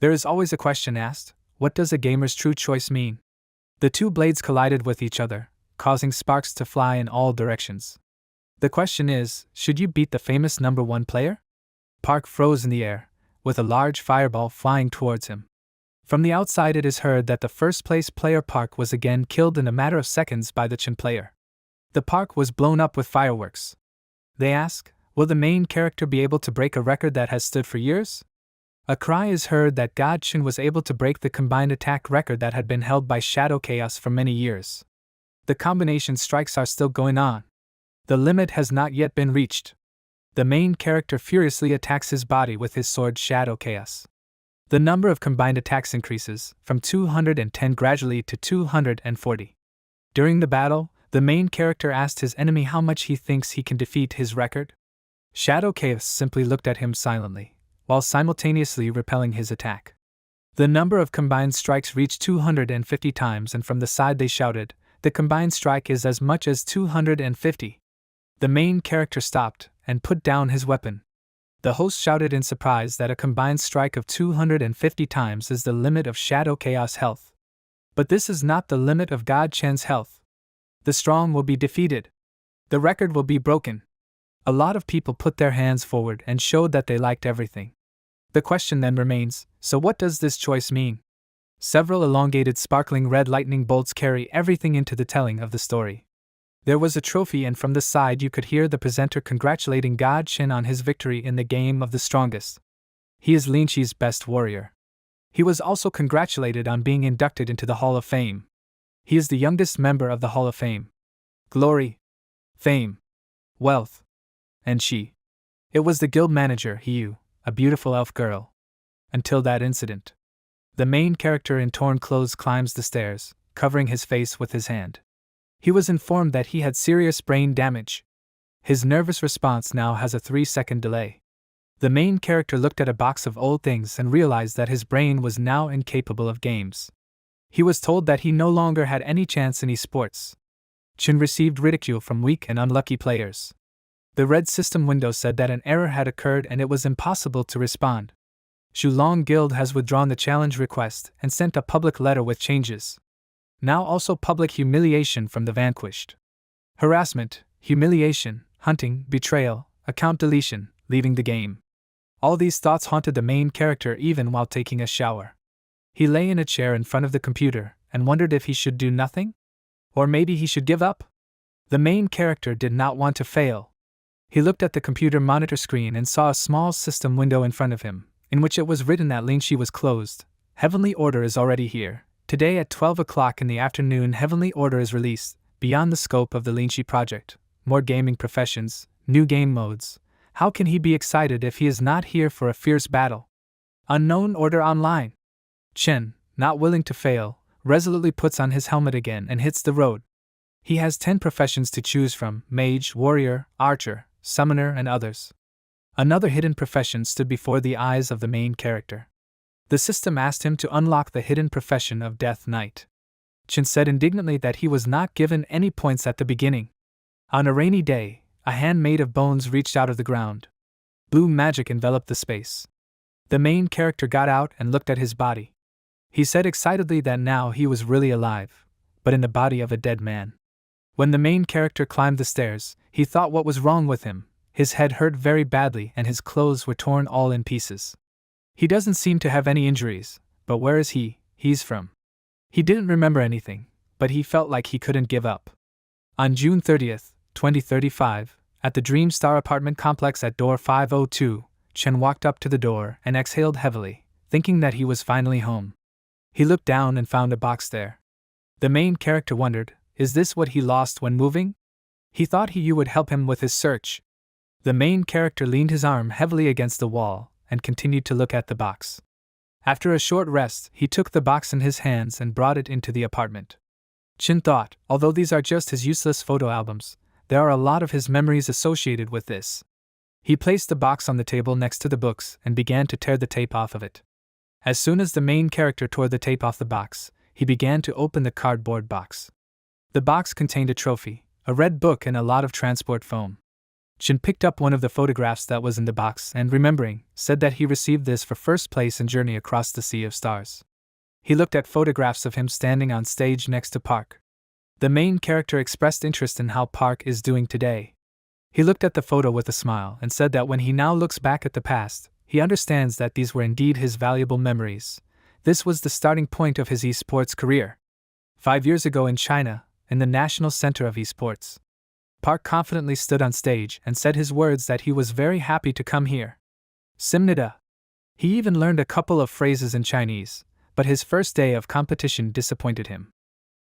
There is always a question asked: what does a gamer's true choice mean? The two blades collided with each other, causing sparks to fly in all directions. The question is, should you beat the famous number 1 player? Park froze in the air, with a large fireball flying towards him. From the outside it is heard that the first place player Park was again killed in a matter of seconds by the Chin player. The park was blown up with fireworks. They ask, will the main character be able to break a record that has stood for years? A cry is heard that God Chin was able to break the combined attack record that had been held by Shadow Chaos for many years. The combination strikes are still going on. The limit has not yet been reached. The main character furiously attacks his body with his sword Shadow Chaos. The number of combined attacks increases, from 210 gradually to 240. During the battle, the main character asked his enemy how much he thinks he can defeat his record. Shadow Chaos simply looked at him silently, while simultaneously repelling his attack. The number of combined strikes reached 250 times, and from the side they shouted, the combined strike is as much as 250. The main character stopped and put down his weapon. The host shouted in surprise that a combined strike of 250 times is the limit of Shadow Chaos health. But this is not the limit of God Chen's health. The strong will be defeated. The record will be broken. A lot of people put their hands forward and showed that they liked everything. The question then remains, so what does this choice mean? Several elongated sparkling red lightning bolts carry everything into the telling of the story. There was a trophy, and from the side you could hear the presenter congratulating God Chin on his victory in the game of the strongest. He is Linchi's best warrior. He was also congratulated on being inducted into the Hall of Fame. He is the youngest member of the Hall of Fame. Glory, fame, wealth, and she. It was the guild manager, Hiyu, a beautiful elf girl. Until that incident. The main character in torn clothes climbs the stairs, covering his face with his hand. He was informed that he had serious brain damage. His nervous response now has a 3-second delay. The main character looked at a box of old things and realized that his brain was now incapable of games. He was told that he no longer had any chance in esports. Chin received ridicule from weak and unlucky players. The red system window said that an error had occurred and it was impossible to respond. Shulong Guild has withdrawn the challenge request and sent a public letter with changes. Now also public humiliation from the vanquished. Harassment, humiliation, hunting, betrayal, account deletion, leaving the game. All these thoughts haunted the main character even while taking a shower. He lay in a chair in front of the computer and wondered if he should do nothing? Or maybe he should give up? The main character did not want to fail. He looked at the computer monitor screen and saw a small system window in front of him, in which it was written that Lingxi was closed. Heavenly Order is already here. Today at 12 o'clock in the afternoon, Heavenly Order is released, beyond the scope of the Lingxi project. More gaming professions, new game modes. How can he be excited if he is not here for a fierce battle? Unknown Order Online. Chen, not willing to fail, resolutely puts on his helmet again and hits the road. He has 10 professions to choose from: mage, warrior, archer, summoner, and others. Another hidden profession stood before the eyes of the main character. The system asked him to unlock the hidden profession of Death Knight. Chin said indignantly that he was not given any points at the beginning. On a rainy day, a hand made of bones reached out of the ground. Blue magic enveloped the space. The main character got out and looked at his body. He said excitedly that now he was really alive, but in the body of a dead man. When the main character climbed the stairs, he thought what was wrong with him. His head hurt very badly and his clothes were torn all in pieces. He doesn't seem to have any injuries, but where is he? He's from. He didn't remember anything, but he felt like he couldn't give up. On June 30th, 2035, at the Dream Star apartment complex at door 502, Chen walked up to the door and exhaled heavily, thinking that he was finally home. He looked down and found a box there. The main character wondered, is this what he lost when moving? He thought Hiyu would help him with his search. The main character leaned his arm heavily against the wall and continued to look at the box. After a short rest, he took the box in his hands and brought it into the apartment. Chin thought, although these are just his useless photo albums, there are a lot of his memories associated with this. He placed the box on the table next to the books and began to tear the tape off of it. As soon as the main character tore the tape off the box, he began to open the cardboard box. The box contained a trophy, a red book, and a lot of transport foam. Chin picked up one of the photographs that was in the box and, remembering, said that he received this for first place in Journey Across the Sea of Stars. He looked at photographs of him standing on stage next to Park. The main character expressed interest in how Park is doing today. He looked at the photo with a smile and said that when he now looks back at the past, he understands that these were indeed his valuable memories. This was the starting point of his esports career. 5 years ago in China, in the National Center of Esports, Park confidently stood on stage and said his words that he was very happy to come here. Simnida. He even learned a couple of phrases in Chinese, but his first day of competition disappointed him.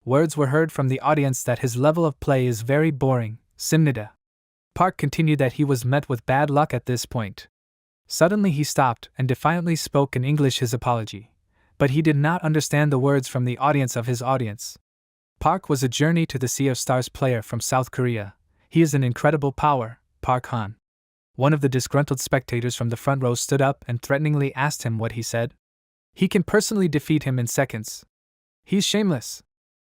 Words were heard from the audience that his level of play is very boring. Simnida. Park continued that he was met with bad luck at this point. Suddenly he stopped and defiantly spoke in English his apology, but he did not understand the words from the audience of his audience. Park was a Journey to the Sea of Stars player from South Korea. He is an incredible power, Park Han. One of the disgruntled spectators from the front row stood up and threateningly asked him what he said. He can personally defeat him in seconds. He's shameless.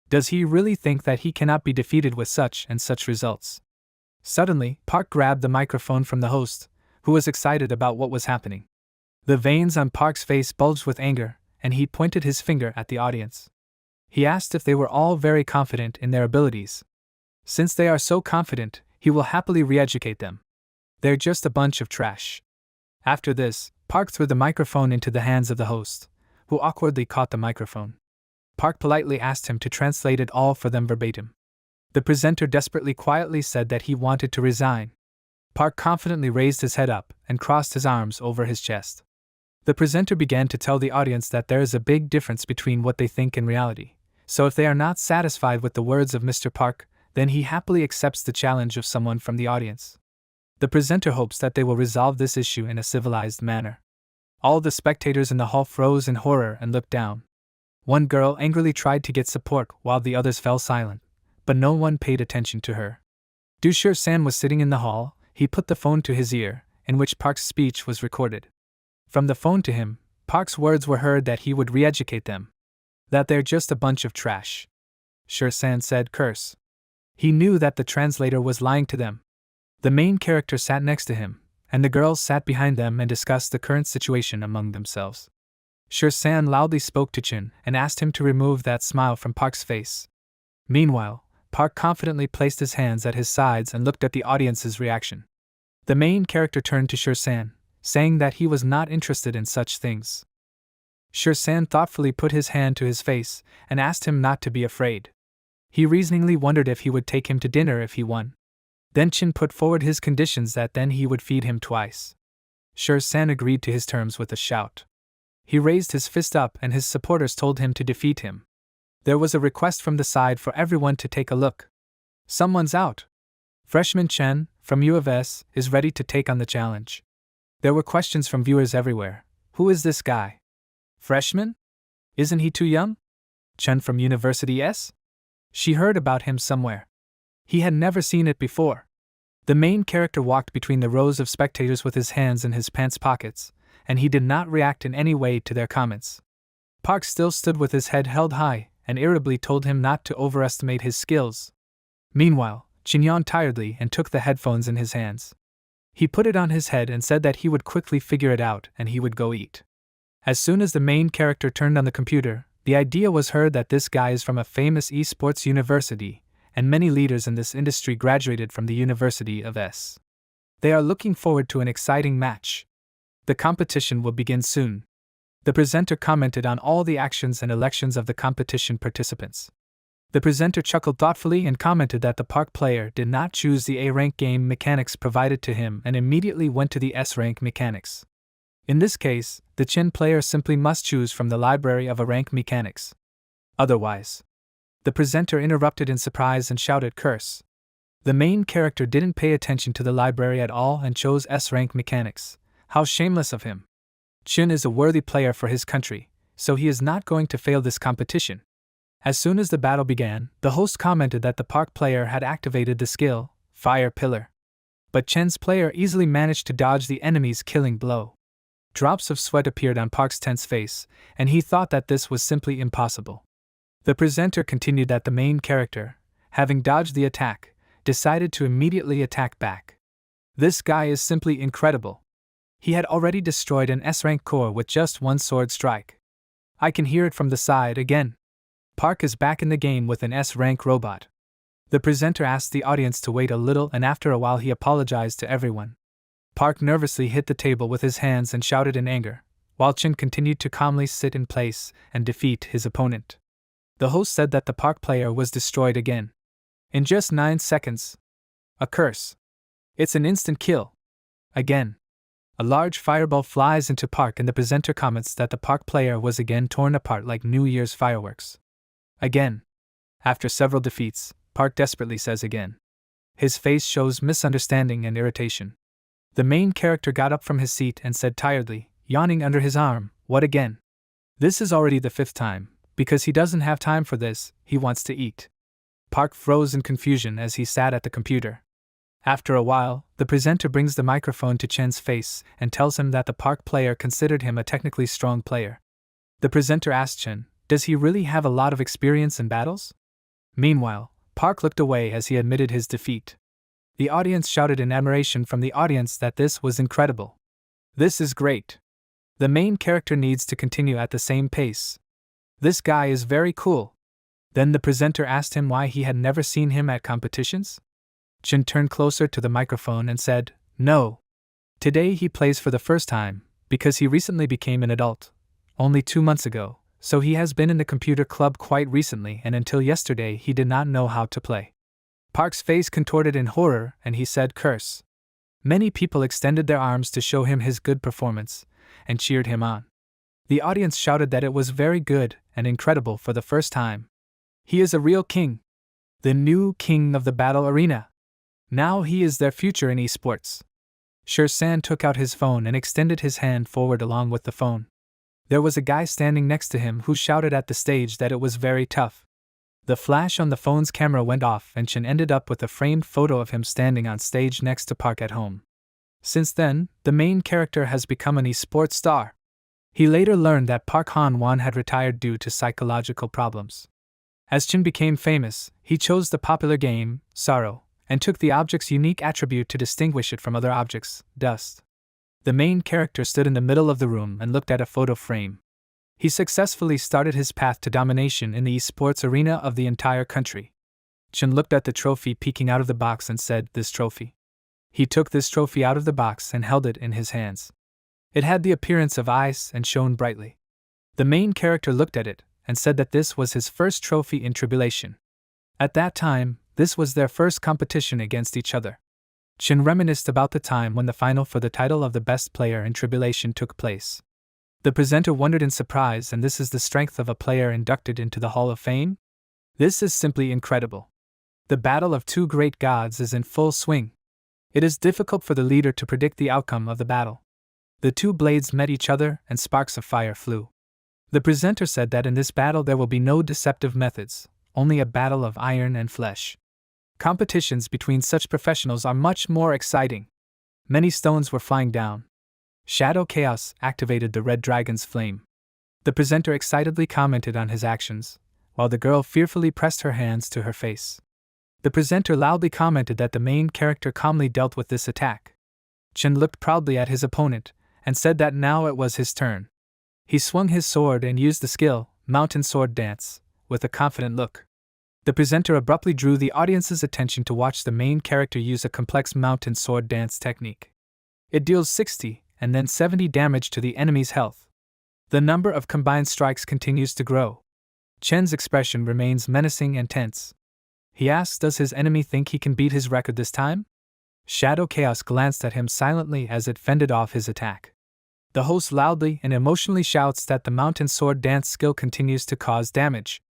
Does he really think that he cannot be defeated with such and such results? Suddenly, Park grabbed the microphone from the host, who was excited about what was happening. The veins on Park's face bulged with anger, and he pointed his finger at the audience. He asked if they were all very confident in their abilities. Since they are so confident, he will happily re-educate them. They're just a bunch of trash. After this, Park threw the microphone into the hands of the host, who awkwardly caught the microphone. Park politely asked him to translate it all for them verbatim. The presenter desperately quietly said that he wanted to resign. Park confidently raised his head up and crossed his arms over his chest. The presenter began to tell the audience that there is a big difference between what they think and reality, so if they are not satisfied with the words of Mr. Park, then he happily accepts the challenge of someone from the audience. The presenter hopes that they will resolve this issue in a civilized manner. All the spectators in the hall froze in horror and looked down. One girl angrily tried to get support while the others fell silent, but no one paid attention to her. Dushir-san was sitting in the hall. He put the phone to his ear, in which Park's speech was recorded. From the phone to him, Park's words were heard that he would re-educate them. That they're just a bunch of trash. Shir-san said, curse. He knew that the translator was lying to them. The main character sat next to him, and the girls sat behind them and discussed the current situation among themselves. Shir-san loudly spoke to Chin and asked him to remove that smile from Park's face. Meanwhile, Park confidently placed his hands at his sides and looked at the audience's reaction. The main character turned to Shir-san, saying that he was not interested in such things. Shir-san thoughtfully put his hand to his face and asked him not to be afraid. He reasoningly wondered if he would take him to dinner if he won. Then Chin put forward his conditions that then he would feed him twice. Shir-san agreed to his terms with a shout. He raised his fist up and his supporters told him to defeat him. There was a request from the side for everyone to take a look. Someone's out. Freshman Chen, from U of S, is ready to take on the challenge. There were questions from viewers everywhere. Who is this guy? Freshman? Isn't he too young? Chen from University S? She heard about him somewhere. He had never seen it before. The main character walked between the rows of spectators with his hands in his pants pockets, and he did not react in any way to their comments. Park still stood with his head held high, and irritably told him not to overestimate his skills. Meanwhile, Chin yawned tiredly and took the headphones in his hands. He put it on his head and said that he would quickly figure it out and he would go eat. As soon as the main character turned on the computer, the idea was heard that this guy is from a famous esports university, and many leaders in this industry graduated from the University of S. They are looking forward to an exciting match. The competition will begin soon. The presenter commented on all the actions and elections of the competition participants. The presenter chuckled thoughtfully and commented that the Park player did not choose the A-rank game mechanics provided to him and immediately went to the S-rank mechanics. In this case, the Chin player simply must choose from the library of A-rank mechanics. Otherwise, the presenter interrupted in surprise and shouted curse. The main character didn't pay attention to the library at all and chose S-rank mechanics. How shameless of him. Chin is a worthy player for his country, so he is not going to fail this competition. As soon as the battle began, the host commented that the Park player had activated the skill, Fire Pillar. But Chen's player easily managed to dodge the enemy's killing blow. Drops of sweat appeared on Park's tense face, and he thought that this was simply impossible. The presenter continued that the main character, having dodged the attack, decided to immediately attack back. This guy is simply incredible. He had already destroyed an S-rank core with just one sword strike. I can hear it from the side again. Park is back in the game with an S-rank robot. The presenter asked the audience to wait a little, and after a while he apologized to everyone. Park nervously hit the table with his hands and shouted in anger, while Chin continued to calmly sit in place and defeat his opponent. The host said that the Park player was destroyed again. In just 9 seconds. A curse. It's an instant kill. Again. A large fireball flies into Park and the presenter comments that the Park player was again torn apart like New Year's fireworks. Again. After several defeats, Park desperately says again. His face shows misunderstanding and irritation. The main character got up from his seat and said tiredly, yawning under his arm, "What again?" This is already the 5th time. Because he doesn't have time for this, he wants to eat. Park froze in confusion as he sat at the computer. After a while, the presenter brings the microphone to Chen's face and tells him that the Park player considered him a technically strong player. The presenter asked Chen, does he really have a lot of experience in battles? Meanwhile, Park looked away as he admitted his defeat. The audience shouted in admiration from the audience that this was incredible. This is great. The main character needs to continue at the same pace. This guy is very cool. Then the presenter asked him why he had never seen him at competitions. Chin turned closer to the microphone and said, "No. Today he plays for the first time, because he recently became an adult. Only 2 months ago, so he has been in the computer club quite recently, and until yesterday he did not know how to play." Park's face contorted in horror and he said, "Curse." Many people extended their arms to show him his good performance, and cheered him on. The audience shouted that it was very good and incredible for the first time. He is a real king. The new king of the battle arena. Now he is their future in esports. Shur-san took out his phone and extended his hand forward along with the phone. There was a guy standing next to him who shouted at the stage that it was very tough. The flash on the phone's camera went off and Chin ended up with a framed photo of him standing on stage next to Park at home. Since then, the main character has become an esports star. He later learned that Park Han-won had retired due to psychological problems. As Chin became famous, he chose the popular game, Sorrow, and took the object's unique attribute to distinguish it from other objects, dust. The main character stood in the middle of the room and looked at a photo frame. He successfully started his path to domination in the esports arena of the entire country. Chin looked at the trophy peeking out of the box and said, "This trophy." He took this trophy out of the box and held it in his hands. It had the appearance of ice and shone brightly. The main character looked at it and said that this was his first trophy in Tribulation. At that time, this was their first competition against each other. Chin reminisced about the time when the final for the title of the best player in Tribulation took place. The presenter wondered in surprise, and this is the strength of a player inducted into the Hall of Fame? This is simply incredible. The battle of two great gods is in full swing. It is difficult for the leader to predict the outcome of the battle. The two blades met each other and sparks of fire flew. The presenter said that in this battle there will be no deceptive methods, only a battle of iron and flesh. Competitions between such professionals are much more exciting. Many stones were flying down. Shadow Chaos activated the red dragon's flame. The presenter excitedly commented on his actions, while the girl fearfully pressed her hands to her face. The presenter loudly commented that the main character calmly dealt with this attack. Chin looked proudly at his opponent, and said that now it was his turn. He swung his sword and used the skill, Mountain Sword Dance, with a confident look. The presenter abruptly drew the audience's attention to watch the main character use a complex mountain sword dance technique. It deals 60 and then 70 damage to the enemy's health. The number of combined strikes continues to grow. Chen's expression remains menacing and tense. He asks, does his enemy think he can beat his record this time? Shadow Chaos glanced at him silently as it fended off his attack. The host loudly and emotionally shouts that the mountain sword dance skill continues to cause damage.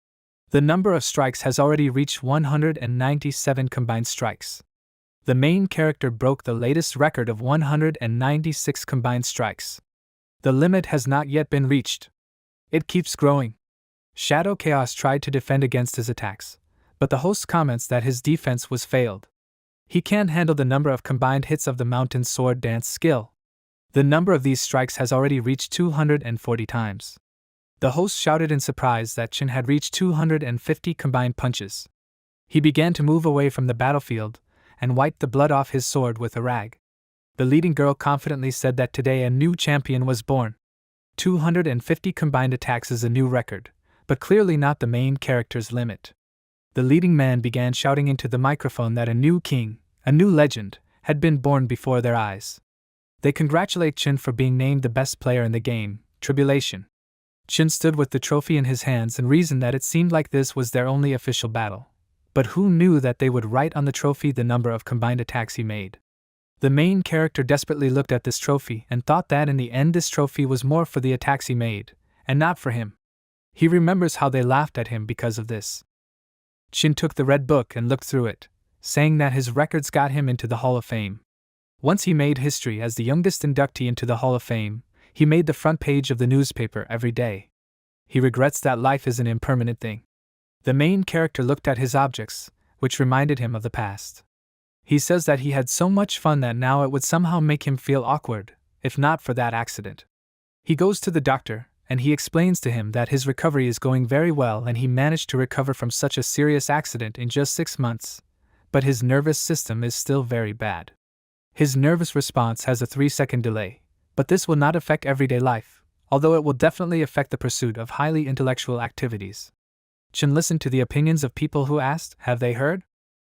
The number of strikes has already reached 197 combined strikes. The main character broke the latest record of 196 combined strikes. The limit has not yet been reached. It keeps growing. Shadow Chaos tried to defend against his attacks, but the host comments that his defense was failed. He can't handle the number of combined hits of the mountain sword dance skill. The number of these strikes has already reached 240 times. The host shouted in surprise that Chin had reached 250 combined punches. He began to move away from the battlefield, and wiped the blood off his sword with a rag. The leading girl confidently said that today a new champion was born. 250 combined attacks is a new record, but clearly not the main character's limit. The leading man began shouting into the microphone that a new king, a new legend, had been born before their eyes. They congratulate Chin for being named the best player in the game, Tribulation. Chin stood with the trophy in his hands and reasoned that it seemed like this was their only official battle. But who knew that they would write on the trophy the number of combined attacks he made? The main character desperately looked at this trophy and thought that in the end this trophy was more for the attacks he made, and not for him. He remembers how they laughed at him because of this. Chin took the red book and looked through it, saying that his records got him into the Hall of Fame. Once he made history as the youngest inductee into the Hall of Fame, he made the front page of the newspaper every day. He regrets that life is an impermanent thing. The main character looked at his objects, which reminded him of the past. He says that he had so much fun that now it would somehow make him feel awkward, if not for that accident. He goes to the doctor, and he explains to him that his recovery is going very well and he managed to recover from such a serious accident in just 6 months, but his nervous system is still very bad. His nervous response has a 3-second delay, but this will not affect everyday life, although it will definitely affect the pursuit of highly intellectual activities. Chin listened to the opinions of people who asked, "Have they heard?"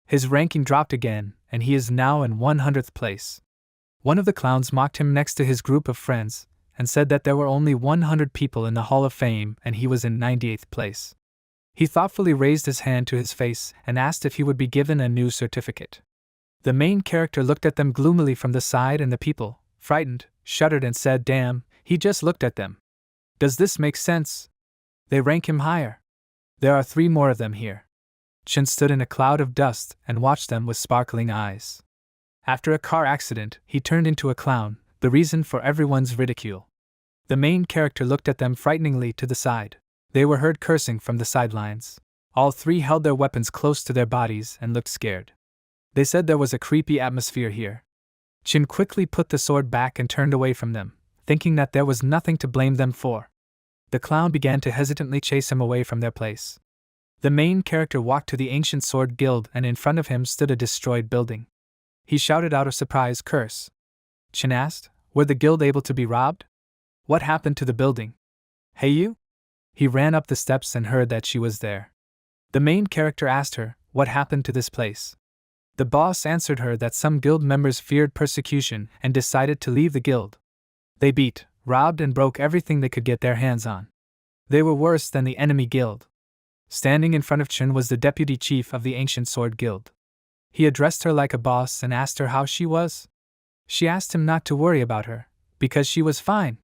His ranking dropped again, and he is now in 100th place. One of the clowns mocked him next to his group of friends, and said that there were only 100 people in the Hall of Fame and he was in 98th place. He thoughtfully raised his hand to his face and asked if he would be given a new certificate. The main character looked at them gloomily from the side and the people, frightened, shuddered and said, "Damn, he just looked at them. Does this make sense? They rank him higher. There are 3 more of them here." Chin stood in a cloud of dust and watched them with sparkling eyes. After a car accident, he turned into a clown, the reason for everyone's ridicule. The main character looked at them frighteningly to the side. They were heard cursing from the sidelines. All 3 held their weapons close to their bodies and looked scared. They said there was a creepy atmosphere here. Chin quickly put the sword back and turned away from them, thinking that there was nothing to blame them for. The clown began to hesitantly chase him away from their place. The main character walked to the Ancient Sword Guild and in front of him stood a destroyed building. He shouted out a surprise curse. Chin asked, "Were the guild able to be robbed? What happened to the building?" "Hey you?" He ran up the steps and heard that she was there. The main character asked her, "What happened to this place?" The boss answered her that some guild members feared persecution and decided to leave the guild. They beat, robbed and broke everything they could get their hands on. They were worse than the enemy guild. Standing in front of Chin was the deputy chief of the Ancient Sword Guild. He addressed her like a boss and asked her how she was. She asked him not to worry about her, because she was fine.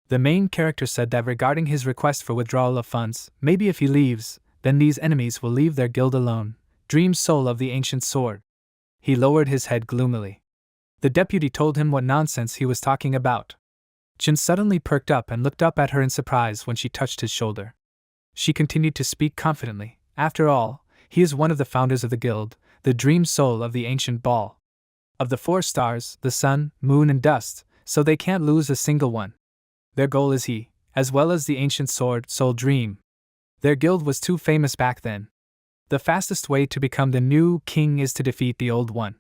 The main character said that regarding his request for withdrawal of funds, maybe if he leaves, then these enemies will leave their guild alone. Dream soul of the Ancient Sword. He lowered his head gloomily. The deputy told him what nonsense he was talking about. Chin suddenly perked up and looked up at her in surprise when she touched his shoulder. She continued to speak confidently. "After all, he is one of the founders of the guild, the dream soul of the ancient ball. Of the 4 stars, the sun, moon and dust, so they can't lose a single one. Their goal is he, as well as the ancient sword, soul dream. Their guild was too famous back then. The fastest way to become the new king is to defeat the old one.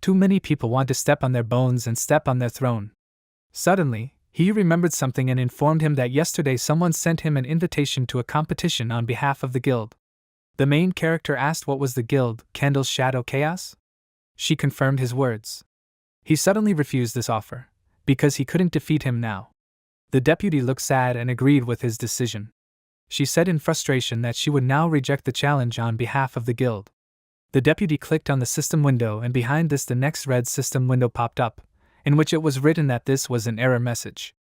Too many people want to step on their bones and step on their throne." Suddenly, he remembered something and informed him that yesterday someone sent him an invitation to a competition on behalf of the guild. The main character asked what was the guild, Candle's Shadow Chaos? She confirmed his words. He suddenly refused this offer, because he couldn't defeat him now. The deputy looked sad and agreed with his decision. She said in frustration that she would now reject the challenge on behalf of the guild. The deputy clicked on the system window and behind this the next red system window popped up, in which it was written that this was an error message.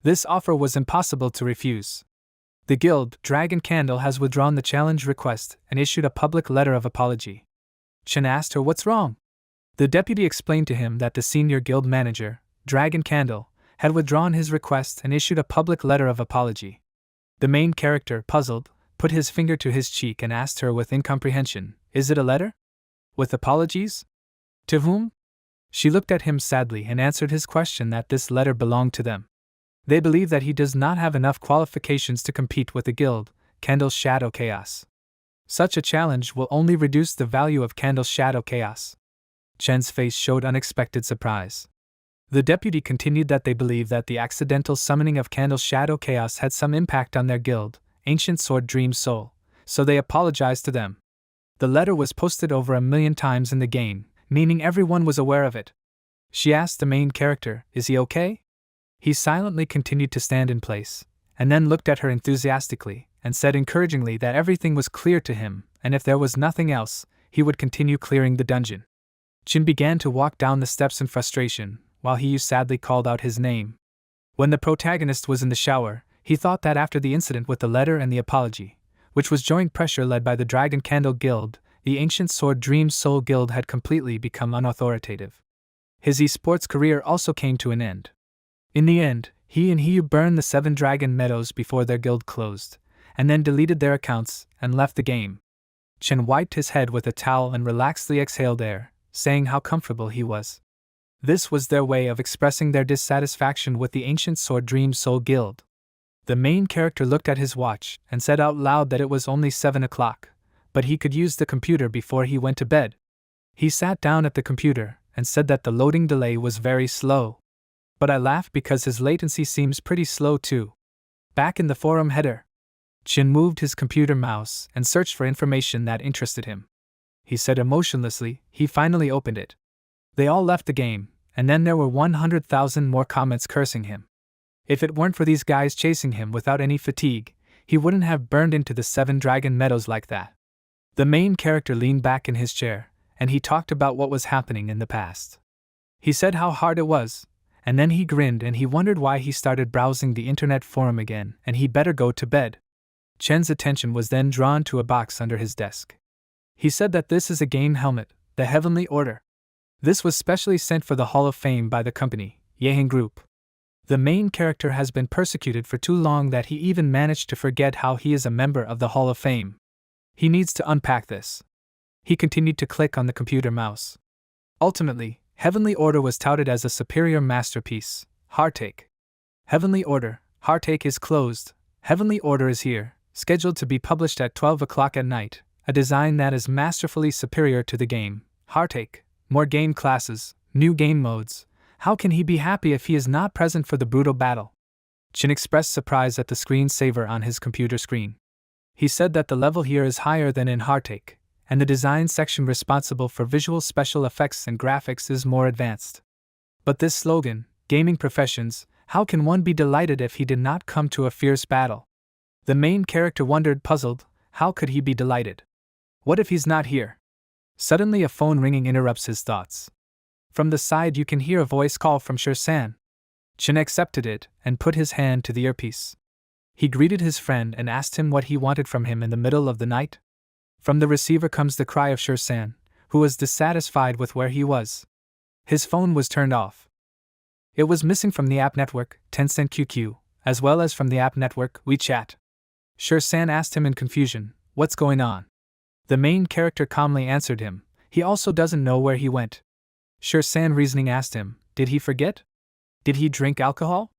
This offer was impossible to refuse. The guild, Dragon Candle, has withdrawn the challenge request and issued a public letter of apology. Chin asked her what's wrong. The deputy explained to him that the senior guild manager, Dragon Candle, had withdrawn his request and issued a public letter of apology. The main character, puzzled, put his finger to his cheek and asked her with incomprehension, "Is it a letter? With apologies? To whom?" She looked at him sadly and answered his question that this letter belonged to them. They believe that he does not have enough qualifications to compete with the guild, Candle's Shadow Chaos. Such a challenge will only reduce the value of Candle's Shadow Chaos. Chen's face showed unexpected surprise. The deputy continued that they believed that the accidental summoning of Candle's shadow chaos had some impact on their guild, Ancient Sword Dream Soul, so they apologized to them. The letter was posted over 1,000,000 times in the game, meaning everyone was aware of it. She asked the main character, "Is he okay?" He silently continued to stand in place, and then looked at her enthusiastically, and said encouragingly that everything was clear to him, and if there was nothing else, he would continue clearing the dungeon. Chin began to walk down the steps in frustration, while Hiyu sadly called out his name. When the protagonist was in the shower, he thought that after the incident with the letter and the apology, which was joint pressure led by the Dragon Candle Guild, the Ancient Sword Dream Soul Guild had completely become unauthoritative. His esports career also came to an end. In the end, he and Hiyu burned the 7 Dragon Meadows before their guild closed, and then deleted their accounts and left the game. Chen wiped his head with a towel and relaxedly exhaled air, saying how comfortable he was. This was their way of expressing their dissatisfaction with the Ancient Sword Dream Soul Guild. The main character looked at his watch and said out loud that it was only 7 o'clock, but he could use the computer before he went to bed. He sat down at the computer and said that the loading delay was very slow. But I laughed because his latency seems pretty slow too. Back in the forum header, Chin moved his computer mouse and searched for information that interested him. He said emotionlessly, he finally opened it. They all left the game, and then there were 100,000 more comments cursing him. If it weren't for these guys chasing him without any fatigue, he wouldn't have burned into the 7 Dragon Meadows like that. The main character leaned back in his chair, and he talked about what was happening in the past. He said how hard it was, and then he grinned and he wondered why he started browsing the internet forum again and he better go to bed. Chen's attention was then drawn to a box under his desk. He said that this is a game helmet, the Heavenly Order. This was specially sent for the Hall of Fame by the company, Yeheng Group. The main character has been persecuted for too long that he even managed to forget how he is a member of the Hall of Fame. He needs to unpack this. He continued to click on the computer mouse. Ultimately, Heavenly Order was touted as a superior masterpiece. Heartache. Heavenly Order, Heartache is closed. Heavenly Order is here, scheduled to be published at 12 o'clock at night, a design that is masterfully superior to the game. Heartache. More game classes, new game modes. How can he be happy if he is not present for the brutal battle? Chin expressed surprise at the screensaver on his computer screen. He said that the level here is higher than in Heartache, and the design section responsible for visual special effects and graphics is more advanced. But this slogan, Gaming Professions, how can one be delighted if he did not come to a fierce battle? The main character wondered, puzzled, how could he be delighted? What if he's not here? Suddenly a phone ringing interrupts his thoughts. From the side you can hear a voice call from Shur-san. Chin accepted it and put his hand to the earpiece. He greeted his friend and asked him what he wanted from him in the middle of the night. From the receiver comes the cry of Shur-san, who was dissatisfied with where he was. His phone was turned off. It was missing from the app network, Tencent QQ, as well as from the app network, WeChat. Shur-san asked him in confusion, "What's going on?" The main character calmly answered him, he also doesn't know where he went. Shur-san reasoning asked him, did he forget? Did he drink alcohol?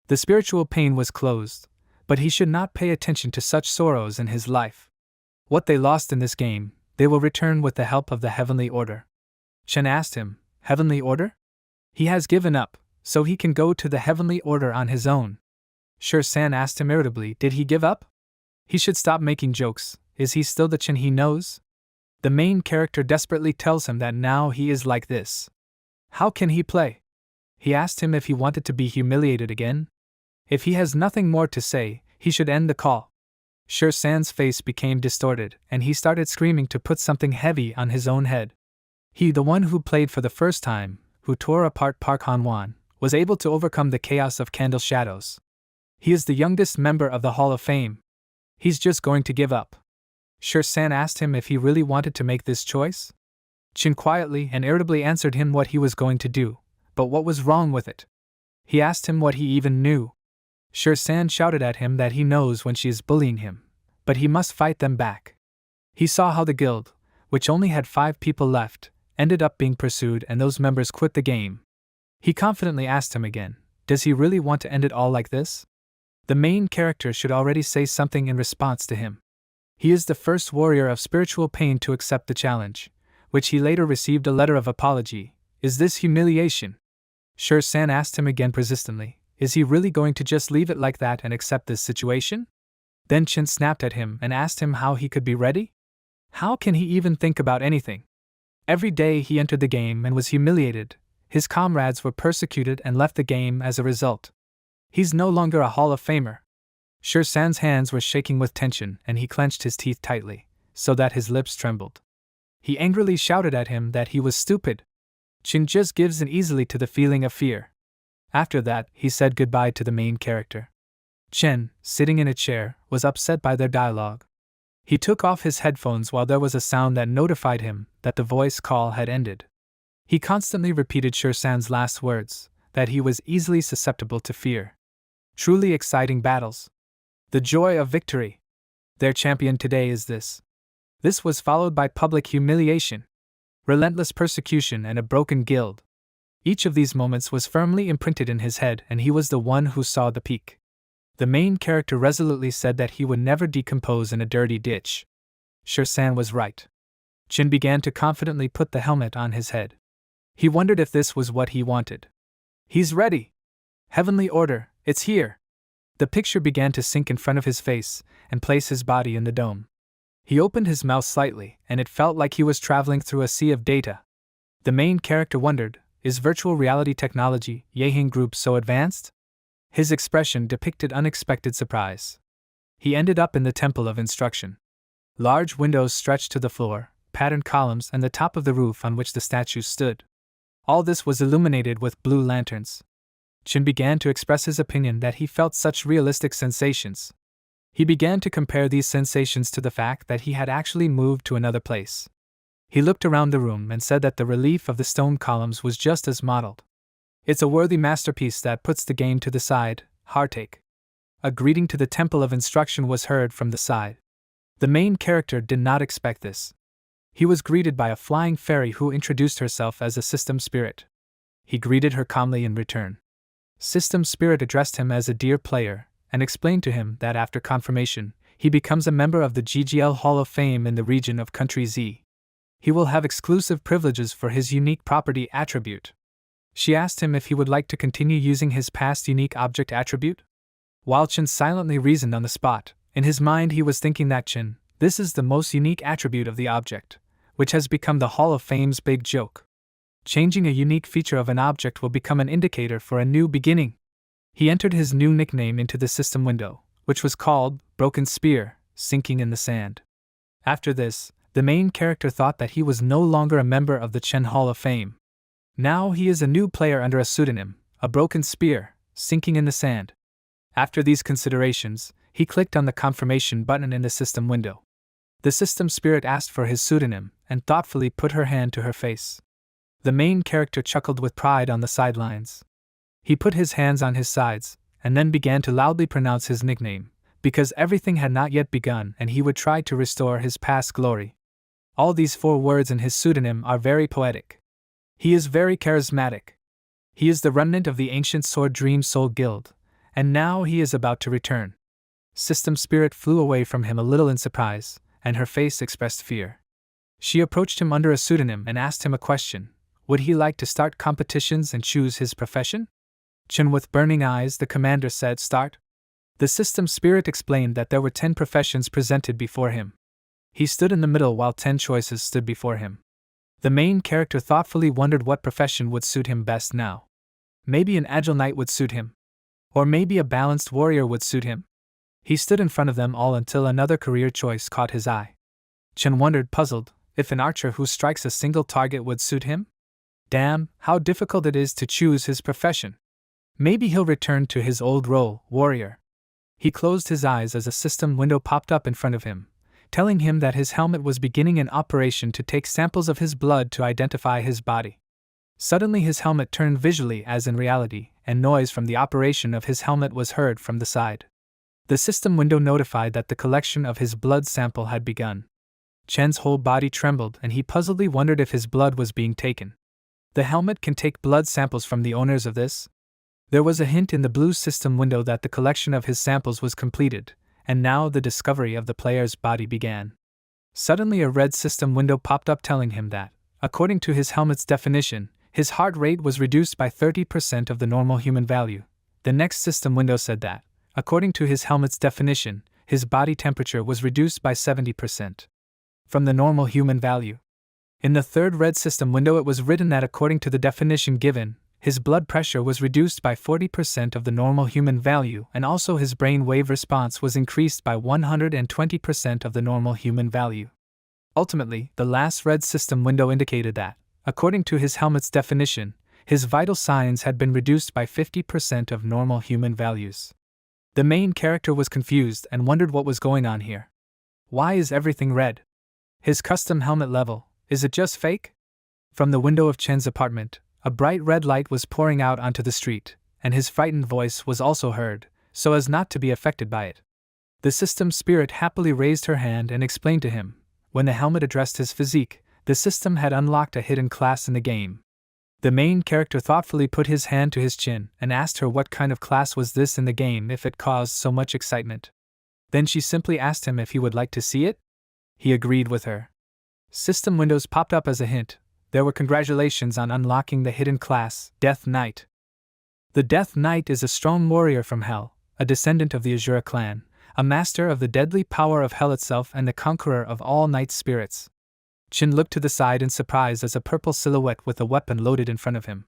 The spiritual pain was closed, but he should not pay attention to such sorrows in his life. What they lost in this game, they will return with the help of the Heavenly Order. Chen asked him, Heavenly Order? He has given up, so he can go to the Heavenly Order on his own. Shur-san asked him irritably, did he give up? He should stop making jokes. Is he still the Chen he knows? The main character desperately tells him that now he is like this. How can he play? He asked him if he wanted to be humiliated again. If he has nothing more to say, he should end the call. Shur-san's face became distorted, and he started screaming to put something heavy on his own head. He, the one who played for the first time, who tore apart Park Han-wan, was able to overcome the chaos of Candle Shadows. He is the youngest member of the Hall of Fame. He's just going to give up. Shur-san asked him if he really wanted to make this choice. Chin quietly and irritably answered him what he was going to do, but what was wrong with it? He asked him what he even knew. Shur-san shouted at him that he knows when she is bullying him, but he must fight them back. He saw how the guild, which only had 5 people left, ended up being pursued and those members quit the game. He confidently asked him again, does he really want to end it all like this? The main character should already say something in response to him. He is the first warrior of spiritual pain to accept the challenge, which he later received a letter of apology. Is this humiliation? San asked him again persistently, is he really going to just leave it like that and accept this situation? Then Chen snapped at him and asked him how he could be ready? How can he even think about anything? Every day he entered the game and was humiliated. His comrades were persecuted and left the game as a result. He's no longer a Hall of Famer. San's hands were shaking with tension and he clenched his teeth tightly, so that his lips trembled. He angrily shouted at him that he was stupid. Chen just gives in easily to the feeling of fear. After that, he said goodbye to the main character. Chen, sitting in a chair, was upset by their dialogue. He took off his headphones while there was a sound that notified him that the voice call had ended. He constantly repeated San's last words, that he was easily susceptible to fear. Truly exciting battles. The joy of victory. Their champion today is this. This was followed by public humiliation, relentless persecution, and a broken guild. Each of these moments was firmly imprinted in his head, and he was the one who saw the peak. The main character resolutely said that he would never decompose in a dirty ditch. San was right. Chen began to confidently put the helmet on his head. He wondered if this was what he wanted. He's ready! Heavenly order, it's here! The picture began to sink in front of his face and place his body in the dome. He opened his mouth slightly, and it felt like he was traveling through a sea of data. The main character wondered, is virtual reality technology, Yehing Group, so advanced? His expression depicted unexpected surprise. He ended up in the Temple of Instruction. Large windows stretched to the floor, patterned columns, and the top of the roof on which the statues stood. All this was illuminated with blue lanterns. Chen began to express his opinion that he felt such realistic sensations. He began to compare these sensations to the fact that he had actually moved to another place. He looked around the room and said that the relief of the stone columns was just as modeled. It's a worthy masterpiece that puts the game to the side, heartache. A greeting to the Temple of Instruction was heard from the side. The main character did not expect this. He was greeted by a flying fairy who introduced herself as a system spirit. He greeted her calmly in return. System Spirit addressed him as a dear player, and explained to him that after confirmation, he becomes a member of the GGL Hall of Fame in the region of Country Z. He will have exclusive privileges for his unique property attribute. She asked him if he would like to continue using his past unique object attribute. While Chen silently reasoned on the spot, in his mind he was thinking that this is the most unique attribute of the object, which has become the Hall of Fame's big joke. Changing a unique feature of an object will become an indicator for a new beginning. He entered his new nickname into the system window, which was called Broken Spear, sinking in the sand. After this, the main character thought that he was no longer a member of the Chen Hall of Fame. Now he is a new player under a pseudonym, a broken spear, sinking in the sand. After these considerations, he clicked on the confirmation button in the system window. The system spirit asked for his pseudonym and thoughtfully put her hand to her face. The main character chuckled with pride on the sidelines. He put his hands on his sides and then began to loudly pronounce his nickname, because everything had not yet begun and he would try to restore his past glory. All these 4 words in his pseudonym are very poetic. He is very charismatic. He is the remnant of the ancient Sword Dream Soul Guild, and now he is about to return. System Spirit flew away from him a little in surprise, and her face expressed fear. She approached him under a pseudonym and asked him a question. Would he like to start competitions and choose his profession? Chen, with burning eyes, the commander said, start. The system spirit explained that there were 10 professions presented before him. He stood in the middle while 10 choices stood before him. The main character thoughtfully wondered what profession would suit him best now. Maybe an agile knight would suit him. Or maybe a balanced warrior would suit him. He stood in front of them all until another career choice caught his eye. Chen wondered, puzzled, if an archer who strikes a single target would suit him. Damn, how difficult it is to choose his profession. Maybe he'll return to his old role, warrior. He closed his eyes as a system window popped up in front of him, telling him that his helmet was beginning an operation to take samples of his blood to identify his body. Suddenly his helmet turned visually as in reality, and noise from the operation of his helmet was heard from the side. The system window notified that the collection of his blood sample had begun. Chen's whole body trembled and he puzzledly wondered if his blood was being taken. The helmet can take blood samples from the owners of this? There was a hint in the blue system window that the collection of his samples was completed, and now the discovery of the player's body began. Suddenly a red system window popped up telling him that, according to his helmet's definition, His heart rate was reduced by 30% of the normal human value. The next system window said that, according to his helmet's definition, his body temperature was reduced by 70% from the normal human value. In the third red system window, it was written that according to the definition given, his blood pressure was reduced by 40% of the normal human value, and also his brain wave response was increased by 120% of the normal human value. Ultimately, the last red system window indicated that, according to his helmet's definition, his vital signs had been reduced by 50% of normal human values. The main character was confused and wondered what was going on here. Why is everything red? His custom helmet level, is it just fake? From the window of Chen's apartment, a bright red light was pouring out onto the street, and his frightened voice was also heard, so as not to be affected by it. The system spirit happily raised her hand and explained to him, when the helmet addressed his physique, the system had unlocked a hidden class in the game. The main character thoughtfully put his hand to his chin and asked her what kind of class was this in the game if it caused so much excitement. Then she simply asked him if he would like to see it. He agreed with her. System windows popped up as a hint. There were congratulations on unlocking the hidden class, Death Knight. The Death Knight is a strong warrior from Hell, a descendant of the Azura clan, a master of the deadly power of Hell itself and the conqueror of all night spirits. Chin looked to the side in surprise as a purple silhouette with a weapon loaded in front of him.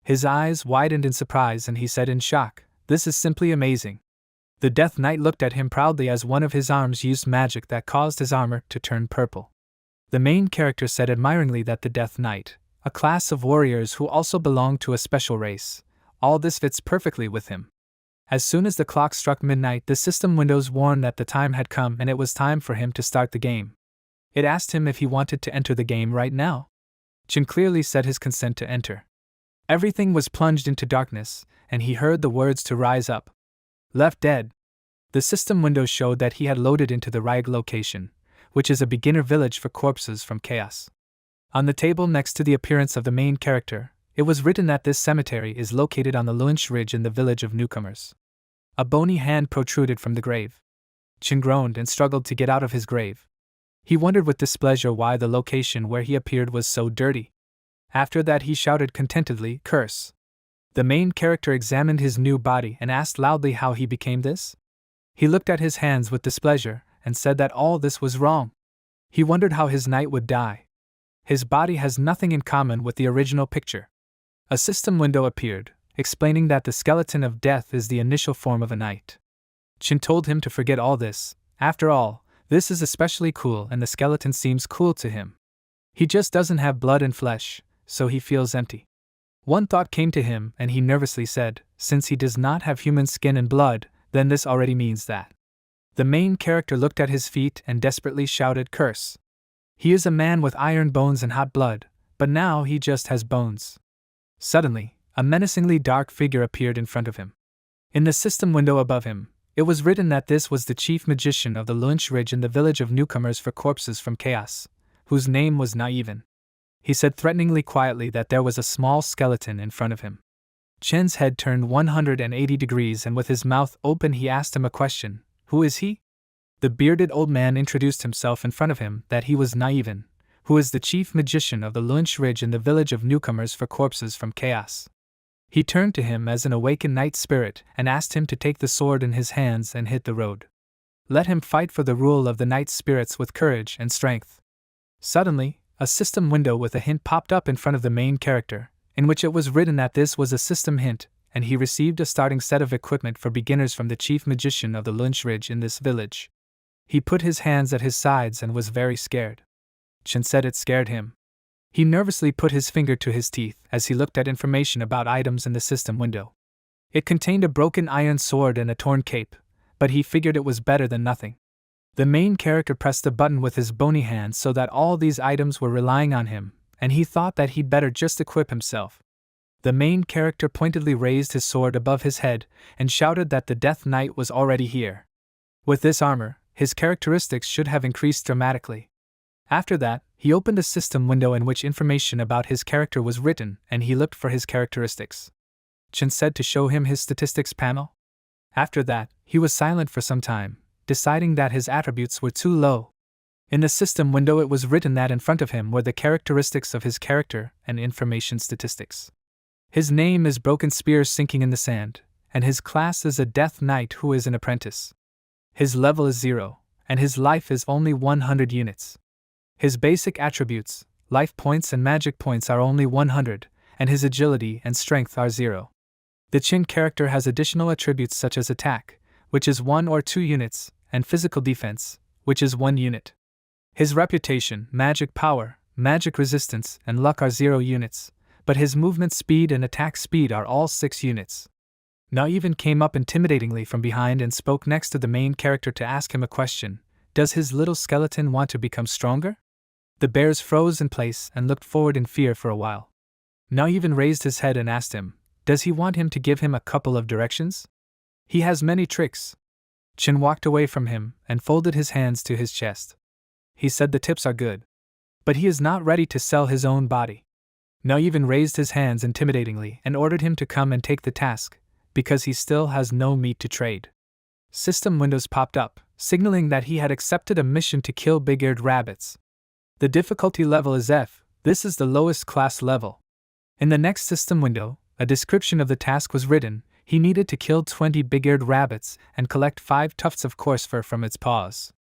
His eyes widened in surprise and he said in shock, "This is simply amazing." The Death Knight looked at him proudly as one of his arms used magic that caused his armor to turn purple. The main character said admiringly that the Death Knight, a class of warriors who also belonged to a special race, all this fits perfectly with him. As soon as the clock struck midnight, the system windows warned that the time had come and it was time for him to start the game. It asked him if he wanted to enter the game right now. Chin clearly said his consent to enter. Everything was plunged into darkness, and he heard the words to rise up. Left dead. The system windows showed that he had loaded into the Ryeg location, which is a beginner village for corpses from chaos. On the table next to the appearance of the main character, it was written that this cemetery is located on the Lunch Ridge in the village of newcomers. A bony hand protruded from the grave. Chin groaned and struggled to get out of his grave. He wondered with displeasure why the location where he appeared was so dirty. After that he shouted contentedly, "Curse!" The main character examined his new body and asked loudly how he became this. He looked at his hands with displeasure and said that all this was wrong. He wondered how his knight would die. His body has nothing in common with the original picture. A system window appeared, explaining that the skeleton of death is the initial form of a knight. Chin told him to forget all this. After all, this is especially cool and the skeleton seems cool to him. He just doesn't have blood and flesh, so he feels empty. One thought came to him and he nervously said, since he does not have human skin and blood, then this already means that. The main character looked at his feet and desperately shouted, "Curse!" He is a man with iron bones and hot blood, but now he just has bones. Suddenly, a menacingly dark figure appeared in front of him. In the system window above him, it was written that this was the chief magician of the Lunch Ridge in the village of newcomers for corpses from chaos, whose name was Naiven. He said threateningly quietly that there was a small skeleton in front of him. Chen's head turned 180 degrees and with his mouth open he asked him a question. Who is he? The bearded old man introduced himself in front of him that he was Naiven, who is the chief magician of the Lunch Ridge in the village of newcomers for corpses from chaos. He turned to him as an awakened night spirit and asked him to take the sword in his hands and hit the road. Let him fight for the rule of the night spirits with courage and strength. Suddenly, a system window with a hint popped up in front of the main character, in which it was written that this was a system hint, and he received a starting set of equipment for beginners from the chief magician of the Lunch Ridge in this village. He put his hands at his sides and was very scared. Chin said it scared him. He nervously put his finger to his teeth as he looked at information about items in the system window. It contained a broken iron sword and a torn cape, but he figured it was better than nothing. The main character pressed a button with his bony hands so that all these items were relying on him, and he thought that he'd better just equip himself. The main character pointedly raised his sword above his head and shouted that the Death Knight was already here. With this armor, his characteristics should have increased dramatically. After that, he opened a system window in which information about his character was written and he looked for his characteristics. Chin said to show him his statistics panel. After that, he was silent for some time, deciding that his attributes were too low. In the system window, it was written that in front of him were the characteristics of his character and information statistics. His name is Broken Spear Sinking in the Sand, and his class is a Death Knight who is an apprentice. His level is 0, and his life is only 100 units. His basic attributes, life points and magic points, are only 100, and his agility and strength are 0. The Chin character has additional attributes such as attack, which is 1 or 2 units, and physical defense, which is 1 unit. His reputation, magic power, magic resistance, and luck are 0 units, but his movement speed and attack speed are all 6 units. Na even came up intimidatingly from behind and spoke next to the main character to ask him a question. Does his little skeleton want to become stronger? The bears froze in place and looked forward in fear for a while. Na even raised his head and asked him, does he want him to give him a couple of directions? He has many tricks. Chin walked away from him and folded his hands to his chest. He said the tips are good, but he is not ready to sell his own body. Na even raised his hands intimidatingly and ordered him to come and take the task, because he still has no meat to trade. System windows popped up, signaling that he had accepted a mission to kill big-eared rabbits. The difficulty level is F. This is the lowest class level. In the next system window, a description of the task was written. He needed to kill 20 big-eared rabbits and collect 5 tufts of coarse fur from its paws.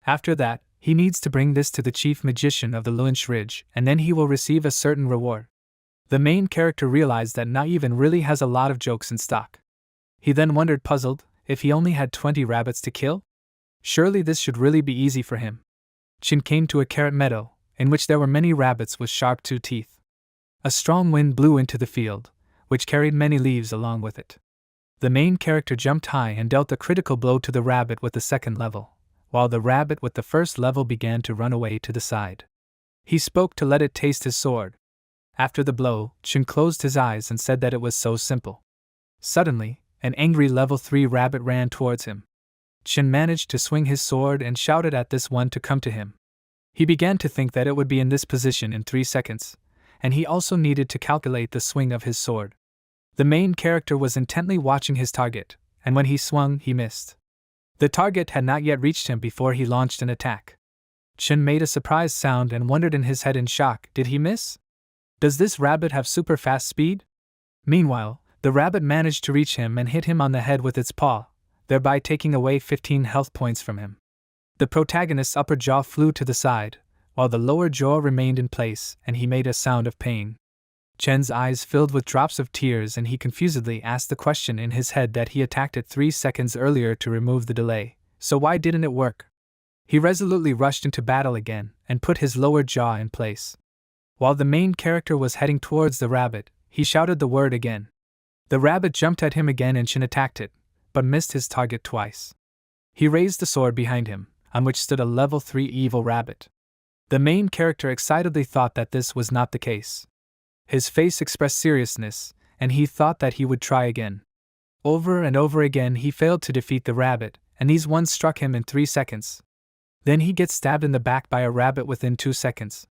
After that, he needs to bring this to the chief magician of the Lunch Ridge, and then he will receive a certain reward. The main character realized that Na even really has a lot of jokes in stock. He then wondered, puzzled, if he only had 20 rabbits to kill? Surely this should really be easy for him. Chin came to a carrot meadow, in which there were many rabbits with sharp 2 teeth. A strong wind blew into the field, which carried many leaves along with it. The main character jumped high and dealt a critical blow to the rabbit with the second level, while the rabbit with the first level began to run away to the side. He spoke to let it taste his sword. After the blow, Chin closed his eyes and said that it was so simple. Suddenly, an angry level 3 rabbit ran towards him. Chin managed to swing his sword and shouted at this one to come to him. He began to think that it would be in this position in 3 seconds, and he also needed to calculate the swing of his sword. The main character was intently watching his target, and when he swung, he missed. The target had not yet reached him before he launched an attack. Chin made a surprised sound and wondered in his head in shock, did he miss? Does this rabbit have super fast speed? Meanwhile, the rabbit managed to reach him and hit him on the head with its paw, thereby taking away 15 health points from him. The protagonist's upper jaw flew to the side, while the lower jaw remained in place, and he made a sound of pain. Chen's eyes filled with drops of tears, and he confusedly asked the question in his head that he attacked it 3 seconds earlier to remove the delay, so why didn't it work? He resolutely rushed into battle again and put his lower jaw in place. While the main character was heading towards the rabbit, he shouted the word again. The rabbit jumped at him again and Chin attacked it, but missed his target twice. He raised the sword behind him, on which stood a level 3 evil rabbit. The main character excitedly thought that this was not the case. His face expressed seriousness, and he thought that he would try again. Over and over again he failed to defeat the rabbit, and these ones struck him in 3 seconds. Then he gets stabbed in the back by a rabbit within 2 seconds.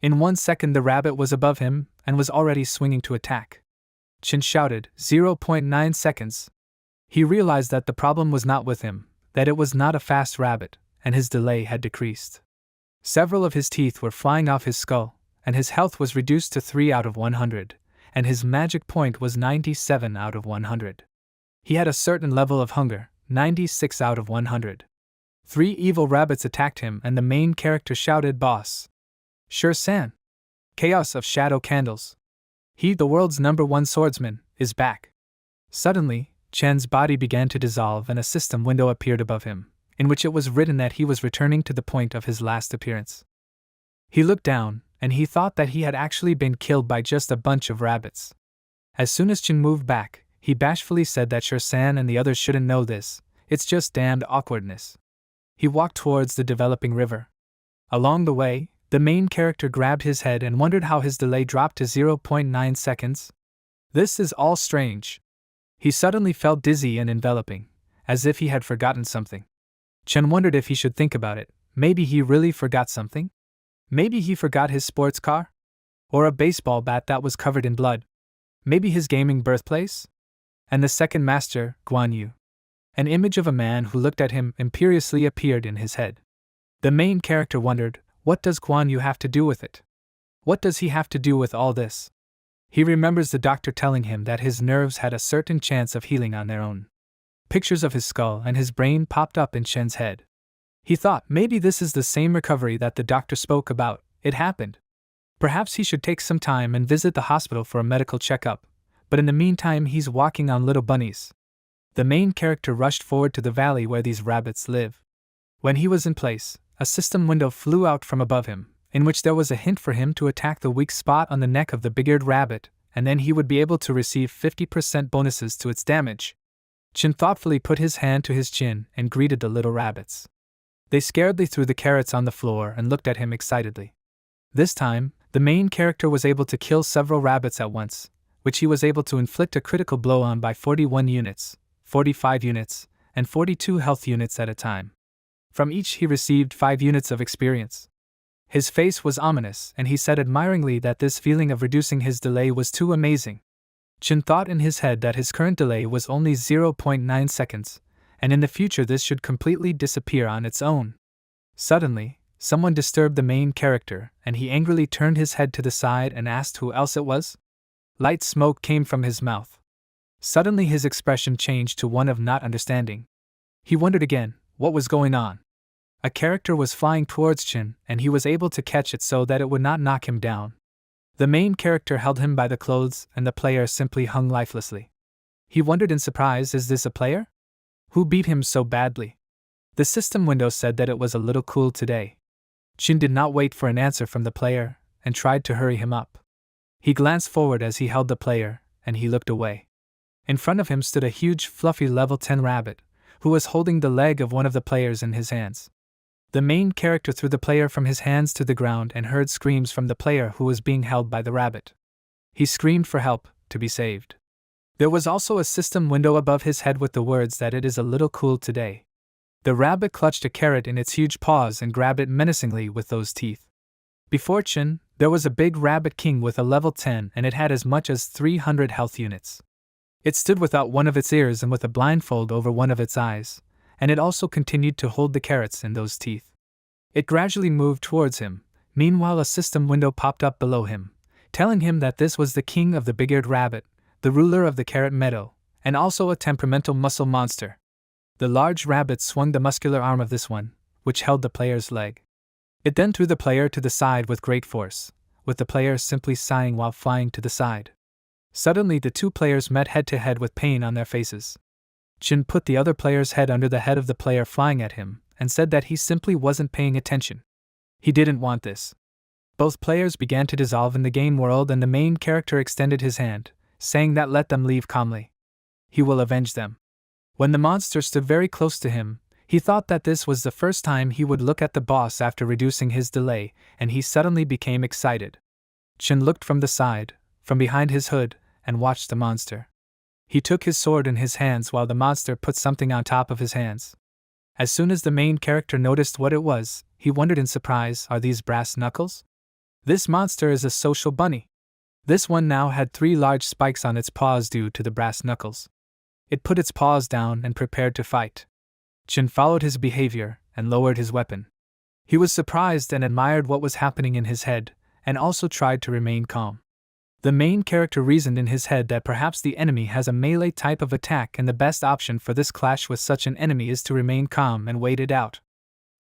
In 1 second the rabbit was above him, and was already swinging to attack. Chin shouted, 0.9 seconds. He realized that the problem was not with him, that it was not a fast rabbit, and his delay had decreased. Several of his teeth were flying off his skull, and his health was reduced to 3 out of 100, and his magic point was 97 out of 100. He had a certain level of hunger, 96 out of 100. 3 evil rabbits attacked him and the main character shouted, "Boss! Sure-san! Chaos of Shadow Candles! He, the world's #1 swordsman, is back!" Suddenly, Chen's body began to dissolve and a system window appeared above him, in which it was written that he was returning to the point of his last appearance. He looked down, and he thought that he had actually been killed by just a bunch of rabbits. As soon as Chin moved back, he bashfully said that Sure-san and the others shouldn't know this, it's just damned awkwardness. He walked towards the developing river. Along the way, the main character grabbed his head and wondered how his delay dropped to 0.9 seconds. This is all strange. He suddenly felt dizzy and enveloping, as if he had forgotten something. Chen wondered if he should think about it. Maybe he really forgot something? Maybe he forgot his sports car? Or a baseball bat that was covered in blood? Maybe his gaming birthplace? And the second master, Guan Yu. An image of a man who looked at him imperiously appeared in his head. The main character wondered, what does Guan Yu have to do with it? What does he have to do with all this? He remembers the doctor telling him that his nerves had a certain chance of healing on their own. Pictures of his skull and his brain popped up in Chen's head. He thought maybe this is the same recovery that the doctor spoke about. It happened. Perhaps he should take some time and visit the hospital for a medical checkup, but in the meantime he's walking on little bunnies. The main character rushed forward to the valley where these rabbits live. When he was in place, a system window flew out from above him, in which there was a hint for him to attack the weak spot on the neck of the big-eared rabbit, and then he would be able to receive 50% bonuses to its damage. Chen thoughtfully put his hand to his chin and greeted the little rabbits. They scaredly threw the carrots on the floor and looked at him excitedly. This time, the main character was able to kill several rabbits at once, which he was able to inflict a critical blow on by 41 units, 45 units, and 42 health units at a time. From each he received 5 units of experience. His face was ominous, and he said admiringly that this feeling of reducing his delay was too amazing. Chen thought in his head that his current delay was only 0.9 seconds, and in the future this should completely disappear on its own. Suddenly, someone disturbed the main character, and he angrily turned his head to the side and asked who else it was. Light smoke came from his mouth. Suddenly his expression changed to one of not understanding. He wondered again, what was going on? A character was flying towards Chen, and he was able to catch it so that it would not knock him down. The main character held him by the clothes, and the player simply hung lifelessly. He wondered in surprise, is this a player? Who beat him so badly? The system window said that it was a little cool today. Chen did not wait for an answer from the player, and tried to hurry him up. He glanced forward as he held the player, and he looked away. In front of him stood a huge fluffy level 10 rabbit, who was holding the leg of one of the players in his hands. The main character threw the player from his hands to the ground and heard screams from the player who was being held by the rabbit. He screamed for help, to be saved. There was also a system window above his head with the words that it is a little cool today. The rabbit clutched a carrot in its huge paws and grabbed it menacingly with those teeth. Before Chen, there was a big rabbit king with a level 10 and it had as much as 300 health units. It stood without one of its ears and with a blindfold over one of its eyes, and it also continued to hold the carrots in those teeth. It gradually moved towards him. Meanwhile a system window popped up below him, telling him that this was the king of the big-eared rabbit, the ruler of the carrot meadow, and also a temperamental muscle monster. The large rabbit swung the muscular arm of this one, which held the player's leg. It then threw the player to the side with great force, with the player simply sighing while flying to the side. Suddenly the two players met head-to-head with pain on their faces. Chen put the other player's head under the head of the player flying at him, and said that he simply wasn't paying attention. He didn't want this. Both players began to dissolve in the game world and the main character extended his hand, saying that let them leave calmly. He will avenge them. When the monster stood very close to him, he thought that this was the first time he would look at the boss after reducing his delay, and he suddenly became excited. Chen looked from the side, from behind his hood, and watched the monster. He took his sword in his hands while the monster put something on top of his hands. As soon as the main character noticed what it was, he wondered in surprise, are these brass knuckles? This monster is a social bunny. This one now had 3 large spikes on its paws due to the brass knuckles. It put its paws down and prepared to fight. Chen followed his behavior and lowered his weapon. He was surprised and admired what was happening in his head, and also tried to remain calm. The main character reasoned in his head that perhaps the enemy has a melee type of attack and the best option for this clash with such an enemy is to remain calm and wait it out.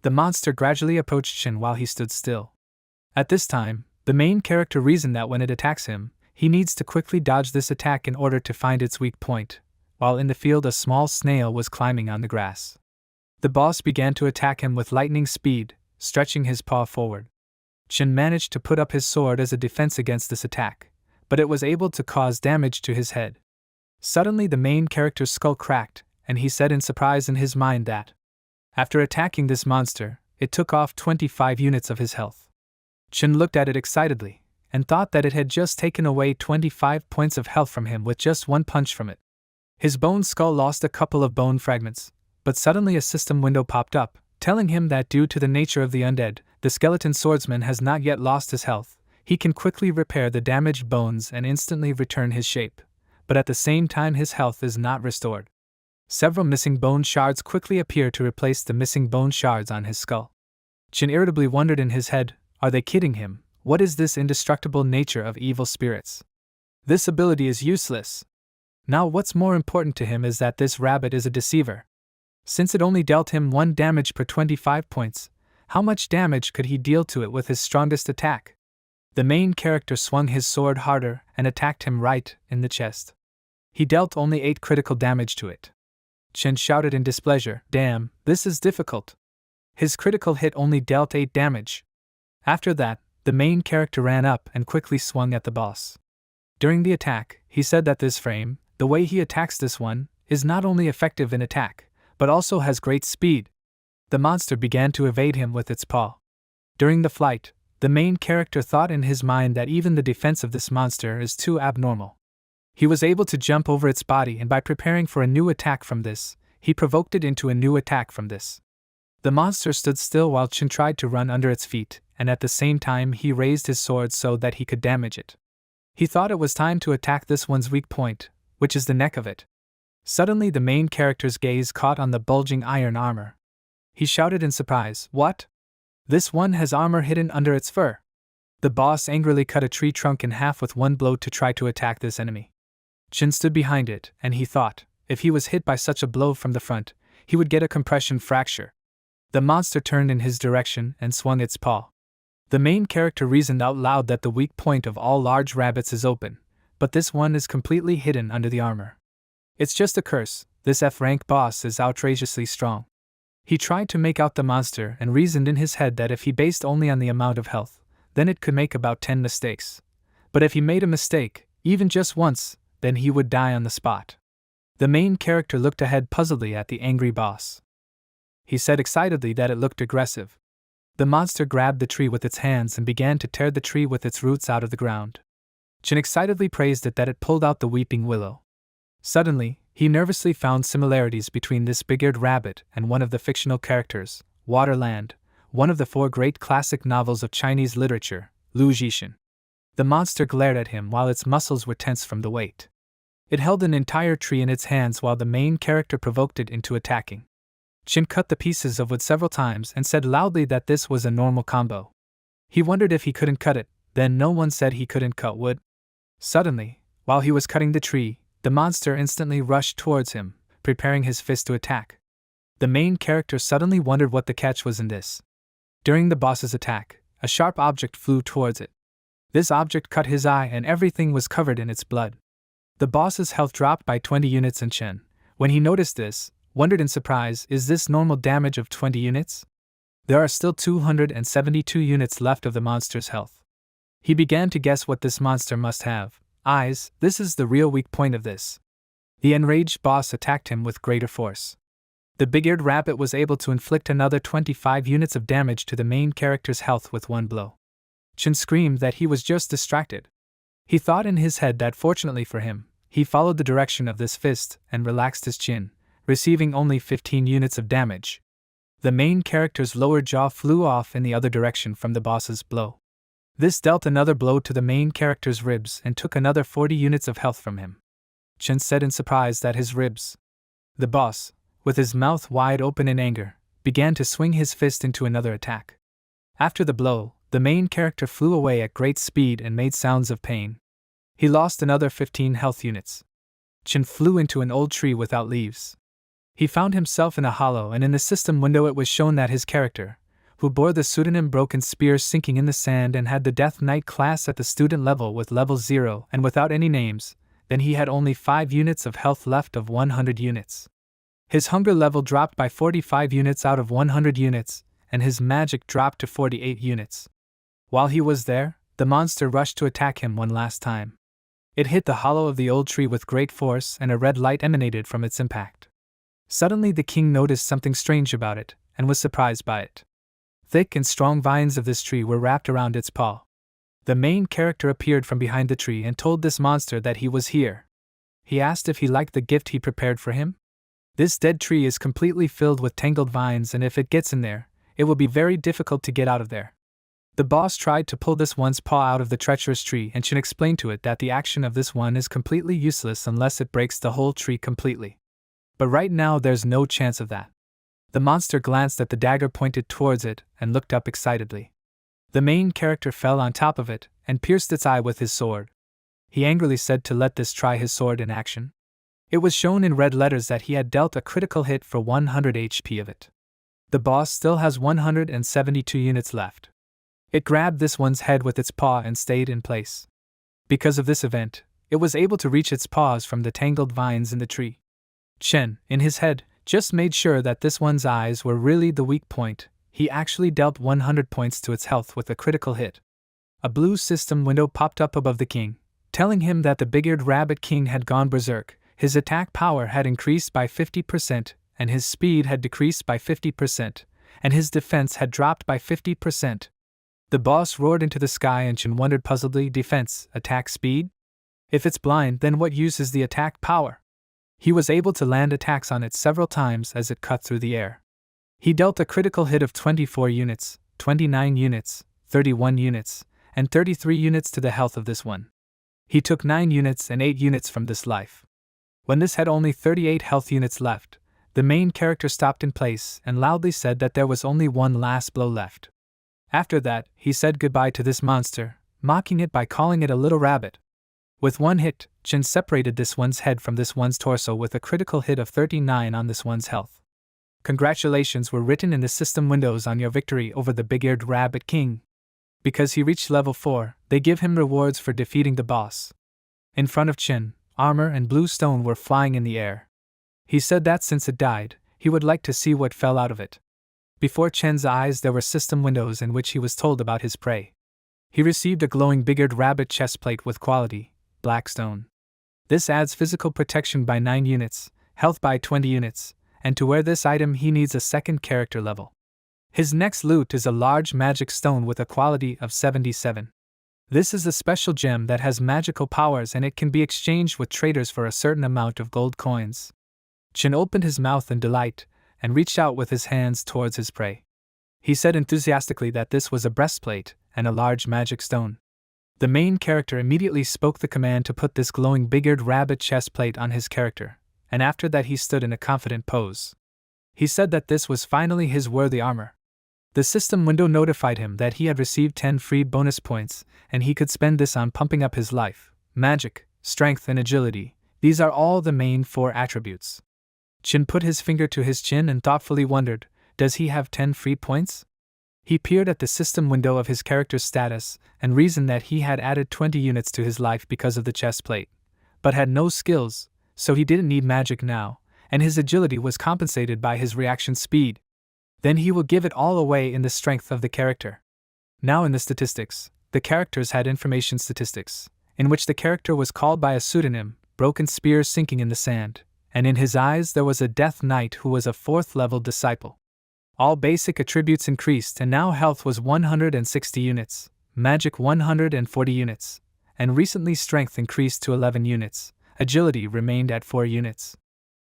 The monster gradually approached Chen while he stood still. At this time, the main character reasoned that when it attacks him, he needs to quickly dodge this attack in order to find its weak point, while in the field a small snail was climbing on the grass. The boss began to attack him with lightning speed, stretching his paw forward. Chen managed to put up his sword as a defense against this attack, but it was able to cause damage to his head. Suddenly the main character's skull cracked, and he said in surprise in his mind that, after attacking this monster, it took off 25 units of his health. Chen looked at it excitedly, and thought that it had just taken away 25 points of health from him with just one punch from it. His bone skull lost a couple of bone fragments, but suddenly a system window popped up, telling him that due to the nature of the undead, the skeleton swordsman has not yet lost his health. He can quickly repair the damaged bones and instantly return his shape, but at the same time his health is not restored. Several missing bone shards quickly appear to replace the missing bone shards on his skull. Chin irritably wondered in his head, are they kidding him? What is this indestructible nature of evil spirits? This ability is useless. Now what's more important to him is that this rabbit is a deceiver. Since it only dealt him 1 damage per 25 points, how much damage could he deal to it with his strongest attack? The main character swung his sword harder and attacked him right in the chest. He dealt only 8 critical damage to it. Chin shouted in displeasure, "Damn, this is difficult." His critical hit only dealt 8 damage. After that, the main character ran up and quickly swung at the boss. During the attack, he said that this frame, the way he attacks this one, is not only effective in attack, but also has great speed. The monster began to evade him with its paw. During the flight, the main character thought in his mind that even the defense of this monster is too abnormal. He was able to jump over its body, and by preparing for a new attack from this, he provoked it into a new attack from this. The monster stood still while Chin tried to run under its feet, and at the same time he raised his sword so that he could damage it. He thought it was time to attack this one's weak point, which is the neck of it. Suddenly the main character's gaze caught on the bulging iron armor. He shouted in surprise, "What? This one has armor hidden under its fur." The boss angrily cut a tree trunk in half with one blow to try to attack this enemy. Chin stood behind it, and he thought, if he was hit by such a blow from the front, he would get a compression fracture. The monster turned in his direction and swung its paw. The main character reasoned out loud that the weak point of all large rabbits is open, but this one is completely hidden under the armor. It's just a curse, this F-rank boss is outrageously strong. He tried to make out the monster and reasoned in his head that if he based only on the amount of health, then it could make about 10 mistakes. But if he made a mistake, even just once, then he would die on the spot. The main character looked ahead puzzledly at the angry boss. He said excitedly that it looked aggressive. The monster grabbed the tree with its hands and began to tear the tree with its roots out of the ground. Chin excitedly praised it that it pulled out the weeping willow. Suddenly, he nervously found similarities between this big-eared rabbit and one of the fictional characters, Waterland, one of the 4 great classic novels of Chinese literature, Lu Jixin. The monster glared at him while its muscles were tense from the weight. It held an entire tree in its hands while the main character provoked it into attacking. Chin cut the pieces of wood several times and said loudly that this was a normal combo. He wondered if he couldn't cut it, then no one said he couldn't cut wood. Suddenly, while he was cutting the tree, the monster instantly rushed towards him, preparing his fist to attack. The main character suddenly wondered what the catch was in this. During the boss's attack, a sharp object flew towards it. This object cut his eye and everything was covered in its blood. The boss's health dropped by 20 units and Chen, when he noticed this, wondered in surprise, is this normal damage of 20 units? There are still 272 units left of the monster's health. He began to guess what this monster must have. Eyes, this is the real weak point of this. The enraged boss attacked him with greater force. The big-eared rabbit was able to inflict another 25 units of damage to the main character's health with one blow. Chin screamed that he was just distracted. He thought in his head that fortunately for him, he followed the direction of this fist and relaxed his chin, receiving only 15 units of damage. The main character's lower jaw flew off in the other direction from the boss's blow. This dealt another blow to the main character's ribs and took another 40 units of health from him. Chen said in surprise that his ribs. The boss, with his mouth wide open in anger, began to swing his fist into another attack. After the blow, the main character flew away at great speed and made sounds of pain. He lost another 15 health units. Chen flew into an old tree without leaves. He found himself in a hollow, and in the system window it was shown that his character, who bore the pseudonym Broken Spear sinking in the sand and had the Death Knight class at the student level with level 0 and without any names, then he had only 5 units of health left of 100 units. His hunger level dropped by 45 units out of 100 units, and his magic dropped to 48 units. While he was there, the monster rushed to attack him one last time. It hit the hollow of the old tree with great force and a red light emanated from its impact. Suddenly the king noticed something strange about it, and was surprised by it. Thick and strong vines of this tree were wrapped around its paw. The main character appeared from behind the tree and told this monster that he was here. He asked if he liked the gift he prepared for him. This dead tree is completely filled with tangled vines, and if it gets in there, it will be very difficult to get out of there. The boss tried to pull this one's paw out of the treacherous tree, and Chen explained to it that the action of this one is completely useless unless it breaks the whole tree completely. But right now there's no chance of that. The monster glanced at the dagger pointed towards it and looked up excitedly. The main character fell on top of it and pierced its eye with his sword. He angrily said to let this try his sword in action. It was shown in red letters that he had dealt a critical hit for 100 HP of it. The boss still has 172 units left. It grabbed this one's head with its paw and stayed in place. Because of this event, it was able to reach its paws from the tangled vines in the tree. Chen, in his head, just made sure that this one's eyes were really the weak point. He actually dealt 100 points to its health with a critical hit. A blue system window popped up above the king, telling him that the big-eared rabbit king had gone berserk. His attack power had increased by 50%, and his speed had decreased by 50%, and his defense had dropped by 50%. The boss roared into the sky and Chen wondered puzzledly, defense, attack speed? If it's blind, then what use is the attack power? He was able to land attacks on it several times as it cut through the air. He dealt a critical hit of 24 units, 29 units, 31 units, and 33 units to the health of this one. He took 9 units and 8 units from this life. When this had only 38 health units left, the main character stopped in place and loudly said that there was only one last blow left. After that, he said goodbye to this monster, mocking it by calling it a little rabbit. With one hit, Chen separated this one's head from this one's torso with a critical hit of 39 on this one's health. Congratulations were written in the system windows on your victory over the big-eared rabbit king. Because he reached level 4, they give him rewards for defeating the boss. In front of Chen, armor and blue stone were flying in the air. He said that since it died, he would like to see what fell out of it. Before Chen's eyes there were system windows in which he was told about his prey. He received a glowing big-eared rabbit chestplate with quality, black stone. This adds physical protection by 9 units, health by 20 units, and to wear this item he needs a second character level. His next loot is a large magic stone with a quality of 77. This is a special gem that has magical powers and it can be exchanged with traders for a certain amount of gold coins. Chen opened his mouth in delight and reached out with his hands towards his prey. He said enthusiastically that this was a breastplate and a large magic stone. The main character immediately spoke the command to put this glowing big-eared rabbit chestplate on his character, and after that he stood in a confident pose. He said that this was finally his worthy armor. The system window notified him that he had received 10 free bonus points, and he could spend this on pumping up his life, magic, strength and agility. These are all the main 4 attributes. Chen put his finger to his chin and thoughtfully wondered, does he have 10 free points? He peered at the system window of his character's status and reasoned that he had added 20 units to his life because of the chestplate, but had no skills, so he didn't need magic now, and his agility was compensated by his reaction speed. Then he will give it all away in the strength of the character. Now in the statistics, the characters had information statistics, in which the character was called by a pseudonym, Broken Spear Sinking in the Sand, and in his eyes there was a Death Knight who was a 4th level disciple. All basic attributes increased and now health was 160 units, magic 140 units, and recently strength increased to 11 units, agility remained at 4 units.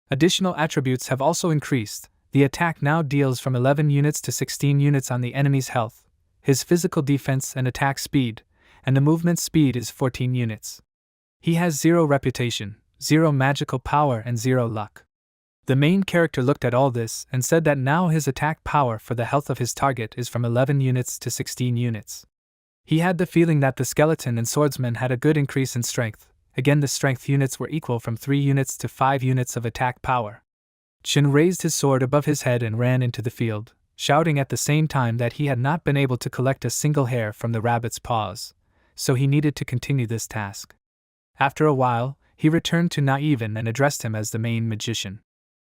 Additional attributes have also increased. The attack now deals from 11 units to 16 units on the enemy's health, his physical defense and attack speed, and the movement speed is 14 units. He has 0 reputation, 0 magical power and 0 luck. The main character looked at all this and said that now his attack power for the health of his target is from 11 units to 16 units. He had the feeling that the skeleton and swordsman had a good increase in strength. Again, the strength units were equal from 3 units to 5 units of attack power. Chen raised his sword above his head and ran into the field, shouting at the same time that he had not been able to collect a single hair from the rabbit's paws, so he needed to continue this task. After a while, he returned to Naivan and addressed him as the main magician.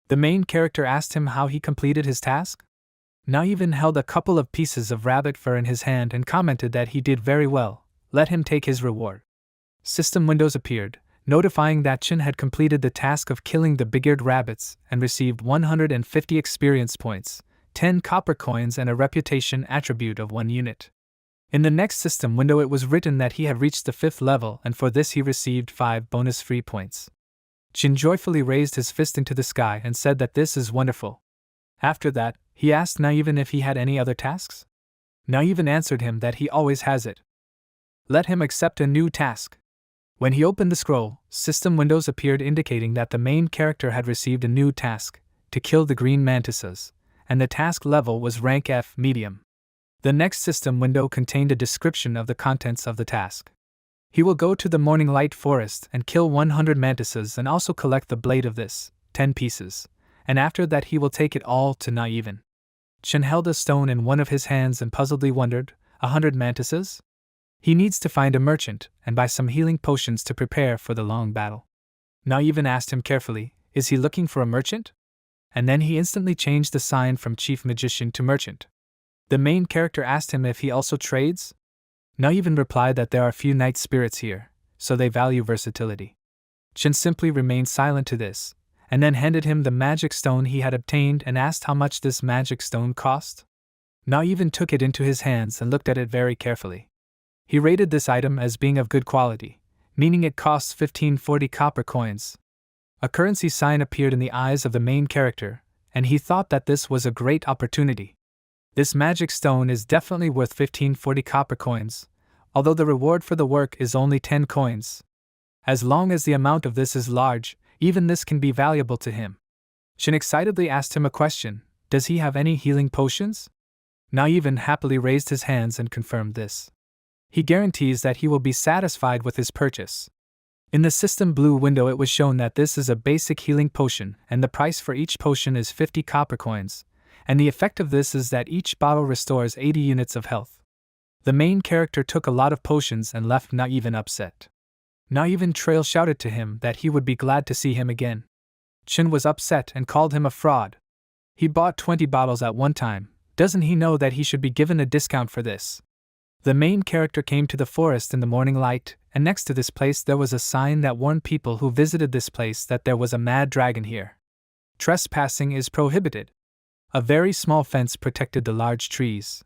The main character asked him how he completed his task. Naivan held a couple of pieces of rabbit fur in his hand and commented that he did very well, let him take his reward. System windows appeared, notifying that Chen had completed the task of killing the big-eared rabbits and received 150 experience points, 10 copper coins and a reputation attribute of 1 unit. In the next system window it was written that he had reached the 5th level and for this he received 5 bonus free points. Chen joyfully raised his fist into the sky and said that this is wonderful. After that, he asked Naivan if he had any other tasks. Naivan answered him that he always has it. Let him accept a new task. When he opened the scroll, system windows appeared indicating that the main character had received a new task, to kill the green mantises, and the task level was rank F medium. The next system window contained a description of the contents of the task. He will go to the Morning Light Forest and kill 100 mantises and also collect the blade of this, 10 pieces, and after that he will take it all to Naiven. Chen held a stone in one of his hands and puzzledly wondered, 100 mantises? He needs to find a merchant and buy some healing potions to prepare for the long battle. Naiven asked him carefully, is he looking for a merchant? And then he instantly changed the sign from chief magician to merchant. The main character asked him if he also trades. Naiven replied that there are few night spirits here, so they value versatility. Chen simply remained silent to this, and then handed him the magic stone he had obtained and asked how much this magic stone cost. Naiven took it into his hands and looked at it very carefully. He rated this item as being of good quality, meaning it costs 1540 copper coins. A currency sign appeared in the eyes of the main character, and he thought that this was a great opportunity. This magic stone is definitely worth 1540 copper coins, although the reward for the work is only 10 coins. As long as the amount of this is large, even this can be valuable to him. Shin excitedly asked him a question, does he have any healing potions? Naiven happily raised his hands and confirmed this. He guarantees that he will be satisfied with his purchase. In the system blue window it was shown that this is a basic healing potion and the price for each potion is 50 copper coins, and the effect of this is that each bottle restores 80 units of health. The main character took a lot of potions and left Naiven upset. Naiven Trail shouted to him that he would be glad to see him again. Chen was upset and called him a fraud. He bought 20 bottles at one time, doesn't he know that he should be given a discount for this? The main character came to the forest in the morning light, and next to this place there was a sign that warned people who visited this place that there was a mad dragon here. Trespassing is prohibited. A very small fence protected the large trees.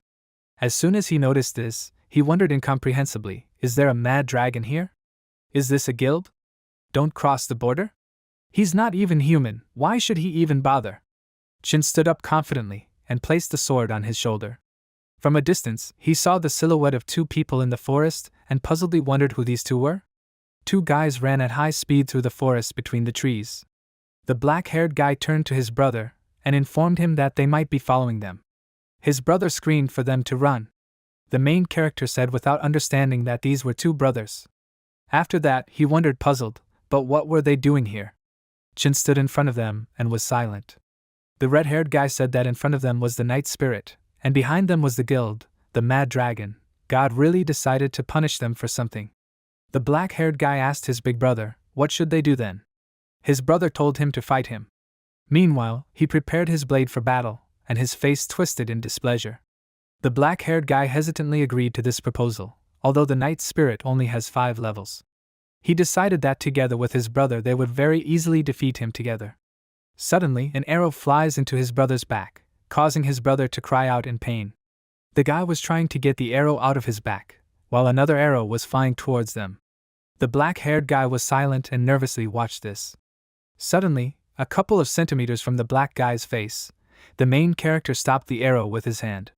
As soon as he noticed this, he wondered incomprehensibly, is there a mad dragon here? Is this a guild? Don't cross the border? He's not even human, why should he even bother? Chen stood up confidently and placed the sword on his shoulder. From a distance, he saw the silhouette of two people in the forest and puzzledly wondered who these two were. Two guys ran at high speed through the forest between the trees. The black-haired guy turned to his brother and informed him that they might be following them. His brother screamed for them to run. The main character said without understanding that these were two brothers. After that, he wondered puzzled, but what were they doing here? Chen stood in front of them and was silent. The red-haired guy said that in front of them was the night spirit, and behind them was the guild, the mad dragon. God really decided to punish them for something. The black-haired guy asked his big brother, what should they do then? His brother told him to fight him. Meanwhile, he prepared his blade for battle, and his face twisted in displeasure. The black-haired guy hesitantly agreed to this proposal, although the night spirit only has 5 levels. He decided that together with his brother they would very easily defeat him together. Suddenly, an arrow flies into his brother's back, causing his brother to cry out in pain. The guy was trying to get the arrow out of his back, while another arrow was flying towards them. The black-haired guy was silent and nervously watched this. Suddenly, a couple of centimeters from the black guy's face, the main character stopped the arrow with his hand.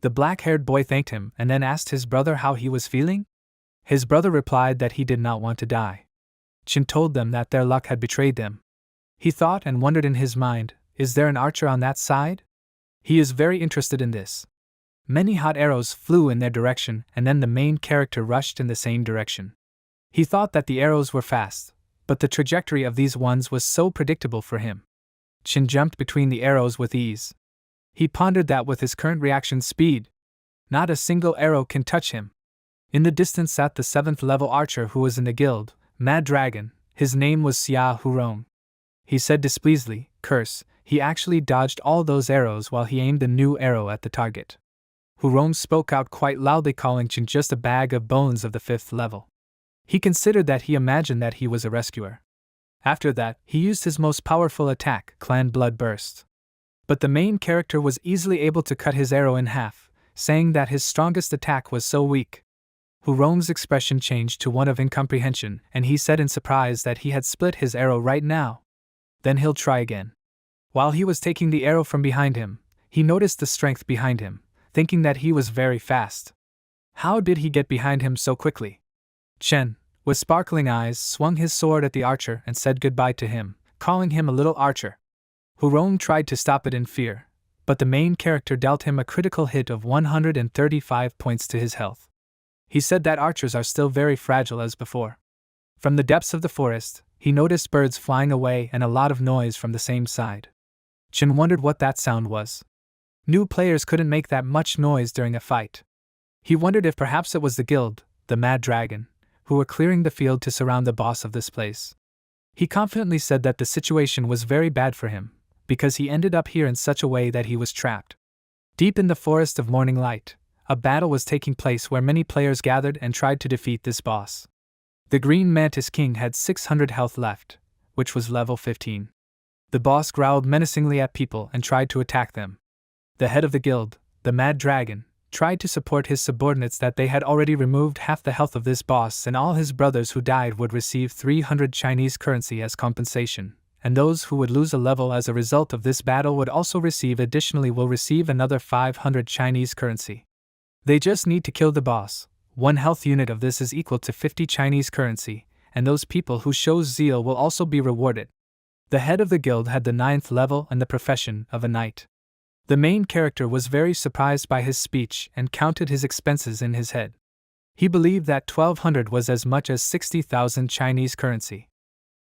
The black-haired boy thanked him and then asked his brother how he was feeling. His brother replied that he did not want to die. Chen told them that their luck had betrayed them. He thought and wondered in his mind, is there an archer on that side? He is very interested in this. Many hot arrows flew in their direction and then the main character rushed in the same direction. He thought that the arrows were fast, but the trajectory of these ones was so predictable for him. Chen jumped between the arrows with ease. He pondered that with his current reaction speed, not a single arrow can touch him. In the distance sat the 7th level archer who was in the guild, Mad Dragon. His name was Xia Hurong. He said displeasedly, curse, he actually dodged all those arrows while he aimed the new arrow at the target. Hurong spoke out quite loudly calling Chen just a bag of bones of the 5th level. He considered that he imagined that he was a rescuer. After that, he used his most powerful attack, Clan Blood Burst. But the main character was easily able to cut his arrow in half, saying that his strongest attack was so weak. Hurong's expression changed to one of incomprehension, and he said in surprise that he had split his arrow right now. Then he'll try again. While he was taking the arrow from behind him, he noticed the strength behind him, thinking that he was very fast. How did he get behind him so quickly? Chen, with sparkling eyes, swung his sword at the archer and said goodbye to him, calling him a little archer. Hurong tried to stop it in fear, but the main character dealt him a critical hit of 135 points to his health. He said that archers are still very fragile as before. From the depths of the forest, he noticed birds flying away and a lot of noise from the same side. Chen wondered what that sound was. New players couldn't make that much noise during a fight. He wondered if perhaps it was the guild, the Mad Dragon, who were clearing the field to surround the boss of this place. He confidently said that the situation was very bad for him, because he ended up here in such a way that he was trapped. Deep in the forest of morning light, a battle was taking place where many players gathered and tried to defeat this boss. The Green Mantis King had 600 health left, which was level 15. The boss growled menacingly at people and tried to attack them. The head of the guild, the Mad Dragon, tried to support his subordinates that they had already removed half the health of this boss and all his brothers who died would receive 300 Chinese currency as compensation, and those who would lose a level as a result of this battle would also receive another 500 Chinese currency. They just need to kill the boss. One health unit of this is equal to 50 Chinese currency, and those people who show zeal will also be rewarded. The head of the guild had the 9th level and the profession of a knight. The main character was very surprised by his speech and counted his expenses in his head. He believed that 1200 was as much as 60,000 Chinese currency.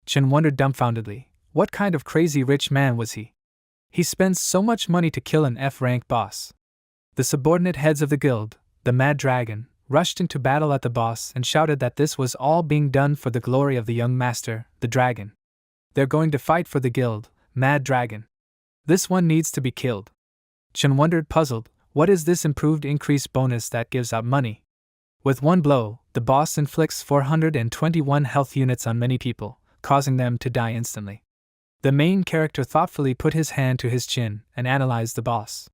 Chen wondered dumbfoundedly, what kind of crazy rich man was he? He spends so much money to kill an F-rank boss. The subordinate heads of the guild, the Mad Dragon, rushed into battle at the boss and shouted that this was all being done for the glory of the young master, the dragon. They're going to fight for the guild, Mad Dragon. This one needs to be killed. Chen wondered puzzled, what is this improved increased bonus that gives out money? With one blow, the boss inflicts 421 health units on many people, causing them to die instantly. The main character thoughtfully put his hand to his chin and analyzed the boss.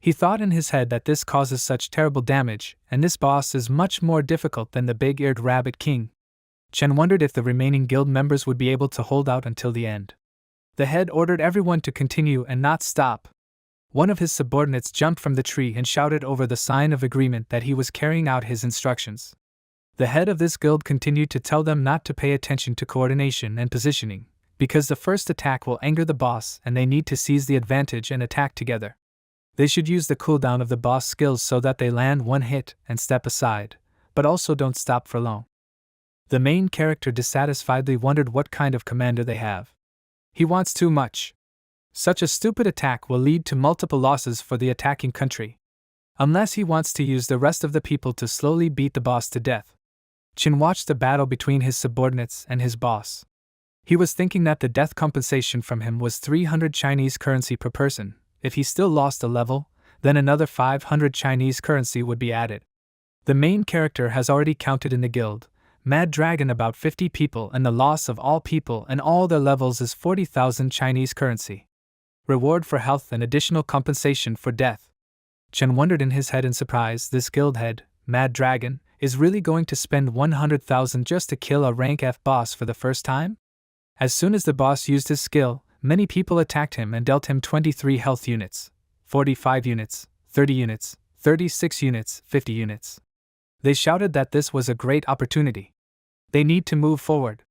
He thought in his head that this causes such terrible damage, and this boss is much more difficult than the big-eared rabbit king. Chen wondered if the remaining guild members would be able to hold out until the end. The head ordered everyone to continue and not stop. One of his subordinates jumped from the tree and shouted over the sign of agreement that he was carrying out his instructions. The head of this guild continued to tell them not to pay attention to coordination and positioning, because the first attack will anger the boss and they need to seize the advantage and attack together. They should use the cooldown of the boss skills so that they land one hit and step aside, but also don't stop for long. The main character dissatisfiedly wondered what kind of commander they have. He wants too much. Such a stupid attack will lead to multiple losses for the attacking country. Unless he wants to use the rest of the people to slowly beat the boss to death. Chen watched the battle between his subordinates and his boss. He was thinking that the death compensation from him was 300 Chinese currency per person. If he still lost a level, then another 500 Chinese currency would be added. The main character has already counted in the guild, Mad Dragon, about 50 people, and the loss of all people and all their levels is 40,000 Chinese currency. Reward for health and additional compensation for death. Chen wondered in his head in surprise, this guild head, Mad Dragon, is really going to spend 100,000 just to kill a rank F boss for the first time? As soon as the boss used his skill, many people attacked him and dealt him 23 health units, 45 units, 30 units, 36 units, 50 units. They shouted that this was a great opportunity. They need to move forward.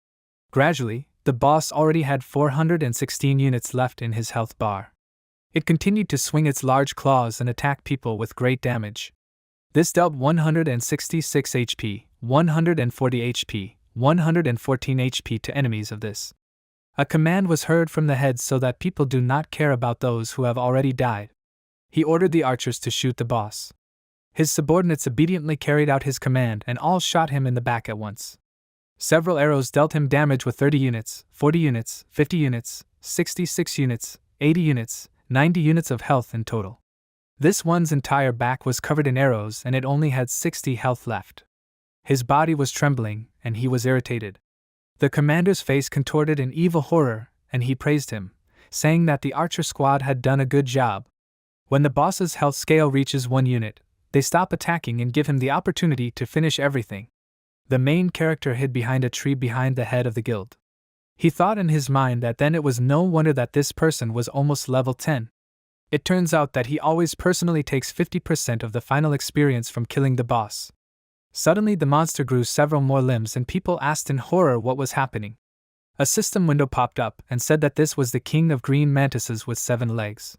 Gradually, the boss already had 416 units left in his health bar. It continued to swing its large claws and attack people with great damage. This dealt 166 HP, 140 HP, 114 HP to enemies of this. A command was heard from the head so that people do not care about those who have already died. He ordered the archers to shoot the boss. His subordinates obediently carried out his command and all shot him in the back at once. Several arrows dealt him damage with 30 units, 40 units, 50 units, 66 units, 80 units, 90 units of health in total. This one's entire back was covered in arrows and it only had 60 health left. His body was trembling, and he was irritated. The commander's face contorted in evil horror, and he praised him, saying that the archer squad had done a good job. When the boss's health scale reaches 1 unit, they stop attacking and give him the opportunity to finish everything. The main character hid behind a tree behind the head of the guild. He thought in his mind that then it was no wonder that this person was almost level 10. It turns out that he always personally takes 50% of the final experience from killing the boss. Suddenly the monster grew several more limbs and people asked in horror what was happening. A system window popped up and said that this was the king of green mantises with 7 legs.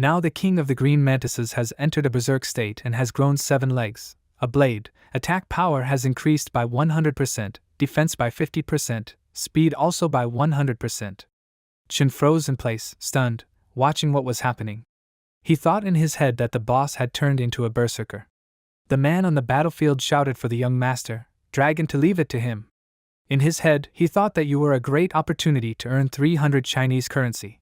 Now the king of the green mantises has entered a berserk state and has grown 7 legs, a blade, attack power has increased by 100%, defense by 50%, speed also by 100%. Chin froze in place, stunned, watching what was happening. He thought in his head that the boss had turned into a berserker. The man on the battlefield shouted for the young master, Dragon, to leave it to him. In his head, he thought that you were a great opportunity to earn 300 Chinese currency.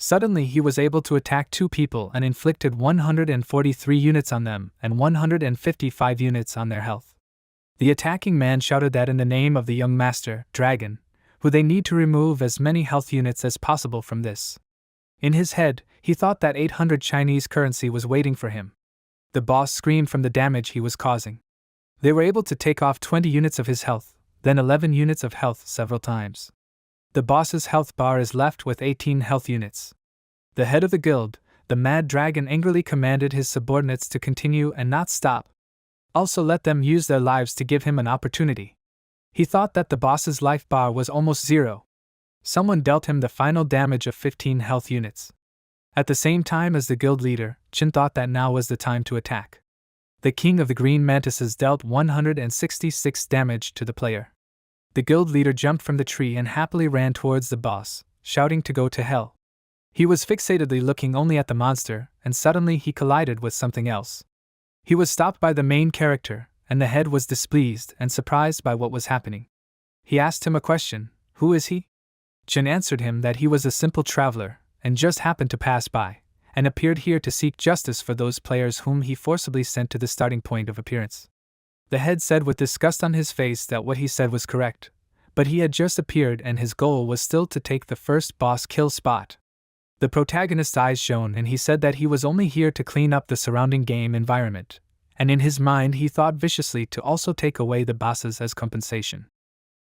Suddenly he was able to attack 2 people and inflicted 143 units on them and 155 units on their health. The attacking man shouted that in the name of the young master, Dragon, who they need to remove as many health units as possible from this. In his head, he thought that 800 Chinese currency was waiting for him. The boss screamed from the damage he was causing. They were able to take off 20 units of his health, then 11 units of health several times. The boss's health bar is left with 18 health units. The head of the guild, the Mad Dragon, angrily commanded his subordinates to continue and not stop. Also let them use their lives to give him an opportunity. He thought that the boss's life bar was almost 0. Someone dealt him the final damage of 15 health units. At the same time as the guild leader, Chin thought that now was the time to attack. The king of the green mantises dealt 166 damage to the player. The guild leader jumped from the tree and happily ran towards the boss, shouting to go to hell. He was fixatedly looking only at the monster, and suddenly he collided with something else. He was stopped by the main character, and the head was displeased and surprised by what was happening. He asked him a question, "Who is he?" Chin answered him that he was a simple traveler, and just happened to pass by, and appeared here to seek justice for those players whom he forcibly sent to the starting point of appearance. The head said with disgust on his face that what he said was correct, but he had just appeared and his goal was still to take the first boss kill spot. The protagonist's eyes shone and he said that he was only here to clean up the surrounding game environment, and in his mind he thought viciously to also take away the bosses as compensation.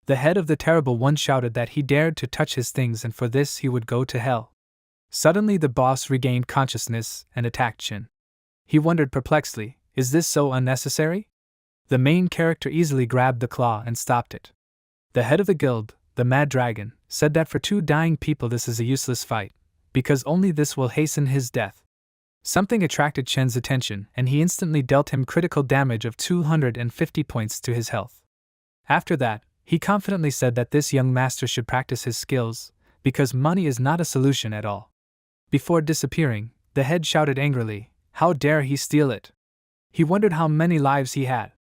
The head of the terrible one shouted that he dared to touch his things and for this he would go to hell. Suddenly the boss regained consciousness and attacked Chin. He wondered perplexedly, is this so unnecessary? The main character easily grabbed the claw and stopped it. The head of the guild, the Mad Dragon, said that for 2 dying people this is a useless fight, because only this will hasten his death. Something attracted Chen's attention and he instantly dealt him critical damage of 250 points to his health. After that, he confidently said that this young master should practice his skills, because money is not a solution at all. Before disappearing, the head shouted angrily, how dare he steal it? He wondered how many lives he had.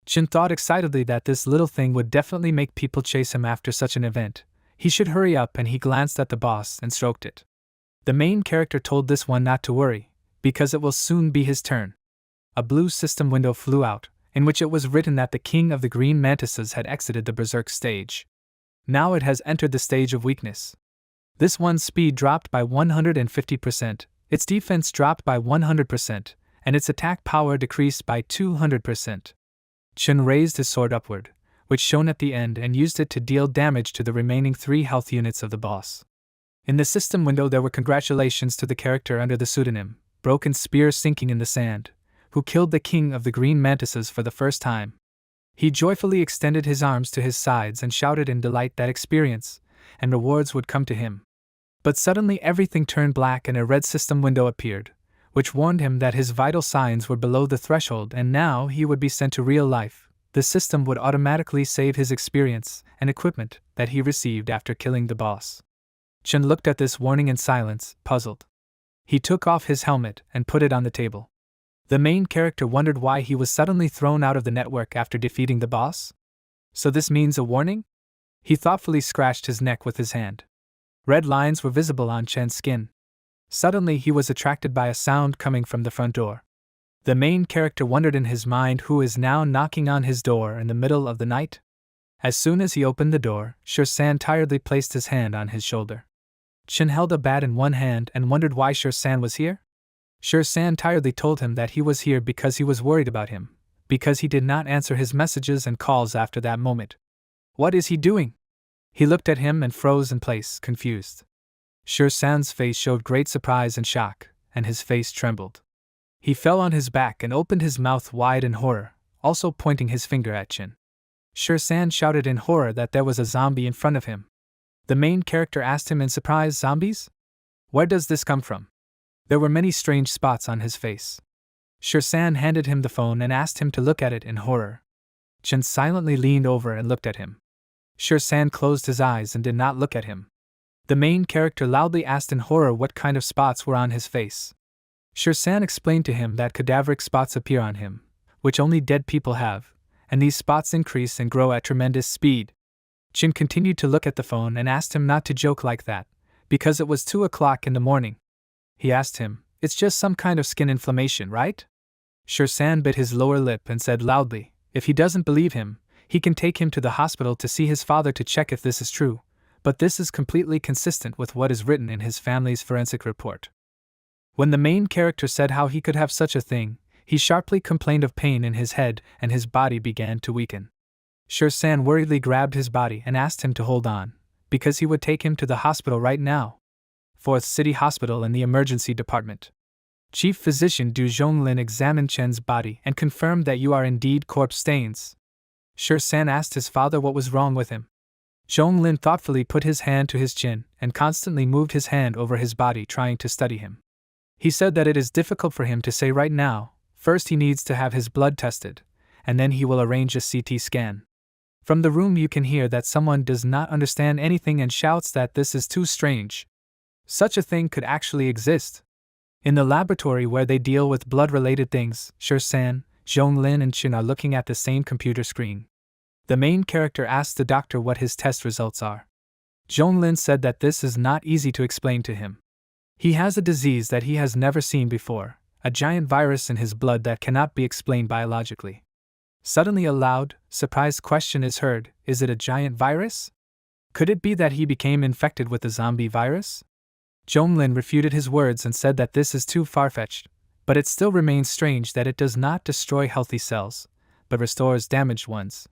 Chin thought excitedly that this little thing would definitely make people chase him after such an event. He should hurry up and he glanced at the boss and stroked it. The main character told this one not to worry, because it will soon be his turn. A blue system window flew out, in which it was written that the king of the green mantises had exited the berserk stage. Now it has entered the stage of weakness. This one's speed dropped by 150%, its defense dropped by 100%, and its attack power decreased by 200%. Chin raised his sword upward, which shone at the end, and used it to deal damage to the remaining 3 health units of the boss. In the system window there were congratulations to the character under the pseudonym, Broken Spear Sinking in the Sand, who killed the king of the green mantises for the first time. He joyfully extended his arms to his sides and shouted in delight that experience and rewards would come to him. But suddenly everything turned black and a red system window appeared, which warned him that his vital signs were below the threshold and now he would be sent to real life. The system would automatically save his experience and equipment that he received after killing the boss. Chin looked at this warning in silence, puzzled. He took off his helmet and put it on the table. The main character wondered why he was suddenly thrown out of the network after defeating the boss. So this means a warning? He thoughtfully scratched his neck with his hand. Red lines were visible on Chen's skin. Suddenly he was attracted by a sound coming from the front door. The main character wondered in his mind who is now knocking on his door in the middle of the night. As soon as he opened the door, Shur-san tiredly placed his hand on his shoulder. Chin held a bat in one hand and wondered why Shur-san was here. Shur-san tiredly told him that he was here because he was worried about him, because he did not answer his messages and calls after that moment. What is he doing? He looked at him and froze in place, confused. Shur-san's face showed great surprise and shock, and his face trembled. He fell on his back and opened his mouth wide in horror, also pointing his finger at Chin. Shur-san shouted in horror that there was a zombie in front of him. The main character asked him in surprise, zombies? Where does this come from? There were many strange spots on his face. Shirsan handed him the phone and asked him to look at it in horror. Chen silently leaned over and looked at him. Shirsan closed his eyes and did not look at him. The main character loudly asked in horror what kind of spots were on his face. Shirsan explained to him that cadaveric spots appear on him, which only dead people have, and these spots increase and grow at tremendous speed. Chin continued to look at the phone and asked him not to joke like that, because it was 2 o'clock in the morning. He asked him, "It's just some kind of skin inflammation, right?" Shirsan bit his lower lip and said loudly, if he doesn't believe him, he can take him to the hospital to see his father to check if this is true, but this is completely consistent with what is written in his family's forensic report. When the main character said how he could have such a thing, he sharply complained of pain in his head and his body began to weaken. Shirsan worriedly grabbed his body and asked him to hold on, because he would take him to the hospital right now. 4th City Hospital in the emergency department. Chief Physician Du Zhonglin examined Chen's body and confirmed that you are indeed corpse stains. Shirsan asked his father what was wrong with him. Zhonglin thoughtfully put his hand to his chin and constantly moved his hand over his body trying to study him. He said that it is difficult for him to say right now. First he needs to have his blood tested, and then he will arrange a CT scan. From the room you can hear that someone does not understand anything and shouts that this is too strange. Such a thing could actually exist. In the laboratory where they deal with blood-related things, Shirsan, Zhonglin and Chin are looking at the same computer screen. The main character asks the doctor what his test results are. Zhonglin said that this is not easy to explain to him. He has a disease that he has never seen before, a giant virus in his blood that cannot be explained biologically. Suddenly a loud, surprised question is heard, is it a giant virus? Could it be that he became infected with the zombie virus? Zhonglin refuted his words and said that this is too far-fetched, but it still remains strange that it does not destroy healthy cells, but restores damaged ones.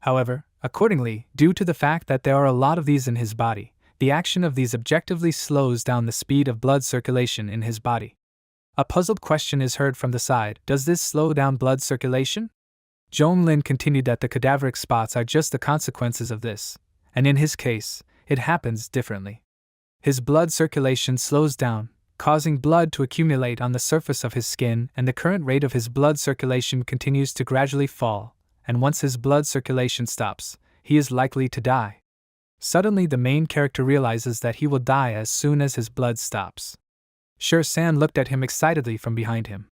However, accordingly, due to the fact that there are a lot of these in his body, the action of these objectively slows down the speed of blood circulation in his body. A puzzled question is heard from the side, does this slow down blood circulation? Zhonglin continued that the cadaveric spots are just the consequences of this, and in his case, it happens differently. His blood circulation slows down, causing blood to accumulate on the surface of his skin, and the current rate of his blood circulation continues to gradually fall, and once his blood circulation stops, he is likely to die. Suddenly the main character realizes that he will die as soon as his blood stops. Shirsan looked at him excitedly from behind him.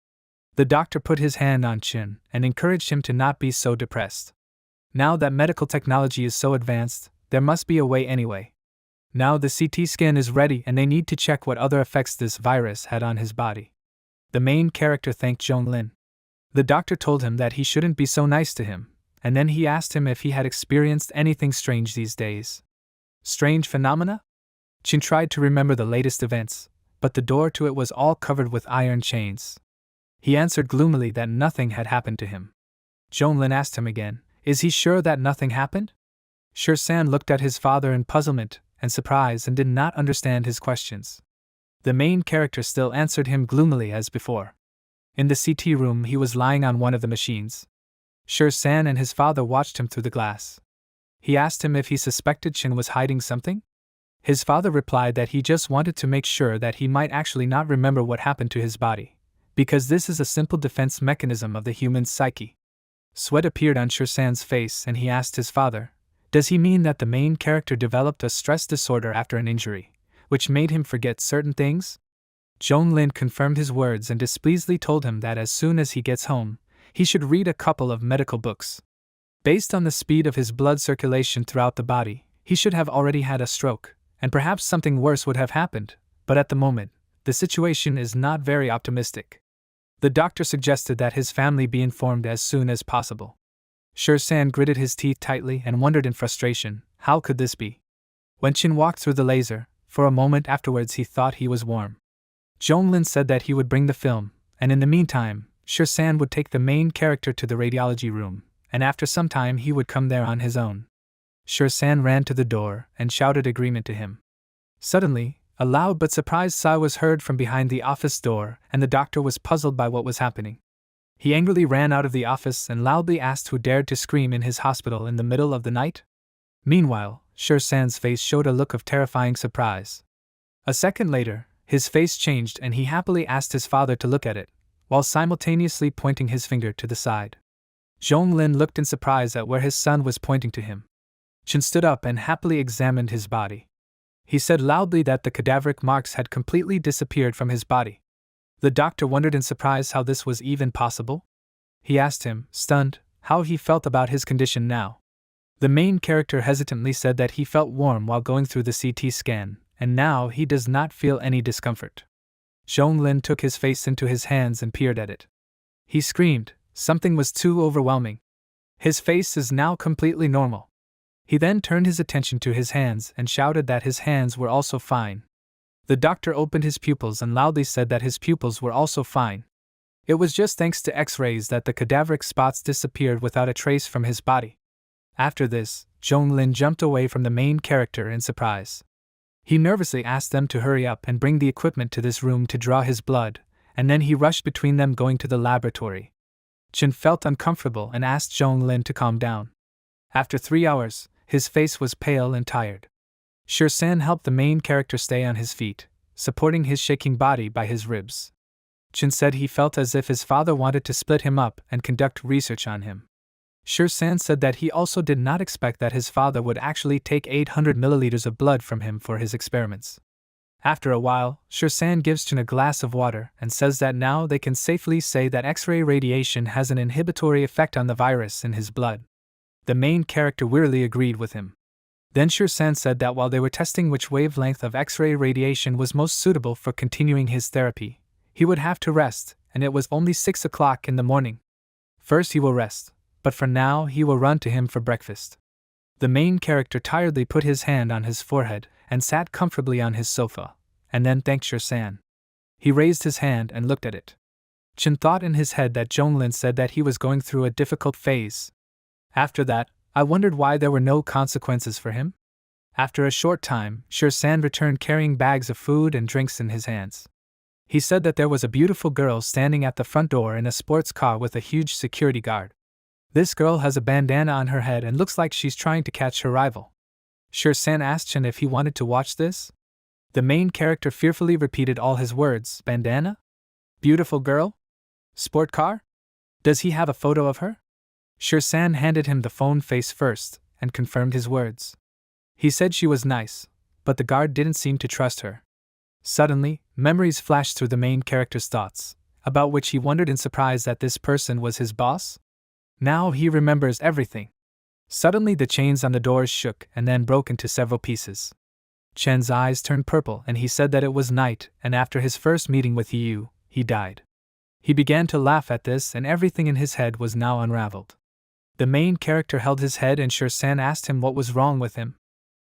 The doctor put his hand on Chin and encouraged him to not be so depressed. Now that medical technology is so advanced, there must be a way anyway. Now the CT scan is ready and they need to check what other effects this virus had on his body. The main character thanked Zhonglin. The doctor told him that he shouldn't be so nice to him, and then he asked him if he had experienced anything strange these days. Strange phenomena? Chin tried to remember the latest events, but the door to it was all covered with iron chains. He answered gloomily that nothing had happened to him. Zhonglin asked him again, is he sure that nothing happened? Shirsan looked at his father in puzzlement and surprise and did not understand his questions. The main character still answered him gloomily as before. In the CT room he was lying on one of the machines. Shirsan and his father watched him through the glass. He asked him if he suspected Chin was hiding something. His father replied that he just wanted to make sure that he might actually not remember what happened to his body, because this is a simple defense mechanism of the human psyche. Sweat appeared on Shirsan's face and he asked his father, does he mean that the main character developed a stress disorder after an injury, which made him forget certain things? Zhonglin confirmed his words and displeasedly told him that as soon as he gets home, he should read a couple of medical books. Based on the speed of his blood circulation throughout the body, he should have already had a stroke, and perhaps something worse would have happened, but at the moment, the situation is not very optimistic. The doctor suggested that his family be informed as soon as possible. Shirsan gritted his teeth tightly and wondered in frustration, how could this be? When Chin walked through the laser, for a moment afterwards he thought he was warm. Zhonglin said that he would bring the film, and in the meantime, Shirsan would take the main character to the radiology room, and after some time he would come there on his own. Shirsan ran to the door and shouted agreement to him. Suddenly, a loud but surprised sigh was heard from behind the office door, and the doctor was puzzled by what was happening. He angrily ran out of the office and loudly asked who dared to scream in his hospital in the middle of the night. Meanwhile, Shirsan's face showed a look of terrifying surprise. A second later, His face changed and he happily asked his father to look at it, while simultaneously pointing his finger to the side. Zhonglin looked in surprise at where his son was pointing to him. Chen stood up and happily examined his body. He said loudly that the cadaveric marks had completely disappeared from his body. The doctor wondered in surprise how this was even possible. He asked him, stunned, how he felt about his condition now. The main character hesitantly said that he felt warm while going through the CT scan, and now he does not feel any discomfort. Zhonglin took his face into his hands and peered at it. He screamed, something was too overwhelming. His face is now completely normal. He then turned his attention to his hands and shouted that his hands were also fine. The doctor opened his pupils and loudly said that his pupils were also fine. It was just thanks to X-rays that the cadaveric spots disappeared without a trace from his body. After this, Zhonglin jumped away from the main character in surprise. He nervously asked them to hurry up and bring the equipment to this room to draw his blood, and then he rushed between them going to the laboratory. Chen felt uncomfortable and asked Zhonglin to calm down. After 3 hours, his face was pale and tired. Shirsan helped the main character stay on his feet, supporting his shaking body by his ribs. Chen said he felt as if his father wanted to split him up and conduct research on him. Shirsan said that he also did not expect that his father would actually take 800 milliliters of blood from him for his experiments. After a while, Shirsan gives Chen a glass of water and says that now they can safely say that X-ray radiation has an inhibitory effect on the virus in his blood. The main character wearily agreed with him. Then Shirsan said that while they were testing which wavelength of X-ray radiation was most suitable for continuing his therapy, he would have to rest, and it was only 6 o'clock in the morning. First he will rest, but for now he will run to him for breakfast. The main character tiredly put his hand on his forehead and sat comfortably on his sofa, and then thanked Shirsan. He raised his hand and looked at it. Chen thought in his head that Zhonglin said that he was going through a difficult phase. After that, I wondered why there were no consequences for him. After a short time, Shirsan returned carrying bags of food and drinks in his hands. He said that there was a beautiful girl standing at the front door in a sports car with a huge security guard. This girl has a bandana on her head and looks like she's trying to catch her rival. Shirsan asked Chen if he wanted to watch this. The main character fearfully repeated all his words. Bandana? Beautiful girl? Sport car? Does he have a photo of her? Shirsan handed him the phone face first and confirmed his words. He said she was nice, but the guard didn't seem to trust her. Suddenly, memories flashed through the main character's thoughts, about which he wondered in surprise that this person was his boss. Now he remembers everything. Suddenly the chains on the doors shook and then broke into several pieces. Chen's eyes turned purple and he said that it was night, and after his first meeting with Yu, he died. He began to laugh at this and everything in his head was now unraveled. The main character held his head and Shirsan asked him what was wrong with him.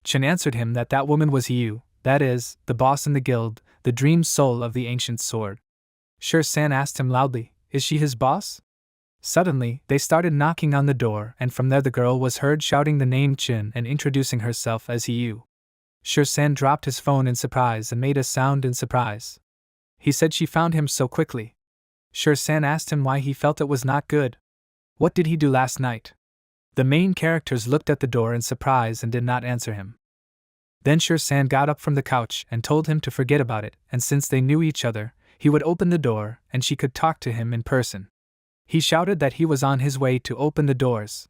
Chen answered him that that woman was Yu, that is, the boss in the guild, the dream soul of the ancient sword. Shirsan asked him loudly, is she his boss? Suddenly, they started knocking on the door and from there the girl was heard shouting the name Chen and introducing herself as Yu. Shirsan dropped his phone in surprise and made a sound in surprise. He said she found him so quickly. Shirsan asked him why he felt it was not good. What did he do last night? The main characters looked at the door in surprise and did not answer him. Then Shirsan got up from the couch and told him to forget about it, and since they knew each other, he would open the door and she could talk to him in person. He shouted that he was on his way to open the doors.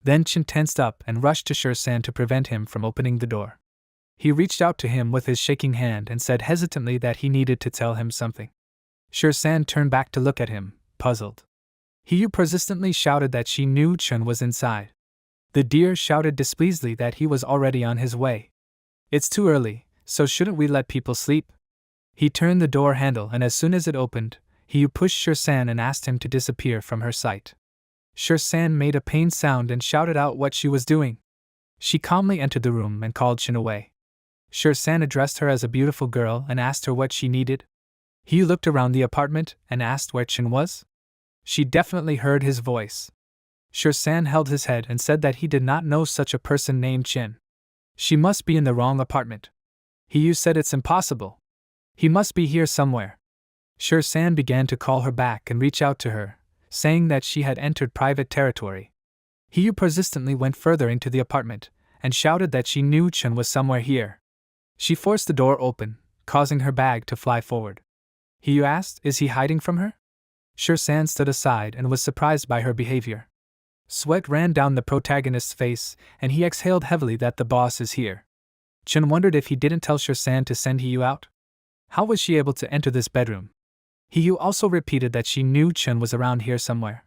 Then Chen tensed up and rushed to Shirsan to prevent him from opening the door. He reached out to him with his shaking hand and said hesitantly that he needed to tell him something. Shirsan turned back to look at him, puzzled. Yu persistently shouted that she knew Chen was inside. The deer shouted displeasedly that he was already on his way. It's too early, so shouldn't we let people sleep? He turned the door handle and as soon as it opened, Yu pushed Shirsan and asked him to disappear from her sight. Shirsan made a pained sound and shouted out what she was doing. She calmly entered the room and called Chen away. Shirsan addressed her as a beautiful girl and asked her what she needed. Yu looked around the apartment and asked where Chen was. She definitely heard his voice. Shirsan held his head and said that he did not know such a person named Chen. She must be in the wrong apartment. Yu said it's impossible. He must be here somewhere. Shirsan began to call her back and reach out to her, saying that she had entered private territory. Yu persistently went further into the apartment and shouted that she knew Chen was somewhere here. She forced the door open, causing her bag to fly forward. Hiyu asked, "Is he hiding from her?" Shur-san stood aside and was surprised by her behavior. Sweat ran down the protagonist's face, and he exhaled heavily that the boss is here. Chun wondered if he didn't tell Shur-san to send Hiyu out. How was she able to enter this bedroom? Hiyu also repeated that she knew Chun was around here somewhere.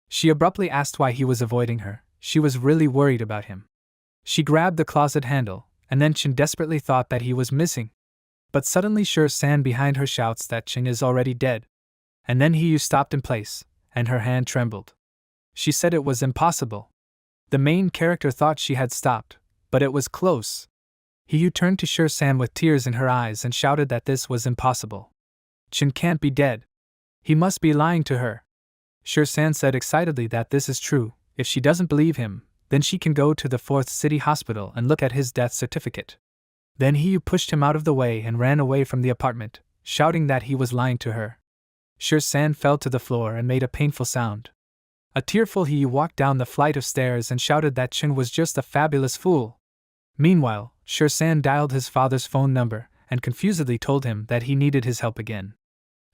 She abruptly asked why he was avoiding her. She was really worried about him. She grabbed the closet handle, and then Chun desperately thought that he was missing. But suddenly Shur-san behind her shouts that Chun is already dead. And then Hiyu stopped in place, and her hand trembled. She said it was impossible. The main character thought she had stopped, but it was close. Hiyu turned to Shur-san with tears in her eyes and shouted that this was impossible. Chun can't be dead. He must be lying to her. Shur-san said excitedly that this is true. If she doesn't believe him, then she can go to the 4th City Hospital and look at his death certificate. Then Hiyu pushed him out of the way and ran away from the apartment, shouting that he was lying to her. Shur-san fell to the floor and made a painful sound. A tearful Hiyu walked down the flight of stairs and shouted that Chun was just a fabulous fool. Meanwhile, Shur-san dialed his father's phone number and confusedly told him that he needed his help again.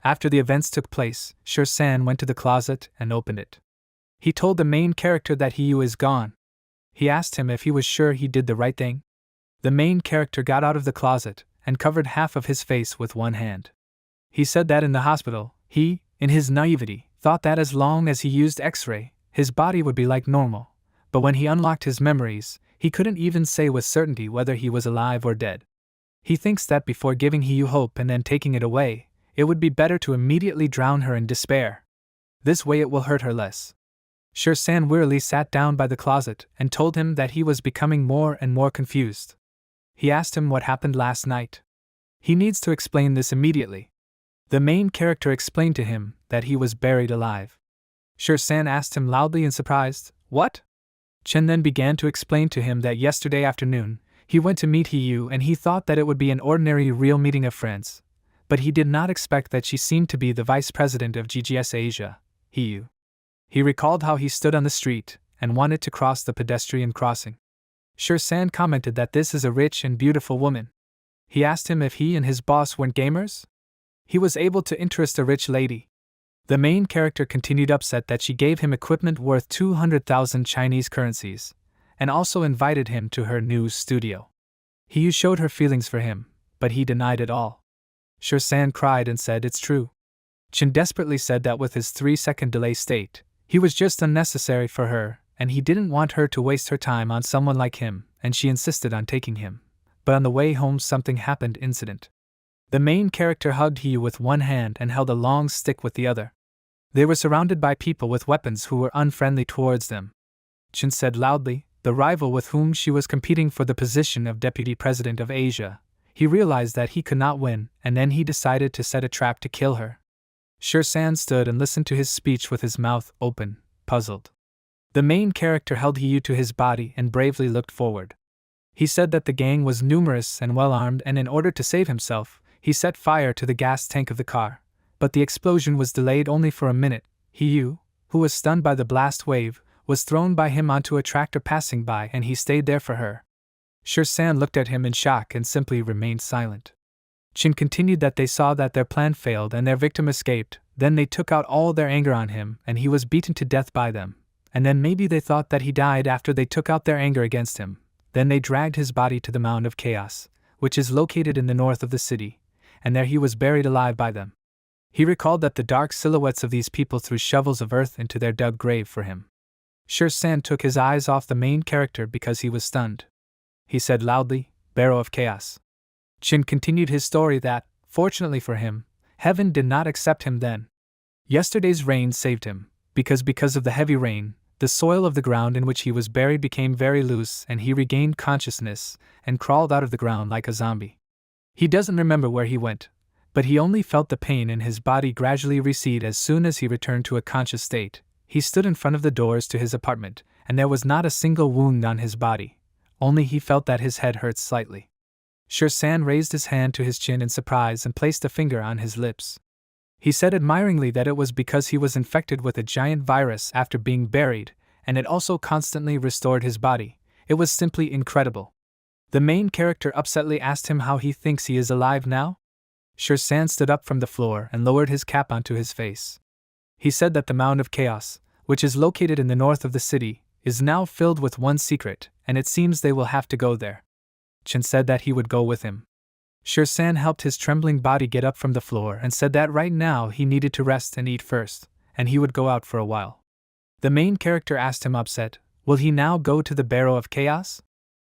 After the events took place, Shur-san went to the closet and opened it. He told the main character that Hiyu is gone. He asked him if he was sure he did the right thing. The main character got out of the closet and covered half of his face with one hand. He said that in the hospital, he, in his naivety, thought that as long as he used X-ray, his body would be like normal, but when he unlocked his memories, he couldn't even say with certainty whether he was alive or dead. He thinks that before giving Hiyu hope and then taking it away, it would be better to immediately drown her in despair. This way it will hurt her less. Shur-san wearily sat down by the closet and told him that he was becoming more and more confused. He asked him what happened last night. He needs to explain this immediately. The main character explained to him that he was buried alive. Shur-san asked him loudly and surprised, "What?" Chen then began to explain to him that yesterday afternoon, he went to meet Hiyu and he thought that it would be an ordinary real meeting of friends, but he did not expect that she seemed to be the vice president of GGS Asia, Hiyu. He recalled how he stood on the street and wanted to cross the pedestrian crossing. Shur-san commented that this is a rich and beautiful woman. He asked him if he and his boss weren't gamers. He was able to interest a rich lady. The main character continued upset that she gave him equipment worth 200,000 Chinese currencies, and also invited him to her new studio. Hiyu showed her feelings for him, but he denied it all. Shur-san cried and said it's true. Chen desperately said that with his 3-second delay state, he was just unnecessary for her, and he didn't want her to waste her time on someone like him, and she insisted on taking him. But on the way home something happened incident. The main character hugged Hiyu with one hand and held a long stick with the other. They were surrounded by people with weapons who were unfriendly towards them. Chen said loudly, the rival with whom she was competing for the position of Deputy President of Asia. He realized that he could not win, and then he decided to set a trap to kill her. Shur-san stood and listened to his speech with his mouth open, puzzled. The main character held Hiyu to his body and bravely looked forward. He said that the gang was numerous and well-armed, and in order to save himself, he set fire to the gas tank of the car. But the explosion was delayed only for a minute. Hiyu, who was stunned by the blast wave, was thrown by him onto a tractor passing by, and he stayed there for her. Shur-san looked at him in shock and simply remained silent. Chin continued that they saw that their plan failed and their victim escaped, then they took out all their anger on him and he was beaten to death by them, and then maybe they thought that he died after they took out their anger against him. Then they dragged his body to the Mound of Chaos, which is located in the north of the city, and there he was buried alive by them. He recalled that the dark silhouettes of these people threw shovels of earth into their dug grave for him. Shur-san took his eyes off the main character because he was stunned. He said loudly, "Barrow of Chaos." Chin continued his story that, fortunately for him, heaven did not accept him then. Yesterday's rain saved him, because of the heavy rain, the soil of the ground in which he was buried became very loose and he regained consciousness and crawled out of the ground like a zombie. He doesn't remember where he went, but he only felt the pain in his body gradually recede as soon as he returned to a conscious state. He stood in front of the doors to his apartment, and there was not a single wound on his body, only he felt that his head hurt slightly. Shur-san raised his hand to his chin in surprise and placed a finger on his lips. He said admiringly that it was because he was infected with a giant virus after being buried, and it also constantly restored his body. It was simply incredible. The main character upsetly asked him how he thinks he is alive now. Shur-san stood up from the floor and lowered his cap onto his face. He said that the Mound of Chaos, which is located in the north of the city, is now filled with one secret, and it seems they will have to go there. Chen said that he would go with him. Shur-san helped his trembling body get up from the floor and said that right now he needed to rest and eat first, and he would go out for a while. The main character asked him upset, will he now go to the Barrow of Chaos?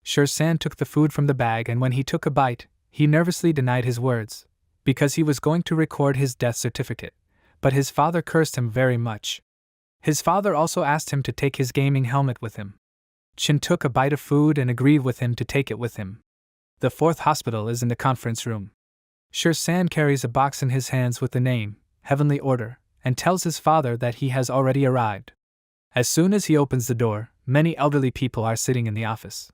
Shur-san took the food from the bag, and when he took a bite, he nervously denied his words, because he was going to record his death certificate, but his father cursed him very much. His father also asked him to take his gaming helmet with him. Chin took a bite of food and agreed with him to take it with him. The fourth hospital is in the conference room. Shur-san carries a box in his hands with the name, Heavenly Order, and tells his father that he has already arrived. As soon as he opens the door, many elderly people are sitting in the office.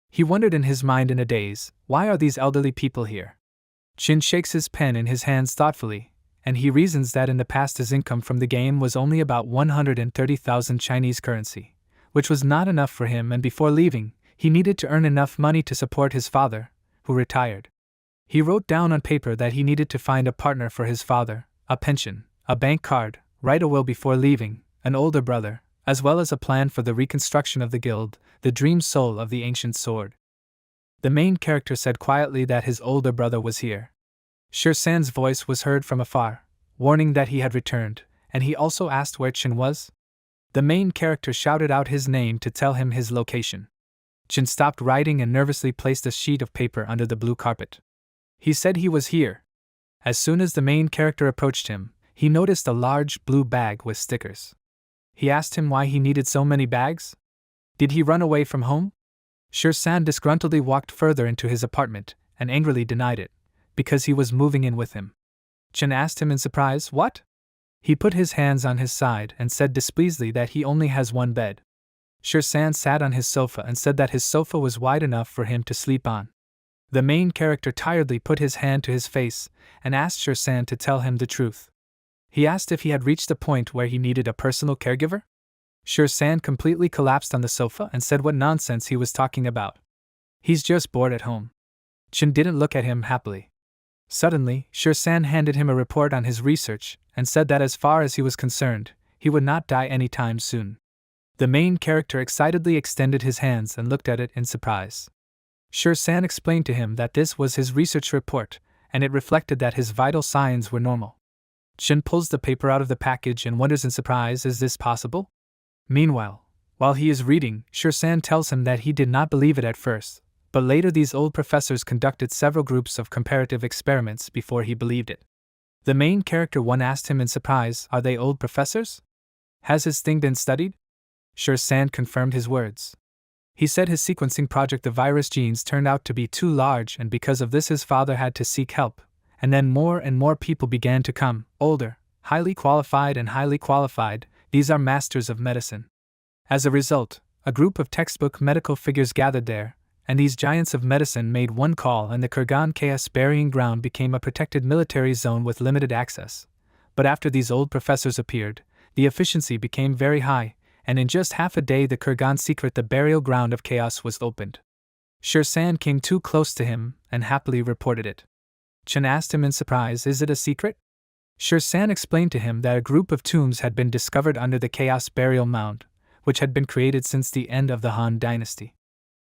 He wondered in his mind in a daze, why are these elderly people here? Chin shakes his pen in his hands thoughtfully, and he reasons that in the past his income from the game was only about 130,000 Chinese currency, which was not enough for him, and before leaving, he needed to earn enough money to support his father, who retired. He wrote down on paper that he needed to find a partner for his father, a pension, a bank card, write a will before leaving, an older brother, as well as a plan for the reconstruction of the guild, the dream soul of the ancient sword. The main character said quietly that his older brother was here. Shur-san's voice was heard from afar, warning that he had returned, and he also asked where Chin was. The main character shouted out his name to tell him his location. Chin stopped writing and nervously placed a sheet of paper under the blue carpet. He said he was here. As soon as the main character approached him, he noticed a large blue bag with stickers. He asked him why he needed so many bags. Did he run away from home? Shur-san disgruntledly walked further into his apartment and angrily denied it, because he was moving in with him. Chin asked him in surprise, what? He put his hands on his side and said displeasedly that he only has one bed. Shur-san sat on his sofa and said that his sofa was wide enough for him to sleep on. The main character tiredly put his hand to his face and asked Shur-san to tell him the truth. He asked if he had reached a point where he needed a personal caregiver. Shur-san completely collapsed on the sofa and said what nonsense he was talking about. He's just bored at home. Chin didn't look at him happily. Suddenly, Shur-san handed him a report on his research and said that as far as he was concerned, he would not die anytime soon. The main character excitedly extended his hands and looked at it in surprise. Shur-san explained to him that this was his research report, and it reflected that his vital signs were normal. Chin pulls the paper out of the package and wonders in surprise, is this possible? Meanwhile, while he is reading, Shur-san tells him that he did not believe it at first, but later these old professors conducted several groups of comparative experiments before he believed it. The main character one asked him in surprise, are they old professors? Has his thing been studied? Shur-san confirmed his words. He said his sequencing project, the virus genes, turned out to be too large, and because of this his father had to seek help, and then more and more people began to come, older, highly qualified, these are masters of medicine. As a result, a group of textbook medical figures gathered there, and these giants of medicine made one call, and the Kurgan Chaos Burying Ground became a protected military zone with limited access. But after these old professors appeared, the efficiency became very high, and in just half a day the Kurgan secret, the burial ground of chaos, was opened. Shur-san came too close to him and happily reported it. Chin asked him in surprise, is it a secret? Shur-san explained to him that a group of tombs had been discovered under the Chaos Burial Mound, which had been created since the end of the Han Dynasty.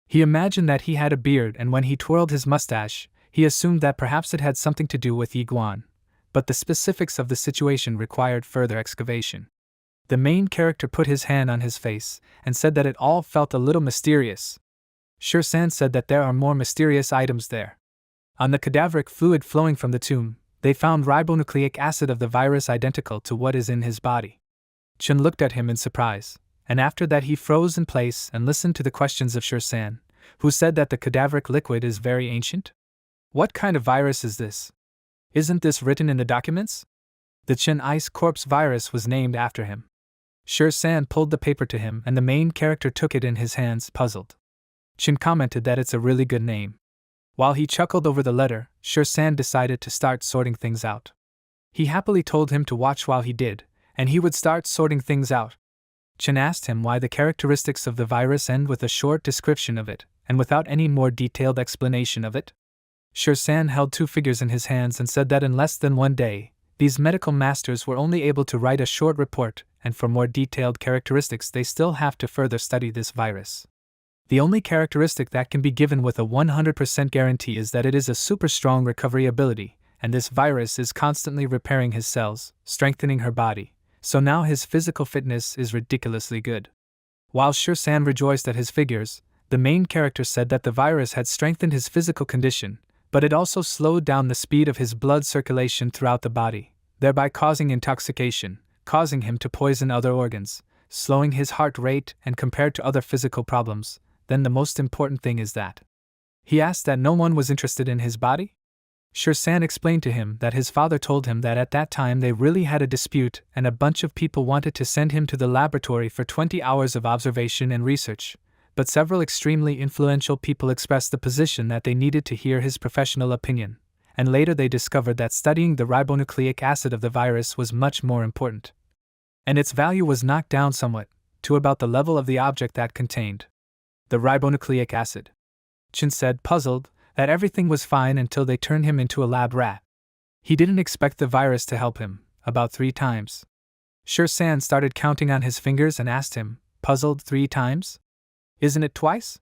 He imagined that he had a beard, and when he twirled his mustache, he assumed that perhaps it had something to do with Yi Guan, but the specifics of the situation required further excavation. The main character put his hand on his face and said that it all felt a little mysterious. Shur-san said that there are more mysterious items there. On the cadaveric fluid flowing from the tomb, they found ribonucleic acid of the virus identical to what is in his body. Chin looked at him in surprise, and after that he froze in place and listened to the questions of Shur-san, who said that the cadaveric liquid is very ancient. What kind of virus is this? Isn't this written in the documents? The Chin Ice Corpse virus was named after him. Shur-san pulled the paper to him and the main character took it in his hands, puzzled. Chin commented that it's a really good name. While he chuckled over the letter, Shur-san decided to start sorting things out. He happily told him to watch while he did, and he would start sorting things out. Chin asked him why the characteristics of the virus end with a short description of it, and without any more detailed explanation of it. San held two figures in his hands and said that in less than 1 day, these medical masters were only able to write a short report, and for more detailed characteristics they still have to further study this virus. The only characteristic that can be given with a 100% guarantee is that it is a super strong recovery ability, and this virus is constantly repairing his cells, strengthening her body, so now his physical fitness is ridiculously good. While San rejoiced at his figures, the main character said that the virus had strengthened his physical condition, but it also slowed down the speed of his blood circulation throughout the body, thereby causing intoxication, causing him to poison other organs, slowing his heart rate, and compared to other physical problems, then the most important thing is that. He asked that no one was interested in his body? San explained to him that his father told him that at that time they really had a dispute and a bunch of people wanted to send him to the laboratory for 20 hours of observation and research, but several extremely influential people expressed the position that they needed to hear his professional opinion, and later they discovered that studying the ribonucleic acid of the virus was much more important. And its value was knocked down somewhat, to about the level of the object that contained the ribonucleic acid. Chin said, puzzled, that everything was fine until they turned him into a lab rat. He didn't expect the virus to help him, about 3 times. San started counting on his fingers and asked him, puzzled, 3 times? Isn't it twice?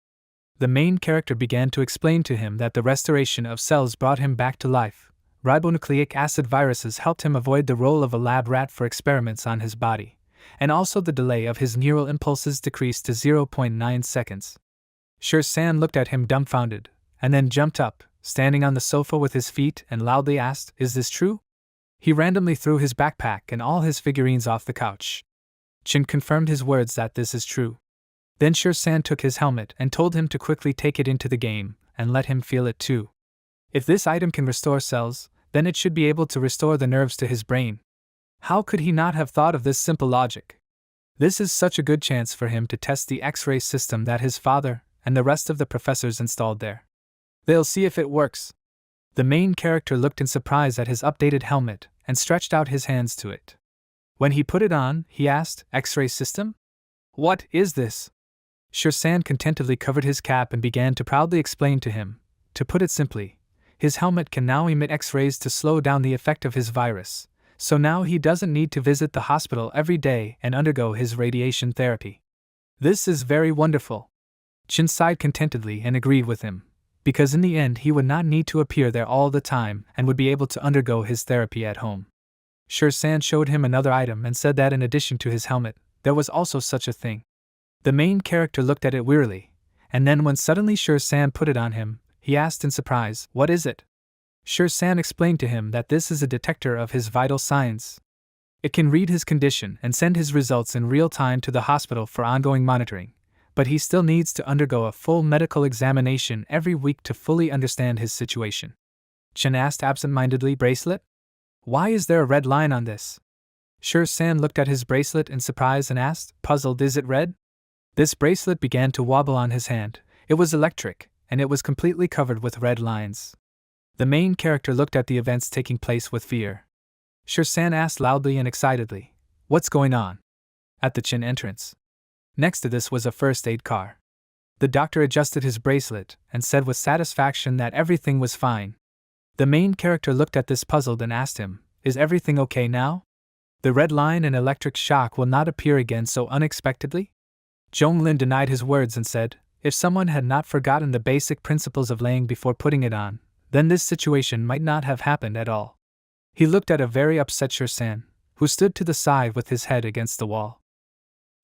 The main character began to explain to him that the restoration of cells brought him back to life. Ribonucleic acid viruses helped him avoid the role of a lab rat for experiments on his body, and also the delay of his neural impulses decreased to 0.9 seconds. San looked at him dumbfounded, and then jumped up, standing on the sofa with his feet, and loudly asked, is this true? He randomly threw his backpack and all his figurines off the couch. Chin confirmed his words that this is true. Then San took his helmet and told him to quickly take it into the game, and let him feel it too. If this item can restore cells, then it should be able to restore the nerves to his brain. How could he not have thought of this simple logic? This is such a good chance for him to test the X-ray system that his father and the rest of the professors installed there. They'll see if it works. The main character looked in surprise at his updated helmet and stretched out his hands to it. When he put it on, he asked, X-ray system? What is this? San contentedly covered his cap and began to proudly explain to him. To put it simply, his helmet can now emit X-rays to slow down the effect of his virus, so now he doesn't need to visit the hospital every day and undergo his radiation therapy. This is very wonderful. Chin sighed contentedly and agreed with him, because in the end he would not need to appear there all the time and would be able to undergo his therapy at home. San showed him another item and said that in addition to his helmet, there was also such a thing. The main character looked at it wearily, and then when suddenly San put it on him, he asked in surprise, what is it? San explained to him that this is a detector of his vital signs. It can read his condition and send his results in real time to the hospital for ongoing monitoring, but he still needs to undergo a full medical examination every week to fully understand his situation. Chin asked absent-mindedly, bracelet? Why is there a red line on this? San looked at his bracelet in surprise and asked, puzzled, is it red? This bracelet began to wobble on his hand. It was electric, and it was completely covered with red lines. The main character looked at the events taking place with fear. San asked loudly and excitedly, what's going on? At the Chin entrance. Next to this was a first aid car. The doctor adjusted his bracelet and said with satisfaction that everything was fine. The main character looked at this puzzled and asked him, is everything okay now? The red line and electric shock will not appear again so unexpectedly? Zhonglin denied his words and said, if someone had not forgotten the basic principles of laying before putting it on, then this situation might not have happened at all. He looked at a very upset San, who stood to the side with his head against the wall.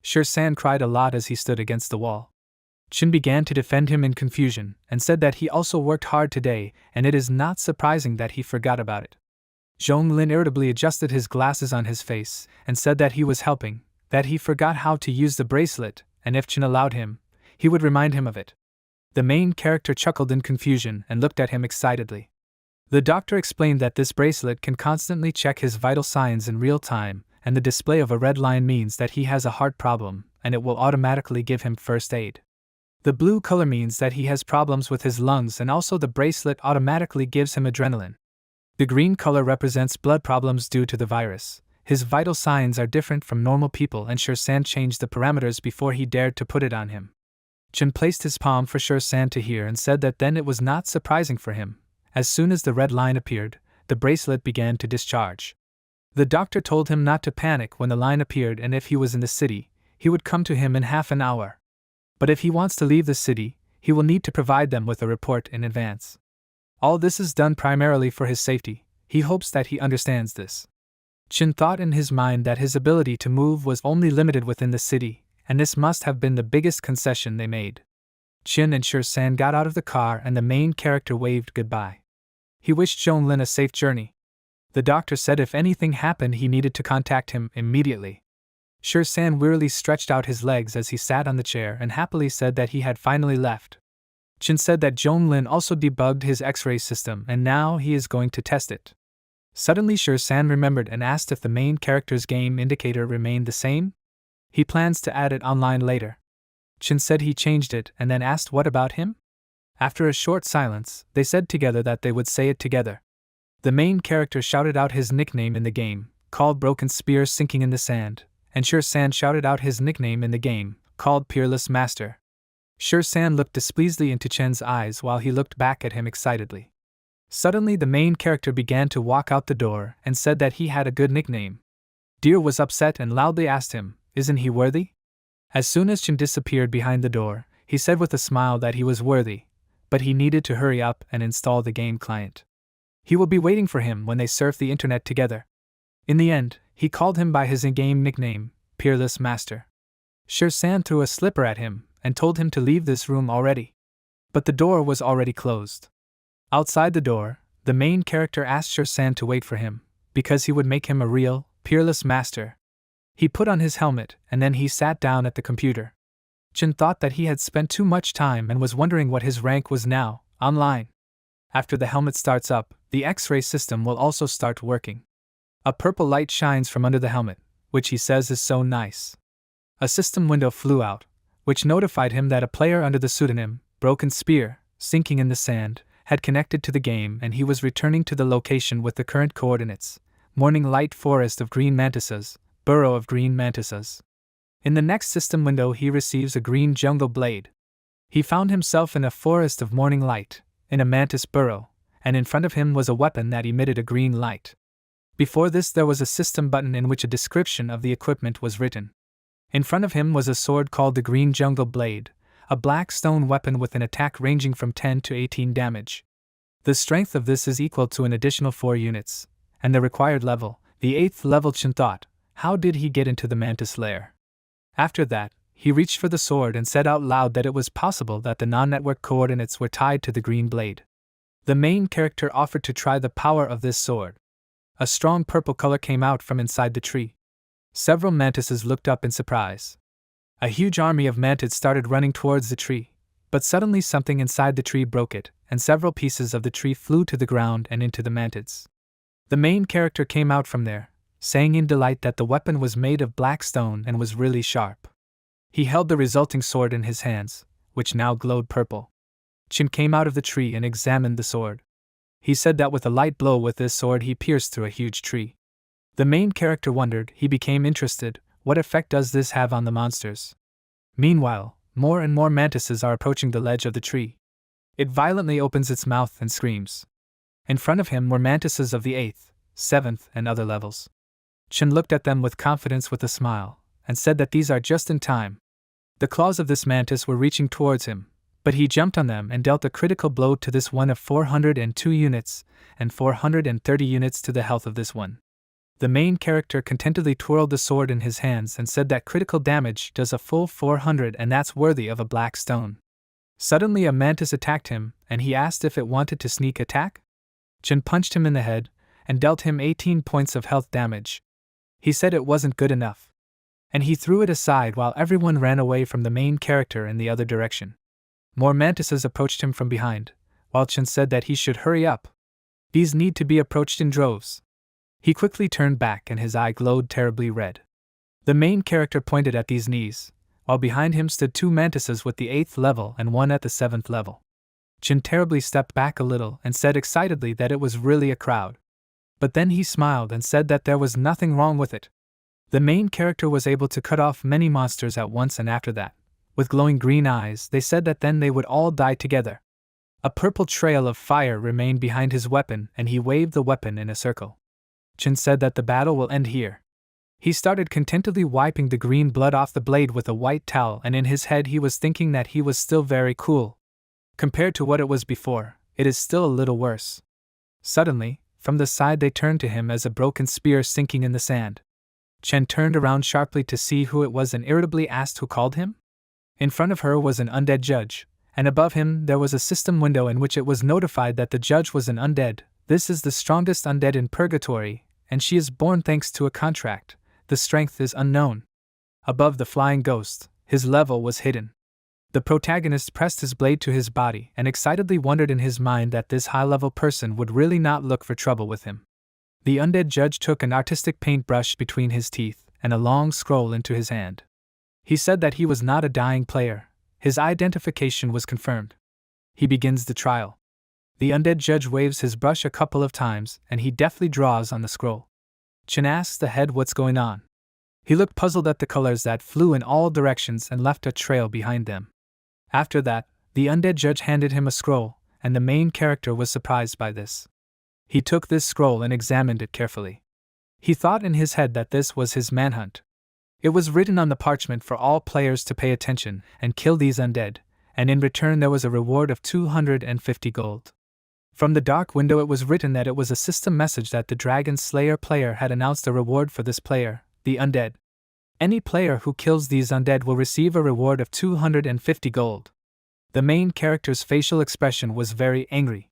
San cried a lot as he stood against the wall. Chin began to defend him in confusion and said that he also worked hard today and it is not surprising that he forgot about it. Zhonglin irritably adjusted his glasses on his face and said that he was helping, that he forgot how to use the bracelet, and if Chin allowed him, he would remind him of it. The main character chuckled in confusion and looked at him excitedly. The doctor explained that this bracelet can constantly check his vital signs in real time, and the display of a red line means that he has a heart problem, and it will automatically give him first aid. The blue color means that he has problems with his lungs, and also the bracelet automatically gives him adrenaline. The green color represents blood problems due to the virus. His vital signs are different from normal people, and San changed the parameters before he dared to put it on him. Chin placed his palm for San to hear and said that then it was not surprising for him, As soon as the red line appeared, the bracelet began to discharge. The doctor told him not to panic when the line appeared, and if he was in the city, he would come to him in half an hour. But if he wants to leave the city, he will need to provide them with a report in advance. All this is done primarily for his safety. He hopes that he understands this. Chin thought in his mind that his ability to move was only limited within the city, and this must have been the biggest concession they made. Chin and Shir-san got out of the car and the main character waved goodbye. He wished Zhonglin a safe journey. The doctor said if anything happened he needed to contact him immediately. Shir-san wearily stretched out his legs as he sat on the chair and happily said that he had finally left. Chin said that Zhonglin also debugged his X-ray system and now he is going to test it. Suddenly Shir-san remembered and asked if the main character's game indicator remained the same. He plans to add it online later. Chin said he changed it and then asked what about him? After a short silence, they said together that they would say it together. The main character shouted out his nickname in the game, called Broken Spear Sinking in the Sand, and Shir-san shouted out his nickname in the game, called Peerless Master. Shir-san looked displeasedly into Chen's eyes while he looked back at him excitedly. Suddenly the main character began to walk out the door and said that he had a good nickname. Deer was upset and loudly asked him, "Isn't he worthy?" As soon as Chen disappeared behind the door, he said with a smile that he was worthy, but he needed to hurry up and install the game client. He will be waiting for him when they surf the internet together. In the end, he called him by his in-game nickname, Peerless Master. Shir-san threw a slipper at him and told him to leave this room already. But the door was already closed. Outside the door, the main character asked Shir-san to wait for him, because he would make him a real, Peerless Master. He put on his helmet and then he sat down at the computer. Chen thought that he had spent too much time and was wondering what his rank was now, online. After the helmet starts up, the X-ray system will also start working. A purple light shines from under the helmet, which he says is so nice. A system window flew out, which notified him that a player under the pseudonym, Broken Spear, Sinking in the Sand, had connected to the game and he was returning to the location with the current coordinates, Morning Light Forest of Green Mantises, Burrow of Green Mantises. In the next system window he receives a green jungle blade. He found himself in a forest of morning light, in a mantis burrow, and in front of him was a weapon that emitted a green light. Before this there was a system button in which a description of the equipment was written. In front of him was a sword called the Green Jungle Blade, a black stone weapon with an attack ranging from 10 to 18 damage. The strength of this is equal to an additional 4 units, and the required level, the 8th level. Chen thought, how did he get into the mantis lair? After that, he reached for the sword and said out loud that it was possible that the non-network coordinates were tied to the green blade. The main character offered to try the power of this sword. A strong purple color came out from inside the tree. Several mantises looked up in surprise. A huge army of mantids started running towards the tree, but suddenly something inside the tree broke it, and several pieces of the tree flew to the ground and into the mantids. The main character came out from there, saying in delight that the weapon was made of black stone and was really sharp. He held the resulting sword in his hands, which now glowed purple. Chin came out of the tree and examined the sword. He said that with a light blow with this sword he pierced through a huge tree. The main character wondered, he became interested, what effect does this have on the monsters? Meanwhile, more and more mantises are approaching the ledge of the tree. It violently opens its mouth and screams. In front of him were mantises of the 8th, 7th, and other levels. Chen looked at them with confidence with a smile, and said that these are just in time. The claws of this mantis were reaching towards him, but he jumped on them and dealt a critical blow to this one of 402 units, and 430 units to the health of this one. The main character contentedly twirled the sword in his hands and said that critical damage does a full 400 and that's worthy of a black stone. Suddenly a mantis attacked him, and he asked if it wanted to sneak attack. Chen punched him in the head, and dealt him 18 points of health damage. He said it wasn't good enough, and he threw it aside while everyone ran away from the main character in the other direction. More mantises approached him from behind, while Chen said that he should hurry up. These need to be approached in droves. He quickly turned back and his eye glowed terribly red. The main character pointed at these knees, while behind him stood 2 mantises with the 8th level and 1 at the 7th level. Chen terribly stepped back a little and said excitedly that it was really a crowd. But then he smiled and said that there was nothing wrong with it. The main character was able to cut off many monsters at once, and after that, with glowing green eyes, they said that then they would all die together. A purple trail of fire remained behind his weapon, and he waved the weapon in a circle. Chen said that the battle will end here. He started contentedly wiping the green blood off the blade with a white towel, and in his head he was thinking that he was still very cool. Compared to what it was before, it is still a little worse. Suddenly, from the side they turned to him as a broken spear sinking in the sand. Chen turned around sharply to see who it was and irritably asked who called him? In front of her was an undead judge, and above him there was a system window in which it was notified that the judge was an undead. This is the strongest undead in purgatory, and she is born thanks to a contract. The strength is unknown. Above the flying ghost, his level was hidden. The protagonist pressed his blade to his body and excitedly wondered in his mind that this high-level person would really not look for trouble with him. The undead judge took an artistic paintbrush between his teeth and a long scroll into his hand. He said that he was not a dying player. His identification was confirmed. He begins the trial. The undead judge waves his brush a couple of times and he deftly draws on the scroll. Chen asked the head what's going on. He looked puzzled at the colors that flew in all directions and left a trail behind them. After that, the undead judge handed him a scroll, and the main character was surprised by this. He took this scroll and examined it carefully. He thought in his head that this was his manhunt. It was written on the parchment for all players to pay attention and kill these undead, and in return there was a reward of 250 gold. From the dark window it was written that it was a system message that the Dragon Slayer player had announced a reward for this player, the undead. Any player who kills these undead will receive a reward of 250 gold. The main character's facial expression was very angry.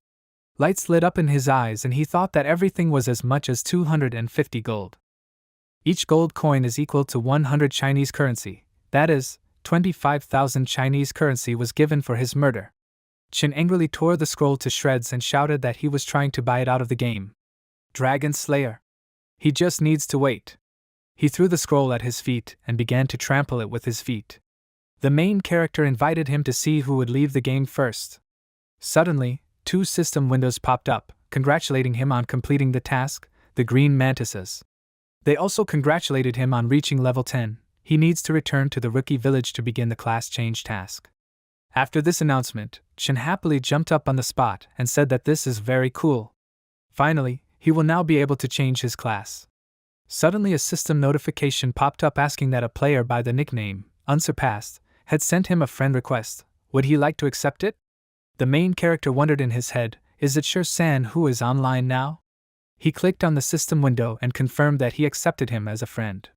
Lights lit up in his eyes and he thought that everything was as much as 250 gold. Each gold coin is equal to 100 Chinese currency, that is, 25,000 Chinese currency was given for his murder. Chen angrily tore the scroll to shreds and shouted that he was trying to buy it out of the game. Dragon Slayer. He just needs to wait. He threw the scroll at his feet and began to trample it with his feet. The main character invited him to see who would leave the game first. Suddenly, 2 system windows popped up, congratulating him on completing the task, the green mantises. They also congratulated him on reaching level 10. He needs to return to the rookie village to begin the class change task. After this announcement, Chen happily jumped up on the spot and said that this is very cool. Finally, he will now be able to change his class. Suddenly a system notification popped up asking that a player by the nickname, Unsurpassed, had sent him a friend request. Would he like to accept it? The main character wondered in his head, is it Sure-san who is online now? He clicked on the system window and confirmed that he accepted him as a friend.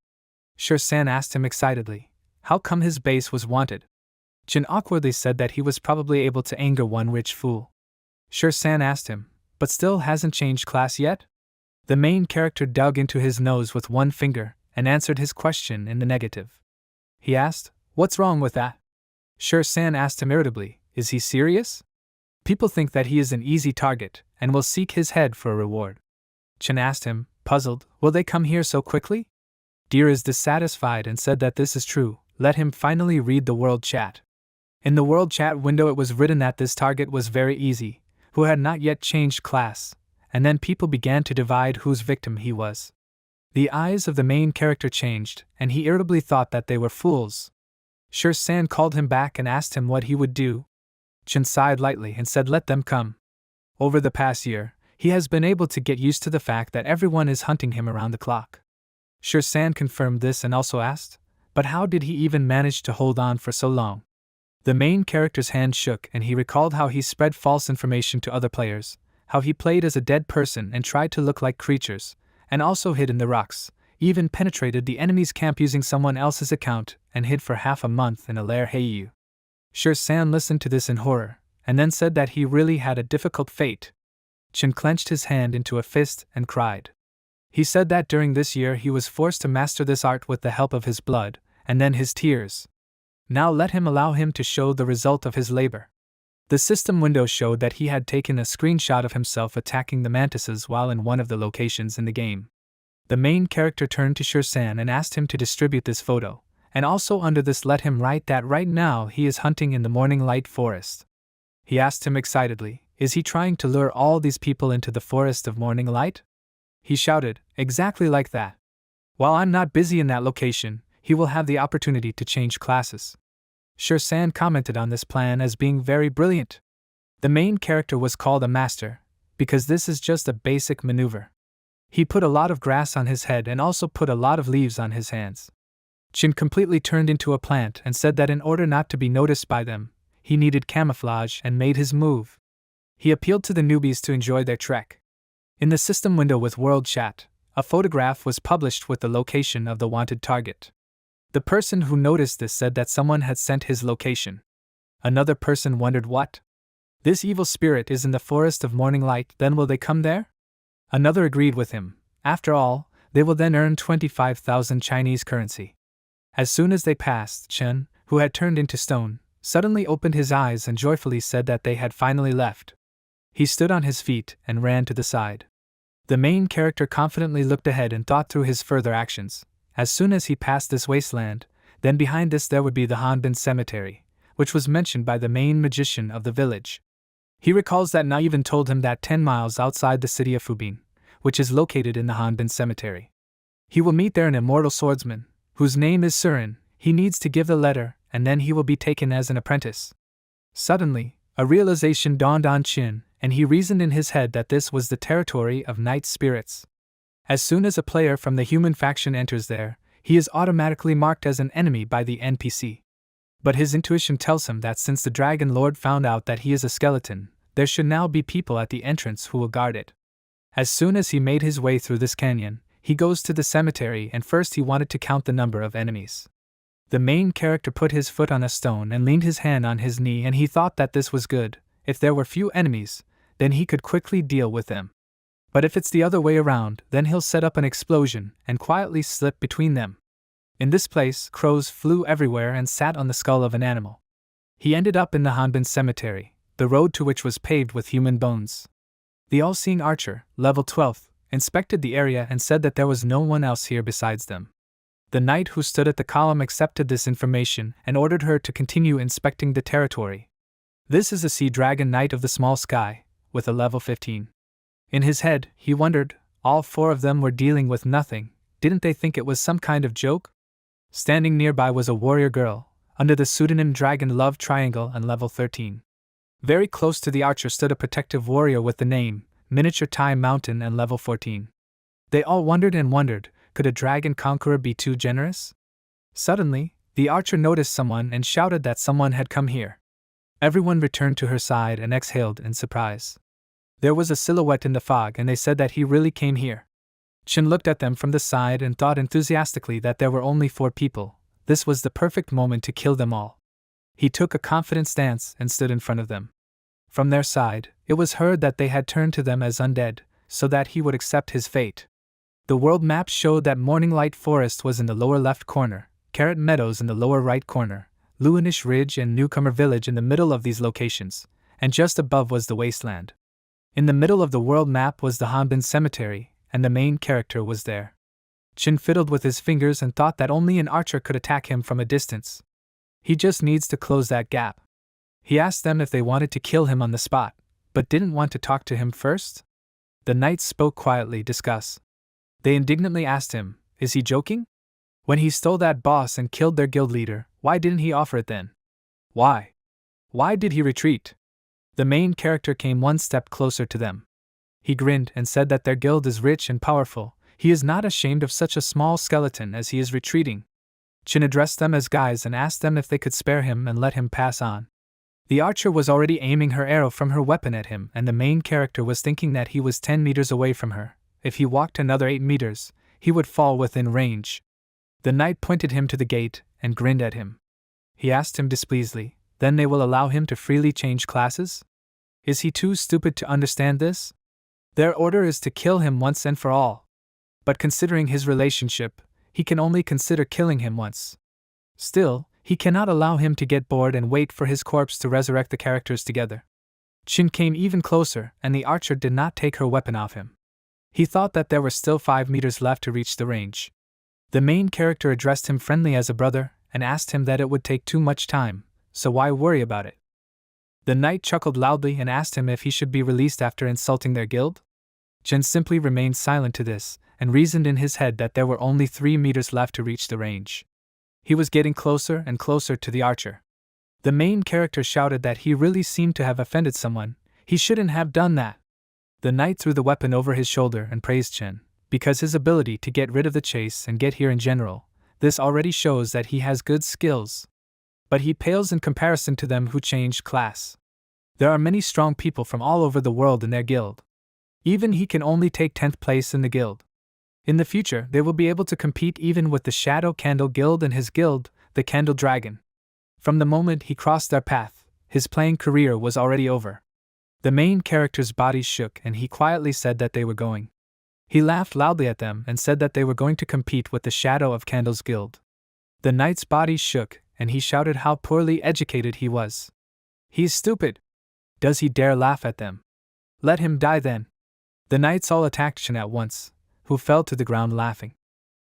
Sure-san asked him excitedly, how come his base was wanted? Chen awkwardly said that he was probably able to anger one rich fool. Sure-san asked him, but still hasn't changed class yet? The main character dug into his nose with one finger and answered his question in the negative. He asked, what's wrong with that? Sure-san asked him irritably, is he serious? People think that he is an easy target and will seek his head for a reward. Chen asked him, puzzled, will they come here so quickly? Deer is dissatisfied and said that this is true, let him finally read the world chat. In the world chat window it was written that this target was very easy, who had not yet changed class, and then people began to divide whose victim he was. The eyes of the main character changed, and he irritably thought that they were fools. Sure-san called him back and asked him what he would do. Chen sighed lightly and said let them come. Over the past year, he has been able to get used to the fact that everyone is hunting him around the clock. Sure-san confirmed this and also asked, but how did he even manage to hold on for so long? The main character's hand shook and he recalled how he spread false information to other players, how he played as a dead person and tried to look like creatures, and also hid in the rocks, even penetrated the enemy's camp using someone else's account and hid for half a month in a lair. Heiyu. Sure-san listened to this in horror, and then said that he really had a difficult fate. Chen clenched his hand into a fist and cried. He said that during this year he was forced to master this art with the help of his blood, and then his tears. Now let him allow him to show the result of his labor. The system window showed that he had taken a screenshot of himself attacking the mantises while in one of the locations in the game. The main character turned to Sure-san and asked him to distribute this photo, and also under this let him write that right now he is hunting in the Morning Light Forest. He asked him excitedly, is he trying to lure all these people into the Forest of Morning Light? He shouted, exactly like that. While I'm not busy in that location, he will have the opportunity to change classes. Sure-san commented on this plan as being very brilliant. The main character was called a master, because this is just a basic maneuver. He put a lot of grass on his head and also put a lot of leaves on his hands. Chin completely turned into a plant and said that in order not to be noticed by them, he needed camouflage and made his move. He appealed to the newbies to enjoy their trek. In the system window with World Chat, a photograph was published with the location of the wanted target. The person who noticed this said that someone had sent his location. Another person wondered what? This evil spirit is in the forest of morning light, then will they come there? Another agreed with him. After all, they will then earn 25,000 Chinese currency. As soon as they passed, Chen, who had turned into stone, suddenly opened his eyes and joyfully said that they had finally left. He stood on his feet and ran to the side. The main character confidently looked ahead and thought through his further actions. As soon as he passed this wasteland, then behind this there would be the Hanbin Cemetery, which was mentioned by the main magician of the village. He recalls that Na even told him that 10 miles outside the city of Fubin, which is located in the Hanbin Cemetery, he will meet there an immortal swordsman, whose name is Surin. He needs to give the letter, and then he will be taken as an apprentice. Suddenly, a realization dawned on Chin, and he reasoned in his head that this was the territory of night spirits. As soon as a player from the human faction enters there, he is automatically marked as an enemy by the NPC. But his intuition tells him that since the Dragon Lord found out that he is a skeleton, there should now be people at the entrance who will guard it. As soon as he made his way through this canyon, he goes to the cemetery and first he wanted to count the number of enemies. The main character put his foot on a stone and leaned his hand on his knee, and he thought that this was good. If there were few enemies, then he could quickly deal with them. But if it's the other way around, then he'll set up an explosion and quietly slip between them. In this place, crows flew everywhere and sat on the skull of an animal. He ended up in the Hanbin Cemetery, the road to which was paved with human bones. The all-seeing archer, level 12, inspected the area and said that there was no one else here besides them. The knight who stood at the column accepted this information and ordered her to continue inspecting the territory. This is a sea dragon knight of the small sky, with a level 15. In his head, he wondered, all 4 of them were dealing with nothing. Didn't they think it was some kind of joke? Standing nearby was a warrior girl, under the pseudonym Dragon Love Triangle and level 13. Very close to the archer stood a protective warrior with the name Miniature Time Mountain and level 14. They all wondered and wondered, could a dragon conqueror be too generous? Suddenly, the archer noticed someone and shouted that someone had come here. Everyone returned to her side and exhaled in surprise. There was a silhouette in the fog and they said that he really came here. Chin looked at them from the side and thought enthusiastically that there were only 4 people. This was the perfect moment to kill them all. He took a confident stance and stood in front of them. From their side, it was heard that they had turned to them as undead, so that he would accept his fate. The world map showed that Morning Light Forest was in the lower left corner, Carrot Meadows in the lower right corner, Luinish Ridge and Newcomer Village in the middle of these locations, and just above was the wasteland. In the middle of the world map was the Hanbin Cemetery, and the main character was there. Chin fiddled with his fingers and thought that only an archer could attack him from a distance. He just needs to close that gap. He asked them if they wanted to kill him on the spot, but didn't want to talk to him first? The knights spoke quietly, discuss. They indignantly asked him, is he joking? When he stole that boss and killed their guild leader, why didn't he offer it then? Why? Why did he retreat? The main character came one step closer to them. He grinned and said that their guild is rich and powerful. He is not ashamed of such a small skeleton as he is retreating. Chin addressed them as guys and asked them if they could spare him and let him pass on. The archer was already aiming her arrow from her weapon at him, and the main character was thinking that he was 10 meters away from her. If he walked another 8 meters, he would fall within range. The knight pointed him to the gate and grinned at him. He asked him displeasedly, then they will allow him to freely change classes? Is he too stupid to understand this? Their order is to kill him once and for all. But considering his relationship, he can only consider killing him once. Still, he cannot allow him to get bored and wait for his corpse to resurrect the characters together. Chin came even closer, and the archer did not take her weapon off him. He thought that there were still 5 meters left to reach the range. The main character addressed him friendly as a brother, and asked him that it would take too much time, so why worry about it? The knight chuckled loudly and asked him if he should be released after insulting their guild. Chin simply remained silent to this, and reasoned in his head that there were only 3 meters left to reach the range. He was getting closer and closer to the archer. The main character shouted that he really seemed to have offended someone. He shouldn't have done that. The knight threw the weapon over his shoulder and praised Chen, because his ability to get rid of the chase and get here in general, this already shows that he has good skills. But he pales in comparison to them who changed class. There are many strong people from all over the world in their guild. Even he can only take 10th place in the guild. In the future, they will be able to compete even with the Shadow Candle Guild and his guild, the Candle Dragon. From the moment he crossed their path, his playing career was already over. The main character's body shook and he quietly said that they were going. He laughed loudly at them and said that they were going to compete with the Shadow of Candles Guild. The knight's body shook and he shouted how poorly educated he was. He's stupid. Does he dare laugh at them? Let him die then. The knights all attacked Chen at once, who fell to the ground laughing.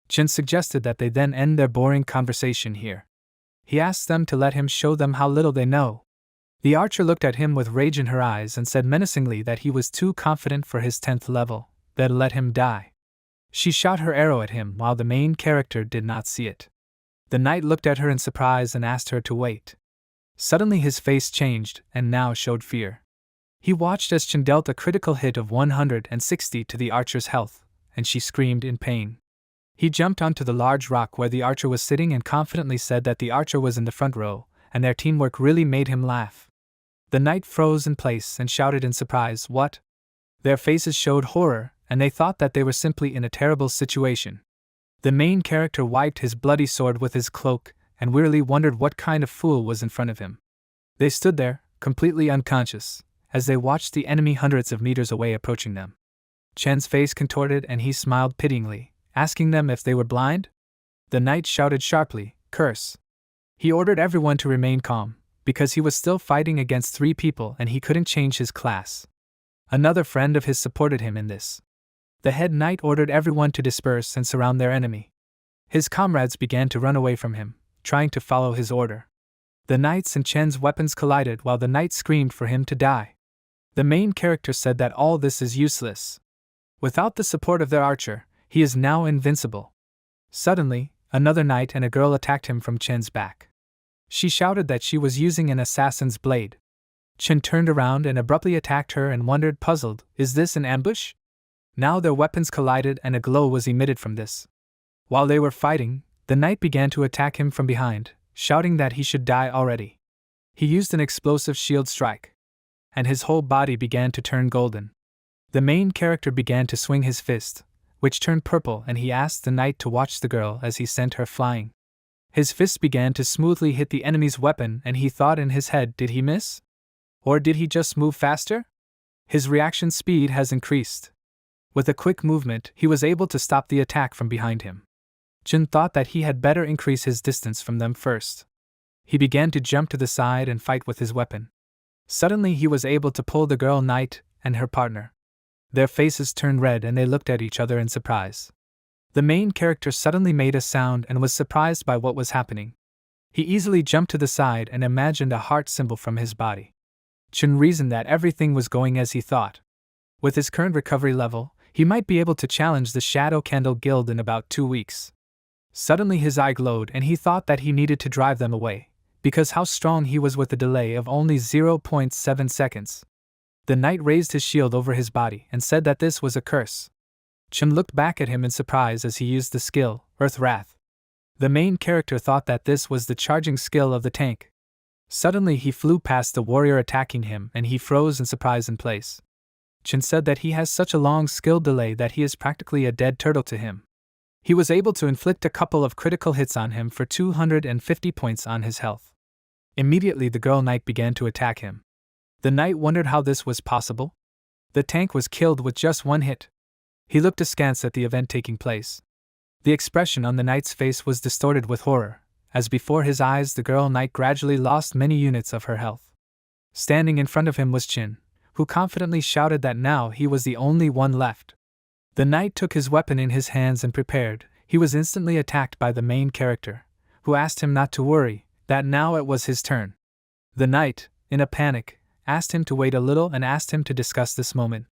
Chen suggested that they then end their boring conversation here. He asked them to let him show them how little they know. The archer looked at him with rage in her eyes and said menacingly that he was too confident for his 10th level, that let him die. She shot her arrow at him while the main character did not see it. The knight looked at her in surprise and asked her to wait. Suddenly his face changed and now showed fear. He watched as Chen dealt a critical hit of 160 to the archer's health, and she screamed in pain. He jumped onto the large rock where the archer was sitting and confidently said that the archer was in the front row, and their teamwork really made him laugh. The knight froze in place and shouted in surprise, "What?" Their faces showed horror, and they thought that they were simply in a terrible situation. The main character wiped his bloody sword with his cloak, and wearily wondered what kind of fool was in front of him. They stood there, completely unconscious, as they watched the enemy hundreds of meters away approaching them. Chen's face contorted and he smiled pityingly, asking them if they were blind. The knight shouted sharply, "Curse!" He ordered everyone to remain calm, because he was still fighting against 3 people and he couldn't change his class. Another friend of his supported him in this. The head knight ordered everyone to disperse and surround their enemy. His comrades began to run away from him, trying to follow his order. The knight's and Chen's weapons collided while the knight screamed for him to die. The main character said that all this is useless. Without the support of their archer, he is now invincible. Suddenly, another knight and a girl attacked him from Chen's back. She shouted that she was using an assassin's blade. Chen turned around and abruptly attacked her and wondered, puzzled, is this an ambush? Now their weapons collided and a glow was emitted from this. While they were fighting, the knight began to attack him from behind, shouting that he should die already. He used an explosive shield strike, and his whole body began to turn golden. The main character began to swing his fist, which turned purple, and he asked the knight to watch the girl as he sent her flying. His fist began to smoothly hit the enemy's weapon and he thought in his head, did he miss? Or did he just move faster? His reaction speed has increased. With a quick movement, he was able to stop the attack from behind him. Chen thought that he had better increase his distance from them first. He began to jump to the side and fight with his weapon. Suddenly he was able to pull the girl knight and her partner. Their faces turned red and they looked at each other in surprise. The main character suddenly made a sound and was surprised by what was happening. He easily jumped to the side and imagined a heart symbol from his body. Chen reasoned that everything was going as he thought. With his current recovery level, he might be able to challenge the Shadow Candle Guild in about 2 weeks. Suddenly his eye glowed and he thought that he needed to drive them away, because how strong he was with a delay of only 0.7 seconds. The knight raised his shield over his body and said that this was a curse. Chen looked back at him in surprise as he used the skill, Earth Wrath. The main character thought that this was the charging skill of the tank. Suddenly he flew past the warrior attacking him and he froze in surprise in place. Chen said that he has such a long skill delay that he is practically a dead turtle to him. He was able to inflict a couple of critical hits on him for 250 points on his health. Immediately the girl knight began to attack him. The knight wondered how this was possible. The tank was killed with just 1 hit. He looked askance at the event taking place. The expression on the knight's face was distorted with horror, as before his eyes the girl knight gradually lost many units of her health. Standing in front of him was Chen, who confidently shouted that now he was the only one left. The knight took his weapon in his hands and prepared. He was instantly attacked by the main character, who asked him not to worry, that now it was his turn. The knight, in a panic, asked him to wait a little and asked him to discuss this moment.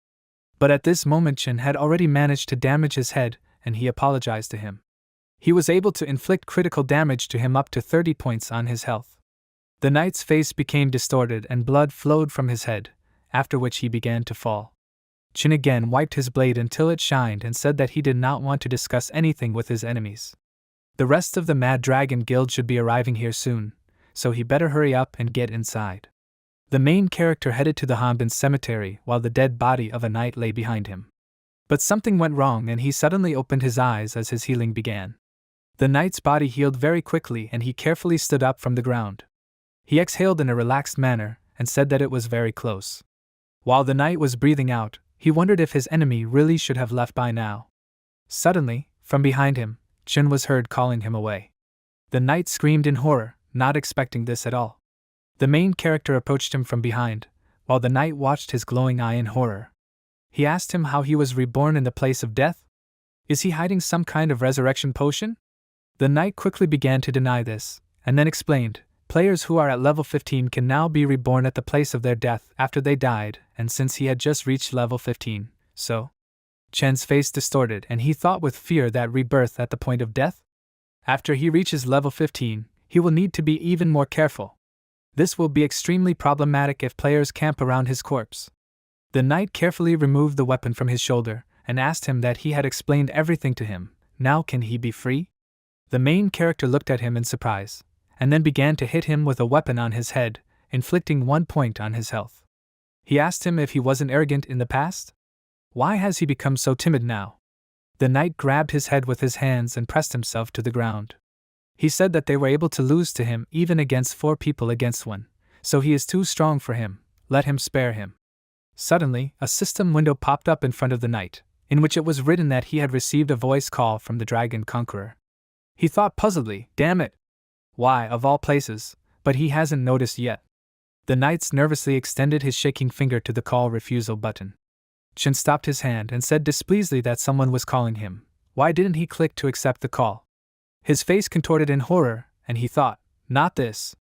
But at this moment Chen had already managed to damage his head, and he apologized to him. He was able to inflict critical damage to him up to 30 points on his health. The knight's face became distorted and blood flowed from his head, after which he began to fall. Chin again wiped his blade until it shined and said that he did not want to discuss anything with his enemies. The rest of the Mad Dragon Guild should be arriving here soon, so he better hurry up and get inside. The main character headed to the Hanbin cemetery while the dead body of a knight lay behind him. But something went wrong and he suddenly opened his eyes as his healing began. The knight's body healed very quickly and he carefully stood up from the ground. He exhaled in a relaxed manner and said that it was very close. While the knight was breathing out, he wondered if his enemy really should have left by now. Suddenly, from behind him, Chin was heard calling him away. The knight screamed in horror, not expecting this at all. The main character approached him from behind, while the knight watched his glowing eye in horror. He asked him how he was reborn in the place of death. Is he hiding some kind of resurrection potion? The knight quickly began to deny this, and then explained, players who are at level 15 can now be reborn at the place of their death after they died, and since he had just reached level 15, so... Chen's face distorted and he thought with fear that rebirth at the point of death? After he reaches level 15, he will need to be even more careful. This will be extremely problematic if players camp around his corpse. The knight carefully removed the weapon from his shoulder and asked him that he had explained everything to him. Now can he be free? The main character looked at him in surprise, and then began to hit him with a weapon on his head, inflicting 1 point on his health. He asked him if he wasn't arrogant in the past. Why has he become so timid now? The knight grabbed his head with his hands and pressed himself to the ground. He said that they were able to lose to him even against 4 people against 1, so he is too strong for him, let him spare him. Suddenly, a system window popped up in front of the knight, in which it was written that he had received a voice call from the Dragon Conqueror. He thought puzzledly, damn it! Why, of all places, but he hasn't noticed yet. The knight nervously extended his shaking finger to the call refusal button. Chin stopped his hand and said displeasedly that someone was calling him. Why didn't he click to accept the call? His face contorted in horror, and he thought, not this.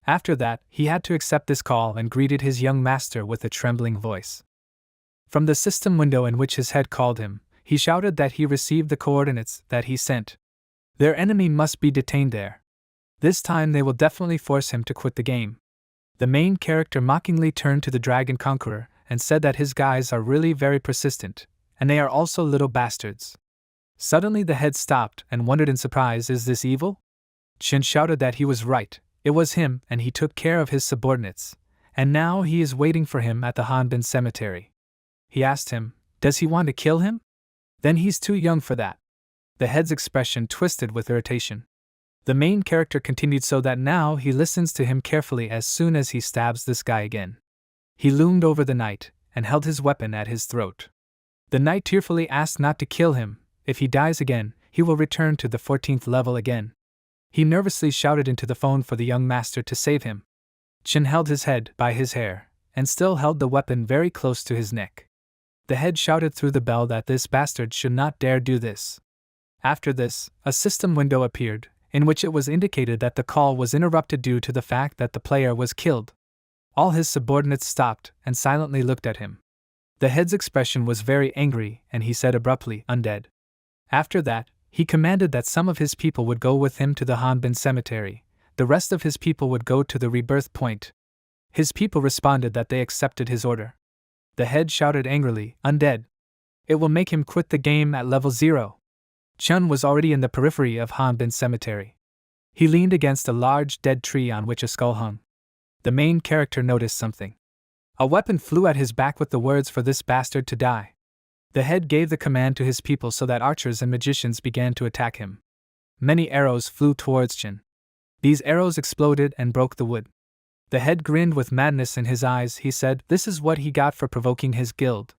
After that, he had to accept this call and greeted his young master with a trembling voice. From the system window in which his head called him, he shouted that he received the coordinates that he sent. Their enemy must be detained there. This time they will definitely force him to quit the game. The main character mockingly turned to the Dragon Conqueror and said that his guys are really very persistent, and they are also little bastards. Suddenly the head stopped and wondered in surprise, is this evil? Chin shouted that he was right, it was him and he took care of his subordinates, and now he is waiting for him at the Hanbin cemetery. He asked him, does he want to kill him? Then he's too young for that. The head's expression twisted with irritation. The main character continued so that now he listens to him carefully as soon as he stabs this guy again. He loomed over the knight and held his weapon at his throat. The knight tearfully asked not to kill him. If he dies again, he will return to the 14th level again. He nervously shouted into the phone for the young master to save him. Chin held his head by his hair and still held the weapon very close to his neck. The head shouted through the bell that this bastard should not dare do this. After this, a system window appeared, in which it was indicated that the call was interrupted due to the fact that the player was killed. All his subordinates stopped and silently looked at him. The head's expression was very angry and he said abruptly, undead. After that, he commanded that some of his people would go with him to the Hanbin cemetery, the rest of his people would go to the rebirth point. His people responded that they accepted his order. The head shouted angrily, undead. It will make him quit the game at level 0. Chun was already in the periphery of Hanbin cemetery. He leaned against a large dead tree on which a skull hung. The main character noticed something. A weapon flew at his back with the words for this bastard to die. The head gave the command to his people so that archers and magicians began to attack him. Many arrows flew towards Chin. These arrows exploded and broke the wood. The head grinned with madness in his eyes. He said, this is what he got for provoking his guild.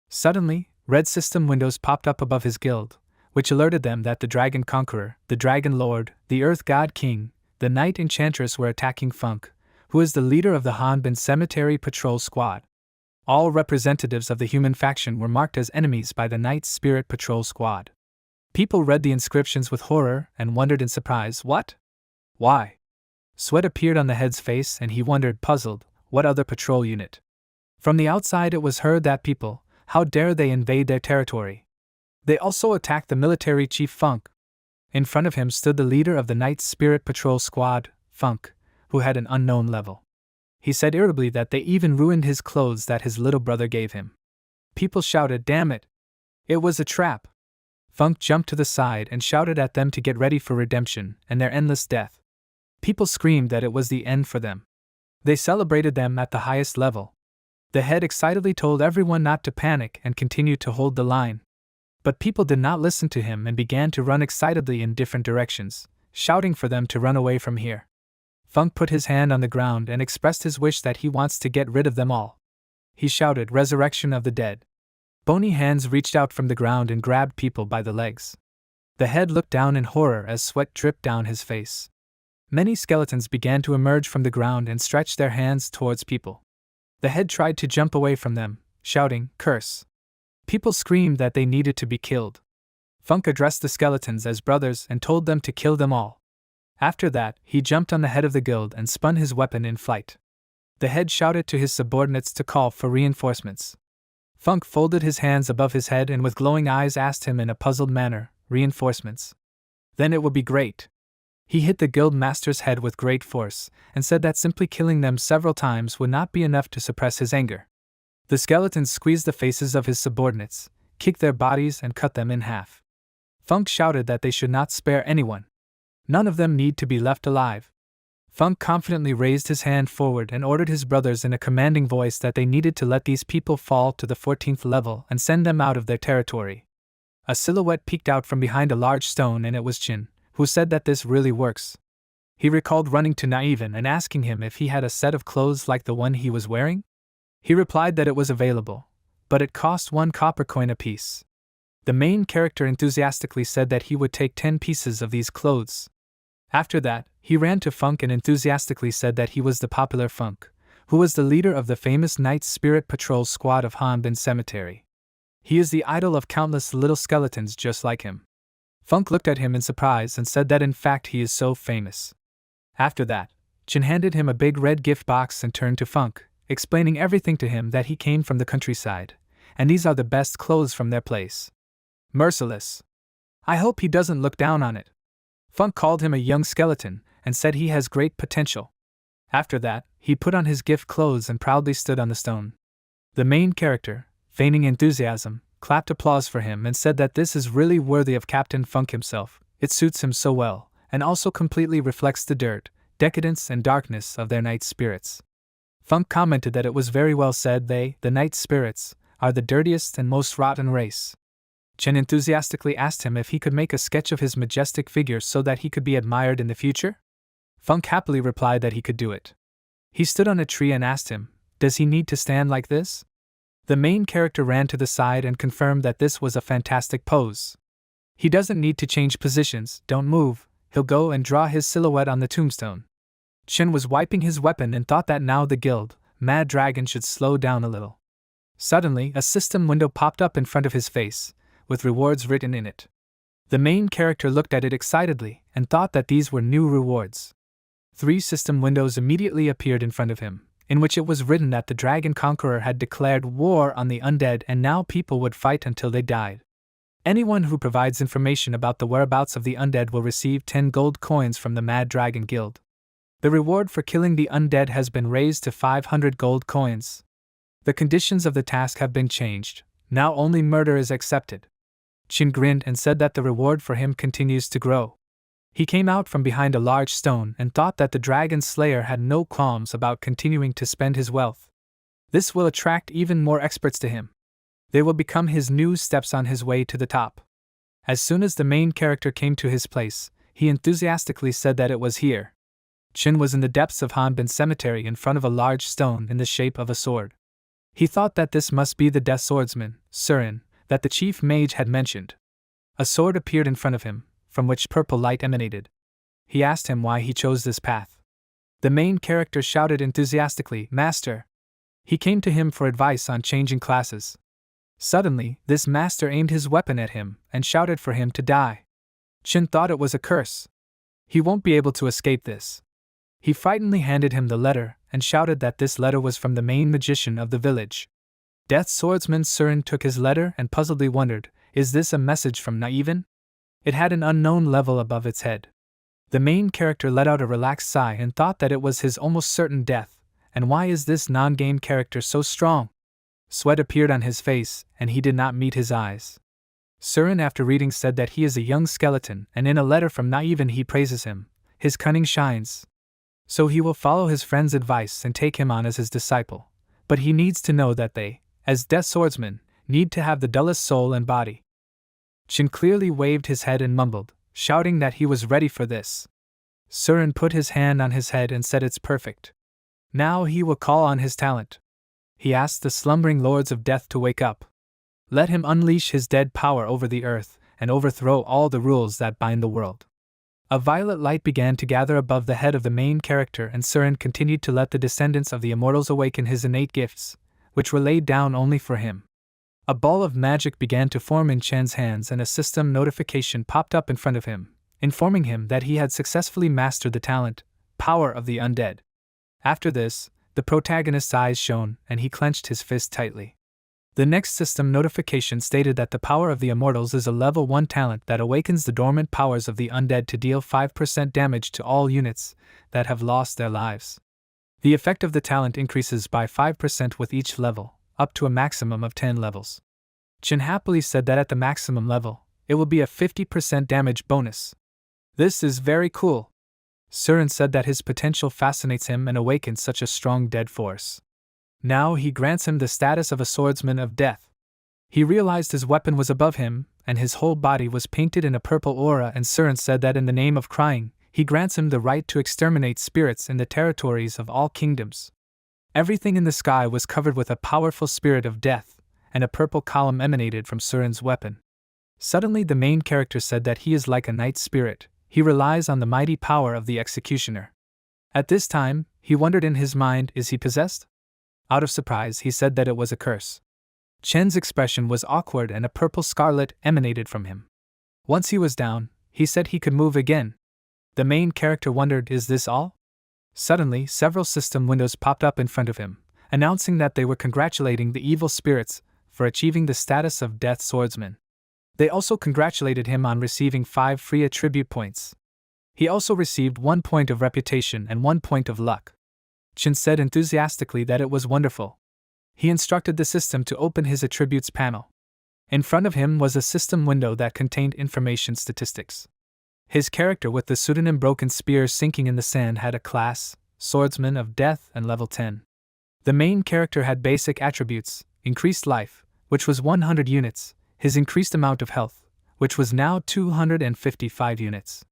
Suddenly, red system windows popped up above his guild, which alerted them that the Dragon Conqueror, the Dragon Lord, the Earth God King, the Knight Enchantress were attacking Funk, who is the leader of the Hanbin Cemetery Patrol Squad. All representatives of the human faction were marked as enemies by the Knight Spirit Patrol Squad. People read the inscriptions with horror and wondered in surprise, what? Why? Sweat appeared on the head's face and he wondered, puzzled, what other patrol unit? From the outside it was heard that people, how dare they invade their territory? They also attacked the military chief Funk. In front of him stood the leader of the Knight Spirit Patrol Squad, Funk, who had an unknown level. He said irritably that they even ruined his clothes that his little brother gave him. People shouted, "Damn it! It was a trap!" Funk jumped to the side and shouted at them to get ready for redemption and their endless death. People screamed that it was the end for them. They celebrated them at the highest level. The head excitedly told everyone not to panic and continued to hold the line. But people did not listen to him and began to run excitedly in different directions, shouting for them to run away from here. Funk put his hand on the ground and expressed his wish that he wants to get rid of them all. He shouted, "Resurrection of the dead." Bony hands reached out from the ground and grabbed people by the legs. The head looked down in horror as sweat dripped down his face. Many skeletons began to emerge from the ground and stretch their hands towards people. The head tried to jump away from them, shouting, "Curse." People screamed that they needed to be killed. Funk addressed the skeletons as brothers and told them to kill them all. After that, he jumped on the head of the guild and spun his weapon in flight. The head shouted to his subordinates to call for reinforcements. Funk folded his hands above his head and with glowing eyes asked him in a puzzled manner, "Reinforcements? Then it would be great." He hit the guild master's head with great force, and said that simply killing them several times would not be enough to suppress his anger. The skeletons squeezed the faces of his subordinates, kicked their bodies and cut them in half. Funk shouted that they should not spare anyone. None of them need to be left alive. Funk confidently raised his hand forward and ordered his brothers in a commanding voice that they needed to let these people fall to the 14th level and send them out of their territory. A silhouette peeked out from behind a large stone and it was Chin, who said that this really works. He recalled running to Naivan and asking him if he had a set of clothes like the one he was wearing. He replied that it was available, but it cost 1 copper coin apiece. The main character enthusiastically said that he would take 10 pieces of these clothes. After that, he ran to Funk and enthusiastically said that he was the popular Funk, who was the leader of the famous Night Spirit Patrol squad of Hanbin Cemetery. He is the idol of countless little skeletons just like him. Funk looked at him in surprise and said that in fact he is so famous. After that, Chin handed him a big red gift box and turned to Funk, explaining everything to him that he came from the countryside, and these are the best clothes from their place. Merciless. I hope he doesn't look down on it. Funk called him a young skeleton and said he has great potential. After that, he put on his gift clothes and proudly stood on the stone. The main character, feigning enthusiasm, clapped applause for him and said that this is really worthy of Captain Funk himself. It suits him so well, and also completely reflects the dirt, decadence and darkness of their night spirits. Funk commented that it was very well said. They, the night spirits, are the dirtiest and most rotten race. Chen enthusiastically asked him if he could make a sketch of his majestic figure so that he could be admired in the future. Funk happily replied that he could do it. He stood on a tree and asked him, "Does he need to stand like this?" The main character ran to the side and confirmed that this was a fantastic pose. He doesn't need to change positions, don't move, he'll go and draw his silhouette on the tombstone. Chen was wiping his weapon and thought that now the guild, Mad Dragon, should slow down a little. Suddenly, a system window popped up in front of his face, with rewards written in it. The main character looked at it excitedly and thought that these were new rewards. 3 system windows immediately appeared in front of him, in which it was written that the Dragon Conqueror had declared war on the undead and now people would fight until they died. Anyone who provides information about the whereabouts of the undead will receive 10 gold coins from the Mad Dragon Guild. The reward for killing the undead has been raised to 500 gold coins. The conditions of the task have been changed, now only murder is accepted. Chin grinned and said that the reward for him continues to grow. He came out from behind a large stone and thought that the Dragon Slayer had no qualms about continuing to spend his wealth. This will attract even more experts to him. They will become his new steps on his way to the top. As soon as the main character came to his place, he enthusiastically said that it was here. Chin was in the depths of Hanbin Cemetery in front of a large stone in the shape of a sword. He thought that this must be the death swordsman, Surin, that the chief mage had mentioned. A sword appeared in front of him, from which purple light emanated. He asked him why he chose this path. The main character shouted enthusiastically, "Master!" He came to him for advice on changing classes. Suddenly, this master aimed his weapon at him and shouted for him to die. Chin thought it was a curse. He won't be able to escape this. He frightenedly handed him the letter and shouted that this letter was from the main magician of the village. Death swordsman Surin took his letter and puzzledly wondered, is this a message from Naivan? It had an unknown level above its head. The main character let out a relaxed sigh and thought that it was his almost certain death. And why is this non-game character so strong? Sweat appeared on his face, and he did not meet his eyes. Surin, after reading, said that he is a young skeleton, and in a letter from Naivan he praises him. His cunning shines. So he will follow his friend's advice and take him on as his disciple. But he needs to know that they, as death swordsmen, need to have the dullest soul and body. Chin clearly waved his head and mumbled, shouting that he was ready for this. Surin put his hand on his head and said it's perfect. Now he will call on his talent. He asked the slumbering lords of death to wake up. Let him unleash his dead power over the earth and overthrow all the rules that bind the world. A violet light began to gather above the head of the main character, and Surin continued to let the descendants of the immortals awaken his innate gifts, which were laid down only for him. A ball of magic began to form in Chen's hands, and a system notification popped up in front of him, informing him that he had successfully mastered the talent, Power of the Undead. After this, the protagonist's eyes shone, and he clenched his fist tightly. The next system notification stated that the Power of the Immortals is a level 1 talent that awakens the dormant powers of the undead to deal 5% damage to all units that have lost their lives. The effect of the talent increases by 5% with each level, up to a maximum of 10 levels. Chin happily said that at the maximum level, it will be a 50% damage bonus. This is very cool. Surin said that his potential fascinates him and awakens such a strong dead force. Now he grants him the status of a swordsman of death. He realized his weapon was above him, and his whole body was painted in a purple aura, and Surin said that in the name of crying, he grants him the right to exterminate spirits in the territories of all kingdoms. Everything in the sky was covered with a powerful spirit of death, and a purple column emanated from Surin's weapon. Suddenly the main character said that he is like a night spirit. He relies on the mighty power of the executioner. At this time, he wondered in his mind, is he possessed? Out of surprise, he said that it was a curse. Chen's expression was awkward and a purple scarlet emanated from him. Once he was down, he said he could move again. The main character wondered, is this all? Suddenly, several system windows popped up in front of him, announcing that they were congratulating the evil spirits for achieving the status of Death Swordsman. They also congratulated him on receiving 5 free attribute points. He also received 1 point of reputation and 1 point of luck. Chin said enthusiastically that it was wonderful. He instructed the system to open his attributes panel. In front of him was a system window that contained information statistics. His character with the pseudonym Broken Spear sinking in the sand had a class, Swordsman of Death, and level 10. The main character had basic attributes, increased life, which was 100 units, his increased amount of health, which was now 255 units.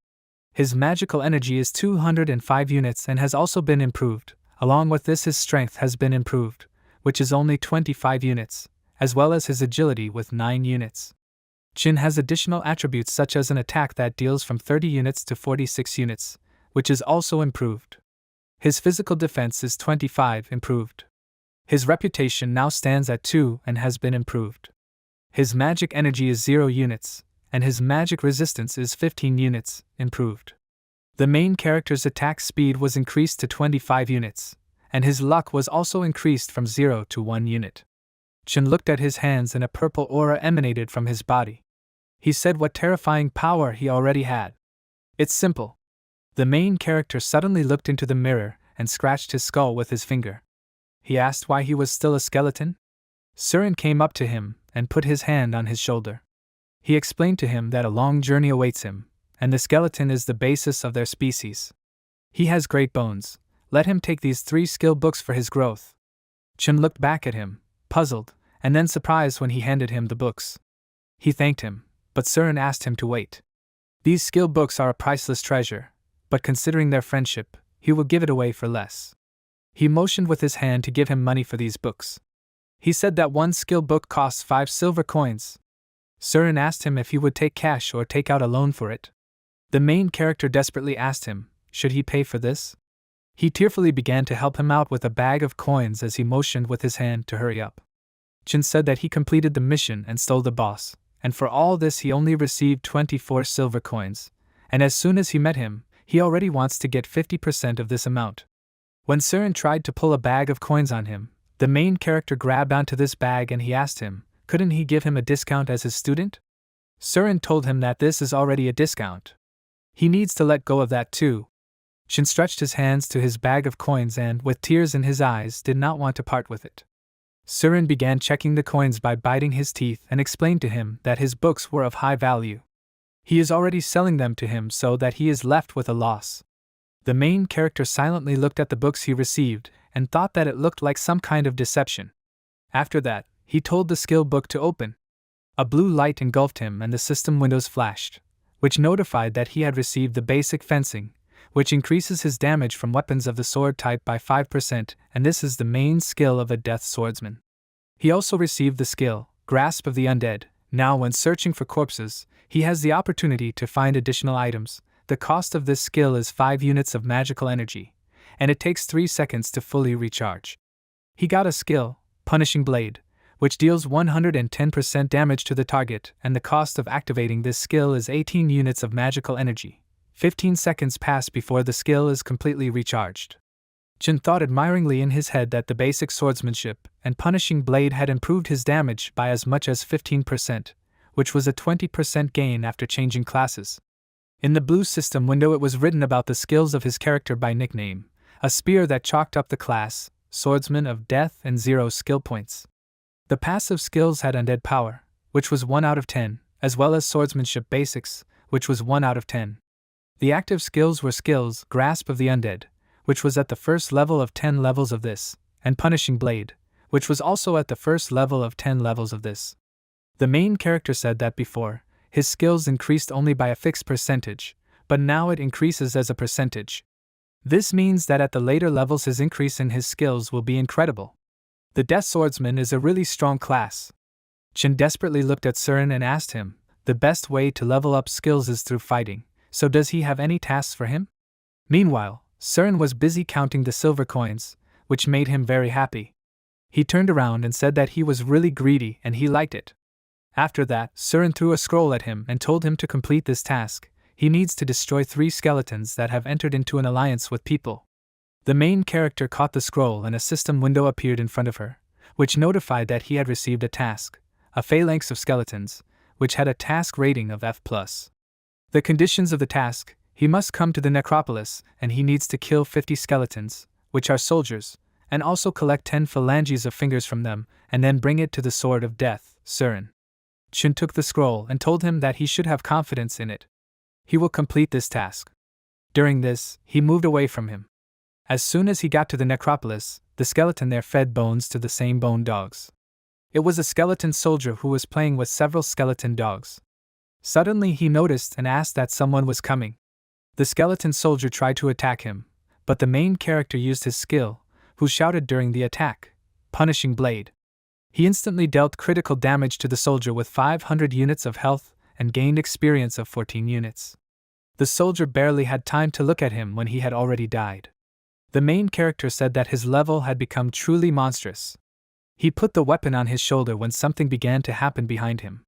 His magical energy is 205 units and has also been improved. Along with this, his strength has been improved, which is only 25 units, as well as his agility with 9 units. Chin has additional attributes such as an attack that deals from 30 units to 46 units, which is also improved. His physical defense is 25 improved. His reputation now stands at 2 and has been improved. His magic energy is 0 units, and his magic resistance is 15 units improved. The main character's attack speed was increased to 25 units, and his luck was also increased from 0 to 1 unit. Chin looked at his hands and a purple aura emanated from his body. He said what terrifying power he already had. It's simple. The main character suddenly looked into the mirror and scratched his skull with his finger. He asked why he was still a skeleton. Surin came up to him and put his hand on his shoulder. He explained to him that a long journey awaits him, and the skeleton is the basis of their species. He has great bones. Let him take these 3 skill books for his growth. Chin looked back at him, puzzled, and then surprised when he handed him the books. He thanked him, but Surin asked him to wait. These skill books are a priceless treasure, but considering their friendship, he will give it away for less. He motioned with his hand to give him money for these books. He said that 1 skill book costs 5 silver coins. Surin asked him if he would take cash or take out a loan for it. The main character desperately asked him, should he pay for this? He tearfully began to help him out with a bag of coins as he motioned with his hand to hurry up. Chin said that he completed the mission and stole the boss, and for all this he only received 24 silver coins, and as soon as he met him, he already wants to get 50% of this amount. When Surin tried to pull a bag of coins on him, the main character grabbed onto this bag and he asked him, couldn't he give him a discount as his student? Surin told him that this is already a discount. He needs to let go of that too. Shin stretched his hands to his bag of coins and, with tears in his eyes, did not want to part with it. Surin began checking the coins by biting his teeth and explained to him that his books were of high value. He is already selling them to him so that he is left with a loss. The main character silently looked at the books he received and thought that it looked like some kind of deception. After that, he told the skill book to open. A blue light engulfed him and the system windows flashed, which notified that he had received the basic fencing, which increases his damage from weapons of the sword type by 5%, and this is the main skill of a death swordsman. He also received the skill, Grasp of the Undead. Now when searching for corpses, he has the opportunity to find additional items. The cost of this skill is 5 units of magical energy, and it takes 3 seconds to fully recharge. He got a skill, Punishing Blade, which deals 110% damage to the target, and the cost of activating this skill is 18 units of magical energy. 15 seconds pass before the skill is completely recharged. Jin thought admiringly in his head that the basic swordsmanship and Punishing Blade had improved his damage by as much as 15%, which was a 20% gain after changing classes. In the blue system window it was written about the skills of his character by nickname, a spear that chalked up the class, Swordsman of Death, and 0 skill points. The passive skills had Undead Power, which was 1 out of 10, as well as Swordsmanship Basics, which was 1 out of 10. The active skills were skills Grasp of the Undead, which was at the first level of 10 levels of this, and Punishing Blade, which was also at the first level of 10 levels of this. The main character said that before, his skills increased only by a fixed percentage, but now it increases as a percentage. This means that at the later levels his increase in his skills will be incredible. The Death Swordsman is a really strong class. Chin desperately looked at Surin and asked him, the best way to level up skills is through fighting, so does he have any tasks for him? Meanwhile, Surin was busy counting the silver coins, which made him very happy. He turned around and said that he was really greedy and he liked it. After that, Surin threw a scroll at him and told him to complete this task. He needs to destroy 3 skeletons that have entered into an alliance with people. The main character caught the scroll and a system window appeared in front of her, which notified that he had received a task, a phalanx of skeletons, which had a task rating of F+. The conditions of the task: he must come to the necropolis and he needs to kill 50 skeletons, which are soldiers, and also collect 10 phalanges of fingers from them, and then bring it to the Sword of Death, Surin. Chin took the scroll and told him that he should have confidence in it. He will complete this task. During this, he moved away from him. As soon as he got to the necropolis, the skeleton there fed bones to the same bone dogs. It was a skeleton soldier who was playing with several skeleton dogs. Suddenly he noticed and asked that someone was coming. The skeleton soldier tried to attack him, but the main character used his skill, who shouted during the attack, Punishing Blade. He instantly dealt critical damage to the soldier with 500 units of health and gained experience of 14 units. The soldier barely had time to look at him when he had already died. The main character said that his level had become truly monstrous. He put the weapon on his shoulder when something began to happen behind him.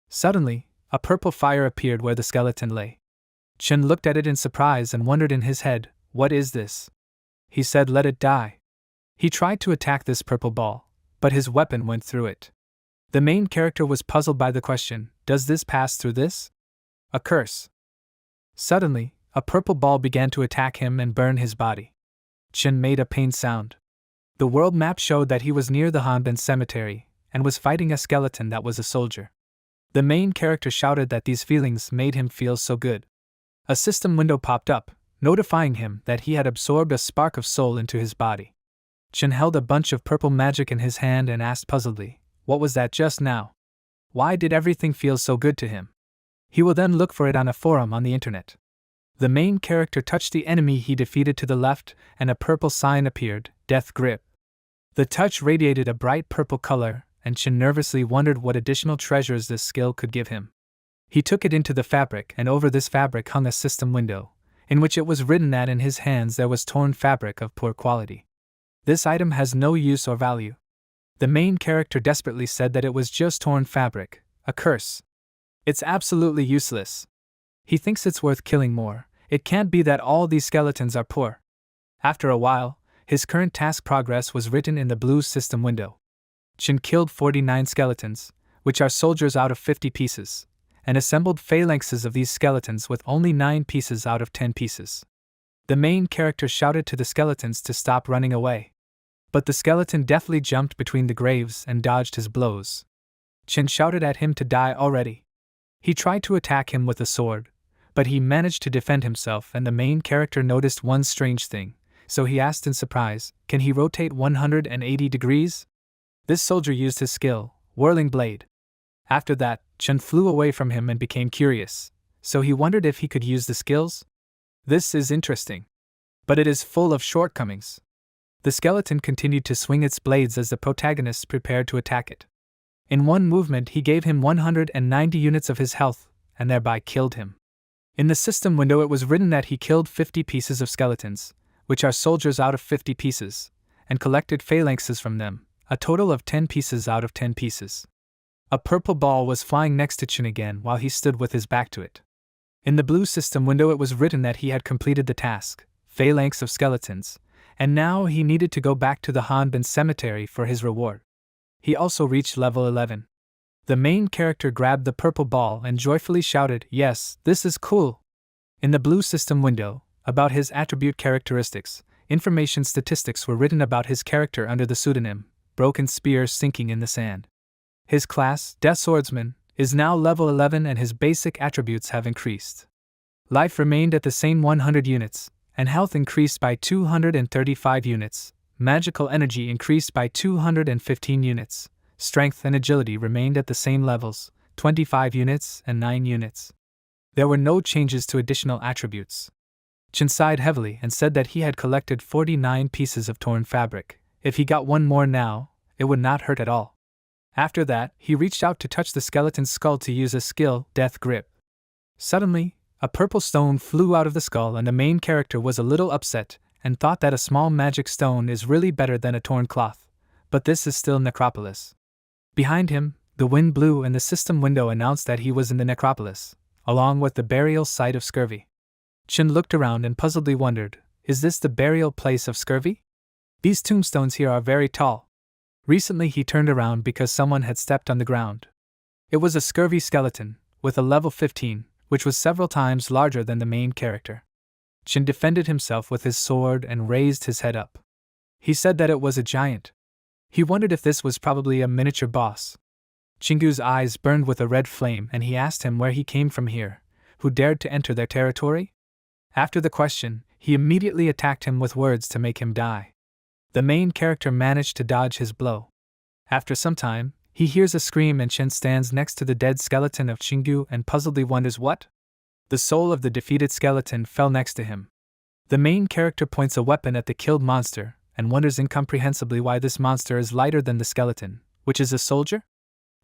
Suddenly, a purple fire appeared where the skeleton lay. Chen looked at it in surprise and wondered in his head, what is this? He said, let it die. He tried to attack this purple ball, but his weapon went through it. The main character was puzzled by the question, does this pass through this? A curse. Suddenly, a purple ball began to attack him and burn his body. Chen made a pain sound. The world map showed that he was near the Hanben cemetery and was fighting a skeleton that was a soldier. The main character shouted that these feelings made him feel so good. A system window popped up, notifying him that he had absorbed a spark of soul into his body. Chen held a bunch of purple magic in his hand and asked puzzledly, what was that just now? Why did everything feel so good to him? He will then look for it on a forum on the internet. The main character touched the enemy he defeated to the left, and a purple sign appeared, Death Grip. The touch radiated a bright purple color, and Chen nervously wondered what additional treasures this skill could give him. He took it into the fabric, and over this fabric hung a system window, in which it was written that in his hands there was torn fabric of poor quality. This item has no use or value. The main character desperately said that it was just torn fabric, a curse. It's absolutely useless. He thinks it's worth killing more. It can't be that all these skeletons are poor. After a while, his current task progress was written in the blue system window. Chen killed 49 skeletons, which are soldiers out of 50 pieces, and assembled phalanxes of these skeletons with only 9 pieces out of 10 pieces. The main character shouted to the skeletons to stop running away. But the skeleton deftly jumped between the graves and dodged his blows. Chin shouted at him to die already. He tried to attack him with a sword, but he managed to defend himself, and the main character noticed one strange thing, so he asked in surprise, "Can he rotate 180 degrees?" This soldier used his skill, Whirling Blade. After that, Chin flew away from him and became curious, so he wondered if he could use the skills. This is interesting, but it is full of shortcomings. The skeleton continued to swing its blades as the protagonist prepared to attack it. In one movement he gave him 190 units of his health, and thereby killed him. In the system window it was written that he killed 50 pieces of skeletons, which are soldiers out of 50 pieces, and collected phalanxes from them, a total of 10 pieces out of 10 pieces. A purple ball was flying next to Chin again while he stood with his back to it. In the blue system window it was written that he had completed the task, phalanx of skeletons, and now he needed to go back to the Hanbin cemetery for his reward. He also reached level 11. The main character grabbed the purple ball and joyfully shouted, "Yes, this is cool!" In the blue system window, about his attribute characteristics, information statistics were written about his character under the pseudonym, Broken Spear Sinking in the Sand. His class, Death Swordsman, is now level 11 and his basic attributes have increased. Life remained at the same 100 units, and health increased by 235 units, magical energy increased by 215 units, strength and agility remained at the same levels, 25 units and 9 units. There were no changes to additional attributes. Chin sighed heavily and said that he had collected 49 pieces of torn fabric. If he got one more now, it would not hurt at all. After that, he reached out to touch the skeleton's skull to use a skill, Death Grip. Suddenly, a purple stone flew out of the skull and the main character was a little upset and thought that a small magic stone is really better than a torn cloth, but this is still Necropolis. Behind him, the wind blew and the system window announced that he was in the Necropolis, along with the burial site of Scurvy. Chin looked around and puzzledly wondered, is this the burial place of Scurvy? These tombstones here are very tall. Recently he turned around because someone had stepped on the ground. It was a Scurvy skeleton, with a level 15, which was several times larger than the main character. Chin defended himself with his sword and raised his head up. He said that it was a giant. He wondered if this was probably a miniature boss. Chingu's eyes burned with a red flame and he asked him where he came from here, who dared to enter their territory? After the question, he immediately attacked him with words to make him die. The main character managed to dodge his blow. After some time, he hears a scream and Chin stands next to the dead skeleton of Chingu and puzzledly wonders what? The soul of the defeated skeleton fell next to him. The main character points a weapon at the killed monster and wonders incomprehensibly why this monster is lighter than the skeleton, which is a soldier?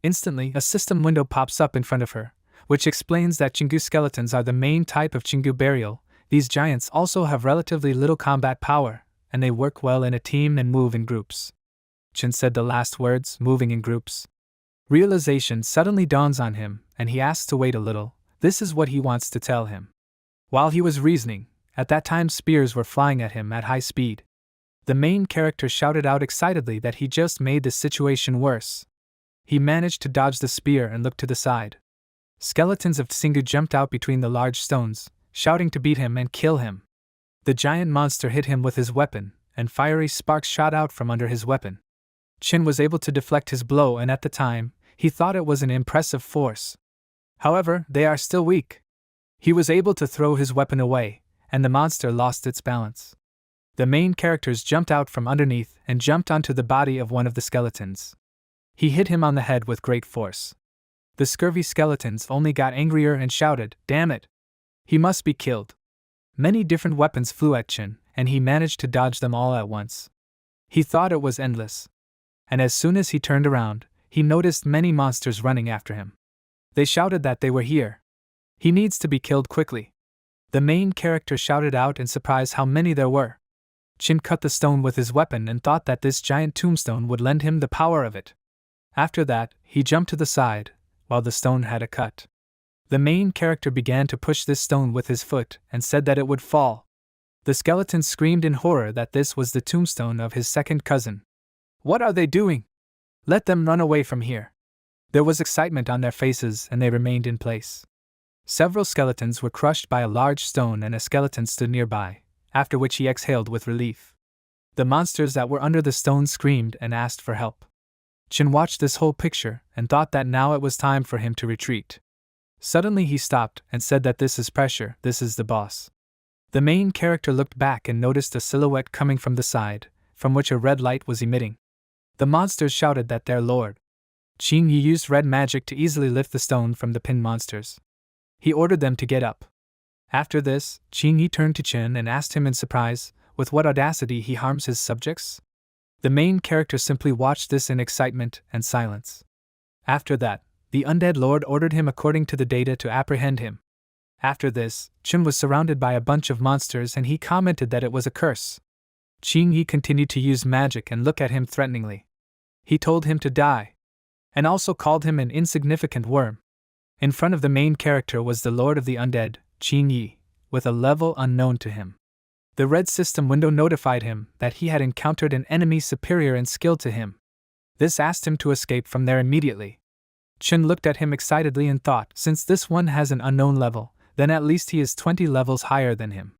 Instantly, a system window pops up in front of her, which explains that Chingu skeletons are the main type of Chingu burial. These giants also have relatively little combat power, and they work well in a team and move in groups. Chin said the last words, moving in groups. Realization suddenly dawns on him, and he asks to wait a little. This is what he wants to tell him. While he was reasoning, at that time spears were flying at him at high speed. The main character shouted out excitedly that he just made the situation worse. He managed to dodge the spear and look to the side. Skeletons of Tsingu jumped out between the large stones, shouting to beat him and kill him. The giant monster hit him with his weapon, and fiery sparks shot out from under his weapon. Chin was able to deflect his blow and at the time, he thought it was an impressive force. However, they are still weak. He was able to throw his weapon away, and the monster lost its balance. The main characters jumped out from underneath and jumped onto the body of one of the skeletons. He hit him on the head with great force. The scurvy skeletons only got angrier and shouted, "Damn it! He must be killed." Many different weapons flew at Chin, and he managed to dodge them all at once. He thought it was endless. And as soon as he turned around, he noticed many monsters running after him. They shouted that they were here. He needs to be killed quickly. The main character shouted out in surprise how many there were. Chin cut the stone with his weapon and thought that this giant tombstone would lend him the power of it. After that, he jumped to the side, while the stone had a cut. The main character began to push this stone with his foot and said that it would fall. The skeleton screamed in horror that this was the tombstone of his second cousin. "What are they doing? Let them run away from here." There was excitement on their faces and they remained in place. Several skeletons were crushed by a large stone and a skeleton stood nearby, after which he exhaled with relief. The monsters that were under the stone screamed and asked for help. Chin watched this whole picture and thought that now it was time for him to retreat. Suddenly he stopped and said that this is pressure, this is the boss. The main character looked back and noticed a silhouette coming from the side, from which a red light was emitting. The monsters shouted that their lord, Qin Yi, used red magic to easily lift the stone from the pinned monsters. He ordered them to get up. After this, Qin Yi turned to Chin and asked him in surprise, with what audacity he harms his subjects? The main character simply watched this in excitement and silence. After that, the undead lord ordered him according to the data to apprehend him. After this, Chin was surrounded by a bunch of monsters and he commented that it was a curse. Qin Yi continued to use magic and look at him threateningly. He told him to die, and also called him an insignificant worm. In front of the main character was the Lord of the Undead, Qin Yi, with a level unknown to him. The red system window notified him that he had encountered an enemy superior in skill to him. This asked him to escape from there immediately. Chin looked at him excitedly and thought, since this one has an unknown level, then at least he is 20 levels higher than him.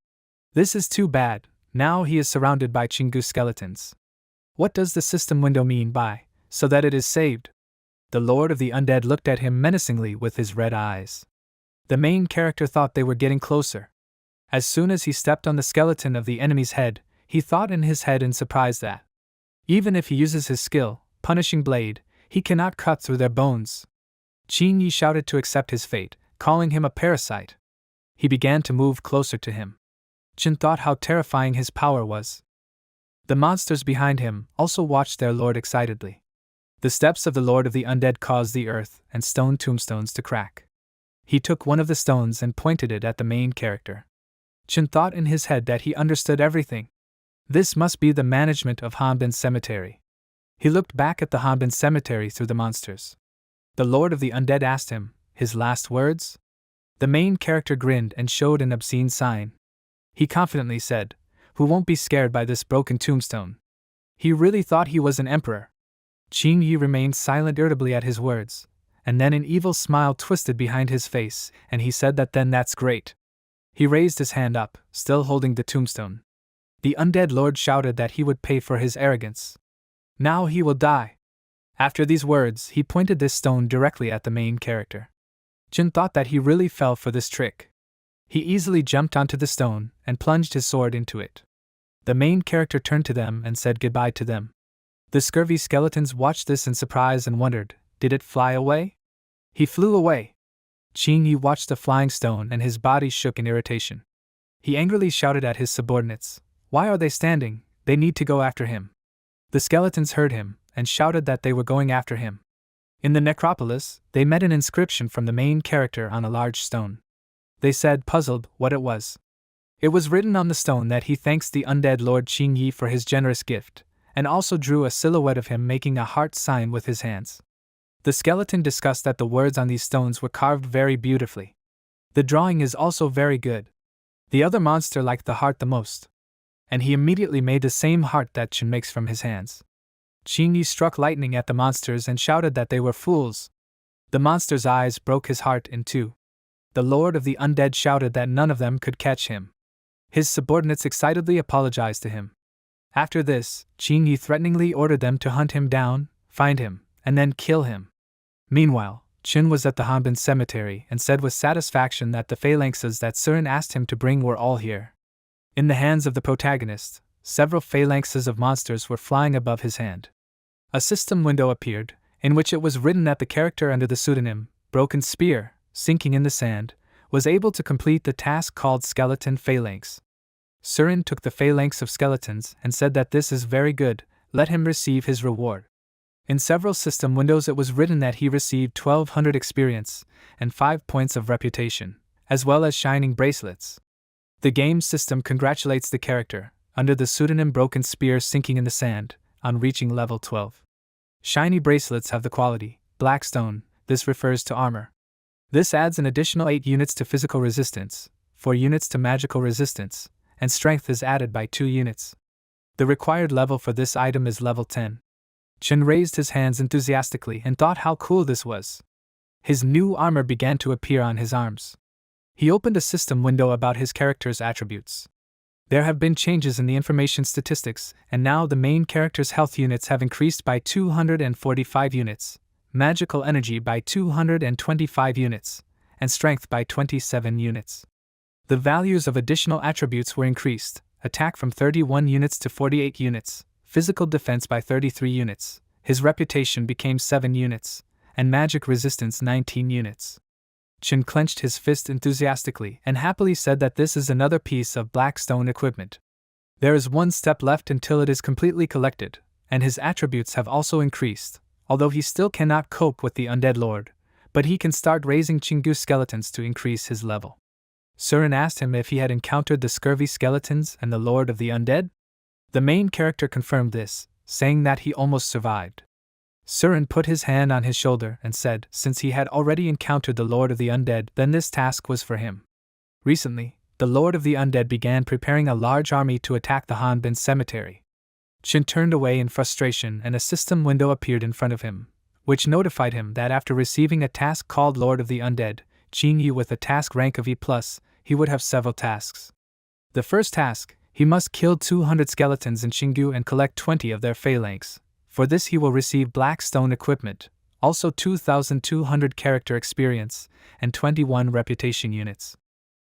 This is too bad, now he is surrounded by Chingu skeletons. What does the system window mean by, so that it is saved? The Lord of the Undead looked at him menacingly with his red eyes. The main character thought they were getting closer. As soon as he stepped on the skeleton of the enemy's head, he thought in his head in surprise that, even if he uses his skill, Punishing Blade, he cannot cut through their bones. Qin Yi shouted to accept his fate, calling him a parasite. He began to move closer to him. Chin thought how terrifying his power was. The monsters behind him also watched their lord excitedly. The steps of the Lord of the Undead caused the earth and stone tombstones to crack. He took one of the stones and pointed it at the main character. Chin thought in his head that he understood everything. This must be the management of Hanbin Cemetery. He looked back at the Hanbin Cemetery through the monsters. The Lord of the Undead asked him, his last words? The main character grinned and showed an obscene sign. He confidently said, "Who won't be scared by this broken tombstone?" He really thought he was an emperor. Qin Yi remained silent irritably at his words, and then an evil smile twisted behind his face, and he said that then that's great. He raised his hand up, still holding the tombstone. The undead lord shouted that he would pay for his arrogance. Now he will die. After these words, he pointed this stone directly at the main character. Jin thought that he really fell for this trick. He easily jumped onto the stone and plunged his sword into it. The main character turned to them and said goodbye to them. The scurvy skeletons watched this in surprise and wondered, did it fly away? He flew away. Qin Yi watched the flying stone and his body shook in irritation. He angrily shouted at his subordinates, "Why are they standing? They need to go after him." The skeletons heard him and shouted that they were going after him. In the necropolis, they met an inscription from the main character on a large stone. They said, puzzled, what it was. It was written on the stone that he thanks the undead Lord Qin Yi for his generous gift, and also drew a silhouette of him making a heart sign with his hands. The skeleton discussed that the words on these stones were carved very beautifully. The drawing is also very good. The other monster liked the heart the most, and he immediately made the same heart that Chen makes from his hands. Qin Yi struck lightning at the monsters and shouted that they were fools. The monster's eyes broke his heart in two. The Lord of the Undead shouted that none of them could catch him. His subordinates excitedly apologized to him. After this, Qin Yi threateningly ordered them to hunt him down, find him, and then kill him. Meanwhile, Qin was at the Hanbin Cemetery and said with satisfaction that the phalanxes that Surin asked him to bring were all here. In the hands of the protagonist, several phalanxes of monsters were flying above his hand. A system window appeared, in which it was written that the character under the pseudonym, Broken Spear, sinking in the sand, was able to complete the task called Skeleton Phalanx. Surin took the phalanx of skeletons and said that this is very good, let him receive his reward. In several system windows it was written that he received 1200 experience and 5 points of reputation, as well as shining bracelets. The game system congratulates the character, under the pseudonym Broken Spear sinking in the sand, on reaching level 12. Shiny bracelets have the quality, Black Stone, this refers to armor. This adds an additional 8 units to physical resistance, 4 units to magical resistance, and strength is added by 2 units. The required level for this item is level 10. Chen raised his hands enthusiastically and thought how cool this was. His new armor began to appear on his arms. He opened a system window about his character's attributes. There have been changes in the information statistics, and now the main character's health units have increased by 245 units, magical energy by 225 units, and strength by 27 units. The values of additional attributes were increased: attack from 31 units to 48 units, physical defense by 33 units, his reputation became 7 units, and magic resistance 19 units. Chen clenched his fist enthusiastically and happily said that this is another piece of Blackstone equipment. There is one step left until it is completely collected, and his attributes have also increased, although he still cannot cope with the Undead Lord, but he can start raising Chingu skeletons to increase his level. Surin asked him if he had encountered the scurvy skeletons and the Lord of the Undead. The main character confirmed this, saying that he almost survived. Surin put his hand on his shoulder and said since he had already encountered the Lord of the Undead, then this task was for him. Recently, the Lord of the Undead began preparing a large army to attack the Hanbin cemetery. Chen turned away in frustration and a system window appeared in front of him, which notified him that after receiving a task called Lord of the Undead, Qin Yu with a task rank of E+, he would have several tasks. The first task, he must kill 200 skeletons in Xinggu and collect 20 of their phalanx. For this he will receive Blackstone equipment, also 2,200 character experience, and 21 reputation units.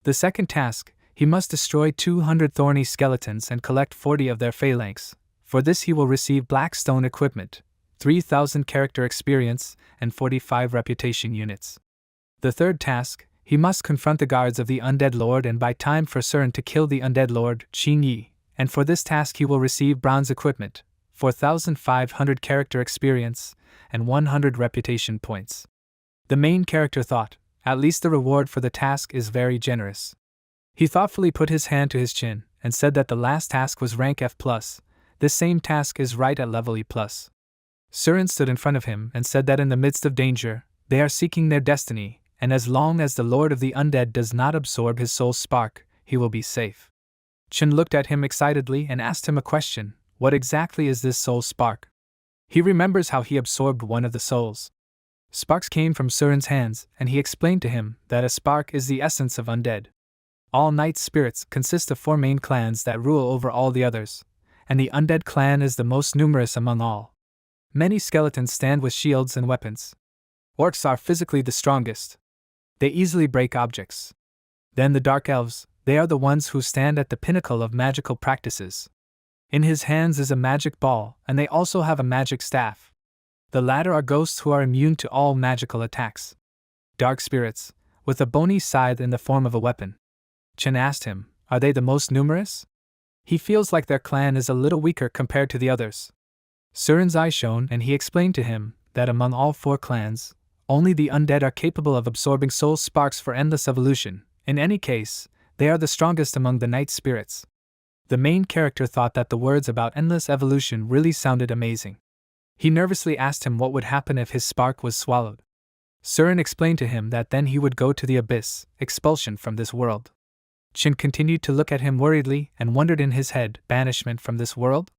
The second task, he must destroy 200 thorny skeletons and collect 40 of their phalanx. For this he will receive Blackstone equipment, 3,000 character experience, and 45 reputation units. The third task, he must confront the guards of the Undead Lord and buy time for Surin to kill the Undead Lord, Qin Yi, and for this task he will receive bronze equipment, 4,500 character experience, and 100 reputation points. The main character thought, at least the reward for the task is very generous. He thoughtfully put his hand to his chin and said that the last task was rank F+, this same task is right at level E+. Surin stood in front of him and said that in the midst of danger, they are seeking their destiny, and as long as the Lord of the Undead does not absorb his soul spark, he will be safe. Chen looked at him excitedly and asked him a question. What exactly is this soul spark? He remembers how he absorbed one of the souls. Sparks came from Surin's hands, and he explained to him that a spark is the essence of undead. All night spirits consist of 4 main clans that rule over all the others, and the undead clan is the most numerous among all. Many skeletons stand with shields and weapons. Orcs are physically the strongest. They easily break objects. Then the dark elves, they are the ones who stand at the pinnacle of magical practices. In his hands is a magic ball, and they also have a magic staff. The latter are ghosts who are immune to all magical attacks. Dark spirits, with a bony scythe in the form of a weapon. Chen asked him, are they the most numerous? He feels like their clan is a little weaker compared to the others. Surin's eye shone and he explained to him that among all 4 clans, only the undead are capable of absorbing soul sparks for endless evolution. In any case, they are the strongest among the night spirits. The main character thought that the words about endless evolution really sounded amazing. He nervously asked him what would happen if his spark was swallowed. Surin explained to him that then he would go to the abyss, expulsion from this world. Chen continued to look at him worriedly and wondered in his head, banishment from this world?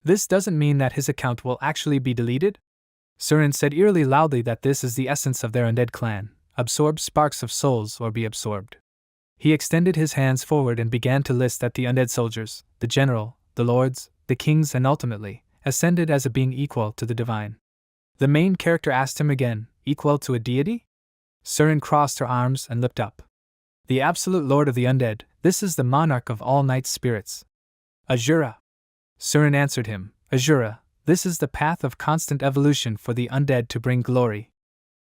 This doesn't mean that his account will actually be deleted? Surin said eerily loudly that this is the essence of their undead clan, absorb sparks of souls or be absorbed. He extended his hands forward and began to list that the undead soldiers, the general, the lords, the kings and ultimately, ascended as a being equal to the divine. The main character asked him again, equal to a deity? Surin crossed her arms and looked up. The absolute lord of the undead, this is the monarch of all night spirits. Azura. Surin answered him, Azura, this is the path of constant evolution for the undead to bring glory.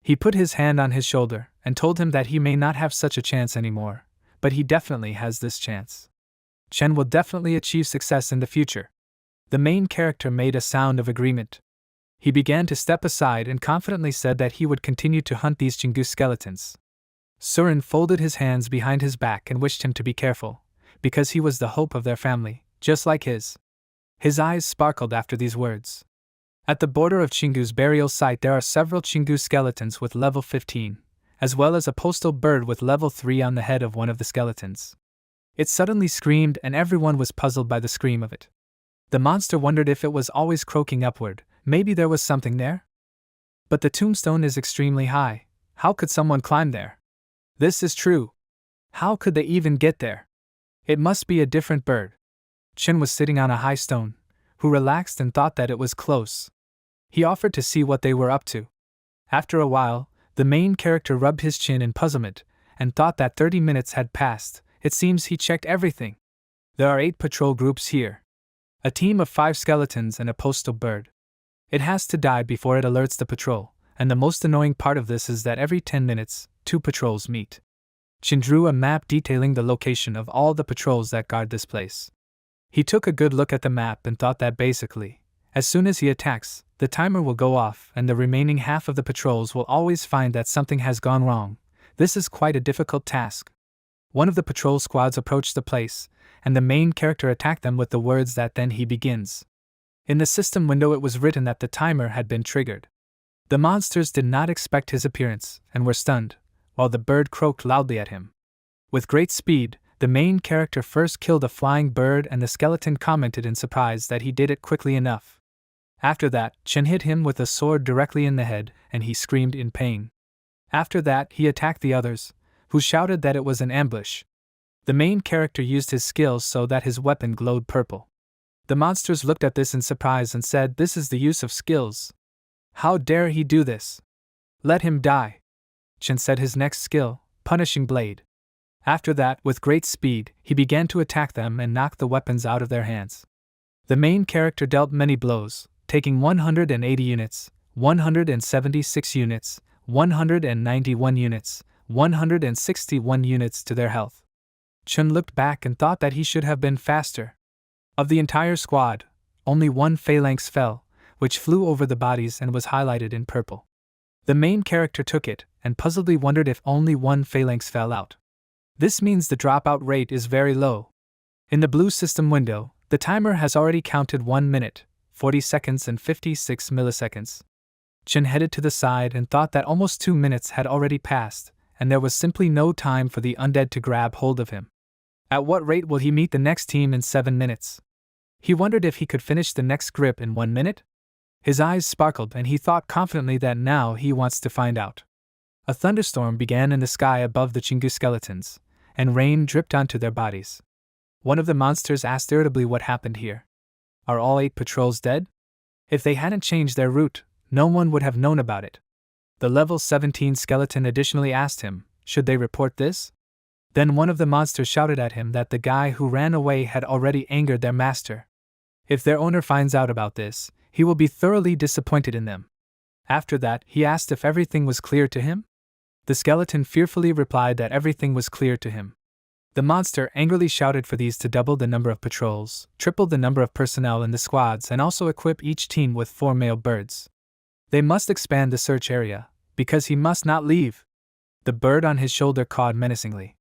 He put his hand on his shoulder and told him that he may not have such a chance anymore. But he definitely has this chance. Chen will definitely achieve success in the future. The main character made a sound of agreement. He began to step aside and confidently said that he would continue to hunt these Chingu skeletons. Surin folded his hands behind his back and wished him to be careful, because he was the hope of their family, just like his. His eyes sparkled after these words. At the border of Chingu's burial site there are several Chingu skeletons with level 15. As well as a postal bird with level 3 on the head of one of the skeletons. It suddenly screamed and everyone was puzzled by the scream of it. The monster wondered if it was always croaking upward, Maybe there was something there? But the tombstone is extremely high. How could someone climb there? This is true. How could they even get there? It must be a different bird. Chin was sitting on a high stone, who relaxed and thought that it was close. He offered to see what they were up to. After a while, the main character rubbed his chin in puzzlement, and thought that 30 minutes had passed. It seems he checked everything. There are 8 patrol groups here. A team of 5 skeletons and a postal bird. It has to die before it alerts the patrol, and the most annoying part of this is that every 10 minutes, 2 patrols meet. Chin drew a map detailing the location of all the patrols that guard this place. He took a good look at the map and thought that basically, as soon as he attacks, the timer will go off and the remaining half of the patrols will always find that something has gone wrong. This is quite a difficult task. One of the patrol squads approached the place, and the main character attacked them with the words that then he begins. In the system window it was written that the timer had been triggered. The monsters did not expect his appearance and were stunned, while the bird croaked loudly at him. With great speed, the main character first killed a flying bird and the skeleton commented in surprise that he did it quickly enough. After that, Chin hit him with a sword directly in the head and he screamed in pain. After that, he attacked the others, who shouted that it was an ambush. The main character used his skills so that his weapon glowed purple. The monsters looked at this in surprise and said, "This is the use of skills. How dare he do this? Let him die." Chin said his next skill, Punishing Blade. After that, with great speed, he began to attack them and knock the weapons out of their hands. The main character dealt many blows, taking 180 units, 176 units, 191 units, 161 units to their health. Chun looked back and thought that he should have been faster. Of the entire squad, only one phalanx fell, which flew over the bodies and was highlighted in purple. The main character took it and puzzledly wondered if only one phalanx fell out. This means the dropout rate is very low. In the blue system window, the timer has already counted 1 minute, 40 seconds and 56 milliseconds. Chin headed to the side and thought that almost 2 minutes had already passed, and there was simply no time for the undead to grab hold of him. At what rate will he meet the next team in 7 minutes? He wondered if he could finish the next grip in 1 minute? His eyes sparkled and he thought confidently that now he wants to find out. A thunderstorm began in the sky above the Chingu skeletons, and rain dripped onto their bodies. One of the monsters asked irritably what happened here. Are all 8 patrols dead? If they hadn't changed their route, no one would have known about it. The level 17 skeleton additionally asked him, should they report this? Then one of the monsters shouted at him that the guy who ran away had already angered their master. If their owner finds out about this, he will be thoroughly disappointed in them. After that, he asked if everything was clear to him. The skeleton fearfully replied that everything was clear to him. The monster angrily shouted for these to double the number of patrols, triple the number of personnel in the squads, and also equip each team with 4 male birds. They must expand the search area, because he must not leave. The bird on his shoulder cawed menacingly.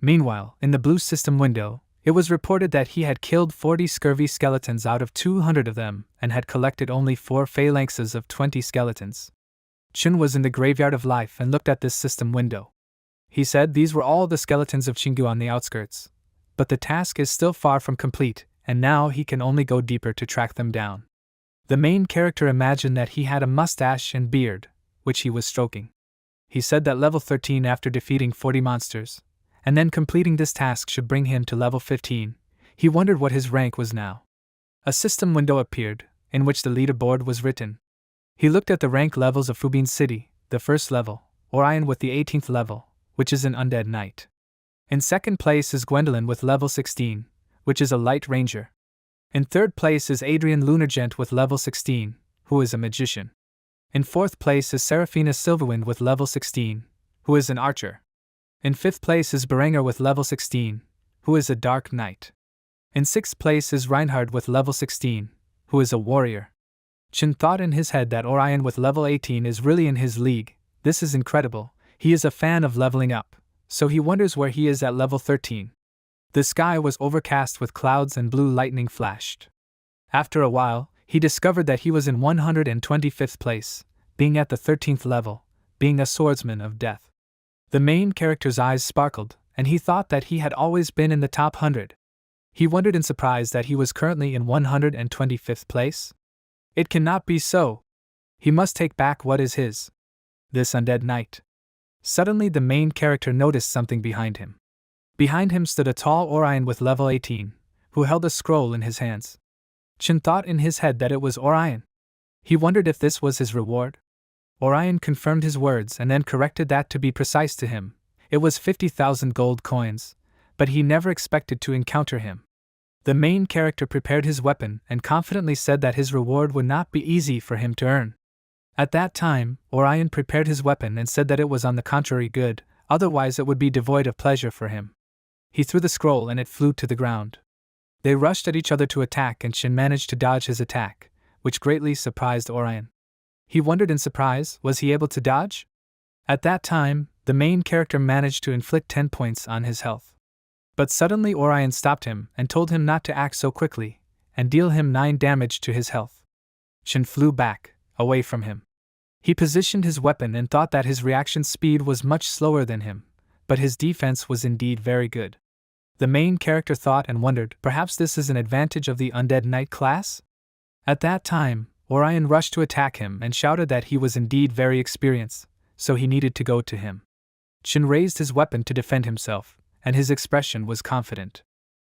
Meanwhile, in the blue system window, it was reported that he had killed 40 scurvy skeletons out of 200 of them and had collected only 4 phalanxes of 20 skeletons. Chun was in the graveyard of life and looked at this system window. He said these were all the skeletons of Chingu on the outskirts, but the task is still far from complete, and now he can only go deeper to track them down. The main character imagined that he had a mustache and beard, which he was stroking. He said that level 13 after defeating 40 monsters, and then completing this task should bring him to level 15. He wondered what his rank was now. A system window appeared, in which the leaderboard was written. He looked at the rank levels of Fubin City, the first level, Orion with the 18th level, which is an undead knight. In second place is Gwendolyn with level 16, which is a light ranger. In third place is Adrian Lunargent with level 16, who is a magician. In fourth place is Seraphina Silverwind with level 16, who is an archer. In fifth place is Berenger with level 16, who is a dark knight. In sixth place is Reinhard with level 16, who is a warrior. Chin thought in his head that Orion with level 18 is really in his league. This is incredible. He is a fan of leveling up, so he wonders where he is at level 13. The sky was overcast with clouds and blue lightning flashed. After a while, he discovered that he was in 125th place, being at the 13th level, being a swordsman of death. The main character's eyes sparkled, and he thought that he had always been in the top 100. He wondered in surprise that he was currently in 125th place. It cannot be so. He must take back what is his. This undead knight. Suddenly the main character noticed something behind him. Behind him stood a tall Orion with level 18, who held a scroll in his hands. Chin thought in his head that it was Orion. He wondered if this was his reward. Orion confirmed his words and then corrected that to be precise to him. It was 50,000 gold coins, but he never expected to encounter him. The main character prepared his weapon and confidently said that his reward would not be easy for him to earn. At that time, Orion prepared his weapon and said that it was on the contrary good, otherwise it would be devoid of pleasure for him. He threw the scroll and it flew to the ground. They rushed at each other to attack and Shin managed to dodge his attack, which greatly surprised Orion. He wondered in surprise, was he able to dodge? At that time, the main character managed to inflict 10 points on his health. But suddenly Orion stopped him and told him not to act so quickly, and deal him 9 damage to his health. Shin flew back, away from him. He positioned his weapon and thought that his reaction speed was much slower than him, but his defense was indeed very good. The main character thought and wondered, perhaps this is an advantage of the Undead Knight class? At that time, Orion rushed to attack him and shouted that he was indeed very experienced, so he needed to go to him. Shin raised his weapon to defend himself, and his expression was confident.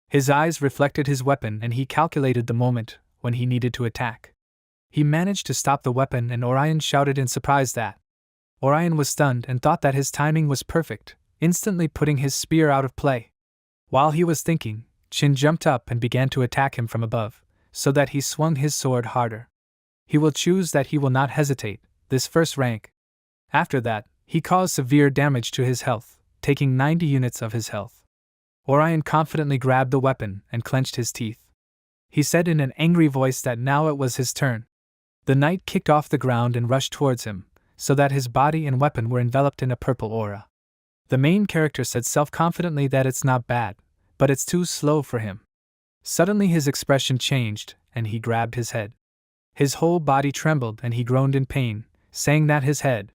His eyes reflected his weapon and he calculated the moment when he needed to attack. He managed to stop the weapon and Orion shouted in surprise that. Orion was stunned and thought that his timing was perfect, instantly putting his spear out of play. While he was thinking, Shin jumped up and began to attack him from above, so that he swung his sword harder. He will choose that he will not hesitate, this first rank. After that, he caused severe damage to his health, taking 90 units of his health. Orion confidently grabbed the weapon and clenched his teeth. He said in an angry voice that now it was his turn. The knight kicked off the ground and rushed towards him, so that his body and weapon were enveloped in a purple aura. The main character said self-confidently that it's not bad, but it's too slow for him. Suddenly his expression changed, and he grabbed his head. His whole body trembled and he groaned in pain, saying that his head.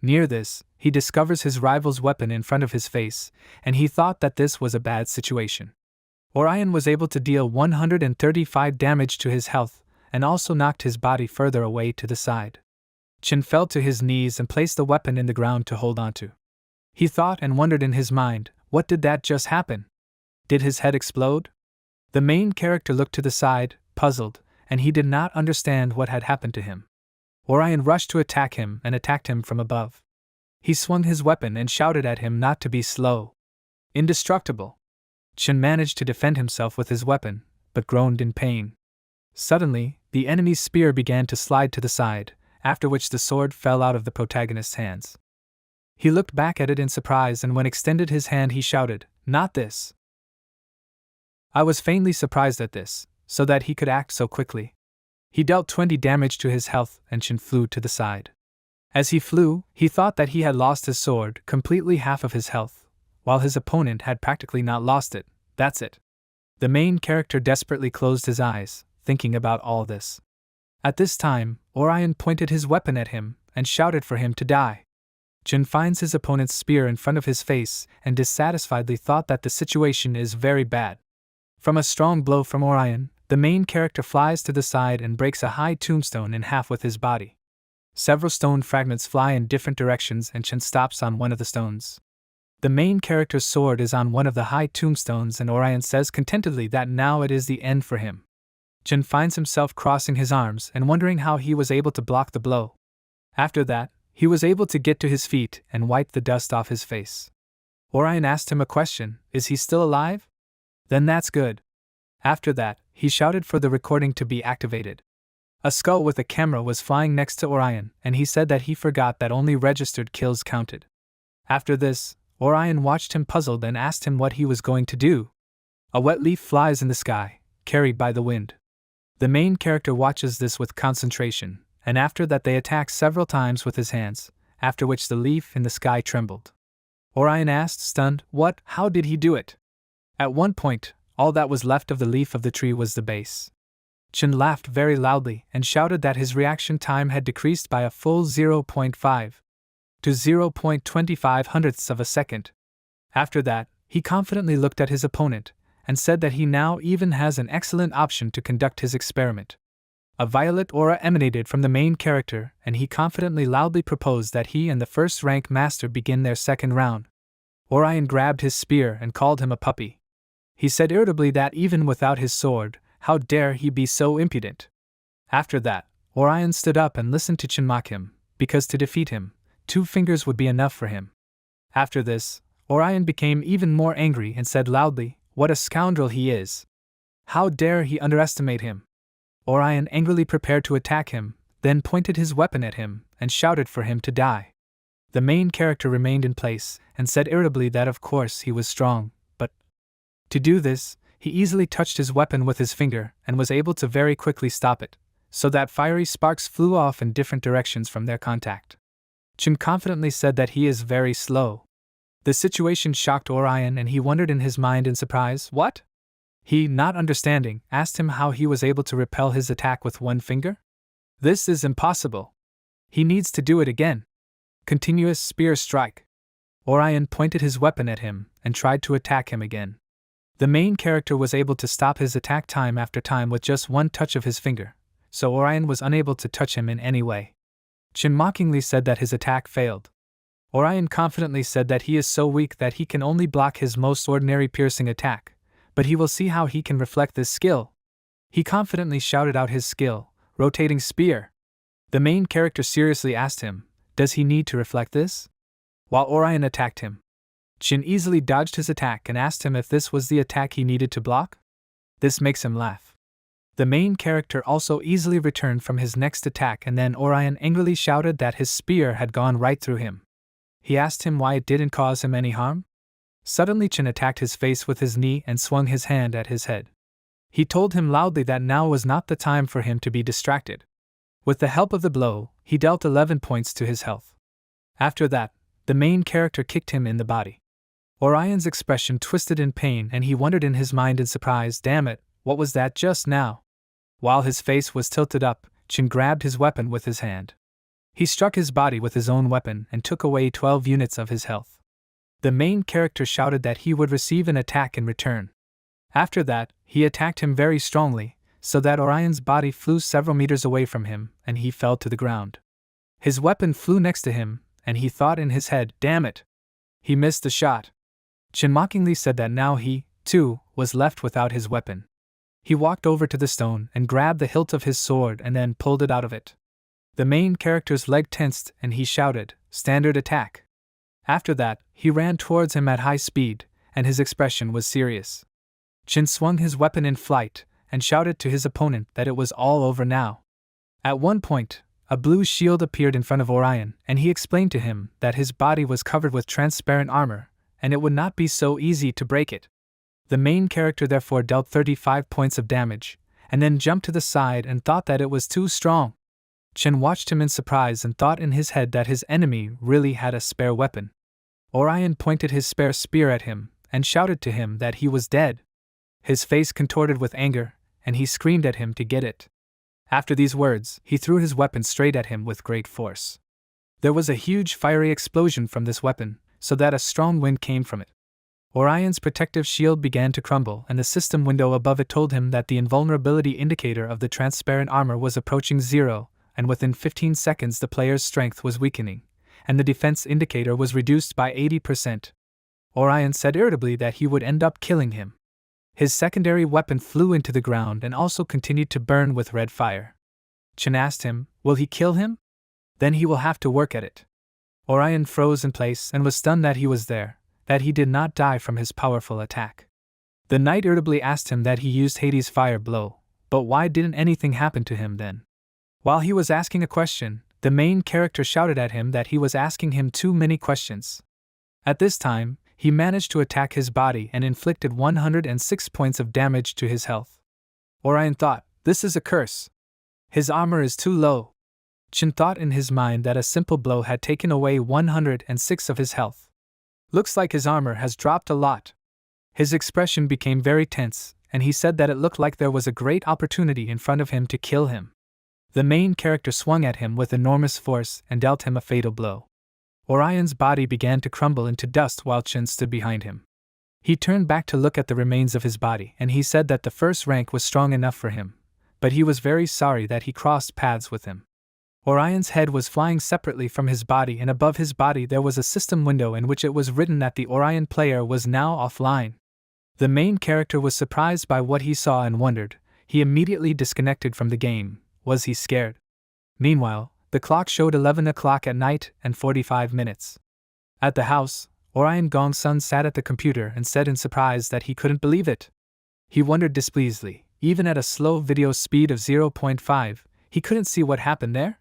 Near this, he discovers his rival's weapon in front of his face, and he thought that this was a bad situation. Orion was able to deal 135 damage to his health, and also knocked his body further away to the side. Chin fell to his knees and placed the weapon in the ground to hold onto. He thought and wondered in his mind, what did that just happen? Did his head explode? The main character looked to the side, puzzled, and he did not understand what had happened to him. Orion rushed to attack him and attacked him from above. He swung his weapon and shouted at him not to be slow. Indestructible. Chin managed to defend himself with his weapon, but groaned in pain. Suddenly, the enemy's spear began to slide to the side, after which the sword fell out of the protagonist's hands. He looked back at it in surprise and when extended his hand he shouted, "Not this!" I was faintly surprised at this, so that he could act so quickly. He dealt 20 damage to his health and Shin flew to the side. As he flew, he thought that he had lost his sword, completely half of his health, while his opponent had practically not lost it. That's it. The main character desperately closed his eyes, thinking about all this. At this time, Orion pointed his weapon at him and shouted for him to die. Jin finds his opponent's spear in front of his face and dissatisfiedly thought that the situation is very bad. From a strong blow from Orion, the main character flies to the side and breaks a high tombstone in half with his body. Several stone fragments fly in different directions and Shin stops on one of the stones. The main character's sword is on one of the high tombstones and Orion says contentedly that now it is the end for him. Jin finds himself crossing his arms and wondering how he was able to block the blow. After that, he was able to get to his feet and wipe the dust off his face. Orion asked him a question, is he still alive? Then that's good. After that, he shouted for the recording to be activated. A skull with a camera was flying next to Orion, and he said that he forgot that only registered kills counted. After this, Orion watched him puzzled and asked him what he was going to do. A wet leaf flies in the sky, carried by the wind. The main character watches this with concentration, and after that they attack several times with his hands, after which the leaf in the sky trembled. Orion asked, stunned, what, how did he do it? At one point, all that was left of the leaf of the tree was the base. Chin laughed very loudly and shouted that his reaction time had decreased by a full 0.5 to 0.25 hundredths of a second. After that, he confidently looked at his opponent and said that he now even has an excellent option to conduct his experiment. A violet aura emanated from the main character, and he confidently loudly proposed that he and the first rank master begin their second round. Orion grabbed his spear and called him a puppy. He said irritably that even without his sword, how dare he be so impudent. After that, Orion stood up and listened to Chin mock him, because to defeat him, 2 fingers would be enough for him. After this, Orion became even more angry and said loudly, "What a scoundrel he is! How dare he underestimate him!" Orion angrily prepared to attack him, then pointed his weapon at him and shouted for him to die. The main character remained in place and said irritably that of course he was strong, but to do this, he easily touched his weapon with his finger and was able to very quickly stop it, so that fiery sparks flew off in different directions from their contact. Chin confidently said that he is very slow. The situation shocked Orion and he wondered in his mind in surprise, what? He, not understanding, asked him how he was able to repel his attack with 1 finger? This is impossible. He needs to do it again. Continuous spear strike. Orion pointed his weapon at him and tried to attack him again. The main character was able to stop his attack time after time with just 1 touch of his finger, so Orion was unable to touch him in any way. Chin mockingly said that his attack failed. Orion confidently said that he is so weak that he can only block his most ordinary piercing attack, but he will see how he can reflect this skill. He confidently shouted out his skill, rotating spear. The main character seriously asked him, does he need to reflect this? While Orion attacked him, Chin easily dodged his attack and asked him if this was the attack he needed to block. This makes him laugh. The main character also easily returned from his next attack, and then Orion angrily shouted that his spear had gone right through him. He asked him why it didn't cause him any harm. Suddenly Chin attacked his face with his knee and swung his hand at his head. He told him loudly that now was not the time for him to be distracted. With the help of the blow, he dealt 11 points to his health. After that, the main character kicked him in the body. Orion's expression twisted in pain and he wondered in his mind in surprise, damn it, what was that just now? While his face was tilted up, Chin grabbed his weapon with his hand. He struck his body with his own weapon and took away 12 units of his health. The main character shouted that he would receive an attack in return. After that, he attacked him very strongly, so that Orion's body flew several meters away from him and he fell to the ground. His weapon flew next to him, and he thought in his head, damn it! He missed the shot. Chin mockingly said that now he, too, was left without his weapon. He walked over to the stone and grabbed the hilt of his sword and then pulled it out of it. The main character's leg tensed and he shouted, standard attack. After that, he ran towards him at high speed, and his expression was serious. Chin swung his weapon in flight and shouted to his opponent that it was all over now. At one point, a blue shield appeared in front of Orion, and he explained to him that his body was covered with transparent armor, and it would not be so easy to break it. The main character therefore dealt 35 points of damage, and then jumped to the side and thought that it was too strong. Chin watched him in surprise and thought in his head that his enemy really had a spare weapon. Orion pointed his spare spear at him, and shouted to him that he was dead. His face contorted with anger, and he screamed at him to get it. After these words, he threw his weapon straight at him with great force. There was a huge fiery explosion from this weapon, so that a strong wind came from it. Orion's protective shield began to crumble, and the system window above it told him that the invulnerability indicator of the transparent armor was approaching 0, and within 15 seconds the player's strength was weakening, and the defense indicator was reduced by 80%. Orion said irritably that he would end up killing him. His secondary weapon flew into the ground and also continued to burn with red fire. Chin asked him, will he kill him? Then he will have to work at it. Orion froze in place and was stunned that he was there, that he did not die from his powerful attack. The knight irritably asked him that he used Hades' fire blow, but why didn't anything happen to him then? While he was asking a question, the main character shouted at him that he was asking him too many questions. At this time, he managed to attack his body and inflicted 106 points of damage to his health. Orion thought, this is a curse. His armor is too low. Chin thought in his mind that a simple blow had taken away 106 of his health. Looks like his armor has dropped a lot. His expression became very tense, and he said that it looked like there was a great opportunity in front of him to kill him. The main character swung at him with enormous force and dealt him a fatal blow. Orion's body began to crumble into dust while Chin stood behind him. He turned back to look at the remains of his body, and he said that the first rank was strong enough for him, but he was very sorry that he crossed paths with him. Orion's head was flying separately from his body, and above his body there was a system window in which it was written that the Orion player was now offline. The main character was surprised by what he saw and wondered. He immediately disconnected from the game. Was he scared? Meanwhile, the clock showed 11 o'clock at night and 45 minutes. At the house, Orion Gongsun sat at the computer and said in surprise that he couldn't believe it. He wondered displeasedly, even at a slow video speed of 0.5, he couldn't see what happened there?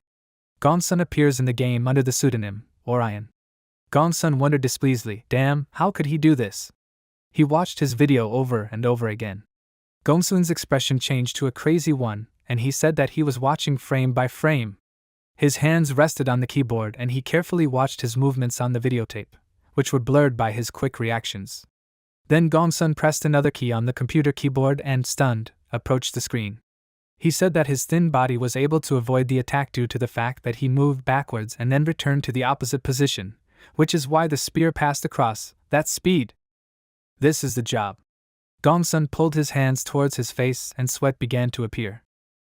Gongsun appears in the game under the pseudonym, Orion. Gongsun wondered displeasedly, damn, how could he do this? He watched his video over and over again. Gongsun's expression changed to a crazy one, and he said that he was watching frame by frame. His hands rested on the keyboard and he carefully watched his movements on the videotape, which were blurred by his quick reactions. Then Gongsun pressed another key on the computer keyboard and, stunned, approached the screen. He said that his thin body was able to avoid the attack due to the fact that he moved backwards and then returned to the opposite position, which is why the spear passed across that speed. This is the job. Gongsun pulled his hands towards his face and sweat began to appear.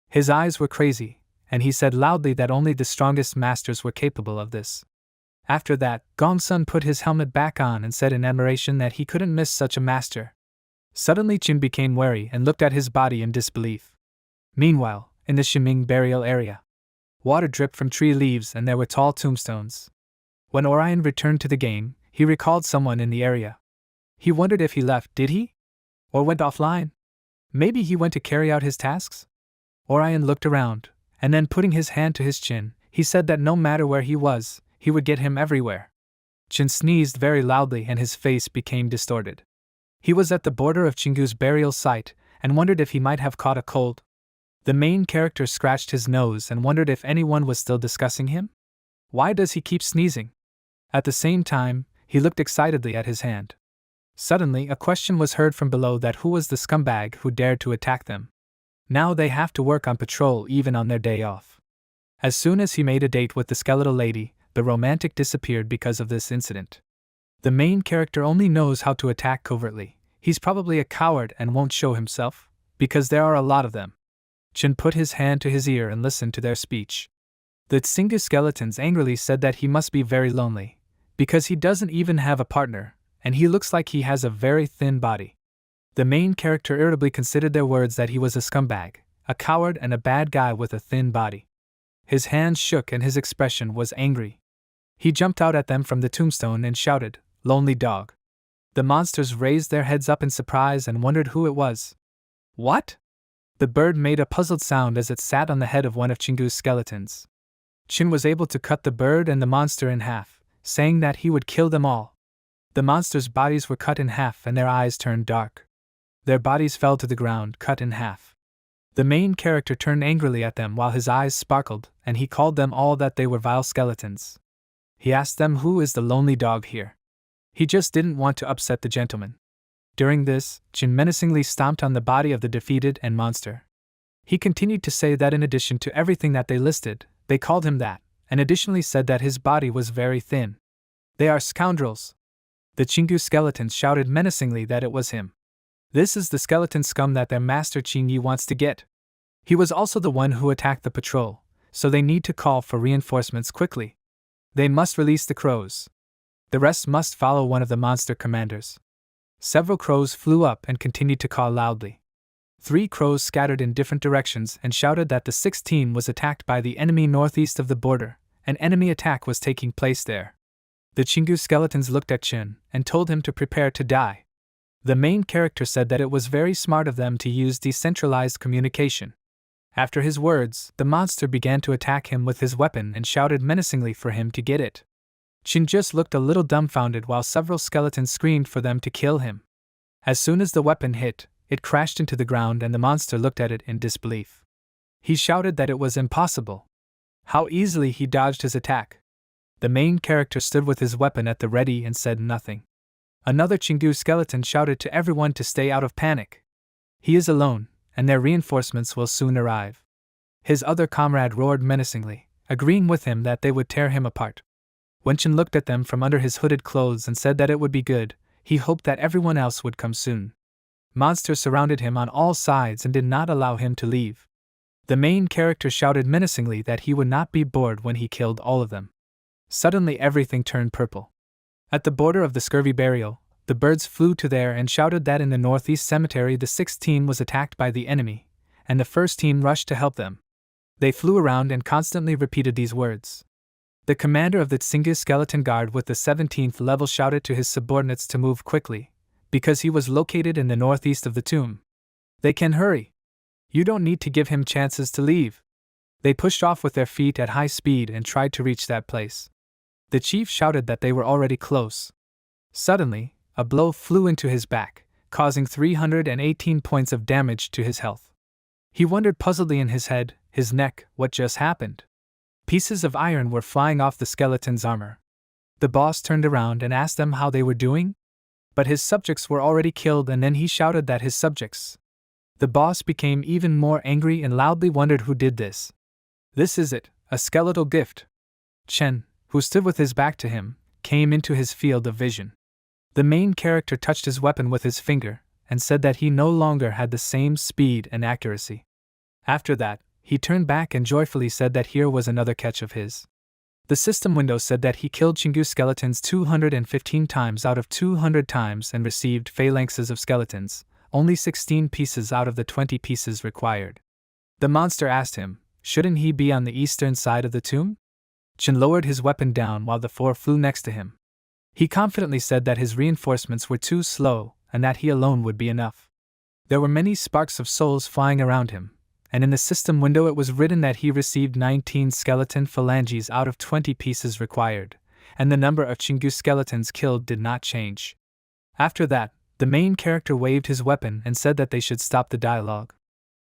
His eyes were crazy, and he said loudly that only the strongest masters were capable of this. After that, Gongsun put his helmet back on and said in admiration that he couldn't miss such a master. Suddenly Qin became wary and looked at his body in disbelief. Meanwhile, in the Shiming burial area, water dripped from tree leaves and there were tall tombstones. When Orion returned to the game, he recalled someone in the area. He wondered if he left, did he? Or went offline? Maybe he went to carry out his tasks? Orion looked around, and then putting his hand to his chin, he said that no matter where he was, he would get him everywhere. Qin sneezed very loudly and his face became distorted. He was at the border of Chingu's burial site and wondered if he might have caught a cold. The main character scratched his nose and wondered if anyone was still discussing him. Why does he keep sneezing? At the same time, he looked excitedly at his hand. Suddenly, a question was heard from below that who was the scumbag who dared to attack them. Now they have to work on patrol even on their day off. As soon as he made a date with the skeletal lady, the romantic disappeared because of this incident. The main character only knows how to attack covertly. He's probably a coward and won't show himself, because there are a lot of them. Qin put his hand to his ear and listened to their speech. The Tsingu skeletons angrily said that he must be very lonely, because he doesn't even have a partner, and he looks like he has a very thin body. The main character irritably considered their words that he was a scumbag, a coward and a bad guy with a thin body. His hands shook and his expression was angry. He jumped out at them from the tombstone and shouted, "Lonely dog." The monsters raised their heads up in surprise and wondered who it was. What? The bird made a puzzled sound as it sat on the head of one of Chingu's skeletons. Qin was able to cut the bird and the monster in half, saying that he would kill them all. The monsters' bodies were cut in half and their eyes turned dark. Their bodies fell to the ground, cut in half. The main character turned angrily at them while his eyes sparkled, and he called them all that they were vile skeletons. He asked them who is the lonely dog here. He just didn't want to upset the gentleman. During this, Qin menacingly stomped on the body of the defeated and monster. He continued to say that in addition to everything that they listed, they called him that, and additionally said that his body was very thin. They are scoundrels. The Chingu skeletons shouted menacingly that it was him. This is the skeleton scum that their master Qingyi wants to get. He was also the one who attacked the patrol, so they need to call for reinforcements quickly. They must release the crows. The rest must follow one of the monster commanders. Several crows flew up and continued to call loudly. 3 crows scattered in different directions and shouted that the 6th team was attacked by the enemy northeast of the border. An enemy attack was taking place there. The Chingu skeletons looked at Qin and told him to prepare to die. The main character said that it was very smart of them to use decentralized communication. After his words, the monster began to attack him with his weapon and shouted menacingly for him to get it. Qin just looked a little dumbfounded while several skeletons screamed for them to kill him. As soon as the weapon hit, it crashed into the ground and the monster looked at it in disbelief. He shouted that it was impossible. How easily he dodged his attack. The main character stood with his weapon at the ready and said nothing. Another Chingu skeleton shouted to everyone to stay out of panic. He is alone, and their reinforcements will soon arrive. His other comrade roared menacingly, agreeing with him that they would tear him apart. When Qin looked at them from under his hooded clothes and said that it would be good, he hoped that everyone else would come soon. Monsters surrounded him on all sides and did not allow him to leave. The main character shouted menacingly that he would not be bored when he killed all of them. Suddenly everything turned purple. At the border of the scurvy burial, the birds flew to there and shouted that in the northeast cemetery the 6th team was attacked by the enemy, and the 1st team rushed to help them. They flew around and constantly repeated these words. The commander of the Tsingu skeleton guard with the 17th level shouted to his subordinates to move quickly, because he was located in the northeast of the tomb. They can hurry. You don't need to give him chances to leave. They pushed off with their feet at high speed and tried to reach that place. The chief shouted that they were already close. Suddenly, a blow flew into his back, causing 318 points of damage to his health. He wondered puzzledly in his head, his neck, what just happened. Pieces of iron were flying off the skeleton's armor. The boss turned around and asked them how they were doing, but his subjects were already killed, and then he shouted that his subjects. The boss became even more angry and loudly wondered who did this. This is it, a skeletal gift. Chen, who stood with his back to him, came into his field of vision. The main character touched his weapon with his finger and said that he no longer had the same speed and accuracy. After that, he turned back and joyfully said that here was another catch of his. The system window said that he killed Chingu skeletons 215 times out of 200 times and received phalanxes of skeletons, only 16 pieces out of the 20 pieces required. The monster asked him, shouldn't he be on the eastern side of the tomb? Chen lowered his weapon down while the 4 flew next to him. He confidently said that his reinforcements were too slow and that he alone would be enough. There were many sparks of souls flying around him, and in the system window it was written that he received 19 skeleton phalanges out of 20 pieces required, and the number of Chingu skeletons killed did not change. After that, the main character waved his weapon and said that they should stop the dialogue.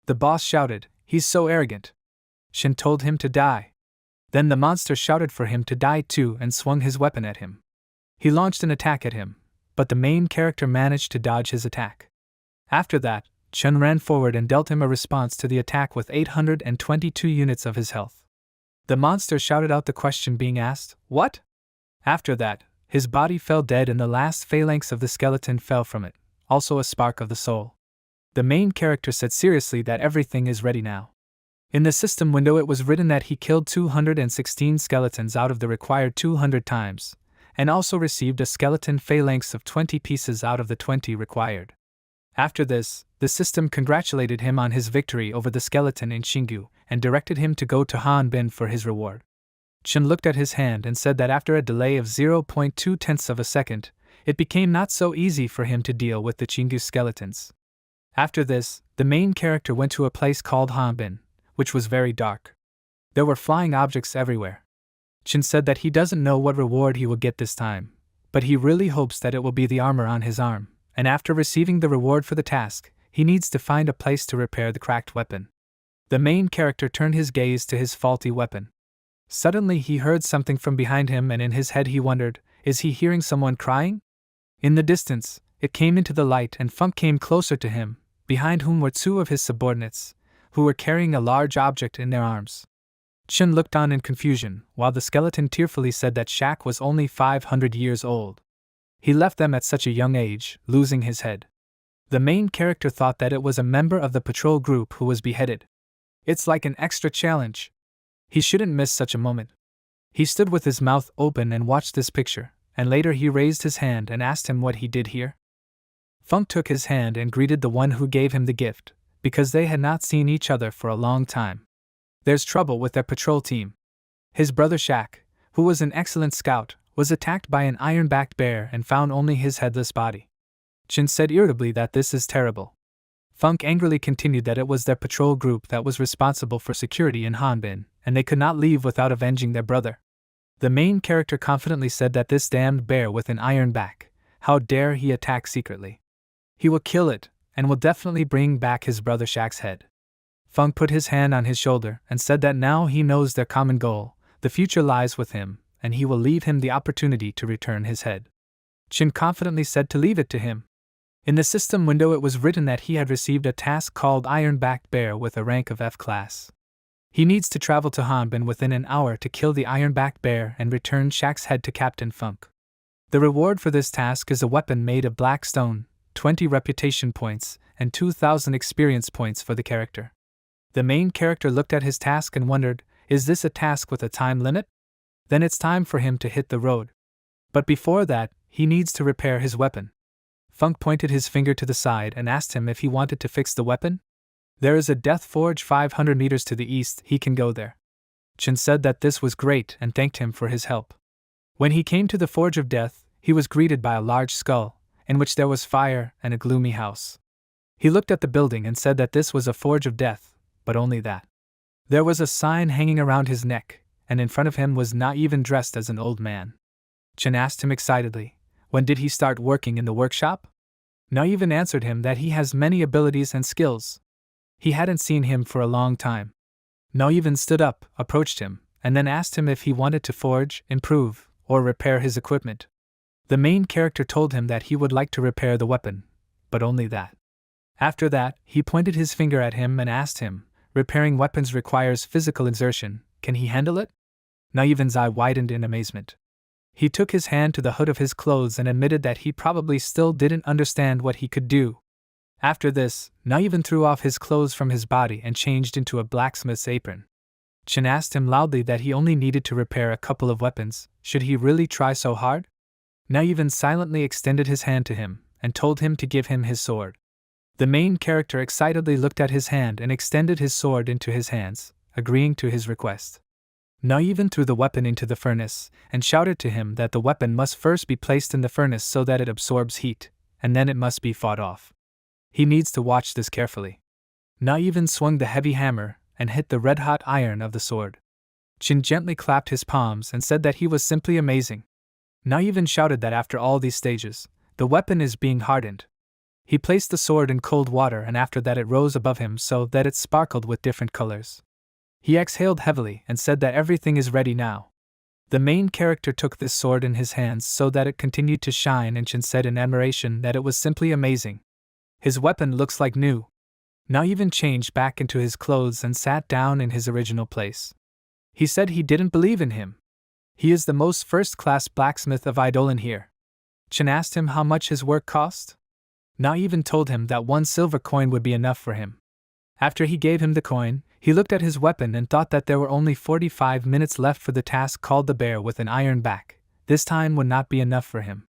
The boss shouted, "He's so arrogant." Shin told him to die. Then the monster shouted for him to die too and swung his weapon at him. He launched an attack at him, but the main character managed to dodge his attack. After that, Chen ran forward and dealt him a response to the attack with 822 units of his health. The monster shouted out the question being asked, "What?" After that, his body fell dead and the last phalanx of the skeleton fell from it, also a spark of the soul. The main character said seriously that everything is ready now. In the system window it was written that he killed 216 skeletons out of the required 200 times, and also received a skeleton phalanx of 20 pieces out of the 20 required. After this, the system congratulated him on his victory over the skeleton in Xingu, and directed him to go to Hanbin for his reward. Chen looked at his hand and said that after a delay of 0.2 of a second, it became not so easy for him to deal with the Xingu skeletons. After this, the main character went to a place called Hanbin, which was very dark. There were flying objects everywhere. Chen said that he doesn't know what reward he will get this time, but he really hopes that it will be the armor on his arm, and after receiving the reward for the task, he needs to find a place to repair the cracked weapon. The main character turned his gaze to his faulty weapon. Suddenly he heard something from behind him and in his head he wondered, is he hearing someone crying? In the distance, it came into the light and Funk came closer to him, behind whom were 2 of his subordinates, who were carrying a large object in their arms. Chen looked on in confusion, while the skeleton tearfully said that Shaq was only 500 years old. He left them at such a young age, losing his head. The main character thought that it was a member of the patrol group who was beheaded. It's like an extra challenge. He shouldn't miss such a moment. He stood with his mouth open and watched this picture, and later he raised his hand and asked him what he did here. Funk took his hand and greeted the one who gave him the gift, because they had not seen each other for a long time. There's trouble with their patrol team. His brother Shaq, who was an excellent scout, was attacked by an iron-backed bear and found only his headless body. Chin said irritably that this is terrible. Funk angrily continued that it was their patrol group that was responsible for security in Hanbin, and they could not leave without avenging their brother. The main character confidently said that this damned bear with an iron back, how dare he attack secretly? He will kill it, and will definitely bring back his brother Shaq's head. Funk put his hand on his shoulder and said that now he knows their common goal, the future lies with him, and he will leave him the opportunity to return his head. Chin confidently said to leave it to him. In the system window it was written that he had received a task called Iron-Backed Bear with a rank of F class. He needs to travel to Hanbin within an hour to kill the Iron-Backed Bear and return Shaq's head to Captain Funk. The reward for this task is a weapon made of black stone, 20 reputation points, and 2,000 experience points for the character. The main character looked at his task and wondered, is this a task with a time limit? Then it's time for him to hit the road. But before that, he needs to repair his weapon. Funk pointed his finger to the side and asked him if he wanted to fix the weapon. There is a death forge 500 meters to the east, he can go there. Chen said that this was great and thanked him for his help. When he came to the Forge of Death, he was greeted by a large skull, in which there was fire and a gloomy house. He looked at the building and said that this was a Forge of Death, but only that. There was a sign hanging around his neck, and in front of him was Na even dressed as an old man. Chen asked him excitedly, when did he start working in the workshop? Na even answered him that he has many abilities and skills. He hadn't seen him for a long time. Na even stood up, approached him, and then asked him if he wanted to forge, improve, or repair his equipment. The main character told him that he would like to repair the weapon, but only that. After that, he pointed his finger at him and asked him, repairing weapons requires physical exertion, can he handle it? Na even's eye widened in amazement. He took his hand to the hood of his clothes and admitted that he probably still didn't understand what he could do. After this, Na even threw off his clothes from his body and changed into a blacksmith's apron. Chen asked him loudly that he only needed to repair a couple of weapons, should he really try so hard? Na even silently extended his hand to him, and told him to give him his sword. The main character excitedly looked at his hand and extended his sword into his hands, agreeing to his request. Na even threw the weapon into the furnace, and shouted to him that the weapon must first be placed in the furnace so that it absorbs heat, and then it must be fought off. He needs to watch this carefully. Na even swung the heavy hammer, and hit the red-hot iron of the sword. Chen gently clapped his palms and said that he was simply amazing. Na even shouted that after all these stages, the weapon is being hardened. He placed the sword in cold water and after that it rose above him so that it sparkled with different colors. He exhaled heavily and said that everything is ready now. The main character took this sword in his hands so that it continued to shine and Chen said in admiration that it was simply amazing. His weapon looks like new. Na even changed back into his clothes and sat down in his original place. He said he didn't believe in him. He is the most first-class blacksmith of Eidolon here. Chen asked him how much his work cost. Na even told him that 1 silver coin would be enough for him. After he gave him the coin, he looked at his weapon and thought that there were only 45 minutes left for the task called the bear with an iron back. This time would not be enough for him.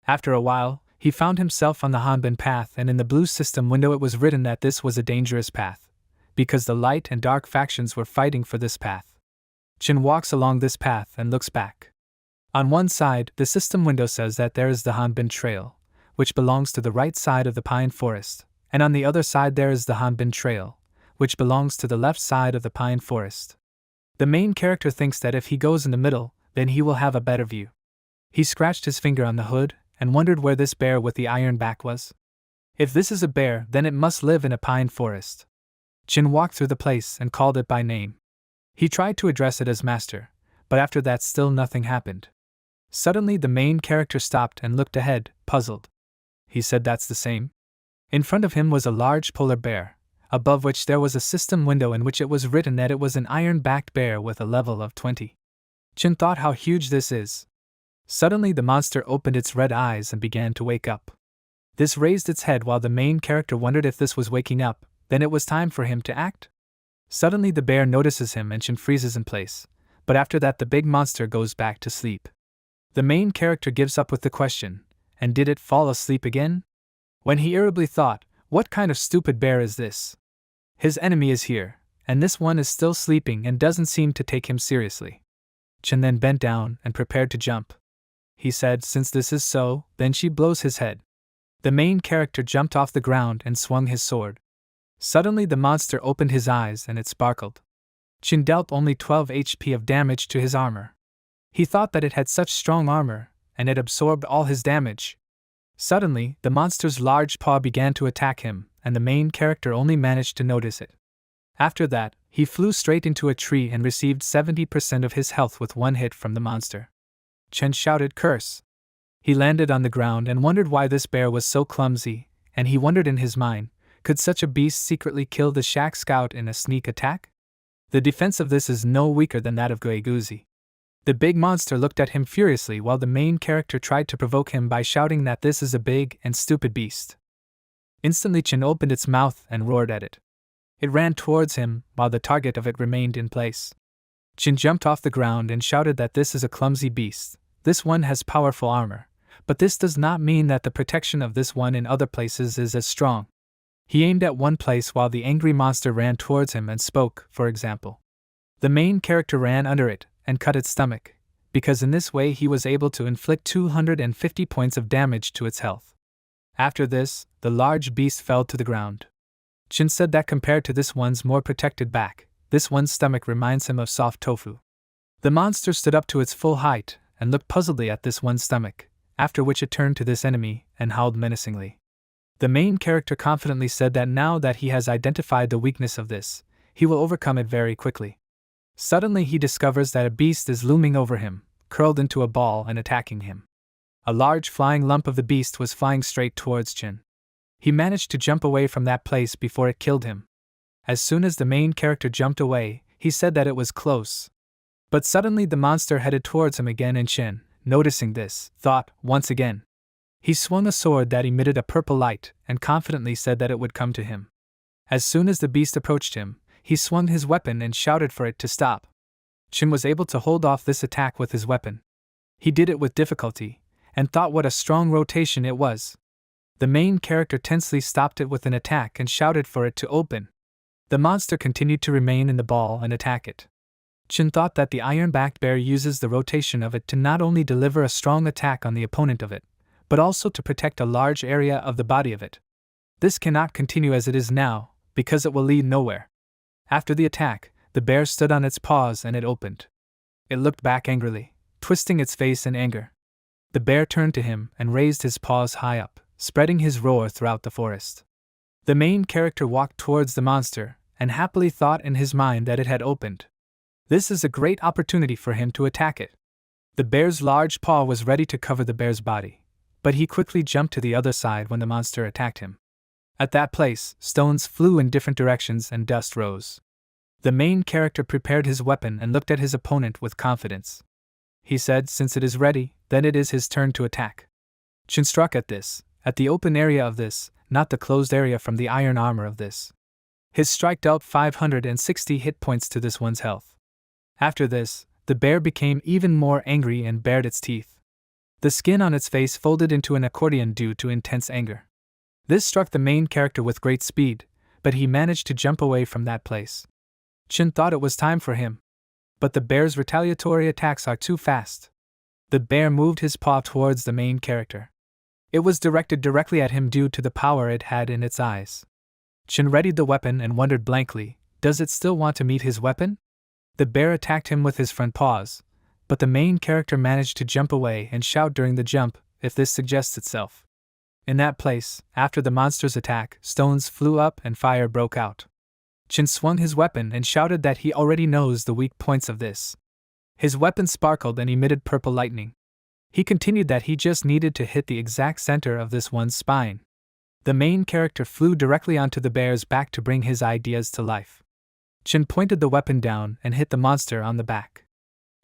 After a while, he found himself on the Hanbin path and in the blue system window it was written that this was a dangerous path, because the light and dark factions were fighting for this path. Chen walks along this path and looks back. On one side, the system window says that there is the Hanbin Trail, which belongs to the right side of the pine forest, and on the other side there is the Hanbin Trail, which belongs to the left side of the pine forest. The main character thinks that if he goes in the middle, then he will have a better view. He scratched his finger on the hood, and wondered where this bear with the iron back was. If this is a bear, then it must live in a pine forest. Chen walked through the place and called it by name. He tried to address it as master, but after that still nothing happened. Suddenly the main character stopped and looked ahead, puzzled. He said that's the same. In front of him was a large polar bear, above which there was a system window in which it was written that it was an iron-backed bear with a level of 20. Chen thought how huge this is. Suddenly the monster opened its red eyes and began to wake up. This raised its head while the main character wondered if this was waking up, then it was time for him to act. Suddenly the bear notices him and Chen freezes in place, but after that the big monster goes back to sleep. The main character gives up with the question, and did it fall asleep again? When he irritably thought, what kind of stupid bear is this? His enemy is here, and this one is still sleeping and doesn't seem to take him seriously. Chen then bent down and prepared to jump. He said since this is so, then she blows his head. The main character jumped off the ground and swung his sword. Suddenly the monster opened his eyes and it sparkled. Chen dealt only 12 HP of damage to his armor. He thought that it had such strong armor, and it absorbed all his damage. Suddenly, the monster's large paw began to attack him, and the main character only managed to notice it. After that, he flew straight into a tree and received 70% of his health with one hit from the monster. Chen shouted curse. He landed on the ground and wondered why this bear was so clumsy, and he wondered in his mind, could such a beast secretly kill the Shack Scout in a sneak attack? The defense of this is no weaker than that of Guiguzi. The big monster looked at him furiously while the main character tried to provoke him by shouting that this is a big and stupid beast. Instantly Chen opened its mouth and roared at it. It ran towards him, while the target of it remained in place. Chin jumped off the ground and shouted that this is a clumsy beast. This one has powerful armor, but this does not mean that the protection of this one in other places is as strong. He aimed at one place while the angry monster ran towards him and spoke, for example. The main character ran under it and cut its stomach, because in this way he was able to inflict 250 points of damage to its health. After this, the large beast fell to the ground. Chin said that compared to this one's more protected back, this one's stomach reminds him of soft tofu. The monster stood up to its full height and looked puzzledly at this one's stomach, after which it turned to this enemy and howled menacingly. The main character confidently said that now that he has identified the weakness of this, he will overcome it very quickly. Suddenly he discovers that a beast is looming over him, curled into a ball and attacking him. A large flying lump of the beast was flying straight towards Chin. He managed to jump away from that place before it killed him. As soon as the main character jumped away, he said that it was close. But suddenly the monster headed towards him again and Chin, noticing this, thought, once again. He swung a sword that emitted a purple light and confidently said that it would come to him. As soon as the beast approached him, he swung his weapon and shouted for it to stop. Chin was able to hold off this attack with his weapon. He did it with difficulty, and thought what a strong rotation it was. The main character tensely stopped it with an attack and shouted for it to open. The monster continued to remain in the ball and attack it. Chin thought that the iron-backed bear uses the rotation of it to not only deliver a strong attack on the opponent of it, but also to protect a large area of the body of it. This cannot continue as it is now, because it will lead nowhere. After the attack, the bear stood on its paws and it opened. It looked back angrily, twisting its face in anger. The bear turned to him and raised his paws high up, spreading his roar throughout the forest. The main character walked towards the monster and happily thought in his mind that it had opened. This is a great opportunity for him to attack it. The bear's large paw was ready to cover the bear's body, but he quickly jumped to the other side when the monster attacked him. At that place, stones flew in different directions and dust rose. The main character prepared his weapon and looked at his opponent with confidence. He said since it is ready, then it is his turn to attack. Chin struck at this, at the open area of this, not the closed area from the iron armor of this. His strike dealt 560 hit points to this one's health. After this, the bear became even more angry and bared its teeth. The skin on its face folded into an accordion due to intense anger. This struck the main character with great speed, but he managed to jump away from that place. Chin thought it was time for him. But the bear's retaliatory attacks are too fast. The bear moved his paw towards the main character. It was directed directly at him due to the power it had in its eyes. Chin readied the weapon and wondered blankly, does it still want to meet his weapon? The bear attacked him with his front paws, but the main character managed to jump away and shout during the jump, if this suggests itself. In that place, after the monster's attack, stones flew up and fire broke out. Chin swung his weapon and shouted that he already knows the weak points of this. His weapon sparkled and emitted purple lightning. He continued that he just needed to hit the exact center of this one's spine. The main character flew directly onto the bear's back to bring his ideas to life. Chin pointed the weapon down and hit the monster on the back.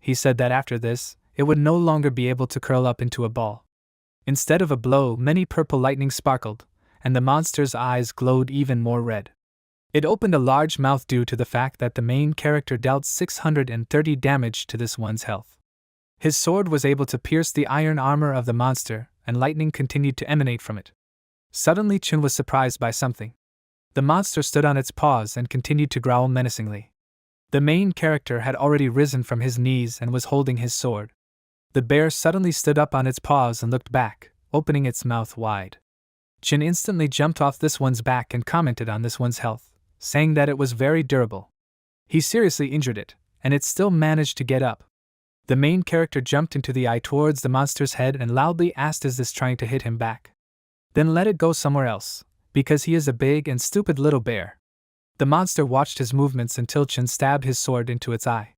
He said that after this, it would no longer be able to curl up into a ball. Instead of a blow, many purple lightning sparkled, and the monster's eyes glowed even more red. It opened a large mouth due to the fact that the main character dealt 630 damage to this one's health. His sword was able to pierce the iron armor of the monster, and lightning continued to emanate from it. Suddenly Chin was surprised by something. The monster stood on its paws and continued to growl menacingly. The main character had already risen from his knees and was holding his sword. The bear suddenly stood up on its paws and looked back, opening its mouth wide. Chin instantly jumped off this one's back and commented on this one's health, saying that it was very durable. He seriously injured it, and it still managed to get up. The main character jumped into the eye towards the monster's head and loudly asked, is this trying to hit him back? Then let it go somewhere else, because he is a big and stupid little bear. The monster watched his movements until Chin stabbed his sword into its eye.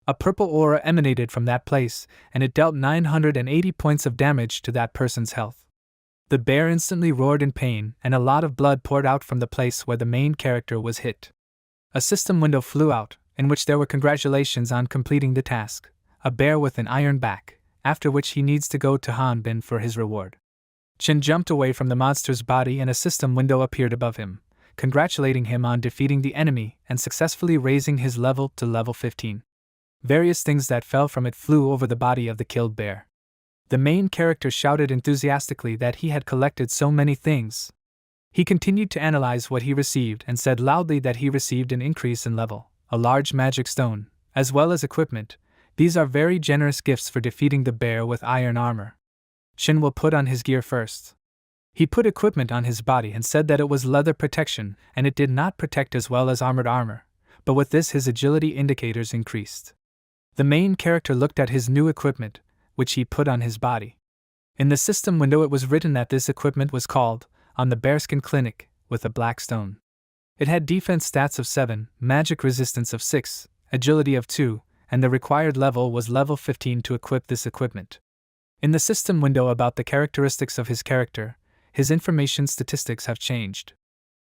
A purple aura emanated from that place, and it dealt 980 points of damage to that person's health. The bear instantly roared in pain, and a lot of blood poured out from the place where the main character was hit. A system window flew out, in which there were congratulations on completing the task, a bear with an iron back, after which he needs to go to Hanbin for his reward. Chin jumped away from the monster's body and a system window appeared above him, congratulating him on defeating the enemy and successfully raising his level to level 15. Various things that fell from it flew over the body of the killed bear. The main character shouted enthusiastically that he had collected so many things. He continued to analyze what he received and said loudly that he received an increase in level, a large magic stone, as well as equipment. These are very generous gifts for defeating the bear with iron armor. Shin will put on his gear first. He put equipment on his body and said that it was leather protection and it did not protect as well as armored armor, but with this his agility indicators increased. The main character looked at his new equipment, which he put on his body. In the system window it was written that this equipment was called, on the Bearskin Clinic, with a black stone. It had defense stats of 7, magic resistance of 6, agility of 2, and the required level was level 15 to equip this equipment. In the system window about the characteristics of his character, his information statistics have changed.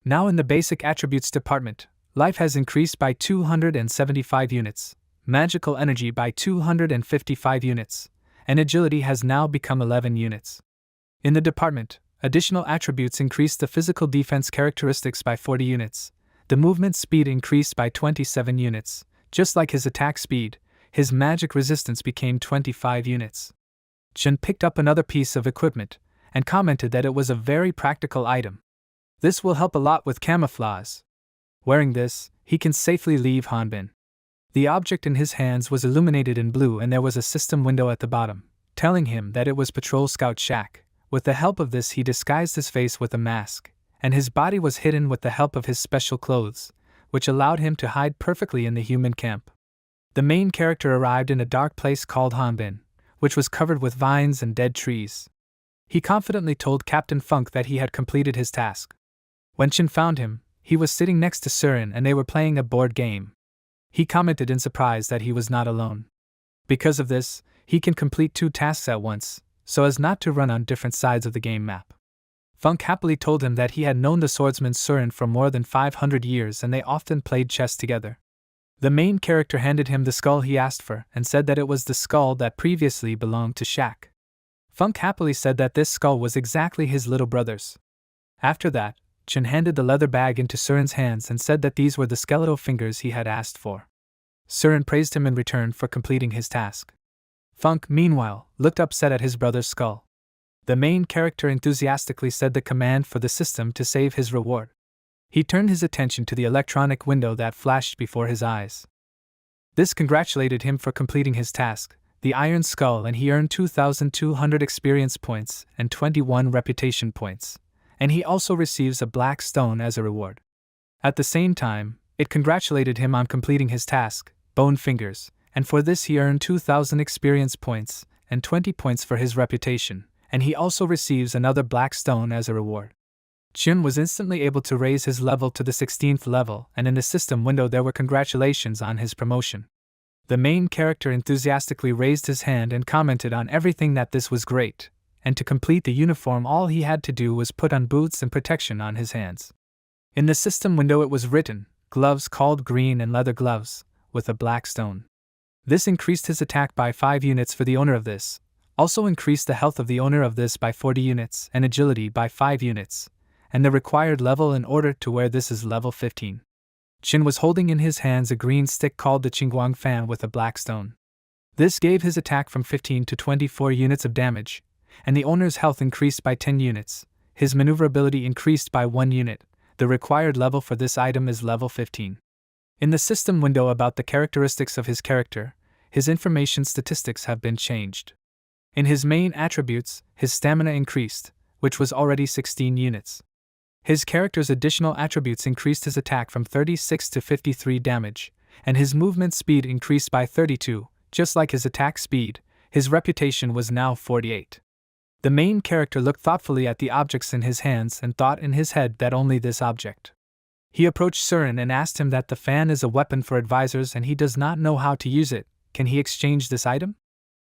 Now in the basic attributes department, life has increased by 275 units, magical energy by 255 units, and agility has now become 11 units. In the department, additional attributes increased the physical defense characteristics by 40 units, the movement speed increased by 27 units, just like his attack speed, his magic resistance became 25 units. Chen picked up another piece of equipment, and commented that it was a very practical item. This will help a lot with camouflage. Wearing this, he can safely leave Hanbin. The object in his hands was illuminated in blue and there was a system window at the bottom, telling him that it was Patrol Scout Shack. With the help of this he disguised his face with a mask, and his body was hidden with the help of his special clothes, which allowed him to hide perfectly in the human camp. The main character arrived in a dark place called Hanbin, which was covered with vines and dead trees. He confidently told Captain Funk that he had completed his task. When Chin found him, he was sitting next to Surin and they were playing a board game. He commented in surprise that he was not alone. Because of this, he can complete 2 tasks at once, so as not to run on different sides of the game map. Funk happily told him that he had known the swordsman Surin for more than 500 years and they often played chess together. The main character handed him the skull he asked for and said that it was the skull that previously belonged to Shaq. Funk happily said that this skull was exactly his little brother's. After that, Chin handed the leather bag into Surin's hands and said that these were the skeletal fingers he had asked for. Surin praised him in return for completing his task. Funk, meanwhile, looked upset at his brother's skull. The main character enthusiastically said the command for the system to save his reward. He turned his attention to the electronic window that flashed before his eyes. This congratulated him for completing his task, the Iron Skull, and he earned 2,200 experience points and 21 reputation points, and he also receives a black stone as a reward. At the same time, it congratulated him on completing his task, Bone Fingers, and for this he earned 2,000 experience points and 20 points for his reputation, and he also receives another black stone as a reward. Chun was instantly able to raise his level to the 16th level, and in the system window there were congratulations on his promotion. The main character enthusiastically raised his hand and commented on everything that this was great, and to complete the uniform all he had to do was put on boots and protection on his hands. In the system window it was written, gloves called green and leather gloves, with a black stone. This increased his attack by 5 units for the owner of this, also increased the health of the owner of this by 40 units and agility by 5 units, and the required level in order to wear this is level 15. Chin was holding in his hands a green stick called the Qingguang Fan with a black stone. This gave his attack from 15 to 24 units of damage, and the owner's health increased by 10 units, his maneuverability increased by 1 unit, the required level for this item is level 15. In the system window about the characteristics of his character, his information statistics have been changed. In his main attributes, his stamina increased, which was already 16 units. His character's additional attributes increased his attack from 36 to 53 damage, and his movement speed increased by 32, just like his attack speed, his reputation was now 48. The main character looked thoughtfully at the objects in his hands and thought in his head that only this object. He approached Surin and asked him that the fan is a weapon for advisors and he does not know how to use it, can he exchange this item?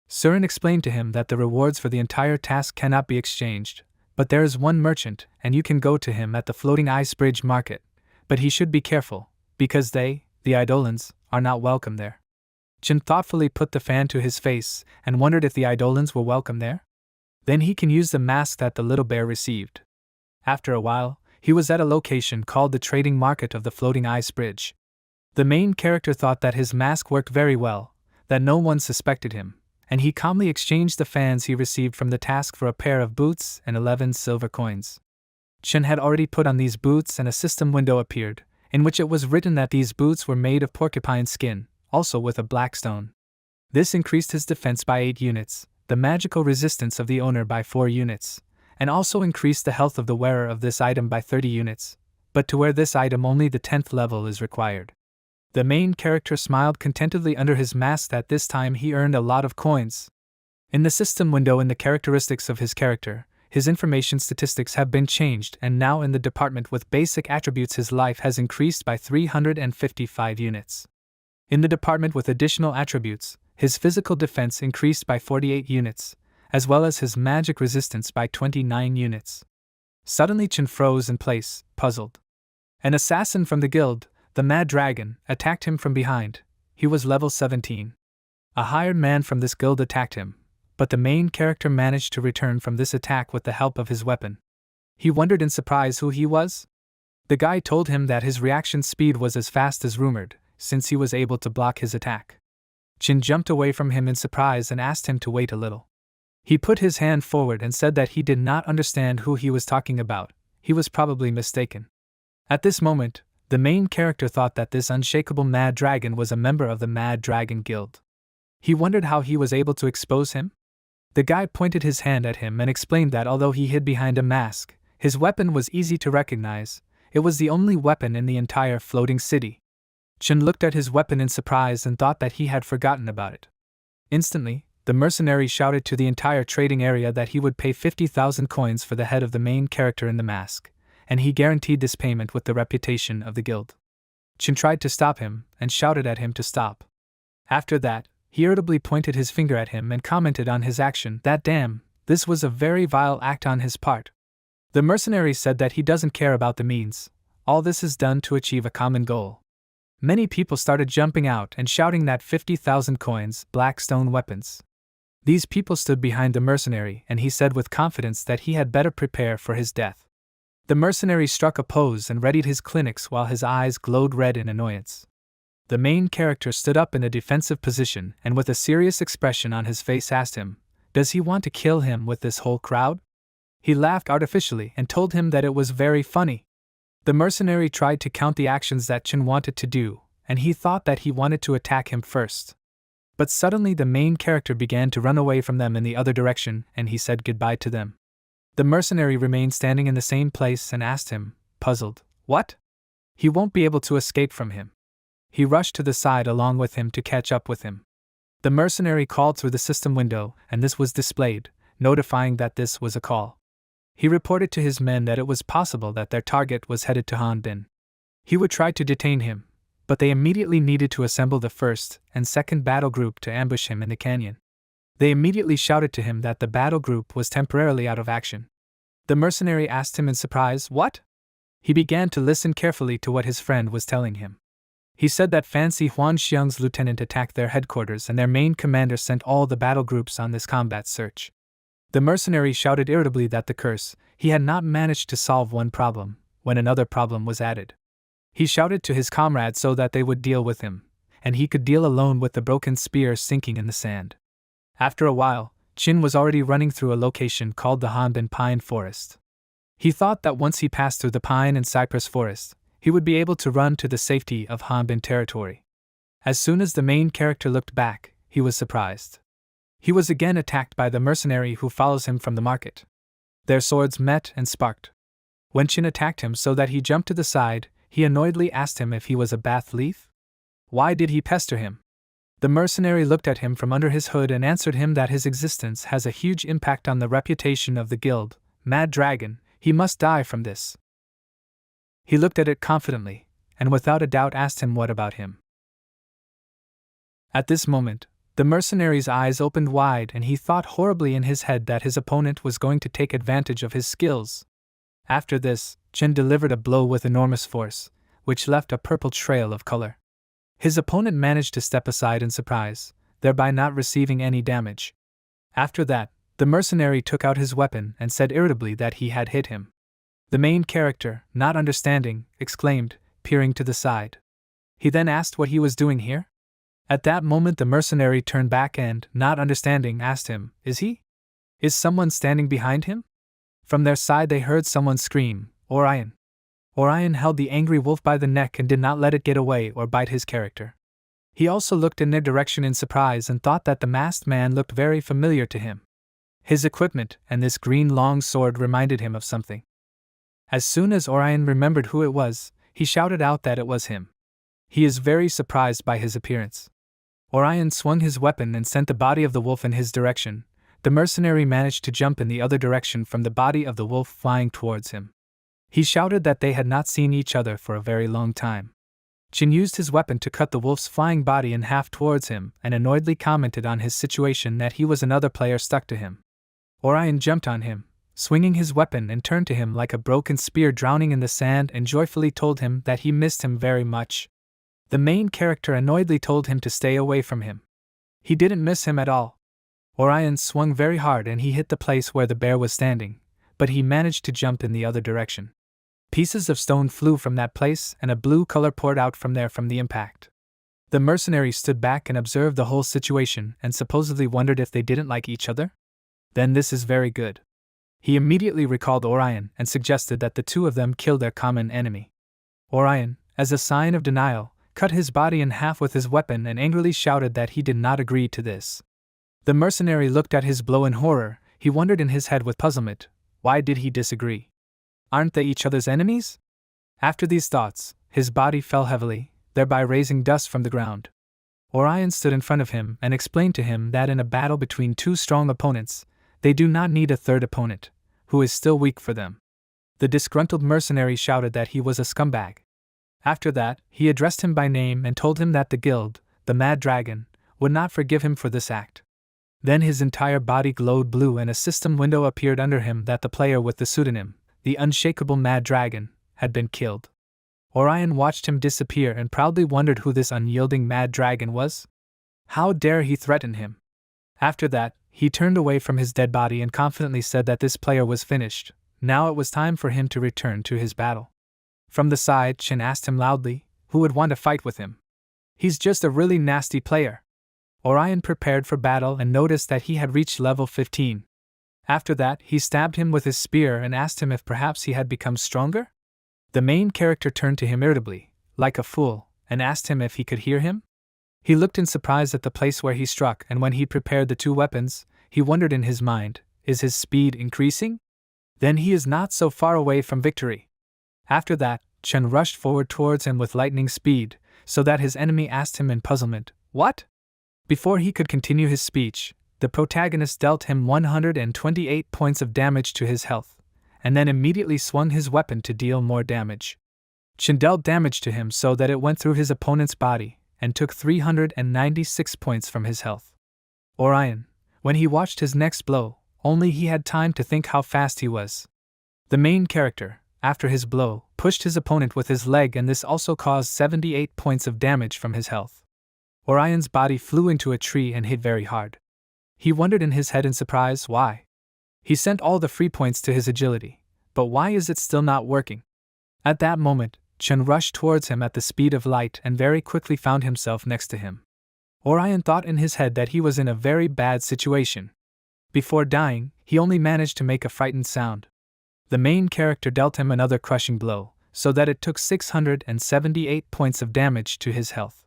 Surin explained to him that the rewards for the entire task cannot be exchanged, but there is one merchant and you can go to him at the Floating Ice Bridge Market, but he should be careful, because they, the Eidolons, are not welcome there. Chin thoughtfully put the fan to his face and wondered if the Eidolons were welcome there? Then he can use the mask that the little bear received. After a while, He was at a location called the Trading Market of the Floating Ice Bridge. The main character thought that his mask worked very well, that no one suspected him, and he calmly exchanged the fans he received from the task for a pair of boots and 11 silver coins. Chen had already put on these boots and a system window appeared, in which it was written that these boots were made of porcupine skin, also with a black stone. This increased his defense by 8 units, the magical resistance of the owner by 4 units, and also increased the health of the wearer of this item by 30 units, but to wear this item only the 10th level is required. The main character smiled contentedly under his mask that this time he earned a lot of coins. In the system window in the characteristics of his character, his information statistics have been changed, and now in the department with basic attributes his life has increased by 355 units. In the department with additional attributes, his physical defense increased by 48 units, as well as his magic resistance by 29 units. Suddenly Chen froze in place, puzzled. An assassin from the guild, the Mad Dragon, attacked him from behind. He was level 17. A hired man from this guild attacked him, but the main character managed to return from this attack with the help of his weapon. He wondered in surprise who he was. The guy told him that his reaction speed was as fast as rumored, since he was able to block his attack. Chen jumped away from him in surprise and asked him to wait a little. He put his hand forward and said that he did not understand who he was talking about. He was probably mistaken. At this moment, the main character thought that this unshakable Mad Dragon was a member of the Mad Dragon Guild. He wondered how he was able to expose him. The guy pointed his hand at him and explained that although he hid behind a mask, his weapon was easy to recognize. It was the only weapon in the entire floating city. Chen looked at his weapon in surprise and thought that he had forgotten about it. Instantly, the mercenary shouted to the entire trading area that he would pay 50,000 coins for the head of the main character in the mask, and he guaranteed this payment with the reputation of the guild. Chen tried to stop him and shouted at him to stop. After that, he irritably pointed his finger at him and commented on his action that damn, this was a very vile act on his part. The mercenary said that he doesn't care about the means, all this is done to achieve a common goal. Many people started jumping out and shouting that 50,000 coins, black stone weapons. These people stood behind the mercenary and he said with confidence that he had better prepare for his death. The mercenary struck a pose and readied his clinics while his eyes glowed red in annoyance. The main character stood up in a defensive position and with a serious expression on his face asked him, does he want to kill him with this whole crowd? He laughed artificially and told him that it was very funny. The mercenary tried to count the actions that Chen wanted to do, and he thought that he wanted to attack him first. But suddenly the main character began to run away from them in the other direction and he said goodbye to them. The mercenary remained standing in the same place and asked him, puzzled, what? He won't be able to escape from him. He rushed to the side along with him to catch up with him. The mercenary called through the system window and this was displayed, notifying that this was a call. He reported to his men that it was possible that their target was headed to Hanbin. He would try to detain him, but they immediately needed to assemble the first and second battle group to ambush him in the canyon. They immediately shouted to him that the battle group was temporarily out of action. The mercenary asked him in surprise, what? He began to listen carefully to what his friend was telling him. He said that Fancy Huan Xiang's lieutenant attacked their headquarters and their main commander sent all the battle groups on this combat search. The mercenary shouted irritably that the curse, he had not managed to solve one problem, when another problem was added. He shouted to his comrades so that they would deal with him, and he could deal alone with the broken spear sinking in the sand. After a while, Qin was already running through a location called the Hanbin Pine Forest. He thought that once he passed through the pine and cypress forest, he would be able to run to the safety of Hanbin territory. As soon as the main character looked back, he was surprised. He was again attacked by the mercenary who follows him from the market. Their swords met and sparked. When Qin attacked him so that he jumped to the side, he annoyedly asked him if he was a bath leaf. Why did he pester him? The mercenary looked at him from under his hood and answered him that his existence has a huge impact on the reputation of the guild, Mad Dragon, he must die from this. He looked at it confidently, and without a doubt asked him what about him. At this moment, the mercenary's eyes opened wide and he thought horribly in his head that his opponent was going to take advantage of his skills. After this, Chen delivered a blow with enormous force, which left a purple trail of color. His opponent managed to step aside in surprise, thereby not receiving any damage. After that, the mercenary took out his weapon and said irritably that he had hit him. The main character, not understanding, exclaimed, peering to the side. He then asked what he was doing here. At that moment the mercenary turned back and, not understanding, asked him, Is someone standing behind him? From their side they heard someone scream, Orion. Orion held the angry wolf by the neck and did not let it get away or bite his character. He also looked in their direction in surprise and thought that the masked man looked very familiar to him. His equipment and this green long sword reminded him of something. As soon as Orion remembered who it was, he shouted out that it was him. He is very surprised by his appearance. Orion swung his weapon and sent the body of the wolf in his direction. The mercenary managed to jump in the other direction from the body of the wolf flying towards him. He shouted that they had not seen each other for a very long time. Chin used his weapon to cut the wolf's flying body in half towards him and annoyedly commented on his situation that he was another player stuck to him. Orion jumped on him, swinging his weapon, and turned to him like a broken spear drowning in the sand and joyfully told him that he missed him very much. The main character annoyedly told him to stay away from him. He didn't miss him at all. Orion swung very hard and he hit the place where the bear was standing, but he managed to jump in the other direction. Pieces of stone flew from that place and a blue color poured out from there from the impact. The mercenary stood back and observed the whole situation and supposedly wondered if they didn't like each other. Then this is very good. He immediately recalled Orion and suggested that the two of them kill their common enemy. Orion, as a sign of denial, cut his body in half with his weapon and angrily shouted that he did not agree to this. The mercenary looked at his blow in horror. He wondered in his head with puzzlement, why did he disagree? Aren't they each other's enemies? After these thoughts, his body fell heavily, thereby raising dust from the ground. Orion stood in front of him and explained to him that in a battle between two strong opponents, they do not need a third opponent, who is still weak for them. The disgruntled mercenary shouted that he was a scumbag. After that, he addressed him by name and told him that the guild, the Mad Dragon, would not forgive him for this act. Then his entire body glowed blue and a system window appeared under him that the player with the pseudonym, the unshakable Mad Dragon, had been killed. Orion watched him disappear and proudly wondered who this unyielding Mad Dragon was. How dare he threaten him? After that, he turned away from his dead body and confidently said that this player was finished. Now it was time for him to return to his battle. From the side, Chin asked him loudly, who would want to fight with him? He's just a really nasty player. Orion prepared for battle and noticed that he had reached level 15. After that, he stabbed him with his spear and asked him if perhaps he had become stronger? The main character turned to him irritably, like a fool, and asked him if he could hear him. He looked in surprise at the place where he struck, and when he prepared the two weapons, he wondered in his mind, is his speed increasing? Then he is not so far away from victory. After that, Chen rushed forward towards him with lightning speed, so that his enemy asked him in puzzlement, what? Before he could continue his speech, the protagonist dealt him 128 points of damage to his health, and then immediately swung his weapon to deal more damage. Chen dealt damage to him so that it went through his opponent's body, and took 396 points from his health. Orion, when he watched his next blow, only he had time to think how fast he was. The main character, after his blow, pushed his opponent with his leg, and this also caused 78 points of damage from his health. Orion's body flew into a tree and hit very hard. He wondered in his head in surprise why. He sent all the free points to his agility, but why is it still not working? At that moment, Chen rushed towards him at the speed of light and very quickly found himself next to him. Orion thought in his head that he was in a very bad situation. Before dying, he only managed to make a frightened sound. The main character dealt him another crushing blow, so that it took 678 points of damage to his health.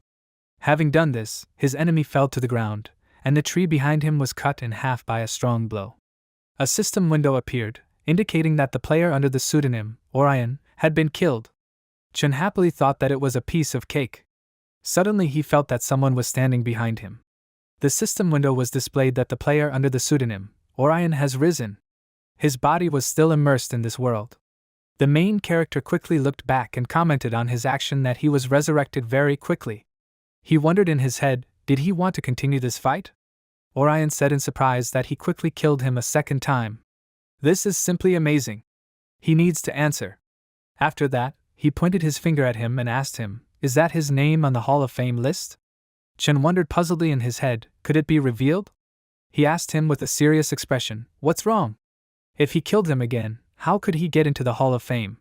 Having done this, his enemy fell to the ground, and the tree behind him was cut in half by a strong blow. A system window appeared, indicating that the player under the pseudonym, Orion, had been killed. Chen happily thought that it was a piece of cake. Suddenly he felt that someone was standing behind him. The system window was displayed that the player under the pseudonym, Orion, has risen. His body was still immersed in this world. The main character quickly looked back and commented on his action that he was resurrected very quickly. He wondered in his head, did he want to continue this fight? Orion said in surprise that he quickly killed him a second time. This is simply amazing. He needs to answer. After that, he pointed his finger at him and asked him, is that his name on the Hall of Fame list? Chen wondered puzzledly in his head, could it be revealed? He asked him with a serious expression, what's wrong? If he killed him again, How could he get into the Hall of Fame?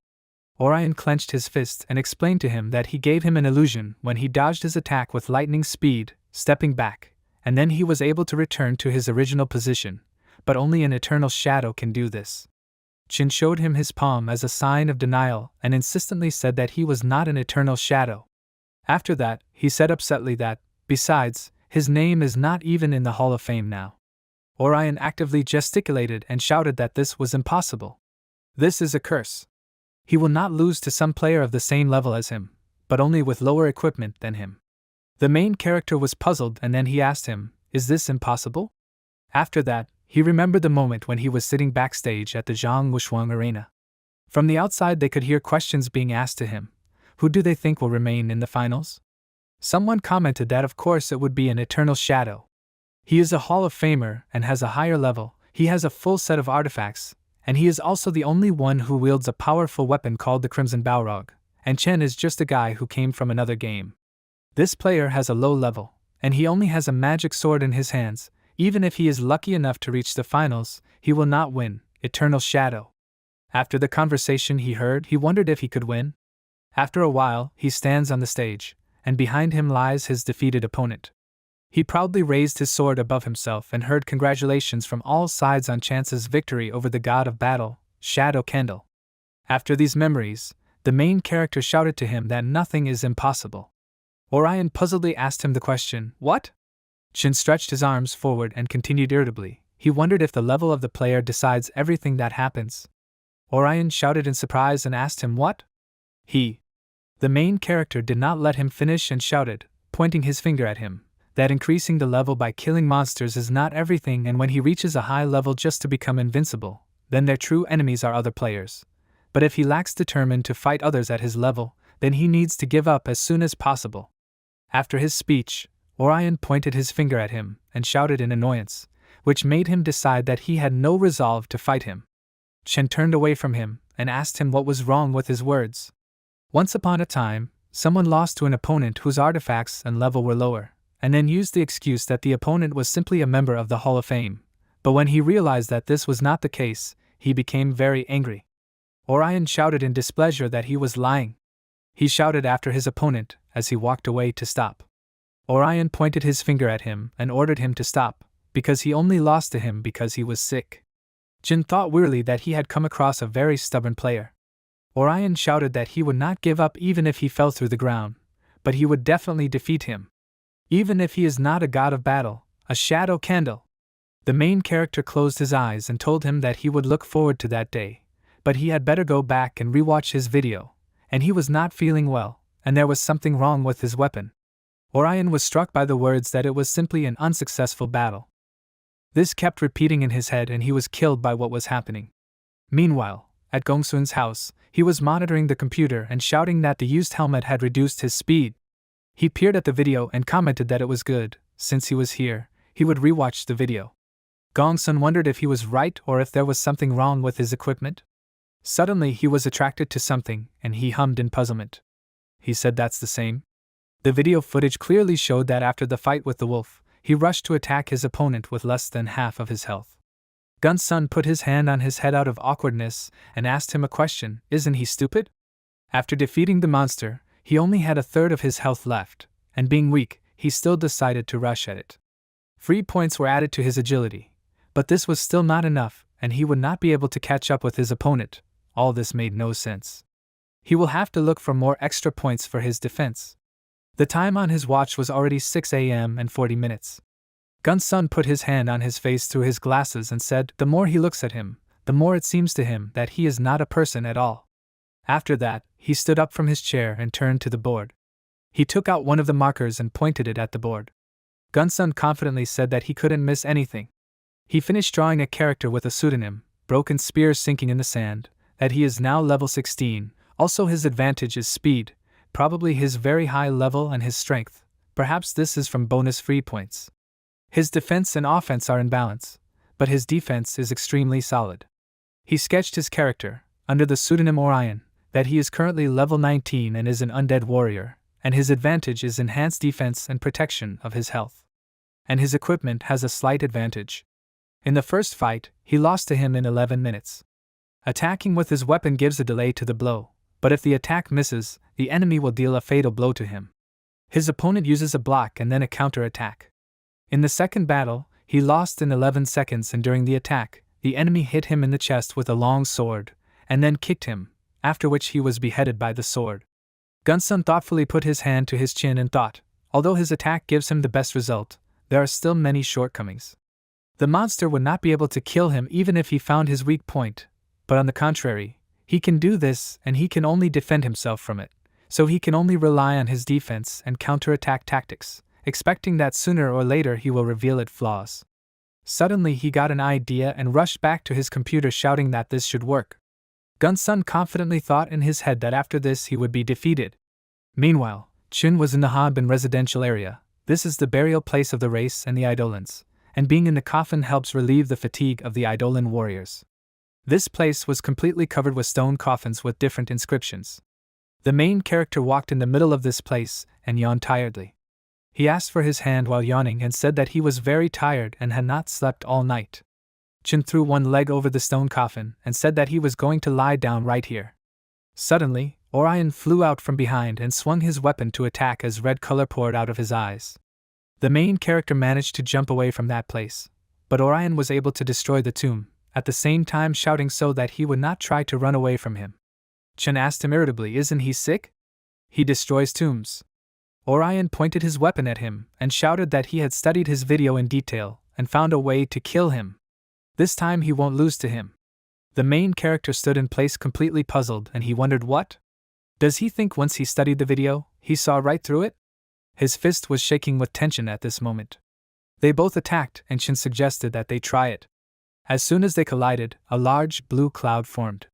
Orion clenched his fist and explained to him that he gave him an illusion when he dodged his attack with lightning speed, stepping back, and then he was able to return to his original position, but only an eternal shadow can do this. Chin showed him his palm as a sign of denial and insistently said that he was not an eternal shadow. After that, he said upsetly that, besides, his name is not even in the Hall of Fame now. Orion actively gesticulated and shouted that this was impossible. This is a curse. He will not lose to some player of the same level as him, but only with lower equipment than him. The main character was puzzled and then he asked him, "Is this impossible?" After that, he remembered the moment when he was sitting backstage at the Zhang Wushuang Arena. From the outside they could hear questions being asked to him. Who do they think will remain in the finals? Someone commented that of course it would be an eternal shadow. He is a Hall of Famer and has a higher level, he has a full set of artifacts, and he is also the only one who wields a powerful weapon called the Crimson Balrog, and Chen is just a guy who came from another game. This player has a low level, and he only has a magic sword in his hands. Even if he is lucky enough to reach the finals, he will not win, eternal shadow. After the conversation he heard, he wondered if he could win. After a while, he stands on the stage, and behind him lies his defeated opponent. He proudly raised his sword above himself and heard congratulations from all sides on Chance's victory over the god of battle, Shadow Candle. After these memories, the main character shouted to him that nothing is impossible. Orion puzzledly asked him the question, "What?" Chin stretched his arms forward and continued irritably. He wondered if the level of the player decides everything that happens. Orion shouted in surprise and asked him what? The main character did not let him finish and shouted, pointing his finger at him, that increasing the level by killing monsters is not everything, and when he reaches a high level just to become invincible, then their true enemies are other players. But if he lacks determined to fight others at his level, then he needs to give up as soon as possible. After his speech, Orion pointed his finger at him and shouted in annoyance, which made him decide that he had no resolve to fight him. Chen turned away from him and asked him what was wrong with his words. Once upon a time, someone lost to an opponent whose artifacts and level were lower, and then used the excuse that the opponent was simply a member of the Hall of Fame. But when he realized that this was not the case, he became very angry. Orion shouted in displeasure that he was lying. He shouted after his opponent as he walked away to stop. Orion pointed his finger at him and ordered him to stop, because he only lost to him because he was sick. Jin thought wearily that he had come across a very stubborn player. Orion shouted that he would not give up even if he fell through the ground, but he would definitely defeat him. Even if he is not a god of battle, a shadow candle. The main character closed his eyes and told him that he would look forward to that day, but he had better go back and rewatch his video, and he was not feeling well, and there was something wrong with his weapon. Orion was struck by the words that it was simply an unsuccessful battle. This kept repeating in his head and he was killed by what was happening. Meanwhile, at Gongsun's house, he was monitoring the computer and shouting that the used helmet had reduced his speed. He peered at the video and commented that it was good. Since he was here, he would rewatch the video. Gongsun wondered if he was right or if there was something wrong with his equipment. Suddenly he was attracted to something and he hummed in puzzlement. He said that's the same. The video footage clearly showed that after the fight with the wolf, he rushed to attack his opponent with less than half of his health. Gunsun put his hand on his head out of awkwardness and asked him a question, isn't he stupid? After defeating the monster, he only had a third of his health left, and being weak, he still decided to rush at it. 3 points were added to his agility, but this was still not enough, and he would not be able to catch up with his opponent. All this made no sense. He will have to look for more extra points for his defense. The time on his watch was already 6 a.m. and 40 minutes. Gunsun put his hand on his face through his glasses and said, the more he looks at him, the more it seems to him that he is not a person at all. After that, he stood up from his chair and turned to the board. He took out one of the markers and pointed it at the board. Gunsun confidently said that he couldn't miss anything. He finished drawing a character with a pseudonym, broken spear sinking in the sand, that he is now level 16, also his advantage is speed, probably his very high level and his strength, perhaps this is from bonus free points. His defense and offense are in balance, but his defense is extremely solid. He sketched his character, under the pseudonym Orion, that he is currently level 19 and is an undead warrior, and his advantage is enhanced defense and protection of his health. And his equipment has a slight advantage. In the first fight, he lost to him in 11 minutes. Attacking with his weapon gives a delay to the blow, but if the attack misses, the enemy will deal a fatal blow to him. His opponent uses a block and then a counter-attack. In the second battle, he lost in 11 seconds, and during the attack, the enemy hit him in the chest with a long sword, and then kicked him, after which he was beheaded by the sword. Gunsun thoughtfully put his hand to his chin and thought, although his attack gives him the best result, there are still many shortcomings. The monster would not be able to kill him even if he found his weak point, but on the contrary, he can do this and he can only defend himself from it, so he can only rely on his defense and counterattack tactics, expecting that sooner or later he will reveal its flaws. Suddenly he got an idea and rushed back to his computer shouting that this should work. Gunsun confidently thought in his head that after this he would be defeated. Meanwhile, Chun was in the Hanbin residential area. This is the burial place of the race and the Eidolons, and being in the coffin helps relieve the fatigue of the Eidolon warriors. This place was completely covered with stone coffins with different inscriptions. The main character walked in the middle of this place and yawned tiredly. He asked for his hand while yawning and said that he was very tired and had not slept all night. Chun threw one leg over the stone coffin and said that he was going to lie down right here. Suddenly, Orion flew out from behind and swung his weapon to attack as red color poured out of his eyes. The main character managed to jump away from that place, but Orion was able to destroy the tomb, at the same time shouting so that he would not try to run away from him. Chun asked him irritably, "Isn't he sick? He destroys tombs." Orion pointed his weapon at him and shouted that he had studied his video in detail and found a way to kill him. This time he won't lose to him. The main character stood in place completely puzzled and he wondered what? Does he think once he studied the video, he saw right through it? His fist was shaking with tension at this moment. They both attacked and Chun suggested that they try it. As soon as they collided, a large blue cloud formed.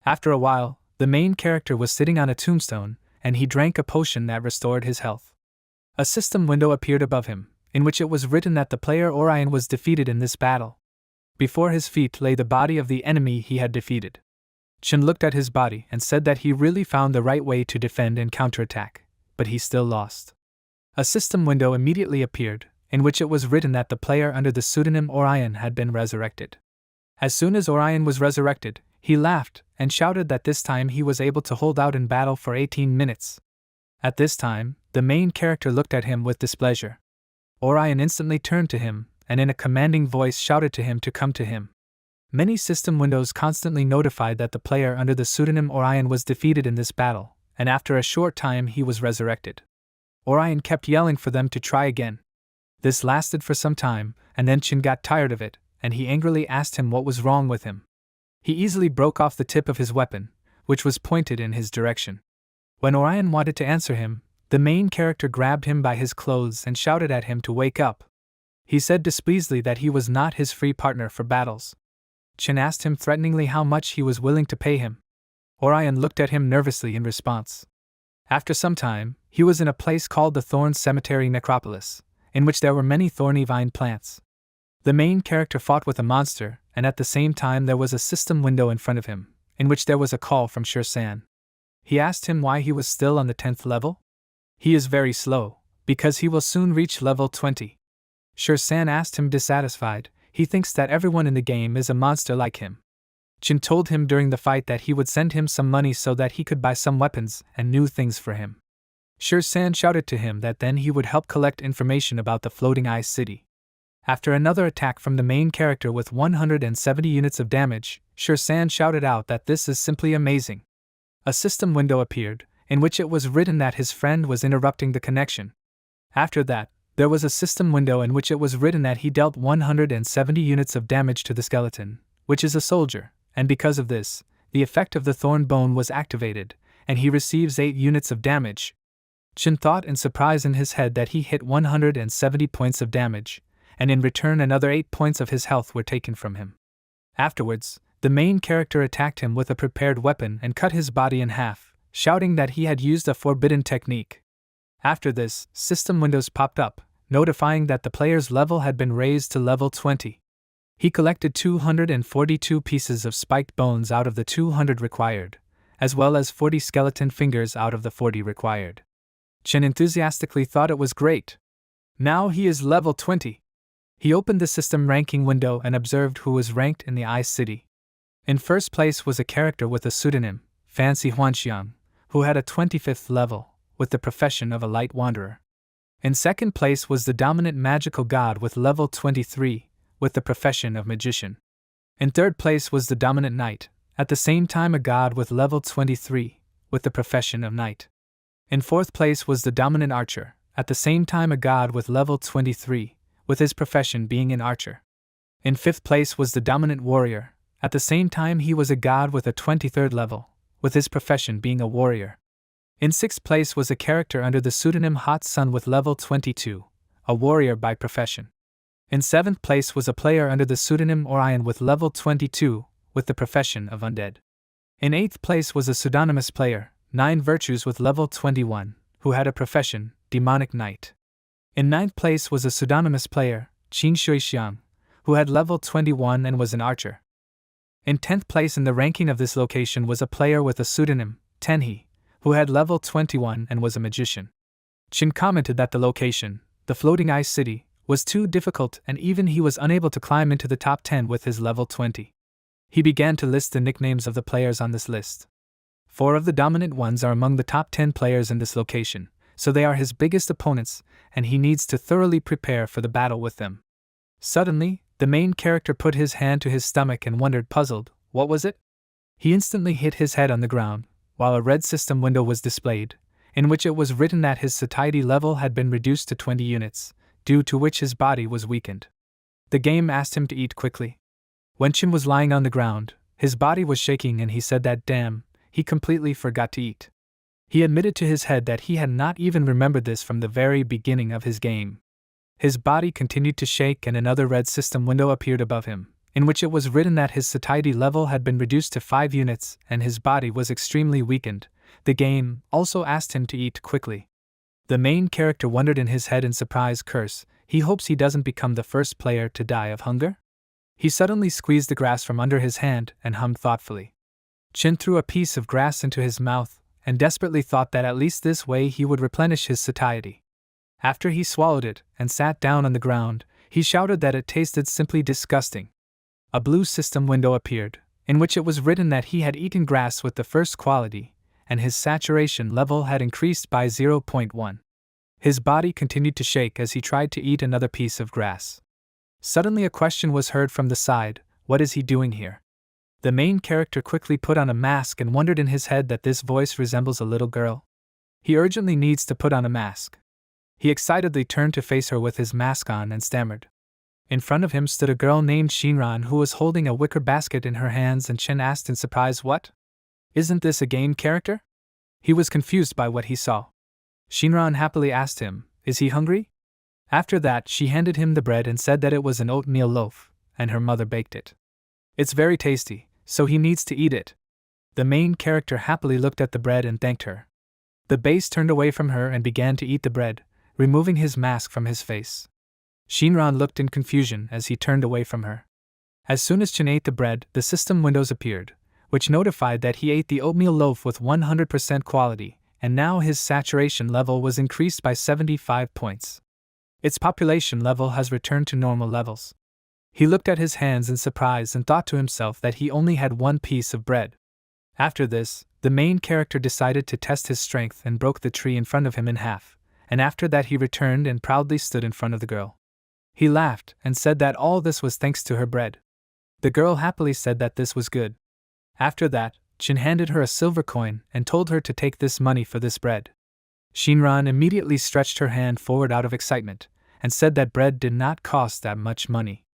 After a while, the main character was sitting on a tombstone, and he drank a potion that restored his health. A system window appeared above him, in which it was written that the player Orion was defeated in this battle. Before his feet lay the body of the enemy he had defeated. Chun looked at his body and said that he really found the right way to defend and counterattack, but he still lost. A system window immediately appeared, in which it was written that the player under the pseudonym Orion had been resurrected. As soon as Orion was resurrected, he laughed and shouted that this time he was able to hold out in battle for 18 minutes. At this time, the main character looked at him with displeasure. Orion instantly turned to him and in a commanding voice shouted to him to come to him. Many system windows constantly notified that the player under the pseudonym Orion was defeated in this battle, and after a short time he was resurrected. Orion kept yelling for them to try again. This lasted for some time, and then Chun got tired of it, and he angrily asked him what was wrong with him. He easily broke off the tip of his weapon, which was pointed in his direction. When Orion wanted to answer him, the main character grabbed him by his clothes and shouted at him to wake up. He said displeasedly that he was not his free partner for battles. Chun asked him threateningly how much he was willing to pay him. Orion looked at him nervously in response. After some time, he was in a place called the Thorn Cemetery Necropolis, in which there were many thorny vine plants. The main character fought with a monster, and at the same time there was a system window in front of him, in which there was a call from Shur-san. He asked him why he was still on the 10th level. He is very slow, because he will soon reach level 20. Shur-san asked him dissatisfied, he thinks that everyone in the game is a monster like him. Chun told him during the fight that he would send him some money so that he could buy some weapons and new things for him. Shur-san shouted to him that then he would help collect information about the floating ice city. After another attack from the main character with 170 units of damage, Shur-san shouted out that this is simply amazing. A system window appeared, in which it was written that his friend was interrupting the connection. After that, there was a system window in which it was written that he dealt 170 units of damage to the skeleton, which is a soldier, and because of this, the effect of the thorn bone was activated, and he receives 8 units of damage. Chun thought in surprise in his head that he hit 170 points of damage, and in return another 8 points of his health were taken from him. Afterwards, the main character attacked him with a prepared weapon and cut his body in half, shouting that he had used a forbidden technique. After this, system windows popped up, notifying that the player's level had been raised to level 20. He collected 242 pieces of spiked bones out of the 200 required, as well as 40 skeleton fingers out of the 40 required. Chun enthusiastically thought it was great. Now he is level 20. He opened the system ranking window and observed who was ranked in the Ice City. In first place was a character with a pseudonym, Fancy Huanxiang, who had a 25th level, with the profession of a light wanderer. In second place was the dominant magical god with level 23, with the profession of magician. In third place was the dominant knight, at the same time a god with level 23, with the profession of knight. In fourth place was the dominant archer, at the same time a god with level 23, with his profession being an archer. In fifth place was the dominant warrior, at the same time he was a god with a 23rd level, with his profession being a warrior. In sixth place was a character under the pseudonym Hot Sun with level 22, a warrior by profession. In seventh place was a player under the pseudonym Orion with level 22, with the profession of undead. In eighth place was a pseudonymous player, 9 Virtues with level 21, who had a profession, demonic knight. In ninth place was a pseudonymous player, Qin Shuixiang, who had level 21 and was an archer. In 10th place in the ranking of this location was a player with a pseudonym, Tenhe, who had level 21 and was a magician. Qin commented that the location, the floating ice city, was too difficult and even he was unable to climb into the top 10 with his level 20. He began to list the nicknames of the players on this list. 4 of the dominant ones are among the top 10 players in this location, so they are his biggest opponents, and he needs to thoroughly prepare for the battle with them. Suddenly, the main character put his hand to his stomach and wondered, puzzled, what was it? He instantly hit his head on the ground, while a red system window was displayed, in which it was written that his satiety level had been reduced to 20 units, due to which his body was weakened. The game asked him to eat quickly. When Qin was lying on the ground, his body was shaking and he said that damn, he completely forgot to eat. He admitted to his head that he had not even remembered this from the very beginning of his game. His body continued to shake and another red system window appeared above him, in which it was written that his satiety level had been reduced to 5 units and his body was extremely weakened. The game also asked him to eat quickly. The main character wondered in his head in surprise, curse, he hopes he doesn't become the first player to die of hunger? He suddenly squeezed the grass from under his hand and hummed thoughtfully. Qin threw a piece of grass into his mouth and desperately thought that at least this way he would replenish his satiety. After he swallowed it and sat down on the ground, he shouted that it tasted simply disgusting. A blue system window appeared, in which it was written that he had eaten grass with the first quality, and his saturation level had increased by 0.1. His body continued to shake as he tried to eat another piece of grass. Suddenly a question was heard from the side, what is he doing here? The main character quickly put on a mask and wondered in his head that this voice resembles a little girl. He urgently needs to put on a mask. He excitedly turned to face her with his mask on and stammered. In front of him stood a girl named Shinran who was holding a wicker basket in her hands, and Qin asked in surprise, what? Isn't this a game character? He was confused by what he saw. Shinran happily asked him, is he hungry? After that she handed him the bread and said that it was an oatmeal loaf, and her mother baked it. It's very tasty, so he needs to eat it. The main character happily looked at the bread and thanked her. The base turned away from her and began to eat the bread, removing his mask from his face. Shinran looked in confusion as he turned away from her. As soon as Qin ate the bread, the system windows appeared, which notified that he ate the oatmeal loaf with 100% quality, and now his saturation level was increased by 75 points. Its population level has returned to normal levels. He looked at his hands in surprise and thought to himself that he only had one piece of bread. After this, the main character decided to test his strength and broke the tree in front of him in half, and after that he returned and proudly stood in front of the girl. He laughed and said that all this was thanks to her bread. The girl happily said that this was good. After that, Qin handed her a silver coin and told her to take this money for this bread. Shinran immediately stretched her hand forward out of excitement, and said that bread did not cost that much money.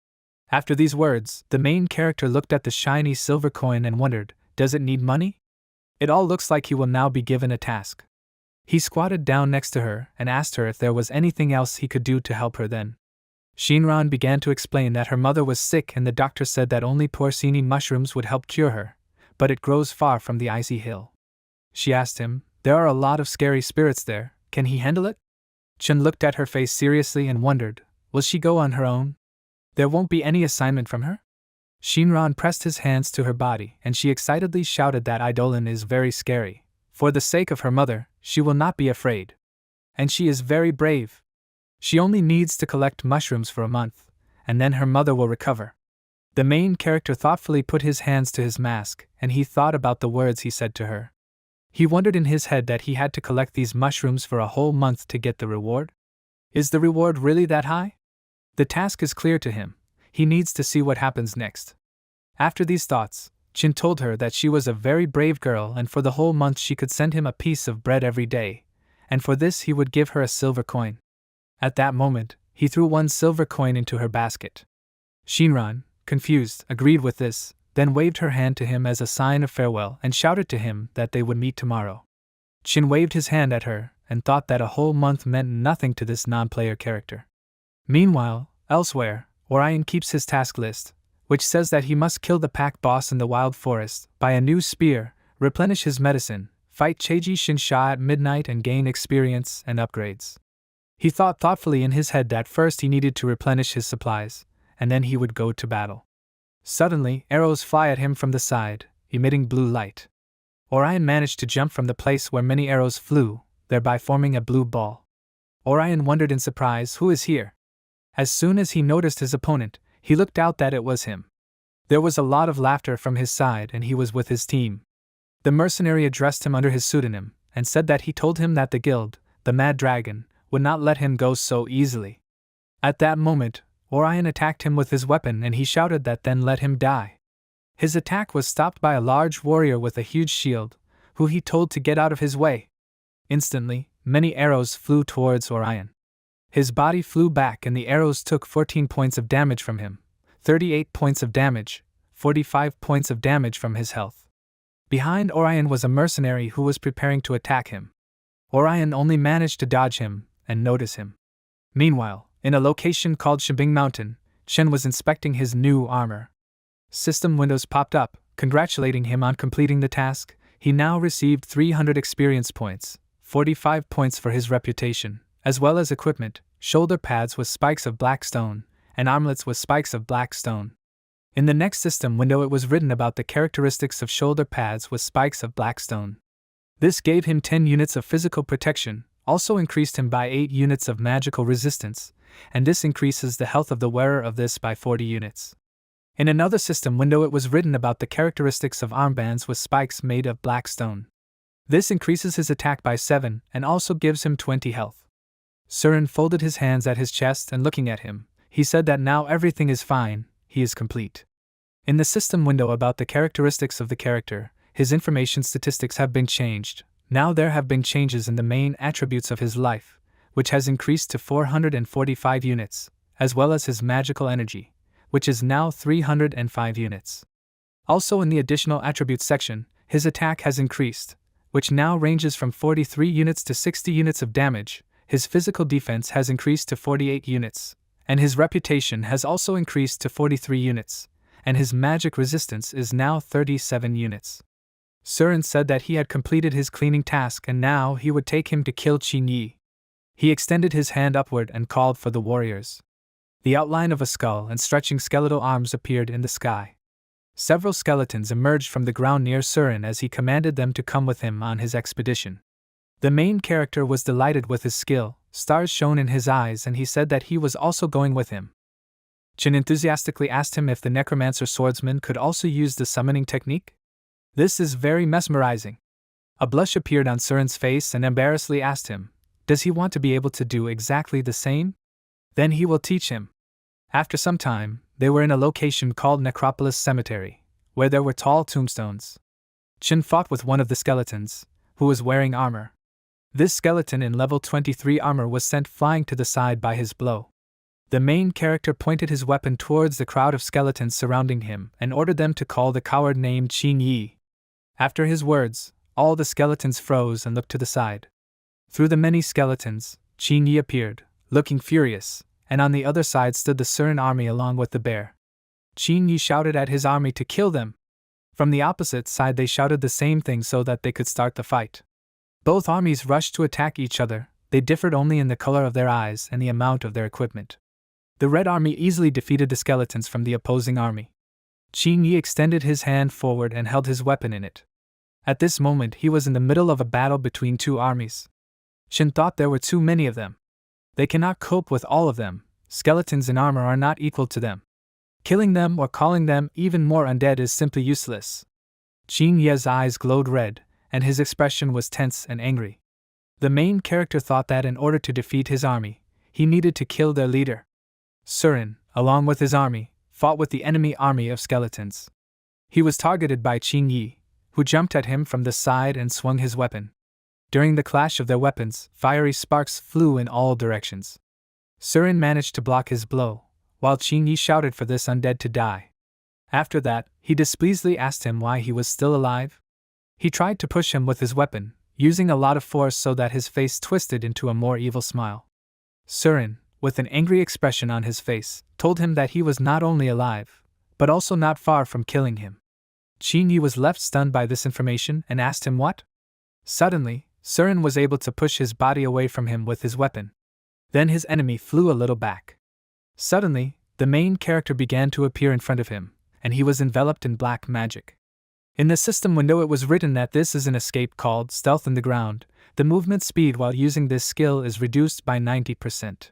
After these words, the main character looked at the shiny silver coin and wondered, does it need money? It all looks like he will now be given a task. He squatted down next to her and asked her if there was anything else he could do to help her then. Shinran began to explain that her mother was sick and the doctor said that only porcini mushrooms would help cure her, but it grows far from the icy hill. She asked him, there are a lot of scary spirits there, can he handle it? Qin looked at her face seriously and wondered, will she go on her own? There won't be any assignment from her? Shinran pressed his hands to her body and she excitedly shouted that Eidolon is very scary. For the sake of her mother, she will not be afraid. And she is very brave. She only needs to collect mushrooms for a month, and then her mother will recover. The main character thoughtfully put his hands to his mask, and he thought about the words he said to her. He wondered in his head that he had to collect these mushrooms for a whole month to get the reward. Is the reward really that high? The task is clear to him. He needs to see what happens next. After these thoughts, Chin told her that she was a very brave girl, and for the whole month she could send him a piece of bread every day, and for this he would give her a silver coin. At that moment, he threw one silver coin into her basket. Shinran, confused, agreed with this, then waved her hand to him as a sign of farewell and shouted to him that they would meet tomorrow. Chin waved his hand at her and thought that a whole month meant nothing to this non-player character. Meanwhile, elsewhere, Orion keeps his task list, which says that he must kill the pack boss in the wild forest, buy a new spear, replenish his medicine, fight Cheiji Shinsha at midnight and gain experience and upgrades. He thought thoughtfully in his head that first he needed to replenish his supplies, and then he would go to battle. Suddenly, arrows fly at him from the side, emitting blue light. Orion managed to jump from the place where many arrows flew, thereby forming a blue ball. Orion wondered in surprise, who is here? As soon as he noticed his opponent, he looked out that it was him. There was a lot of laughter from his side and he was with his team. The mercenary addressed him under his pseudonym, and said that he told him that the guild, the Mad Dragon, would not let him go so easily. At that moment, Orion attacked him with his weapon and he shouted that then let him die. His attack was stopped by a large warrior with a huge shield, who he told to get out of his way. Instantly, many arrows flew towards Orion. His body flew back and the arrows took 14 points of damage from him, 38 points of damage, 45 points of damage from his health. Behind Orion was a mercenary who was preparing to attack him. Orion only managed to dodge him and notice him. Meanwhile, in a location called Shibing Mountain, Chen was inspecting his new armor. System windows popped up, congratulating him on completing the task. He now received 300 experience points, 45 points for his reputation, as well as equipment, shoulder pads with spikes of black stone, and armlets with spikes of black stone. In the next system window it was written about the characteristics of shoulder pads with spikes of black stone. This gave him 10 units of physical protection, also increased him by 8 units of magical resistance, and this increases the health of the wearer of this by 40 units. In another system window it was written about the characteristics of armbands with spikes made of black stone. This increases his attack by 7 and also gives him 20 health. Surin folded his hands at his chest and looking at him, he said that now everything is fine, he is complete. In the system window about the characteristics of the character, his information statistics have been changed. Now there have been changes in the main attributes of his life, which has increased to 445 units, as well as his magical energy, which is now 305 units. Also in the additional attributes section, his attack has increased, which now ranges from 43 units to 60 units of damage, his physical defense has increased to 48 units, and his reputation has also increased to 43 units, and his magic resistance is now 37 units. Surin said that he had completed his cleaning task and now he would take him to kill Qin Yi. He extended his hand upward and called for the warriors. The outline of a skull and stretching skeletal arms appeared in the sky. Several skeletons emerged from the ground near Surin as he commanded them to come with him on his expedition. The main character was delighted with his skill, stars shone in his eyes, and he said that he was also going with him. Chin enthusiastically asked him if the necromancer swordsman could also use the summoning technique. This is very mesmerizing. A blush appeared on Surin's face and embarrassedly asked him, does he want to be able to do exactly the same? Then he will teach him. After some time, they were in a location called Necropolis Cemetery, where there were tall tombstones. Chin fought with one of the skeletons, who was wearing armor. This skeleton in level 23 armor was sent flying to the side by his blow. The main character pointed his weapon towards the crowd of skeletons surrounding him and ordered them to call the coward named Qin Yi. After his words, all the skeletons froze and looked to the side. Through the many skeletons, Qin Yi appeared, looking furious, and on the other side stood the Surin army along with the bear. Qin Yi shouted at his army to kill them. From the opposite side they shouted the same thing so that they could start the fight. Both armies rushed to attack each other, they differed only in the color of their eyes and the amount of their equipment. The Red Army easily defeated the skeletons from the opposing army. Qin Yi extended his hand forward and held his weapon in it. At this moment he was in the middle of a battle between two armies. Shin thought there were too many of them. They cannot cope with all of them, skeletons in armor are not equal to them. Killing them or calling them even more undead is simply useless. Qin Ye's eyes glowed red, and his expression was tense and angry. The main character thought that in order to defeat his army, he needed to kill their leader. Surin, along with his army, fought with the enemy army of skeletons. He was targeted by Qin Yi, who jumped at him from the side and swung his weapon. During the clash of their weapons, fiery sparks flew in all directions. Surin managed to block his blow, while Qin Yi shouted for this undead to die. After that, he displeasedly asked him why he was still alive. He tried to push him with his weapon, using a lot of force so that his face twisted into a more evil smile. Surin, with an angry expression on his face, told him that he was not only alive, but also not far from killing him. Qin Yi was left stunned by this information and asked him what? Suddenly, Surin was able to push his body away from him with his weapon. Then his enemy flew a little back. Suddenly, the main character began to appear in front of him, and he was enveloped in black magic. In the system window it was written that this is an escape called Stealth in the Ground. The movement speed while using this skill is reduced by 90%.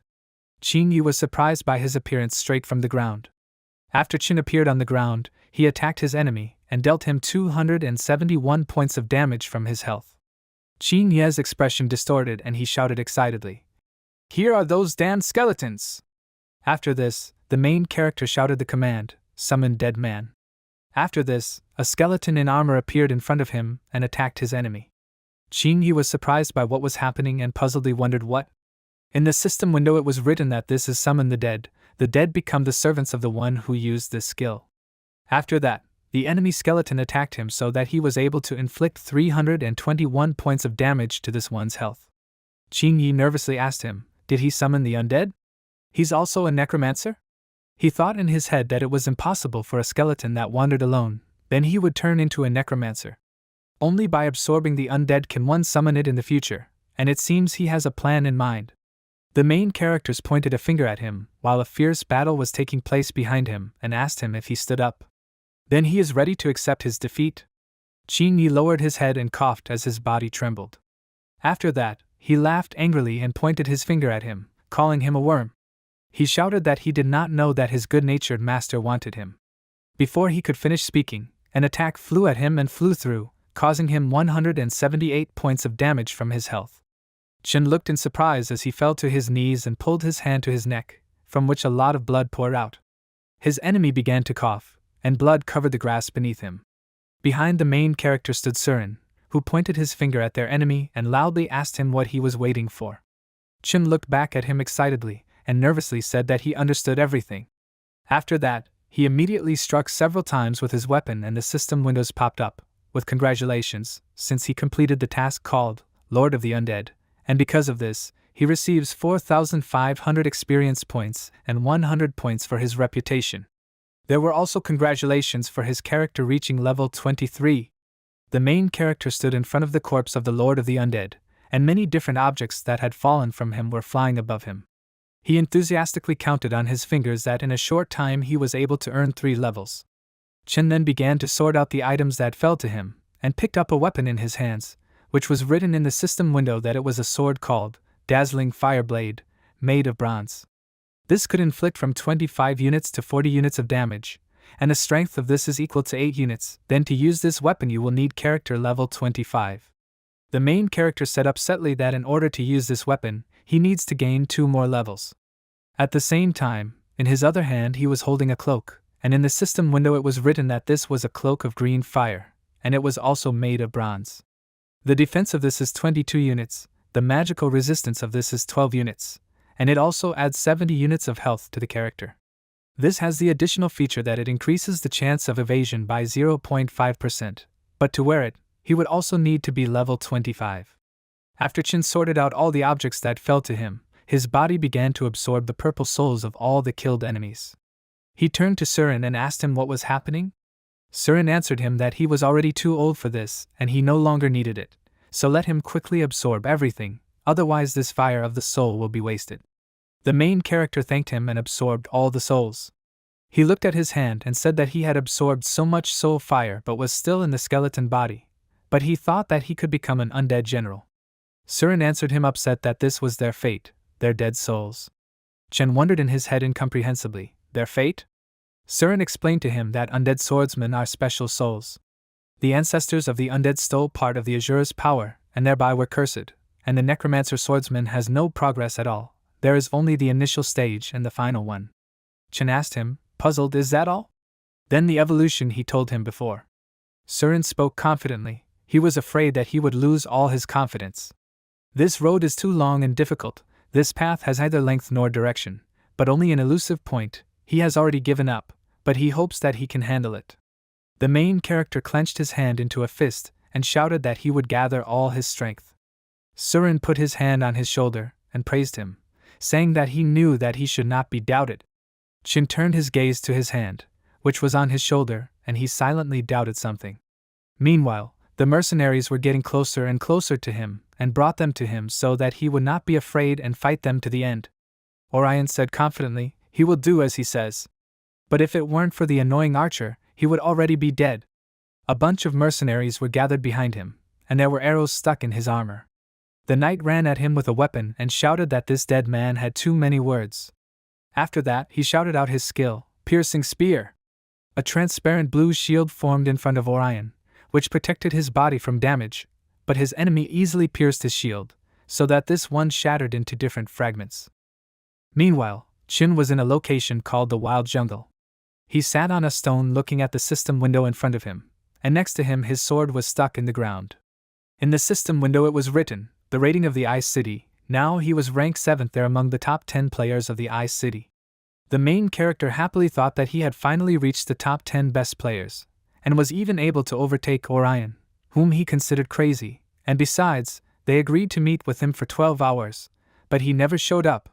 Qin Yi was surprised by his appearance straight from the ground. After Qin appeared on the ground, he attacked his enemy and dealt him 271 points of damage from his health. Qin Ye's expression distorted and he shouted excitedly, "Here are those damned skeletons!" After this, the main character shouted the command, "Summon dead man." After this, a skeleton in armor appeared in front of him and attacked his enemy. Qin Yi was surprised by what was happening and puzzledly wondered what. In the system window it was written that this is summon the dead become the servants of the one who used this skill. After that, the enemy skeleton attacked him so that he was able to inflict 321 points of damage to this one's health. Qin Yi nervously asked him, did he summon the undead? He's also a necromancer? He thought in his head that it was impossible for a skeleton that wandered alone, then he would turn into a necromancer. Only by absorbing the undead can one summon it in the future, and it seems he has a plan in mind. The main characters pointed a finger at him, while a fierce battle was taking place behind him, and asked him if he stood up. Then he is ready to accept his defeat? Qin Yi lowered his head and coughed as his body trembled. After that, he laughed angrily and pointed his finger at him, calling him a worm. He shouted that he did not know that his good-natured master wanted him. Before he could finish speaking, an attack flew at him and flew through, causing him 178 points of damage from his health. Qin looked in surprise as he fell to his knees and pulled his hand to his neck, from which a lot of blood poured out. His enemy began to cough, and blood covered the grass beneath him. Behind the main character stood Surin, who pointed his finger at their enemy and loudly asked him what he was waiting for. Qin looked back at him excitedly, and nervously said that he understood everything. After that, he immediately struck several times with his weapon and the system windows popped up, with congratulations, since he completed the task called Lord of the Undead, and because of this, he receives 4,500 experience points and 100 points for his reputation. There were also congratulations for his character reaching level 23. The main character stood in front of the corpse of the Lord of the Undead, and many different objects that had fallen from him were flying above him. He enthusiastically counted on his fingers that in a short time he was able to earn 3 levels. Qin then began to sort out the items that fell to him, and picked up a weapon in his hands, which was written in the system window that it was a sword called Dazzling Fire Blade, made of bronze. This could inflict from 25 units to 40 units of damage, and the strength of this is equal to 8 units. Then to use this weapon you will need character level 25. The main character said upsetly that in order to use this weapon, he needs to gain 2 more levels. At the same time, in his other hand he was holding a cloak, and in the system window it was written that this was a cloak of green fire, and it was also made of bronze. The defense of this is 22 units, the magical resistance of this is 12 units, and it also adds 70 units of health to the character. This has the additional feature that it increases the chance of evasion by 0.5%, but to wear it, he would also need to be level 25. After Qin sorted out all the objects that fell to him, his body began to absorb the purple souls of all the killed enemies. He turned to Surin and asked him what was happening. Surin answered him that he was already too old for this and he no longer needed it, so let him quickly absorb everything, otherwise this fire of the soul will be wasted. The main character thanked him and absorbed all the souls. He looked at his hand and said that he had absorbed so much soul fire but was still in the skeleton body, but he thought that he could become an undead general. Surin answered him upset that this was their fate, their dead souls. Qin wondered in his head incomprehensibly, their fate? Surin explained to him that undead swordsmen are special souls. The ancestors of the undead stole part of the Azura's power, and thereby were cursed, and the necromancer swordsman has no progress at all. There is only the initial stage and the final one. Chen asked him, puzzled, is that all? Then the evolution he told him before. Surin spoke confidently. He was afraid that he would lose all his confidence. This road is too long and difficult. This path has neither length nor direction, but only an elusive point. He has already given up, but he hopes that he can handle it. The main character clenched his hand into a fist and shouted that he would gather all his strength. Surin put his hand on his shoulder and praised him, saying that he knew that he should not be doubted. Chen turned his gaze to his hand, which was on his shoulder, and he silently doubted something. Meanwhile, the mercenaries were getting closer and closer to him, and brought them to him so that he would not be afraid and fight them to the end. Orion said confidently, he will do as he says. But if it weren't for the annoying archer, he would already be dead. A bunch of mercenaries were gathered behind him, and there were arrows stuck in his armor. The knight ran at him with a weapon and shouted that this dead man had too many words. After that, he shouted out his skill, piercing spear. A transparent blue shield formed in front of Orion, which protected his body from damage, but his enemy easily pierced his shield, so that this one shattered into different fragments. Meanwhile, Chen was in a location called the Wild Jungle. He sat on a stone looking at the system window in front of him, and next to him his sword was stuck in the ground. In the system window it was written, the rating of the Ice City. Now he was ranked 7th there among the top 10 players of the Ice City. The main character happily thought that he had finally reached the top 10 best players, and was even able to overtake Orion, whom he considered crazy, and besides, they agreed to meet with him for 12 hours, but he never showed up.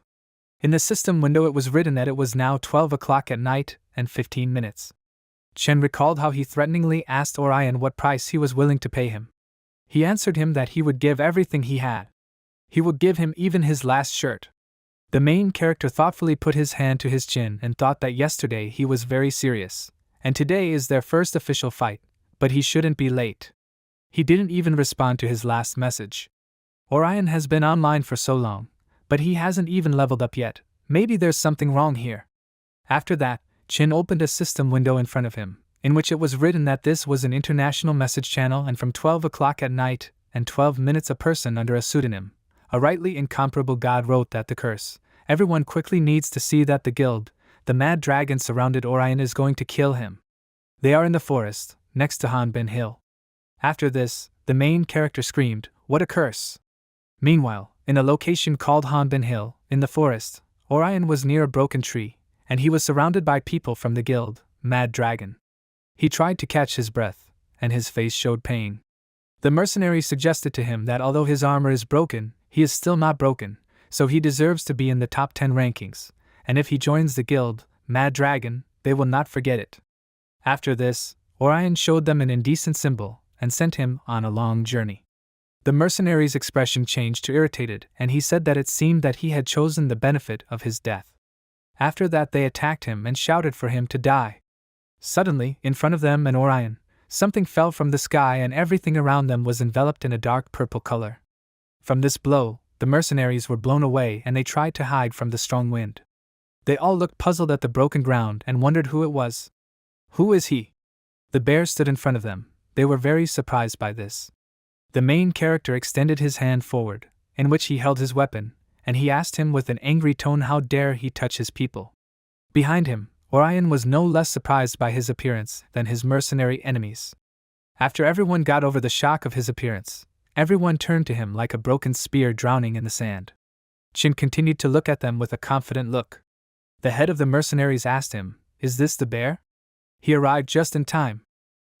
In the system window it was written that it was now 12 o'clock at night and 15 minutes. Chen recalled how he threateningly asked Orion what price he was willing to pay him. He answered him that he would give everything he had. He would give him even his last shirt. The main character thoughtfully put his hand to his chin and thought that yesterday he was very serious, and today is their first official fight, but he shouldn't be late. He didn't even respond to his last message. Orion has been online for so long, but he hasn't even leveled up yet. Maybe there's something wrong here. After that, Chen opened a system window in front of him, in which it was written that this was an international message channel and from 12 o'clock at night and 12 minutes a person under a pseudonym, a rightly incomparable god wrote that the curse. Everyone quickly needs to see that the guild, the mad dragon surrounded Orion is going to kill him. They are in the forest, next to Hanbin Hill. After this, the main character screamed, what a curse! Meanwhile, in a location called Hanbin Hill, in the forest, Orion was near a broken tree, and he was surrounded by people from the guild, Mad Dragon. He tried to catch his breath, and his face showed pain. The mercenary suggested to him that although his armor is broken, he is still not broken, so he deserves to be in the top 10 rankings, and if he joins the guild, Mad Dragon, they will not forget it. After this, Orion showed them an indecent symbol, and sent him on a long journey. The mercenary's expression changed to irritated, and he said that it seemed that he had chosen the benefit of his death. After that they attacked him and shouted for him to die. Suddenly, in front of them and Orion, something fell from the sky and everything around them was enveloped in a dark purple color. From this blow, the mercenaries were blown away and they tried to hide from the strong wind. They all looked puzzled at the broken ground and wondered who it was. Who is he? The bear stood in front of them. They were very surprised by this. The main character extended his hand forward, in which he held his weapon, and he asked him with an angry tone how dare he touch his people. Behind him, Orion was no less surprised by his appearance than his mercenary enemies. After everyone got over the shock of his appearance, everyone turned to him like a broken spear drowning in the sand. Chen continued to look at them with a confident look. The head of the mercenaries asked him, "Is this the bear?" He arrived just in time.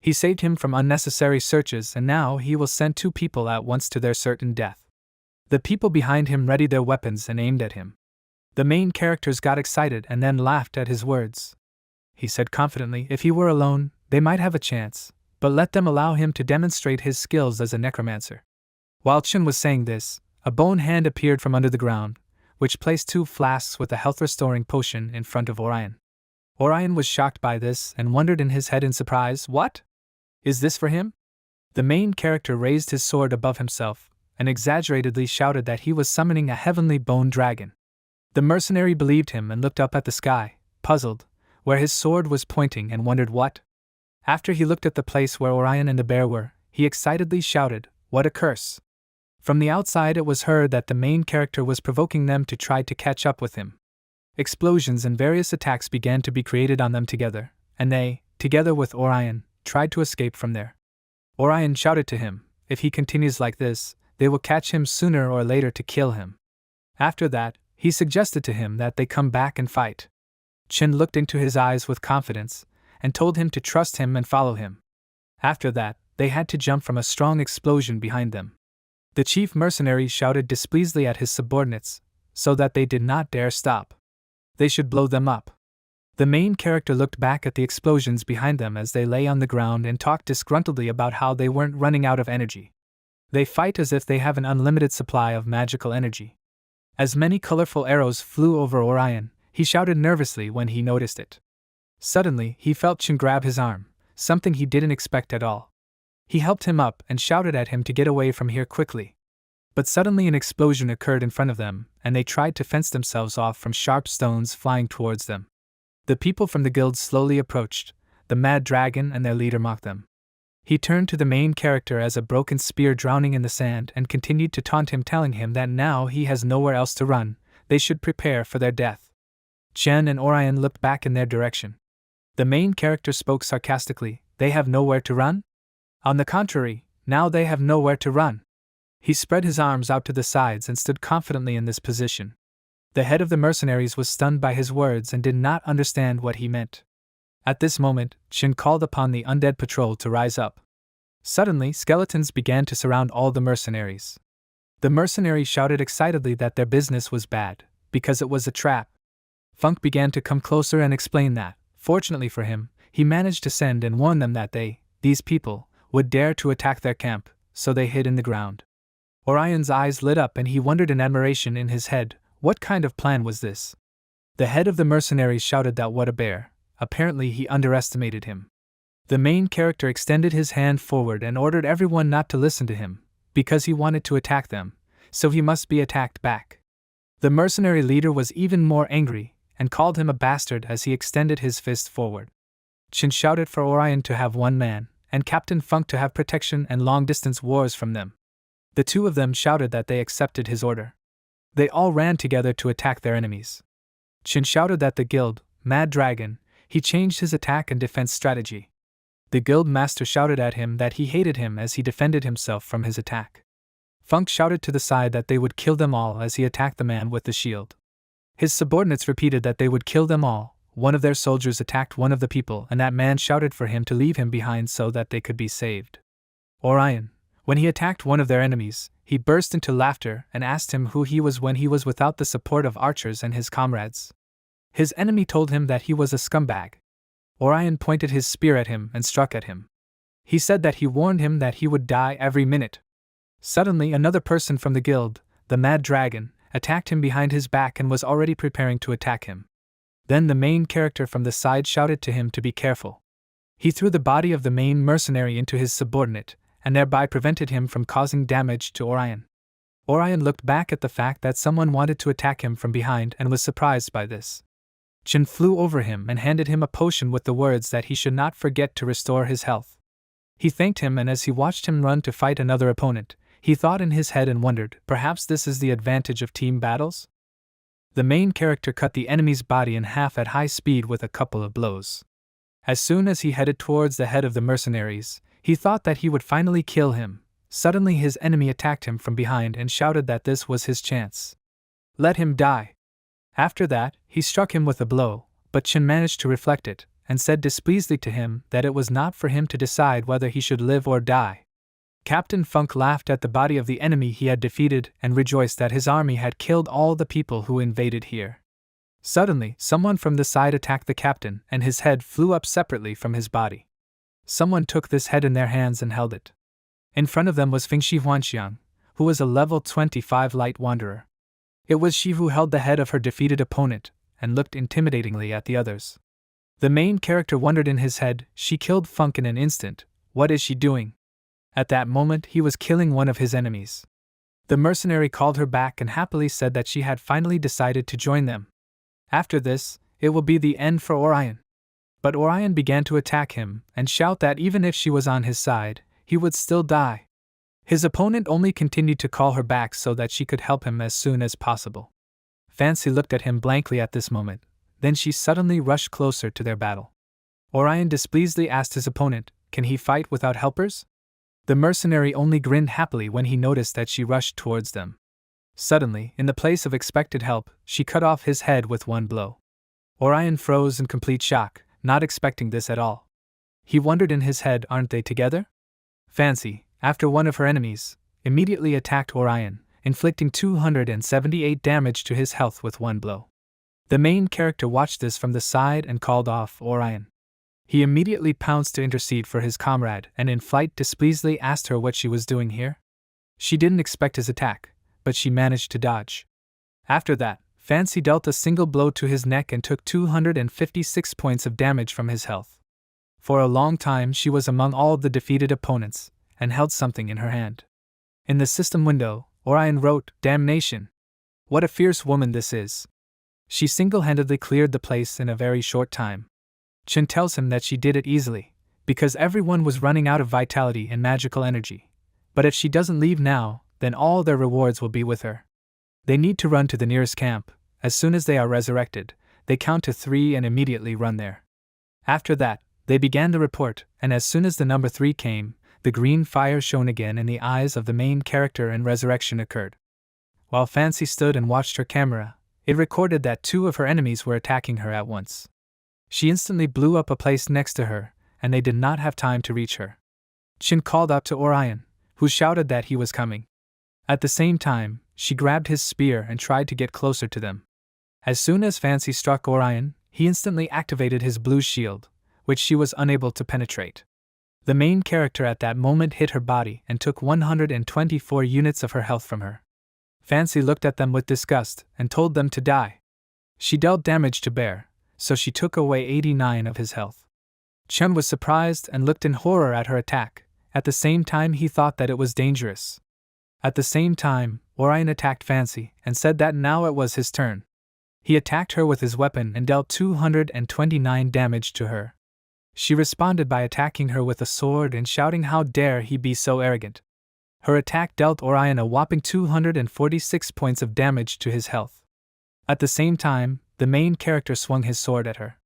He saved him from unnecessary searches and now he will send 2 people at once to their certain death. The people behind him readied their weapons and aimed at him. The main characters got excited and then laughed at his words. He said confidently if he were alone, they might have a chance, but let them allow him to demonstrate his skills as a necromancer. While Chen was saying this, a bone hand appeared from under the ground, which placed 2 flasks with a health-restoring potion in front of Orion. Orion was shocked by this and wondered in his head in surprise, what? Is this for him? The main character raised his sword above himself, and exaggeratedly shouted that he was summoning a heavenly bone dragon. The mercenary believed him and looked up at the sky, puzzled, where his sword was pointing, and wondered what. After he looked at the place where Orion and the bear were, he excitedly shouted, "What a curse!" From the outside it was heard that the main character was provoking them to try to catch up with him. Explosions and various attacks began to be created on them together, and they, together with Orion, tried to escape from there. Orion shouted to him, "If he continues like this, they will catch him sooner or later to kill him." After that, he suggested to him that they come back and fight. Chin looked into his eyes with confidence, and told him to trust him and follow him. After that, they had to jump from a strong explosion behind them. The chief mercenary shouted displeasedly at his subordinates, so that they did not dare stop. They should blow them up. The main character looked back at the explosions behind them as they lay on the ground and talked disgruntledly about how they weren't running out of energy. They fight as if they have an unlimited supply of magical energy. As many colorful arrows flew over Orion, he shouted nervously when he noticed it. Suddenly, he felt Chin grab his arm, something he didn't expect at all. He helped him up and shouted at him to get away from here quickly. But suddenly an explosion occurred in front of them, and they tried to fence themselves off from sharp stones flying towards them. The people from the guild slowly approached. The mad dragon and their leader mocked them. He turned to the main character as a broken spear drowning in the sand and continued to taunt him, telling him that now he has nowhere else to run, they should prepare for their death. Chen and Orion looked back in their direction. The main character spoke sarcastically, "They have nowhere to run? On the contrary, now they have nowhere to run." He spread his arms out to the sides and stood confidently in this position. The head of the mercenaries was stunned by his words and did not understand what he meant. At this moment, Chin called upon the undead patrol to rise up. Suddenly, skeletons began to surround all the mercenaries. The mercenaries shouted excitedly that their business was bad, because it was a trap. Funk began to come closer and explain that, fortunately for him, he managed to send and warn them that these people, would dare to attack their camp, so they hid in the ground. Orion's eyes lit up and he wondered in admiration in his head, what kind of plan was this? The head of the mercenaries shouted that what a bear, apparently he underestimated him. The main character extended his hand forward and ordered everyone not to listen to him, because he wanted to attack them, so he must be attacked back. The mercenary leader was even more angry, and called him a bastard as he extended his fist forward. Chin shouted for Orion to have one man, and Captain Funk to have protection and long-distance wars from them. The two of them shouted that they accepted his order. They all ran together to attack their enemies. Chin shouted that the guild, Mad Dragon, he changed his attack and defense strategy. The guild master shouted at him that he hated him as he defended himself from his attack. Funk shouted to the side that they would kill them all as he attacked the man with the shield. His subordinates repeated that they would kill them all. One of their soldiers attacked one of the people and that man shouted for him to leave him behind so that they could be saved. Orion, when he attacked one of their enemies, he burst into laughter and asked him who he was when he was without the support of archers and his comrades. His enemy told him that he was a scumbag. Orion pointed his spear at him and struck at him. He said that he warned him that he would die every minute. Suddenly another person from the guild, the Mad Dragon, attacked him behind his back and was already preparing to attack him. Then the main character from the side shouted to him to be careful. He threw the body of the main mercenary into his subordinate, and thereby prevented him from causing damage to Orion. Orion looked back at the fact that someone wanted to attack him from behind and was surprised by this. Chin flew over him and handed him a potion with the words that he should not forget to restore his health. He thanked him, and as he watched him run to fight another opponent, he thought in his head and wondered, perhaps this is the advantage of team battles? The main character cut the enemy's body in half at high speed with a couple of blows. As soon as he headed towards the head of the mercenaries, he thought that he would finally kill him. Suddenly his enemy attacked him from behind and shouted that this was his chance. Let him die. After that, he struck him with a blow, but Chin managed to reflect it, and said displeasedly to him that it was not for him to decide whether he should live or die. Captain Funk laughed at the body of the enemy he had defeated and rejoiced that his army had killed all the people who invaded here. Suddenly, someone from the side attacked the captain, and his head flew up separately from his body. Someone took this head in their hands and held it. In front of them was Fingxi Huanxiang, who was a level 25 light wanderer. It was she who held the head of her defeated opponent, and looked intimidatingly at the others. The main character wondered in his head, she killed Funk in an instant, what is she doing? At that moment he was killing one of his enemies. The mercenary called her back and happily said that she had finally decided to join them. After this, it will be the end for Orion. But Orion began to attack him and shout that even if she was on his side, he would still die. His opponent only continued to call her back so that she could help him as soon as possible. Fancy looked at him blankly at this moment, then she suddenly rushed closer to their battle. Orion displeasedly asked his opponent, "Can he fight without helpers?" The mercenary only grinned happily when he noticed that she rushed towards them. Suddenly, in the place of expected help, she cut off his head with one blow. Orion froze in complete shock, not expecting this at all. He wondered in his head, aren't they together? Fancy, after one of her enemies, immediately attacked Orion, inflicting 278 damage to his health with one blow. The main character watched this from the side and called off Orion. He immediately pounced to intercede for his comrade and in flight displeasedly asked her what she was doing here. She didn't expect his attack, but she managed to dodge. After that, Fancy dealt a single blow to his neck and took 256 points of damage from his health. For a long time she was among all the defeated opponents, and held something in her hand. In the system window, Orion wrote, "Damnation! What a fierce woman this is." She single-handedly cleared the place in a very short time. Chin tells him that she did it easily, because everyone was running out of vitality and magical energy. But if she doesn't leave now, then all their rewards will be with her. They need to run to the nearest camp. As soon as they are resurrected, they count to 3 and immediately run there. After that, they began the report, and as soon as the number 3 came, the green fire shone again in the eyes of the main character and resurrection occurred. While Fancy stood and watched her camera, it recorded that 2 of her enemies were attacking her at once. She instantly blew up a place next to her, and they did not have time to reach her. Chin called out to Orion, who shouted that he was coming. At the same time, she grabbed his spear and tried to get closer to them. As soon as Fancy struck Orion, he instantly activated his blue shield, which she was unable to penetrate. The main character at that moment hit her body and took 124 units of her health from her. Fancy looked at them with disgust and told them to die. She dealt damage to Bear, so she took away 89 of his health. Chun was surprised and looked in horror at her attack. At the same time he thought that it was dangerous. At the same time, Orion attacked Fancy and said that now it was his turn. He attacked her with his weapon and dealt 229 damage to her. She responded by attacking her with a sword and shouting how dare he be so arrogant. Her attack dealt Orion a whopping 246 points of damage to his health. At the same time, the main character swung his sword at her.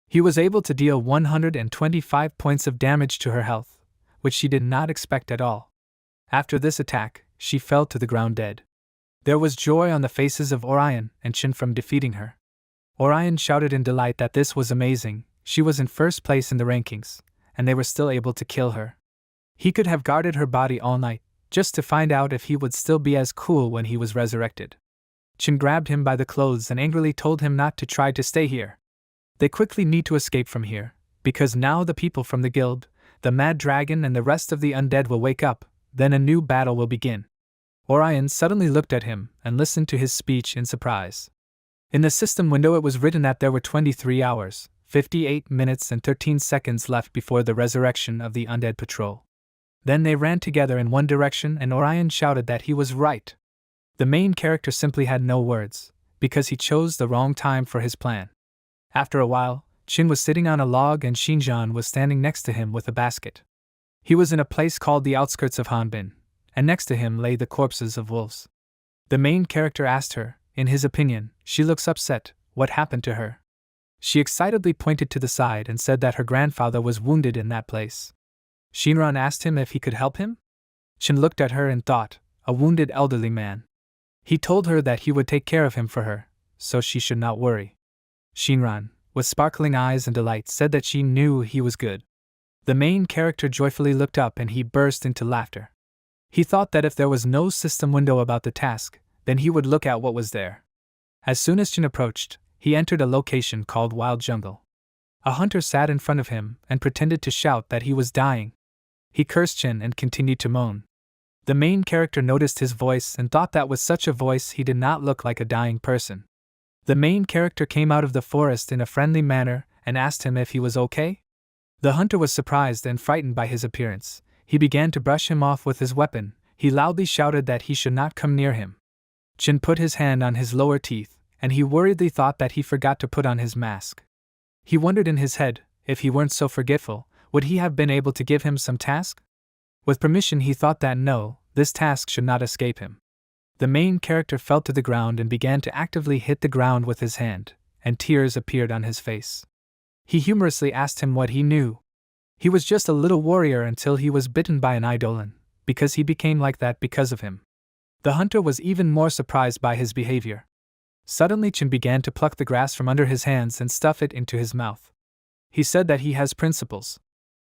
He was able to deal 125 points of damage to her health, which she did not expect at all. After this attack, she fell to the ground dead. There was joy on the faces of Orion and Chin from defeating her. Orion shouted in delight that this was amazing. She was in first place in the rankings, and they were still able to kill her. He could have guarded her body all night, just to find out if he would still be as cool when he was resurrected. Chin grabbed him by the clothes and angrily told him not to try to stay here. They quickly need to escape from here, because now the people from the guild, the Mad Dragon and the rest of the undead will wake up, then a new battle will begin. Orion suddenly looked at him and listened to his speech in surprise. In the system window it was written that there were 23 hours, 58 minutes and 13 seconds left before the resurrection of the undead patrol. Then they ran together in one direction and Orion shouted that he was right. The main character simply had no words, because he chose the wrong time for his plan. After a while, Chin was sitting on a log and Shinjan was standing next to him with a basket. He was in a place called the outskirts of Hanbin, and next to him lay the corpses of wolves. The main character asked her, in his opinion, she looks upset, what happened to her? She excitedly pointed to the side and said that her grandfather was wounded in that place. Shinran asked him if he could help him. Chin looked at her and thought, a wounded elderly man. He told her that he would take care of him for her, so she should not worry. Shinran, with sparkling eyes and delight, said that she knew he was good. The main character joyfully looked up and he burst into laughter. He thought that if there was no system window about the task, then he would look at what was there. As soon as Chin approached, he entered a location called Wild Jungle. A hunter sat in front of him and pretended to shout that he was dying. He cursed Chin and continued to moan. The main character noticed his voice and thought that with such a voice he did not look like a dying person. The main character came out of the forest in a friendly manner and asked him if he was okay. The hunter was surprised and frightened by his appearance. He began to brush him off with his weapon. He loudly shouted that he should not come near him. Chin put his hand on his lower teeth, and he worriedly thought that he forgot to put on his mask. He wondered in his head, if he weren't so forgetful, would he have been able to give him some task? With permission, he thought that no, this task should not escape him. The main character fell to the ground and began to actively hit the ground with his hand, and tears appeared on his face. He humorously asked him what he knew. He was just a little warrior until he was bitten by an eidolon, because he became like that because of him. The hunter was even more surprised by his behavior. Suddenly Chin began to pluck the grass from under his hands and stuff it into his mouth. He said that he has principles.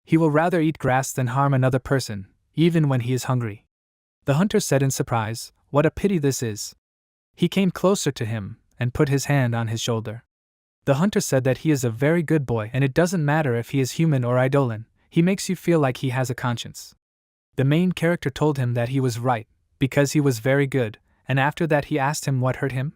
He will rather eat grass than harm another person, even when he is hungry. The hunter said in surprise, "What a pity this is." He came closer to him and put his hand on his shoulder. The hunter said that he is a very good boy and it doesn't matter if he is human or eidolon, he makes you feel like he has a conscience. The main character told him that he was right, because he was very good, and after that he asked him what hurt him.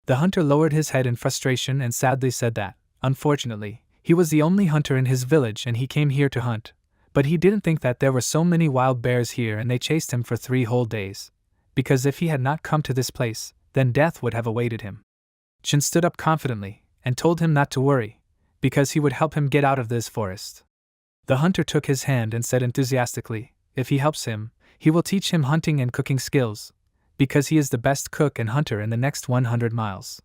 The hunter lowered his head in frustration and sadly said that, unfortunately, he was the only hunter in his village and he came here to hunt, but he didn't think that there were so many wild bears here and they chased him for 3 whole days, because if he had not come to this place, then death would have awaited him. Chin stood up confidently and told him not to worry, because he would help him get out of this forest. The hunter took his hand and said enthusiastically, if he helps him, he will teach him hunting and cooking skills, because he is the best cook and hunter in the next 100 miles.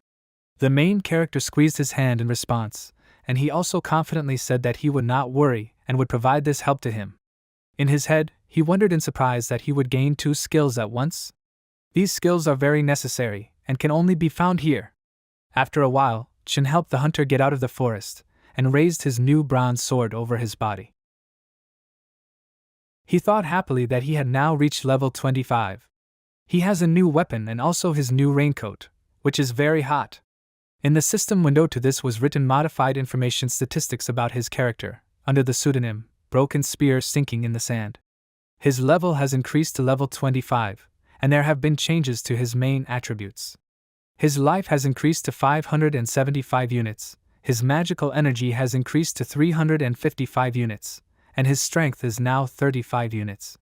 The main character squeezed his hand in response, and he also confidently said that he would not worry and would provide this help to him. In his head, he wondered in surprise that he would gain 2 skills at once. These skills are very necessary and can only be found here. After a while, Chin helped the hunter get out of the forest and raised his new bronze sword over his body. He thought happily that he had now reached level 25. He has a new weapon and also his new raincoat, which is very hot. In the system window to this was written modified information statistics about his character, under the pseudonym, Broken Spear Sinking in the Sand. His level has increased to level 25, and there have been changes to his main attributes. His life has increased to 575 units, his magical energy has increased to 355 units, and his strength is now 35 units.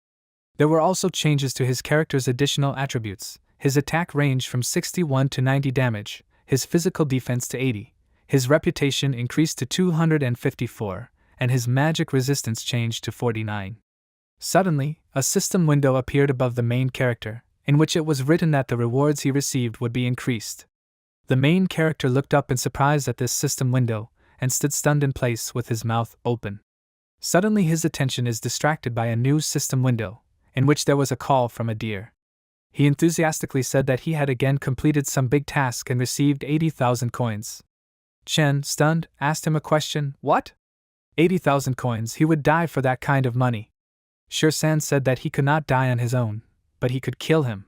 There were also changes to his character's additional attributes. His attack ranged from 61 to 90 damage, his physical defense to 80, his reputation increased to 254, and his magic resistance changed to 49. Suddenly, a system window appeared above the main character, in which it was written that the rewards he received would be increased. The main character looked up in surprise at this system window, and stood stunned in place with his mouth open. Suddenly his attention is distracted by a new system window, in which there was a call from a deer. He enthusiastically said that he had again completed some big task and received 80,000 coins. Chen, stunned, asked him a question, "What? 80,000 coins, he would die for that kind of money." Shur-san said that he could not die on his own, but he could kill him.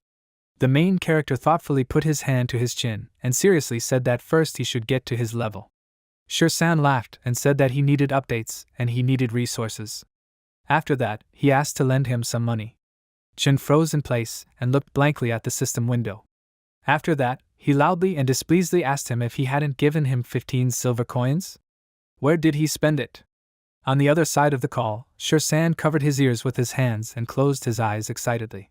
The main character thoughtfully put his hand to his chin and seriously said that first he should get to his level. Shur-san laughed and said that he needed updates and he needed resources. After that, he asked to lend him some money. Chin froze in place and looked blankly at the system window. After that, he loudly and displeasedly asked him if he hadn't given him 15 silver coins. Where did he spend it? On the other side of the call, Shur-san covered his ears with his hands and closed his eyes excitedly.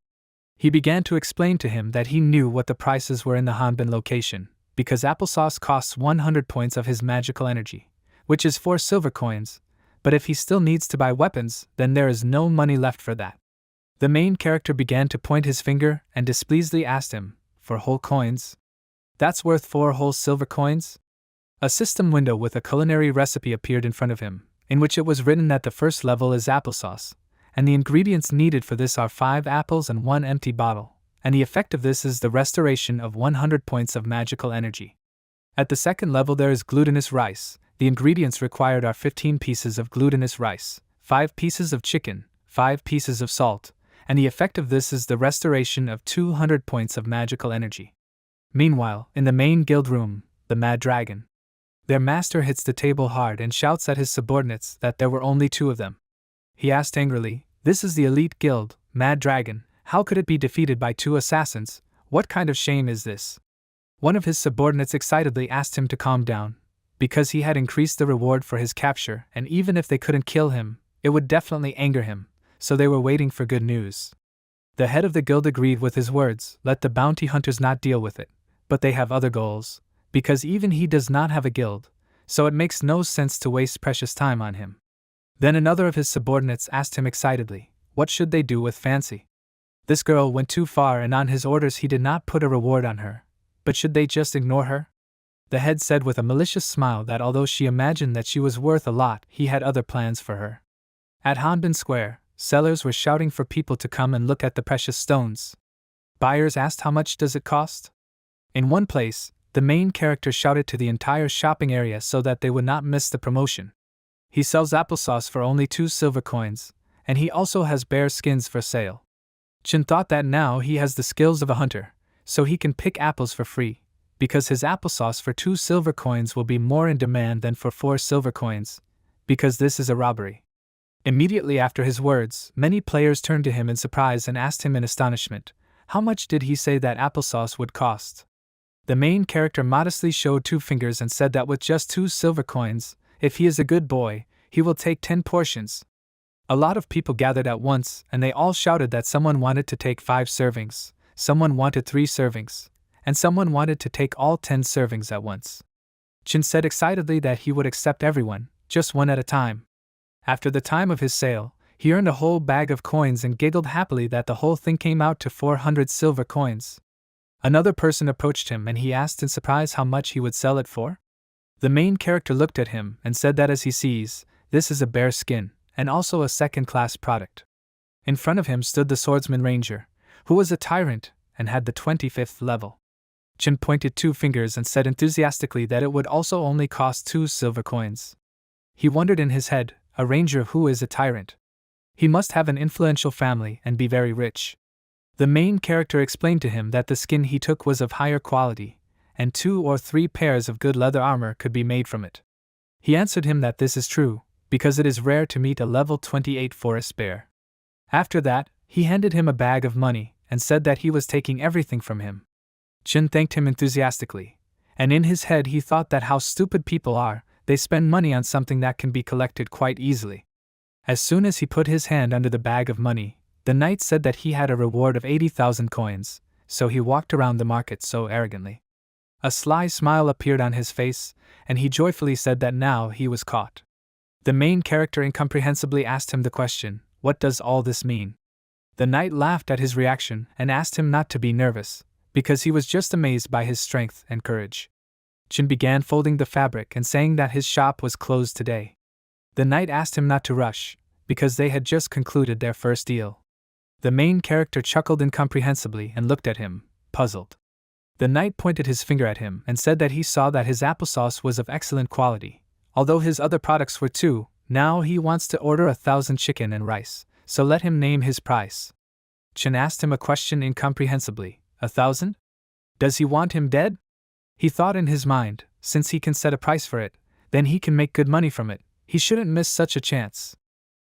He began to explain to him that he knew what the prices were in the Hanbin location, because applesauce costs 100 points of his magical energy, which is 4 silver coins, but if he still needs to buy weapons, then there is no money left for that. The main character began to point his finger and displeasedly asked him, "For whole coins? That's worth 4 whole silver coins?" A system window with a culinary recipe appeared in front of him, in which it was written that the first level is applesauce, and the ingredients needed for this are 5 apples and 1 empty bottle, and the effect of this is the restoration of 100 points of magical energy. At the second level there is glutinous rice. The ingredients required are 15 pieces of glutinous rice, 5 pieces of chicken, 5 pieces of salt, and the effect of this is the restoration of 200 points of magical energy. Meanwhile, in the main guild room, the Mad Dragon. Their master hits the table hard and shouts at his subordinates that there were only 2 of them. He asked angrily, "This is the elite guild, Mad Dragon, how could it be defeated by 2 assassins? What kind of shame is this?" One of his subordinates excitedly asked him to calm down, because he had increased the reward for his capture, and even if they couldn't kill him, it would definitely anger him, so they were waiting for good news. The head of the guild agreed with his words, let the bounty hunters not deal with it, but they have other goals, because even he does not have a guild, so it makes no sense to waste precious time on him. Then another of his subordinates asked him excitedly, what should they do with Fancy? This girl went too far, and on his orders he did not put a reward on her, but should they just ignore her? The head said with a malicious smile that although she imagined that she was worth a lot, he had other plans for her. At Hanbin Square, sellers were shouting for people to come and look at the precious stones. Buyers asked how much does it cost? In one place, the main character shouted to the entire shopping area so that they would not miss the promotion. He sells applesauce for only 2 silver coins, and he also has bear skins for sale. Chin thought that now he has the skills of a hunter, so he can pick apples for free, because his applesauce for 2 silver coins will be more in demand than for 4 silver coins, because this is a robbery. Immediately after his words, many players turned to him in surprise and asked him in astonishment, how much did he say that applesauce would cost? The main character modestly showed 2 fingers and said that with just 2 silver coins, if he is a good boy, he will take 10 portions. A lot of people gathered at once, and they all shouted that someone wanted to take 5 servings, someone wanted 3 servings, and someone wanted to take all 10 servings at once. Chin said excitedly that he would accept everyone, just one at a time. After the time of his sale, he earned a whole bag of coins and giggled happily that the whole thing came out to 400 silver coins. Another person approached him and he asked in surprise how much he would sell it for. The main character looked at him and said that as he sees, this is a bear skin, and also a second-class product. In front of him stood the swordsman ranger, who was a tyrant and had the 25th level. Chin pointed 2 fingers and said enthusiastically that it would also only cost 2 silver coins. He wondered in his head, a ranger who is a tyrant? He must have an influential family and be very rich. The main character explained to him that the skin he took was of higher quality, and 2 or 3 pairs of good leather armor could be made from it. He answered him that this is true, because it is rare to meet a level 28 forest bear. After that, he handed him a bag of money and said that he was taking everything from him. Chin thanked him enthusiastically, and in his head he thought that how stupid people are, they spend money on something that can be collected quite easily. As soon as he put his hand under the bag of money, the knight said that he had a reward of 80,000 coins, so he walked around the market so arrogantly. A sly smile appeared on his face, and he joyfully said that now he was caught. The main character incomprehensibly asked him the question, what does all this mean? The knight laughed at his reaction and asked him not to be nervous, because he was just amazed by his strength and courage. Chin began folding the fabric and saying that his shop was closed today. The knight asked him not to rush, because they had just concluded their first deal. The main character chuckled incomprehensibly and looked at him, puzzled. The knight pointed his finger at him and said that he saw that his applesauce was of excellent quality, although his other products were too. Now he wants to order 1,000 chicken and rice, so let him name his price. Chin asked him a question incomprehensibly, 1,000? Does he want him dead? He thought in his mind, since he can set a price for it, then he can make good money from it, he shouldn't miss such a chance.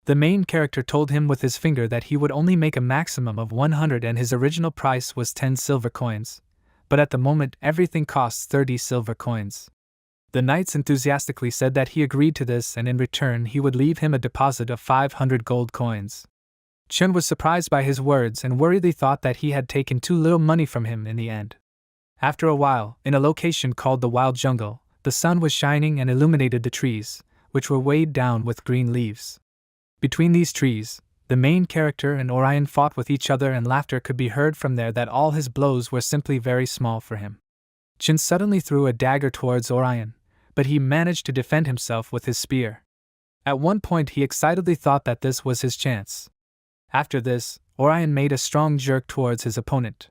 The main character told him with his finger that he would only make a maximum of 100 and his original price was 10 silver coins, but at the moment everything costs 30 silver coins. The knights enthusiastically said that he agreed to this and in return he would leave him a deposit of 500 gold coins. Chin was surprised by his words and worriedly thought that he had taken too little money from him in the end. After a while, in a location called the Wild Jungle, the sun was shining and illuminated the trees, which were weighed down with green leaves. Between these trees, the main character and Orion fought with each other and laughter could be heard from there that all his blows were simply very small for him. Chin suddenly threw a dagger towards Orion, but he managed to defend himself with his spear. At one point he excitedly thought that this was his chance. After this, Orion made a strong jerk towards his opponent.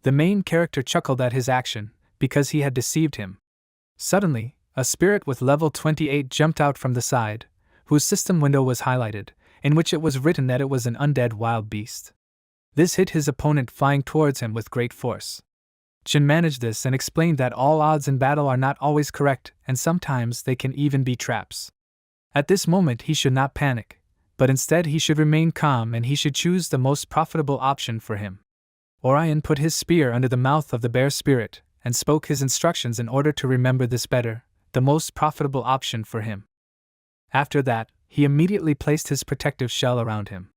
The main character chuckled at his action, because he had deceived him. Suddenly, a spirit with level 28 jumped out from the side, whose system window was highlighted, in which it was written that it was an undead wild beast. This hit his opponent flying towards him with great force. Chin managed this and explained that all odds in battle are not always correct and sometimes they can even be traps. At this moment he should not panic, but instead he should remain calm and he should choose the most profitable option for him. Orion put his spear under the mouth of the bear spirit and spoke his instructions in order to remember this better, the most profitable option for him. After that, he immediately placed his protective shell around him.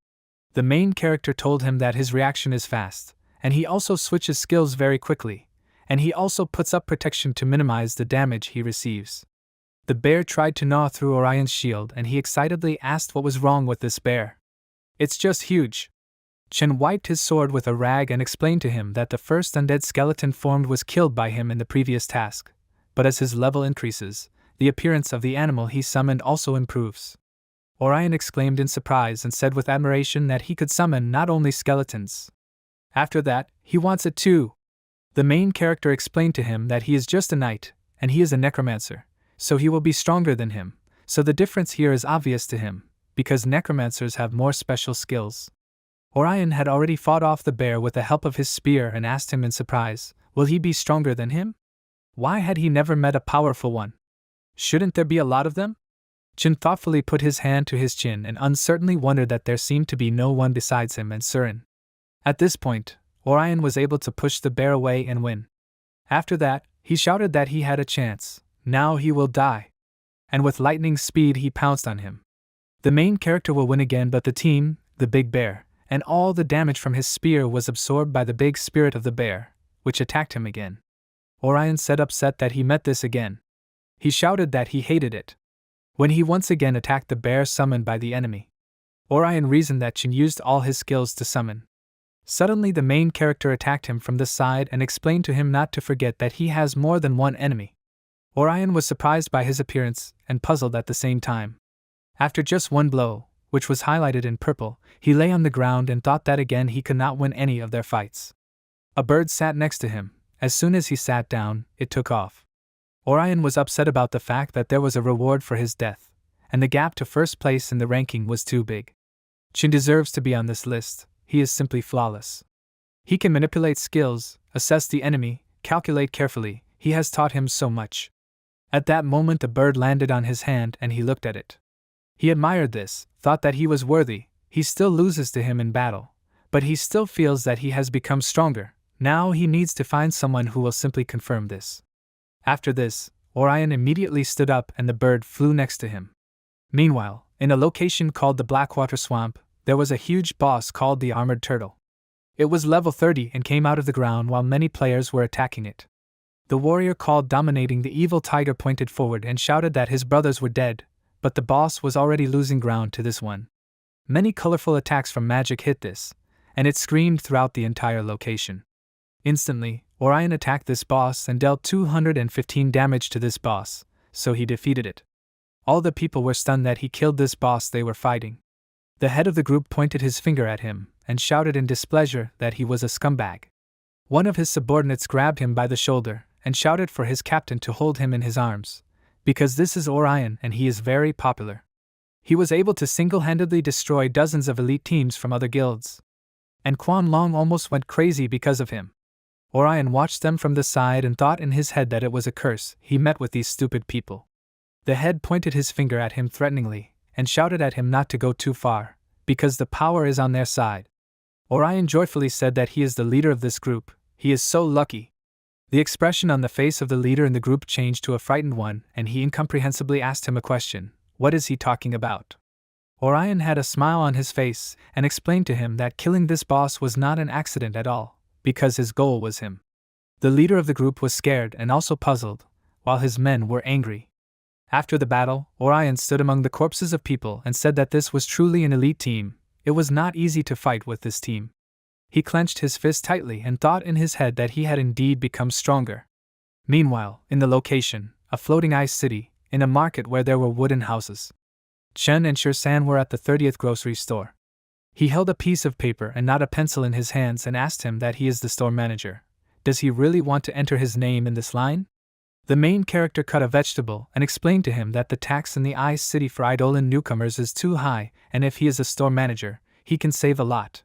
The main character told him that his reaction is fast, and he also switches skills very quickly, and he also puts up protection to minimize the damage he receives. The bear tried to gnaw through Orion's shield and he excitedly asked what was wrong with this bear. It's just huge. Chen wiped his sword with a rag and explained to him that the first undead skeleton formed was killed by him in the previous task, but as his level increases, the appearance of the animal he summoned also improves. Orion exclaimed in surprise and said with admiration that he could summon not only skeletons. After that, he wants it too. The main character explained to him that he is just a knight, and he is a necromancer, so he will be stronger than him, so the difference here is obvious to him, because necromancers have more special skills. Orion had already fought off the bear with the help of his spear and asked him in surprise, will he be stronger than him? Why had he never met a powerful one? Shouldn't there be a lot of them? Chen thoughtfully put his hand to his chin and uncertainly wondered that there seemed to be no one besides him and Surin. At this point, Orion was able to push the bear away and win. After that, he shouted that he had a chance. Now he will die. And with lightning speed he pounced on him. The main character will win again, but the team, the big bear, and all the damage from his spear was absorbed by the big spirit of the bear, which attacked him again. Orion said upset that he met this again. He shouted that he hated it. When he once again attacked the bear summoned by the enemy, Orion reasoned that Chen used all his skills to summon. Suddenly the main character attacked him from the side and explained to him not to forget that he has more than one enemy. Orion was surprised by his appearance and puzzled at the same time. After just one blow, which was highlighted in purple, he lay on the ground and thought that again he could not win any of their fights. A bird sat next to him. As soon as he sat down, it took off. Orion was upset about the fact that there was a reward for his death, and the gap to first place in the ranking was too big. Chen deserves to be on this list. He is simply flawless. He can manipulate skills, assess the enemy, calculate carefully. He has taught him so much. At that moment a bird landed on his hand and he looked at it. He admired this, thought that he was worthy. He still loses to him in battle, but he still feels that he has become stronger. Now he needs to find someone who will simply confirm this. After this, Orion immediately stood up and the bird flew next to him. Meanwhile, in a location called the Blackwater Swamp, there was a huge boss called the Armored Turtle. It was level 30 and came out of the ground while many players were attacking it. The warrior called Dominating the Evil Tiger pointed forward and shouted that his brothers were dead, but the boss was already losing ground to this one. Many colorful attacks from magic hit this, and it screamed throughout the entire location. Instantly, Orion attacked this boss and dealt 215 damage to this boss, so he defeated it. All the people were stunned that he killed this boss they were fighting. The head of the group pointed his finger at him and shouted in displeasure that he was a scumbag. One of his subordinates grabbed him by the shoulder and shouted for his captain to hold him in his arms, because this is Orion and he is very popular. He was able to single-handedly destroy dozens of elite teams from other guilds. And Quan Long almost went crazy because of him. Orion watched them from the side and thought in his head that it was a curse he met with these stupid people. The head pointed his finger at him threateningly and shouted at him not to go too far, because the power is on their side. Orion joyfully said that he is the leader of this group. He is so lucky. The expression on the face of the leader in the group changed to a frightened one, and he incomprehensibly asked him a question. What is he talking about? Orion had a smile on his face and explained to him that killing this boss was not an accident at all, because his goal was him. The leader of the group was scared and also puzzled, while his men were angry. After the battle, Orion stood among the corpses of people and said that this was truly an elite team. It was not easy to fight with this team. He clenched his fist tightly and thought in his head that he had indeed become stronger. Meanwhile, in the location, a floating ice city, in a market where there were wooden houses, Chen and Shir-san were at the 30th grocery store. He held a piece of paper and not a pencil in his hands and asked him that he is the store manager. Does he really want to enter his name in this line? The main character cut a vegetable and explained to him that the tax in the ice city for Eidolon newcomers is too high, and if he is a store manager, he can save a lot.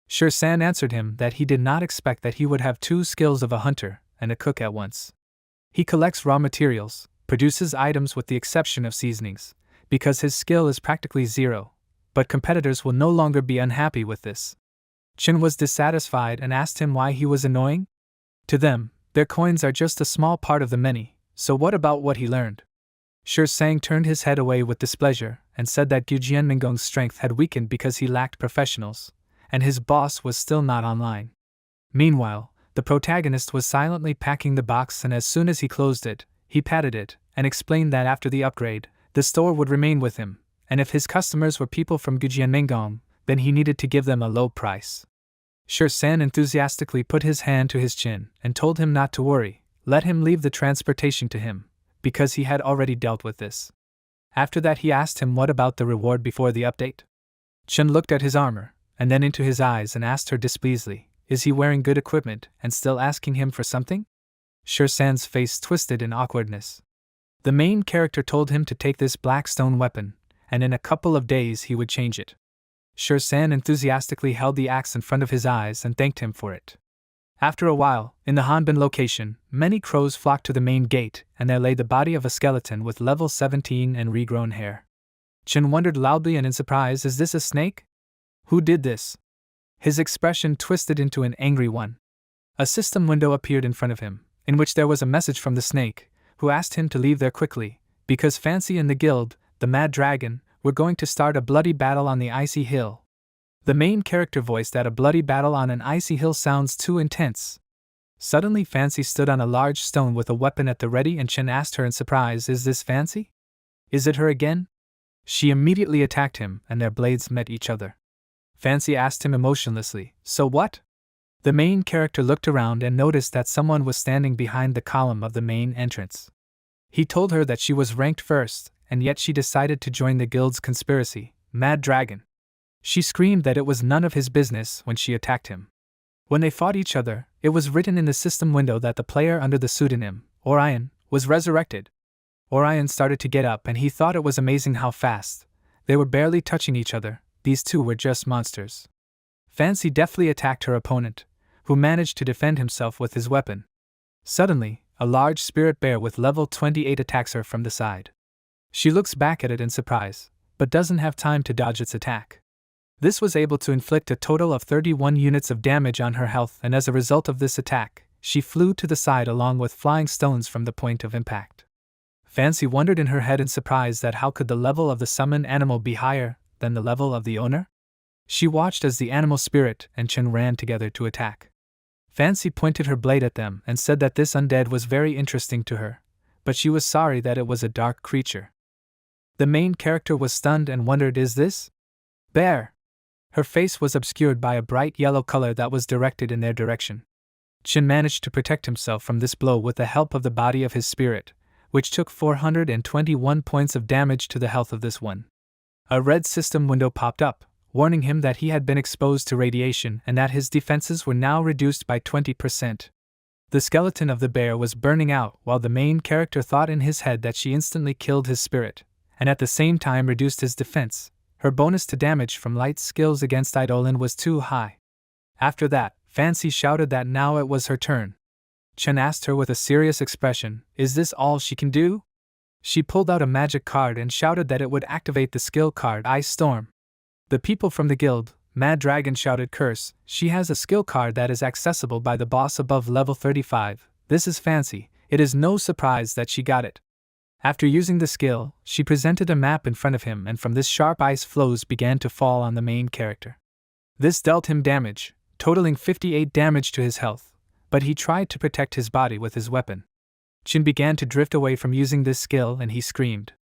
Shir-san answered him that he did not expect that he would have two skills of a hunter and a cook at once. He collects raw materials, produces items with the exception of seasonings, because his skill is practically zero, but competitors will no longer be unhappy with this. Chen was dissatisfied and asked him why he was annoying. To them, their coins are just a small part of the many, so what about what he learned? Shir-sang turned his head away with displeasure and said that Gujian Mingong's strength had weakened because he lacked professionals, and his boss was still not online. Meanwhile, the protagonist was silently packing the box, and as soon as he closed it, he patted it, and explained that after the upgrade, the store would remain with him, and if his customers were people from Gujianmengong, then he needed to give them a low price. Shur-san enthusiastically put his hand to his chin and told him not to worry, let him leave the transportation to him, because he had already dealt with this. After that he asked him what about the reward before the update. Chun looked at his armor, and then into his eyes and asked her displeasedly, is he wearing good equipment and still asking him for something? Shur-san's face twisted in awkwardness. The main character told him to take this black stone weapon, and in a couple of days he would change it. Shur-san enthusiastically held the axe in front of his eyes and thanked him for it. After a while, in the Hanbin location, many crows flocked to the main gate, and there lay the body of a skeleton with level 17 and regrown hair. Chun wondered loudly and in surprise, is this a snake? Who did this? His expression twisted into an angry one. A system window appeared in front of him, in which there was a message from the snake, who asked him to leave there quickly, because Fancy and the guild, the Mad Dragon, were going to start a bloody battle on the icy hill. The main character voiced that a bloody battle on an icy hill sounds too intense. Suddenly Fancy stood on a large stone with a weapon at the ready and Chen asked her in surprise, is this Fancy? Is it her again? She immediately attacked him and their blades met each other. Fancy asked him emotionlessly, so what? The main character looked around and noticed that someone was standing behind the column of the main entrance. He told her that she was ranked first, and yet she decided to join the guild's conspiracy, Mad Dragon. She screamed that it was none of his business when she attacked him. When they fought each other, it was written in the system window that the player under the pseudonym, Orion, was resurrected. Orion started to get up and he thought it was amazing how fast. They were barely touching each other, these two were just monsters. Fancy deftly attacked her opponent, who managed to defend himself with his weapon. Suddenly, a large spirit bear with level 28 attacks her from the side. She looks back at it in surprise, but doesn't have time to dodge its attack. This was able to inflict a total of 31 units of damage on her health, and as a result of this attack, she flew to the side along with flying stones from the point of impact. Fancy wondered in her head in surprise that how could the level of the summoned animal be higher than the level of the owner? She watched as the animal spirit and Chen ran together to attack. Fancy pointed her blade at them and said that this undead was very interesting to her, but she was sorry that it was a dark creature. The main character was stunned and wondered, is this bear? Her face was obscured by a bright yellow color that was directed in their direction. Chen managed to protect himself from this blow with the help of the body of his spirit, which took 421 points of damage to the health of this one. A red system window popped up, warning him that he had been exposed to radiation and that his defenses were now reduced by 20%. The skeleton of the bear was burning out while the main character thought in his head that she instantly killed his spirit, and at the same time reduced his defense. Her bonus to damage from light skills against Eidolon was too high. After that, Fancy shouted that now it was her turn. Chen asked her with a serious expression, is this all she can do? She pulled out a magic card and shouted that it would activate the skill card Ice Storm. The people from the guild, Mad Dragon, shouted, curse, she has a skill card that is accessible by the boss above level 35, this is Fancy, it is no surprise that she got it. After using the skill, she presented a map in front of him and from this sharp ice flows began to fall on the main character. This dealt him damage, totaling 58 damage to his health, but he tried to protect his body with his weapon. Chin began to drift away from using this skill and he screamed.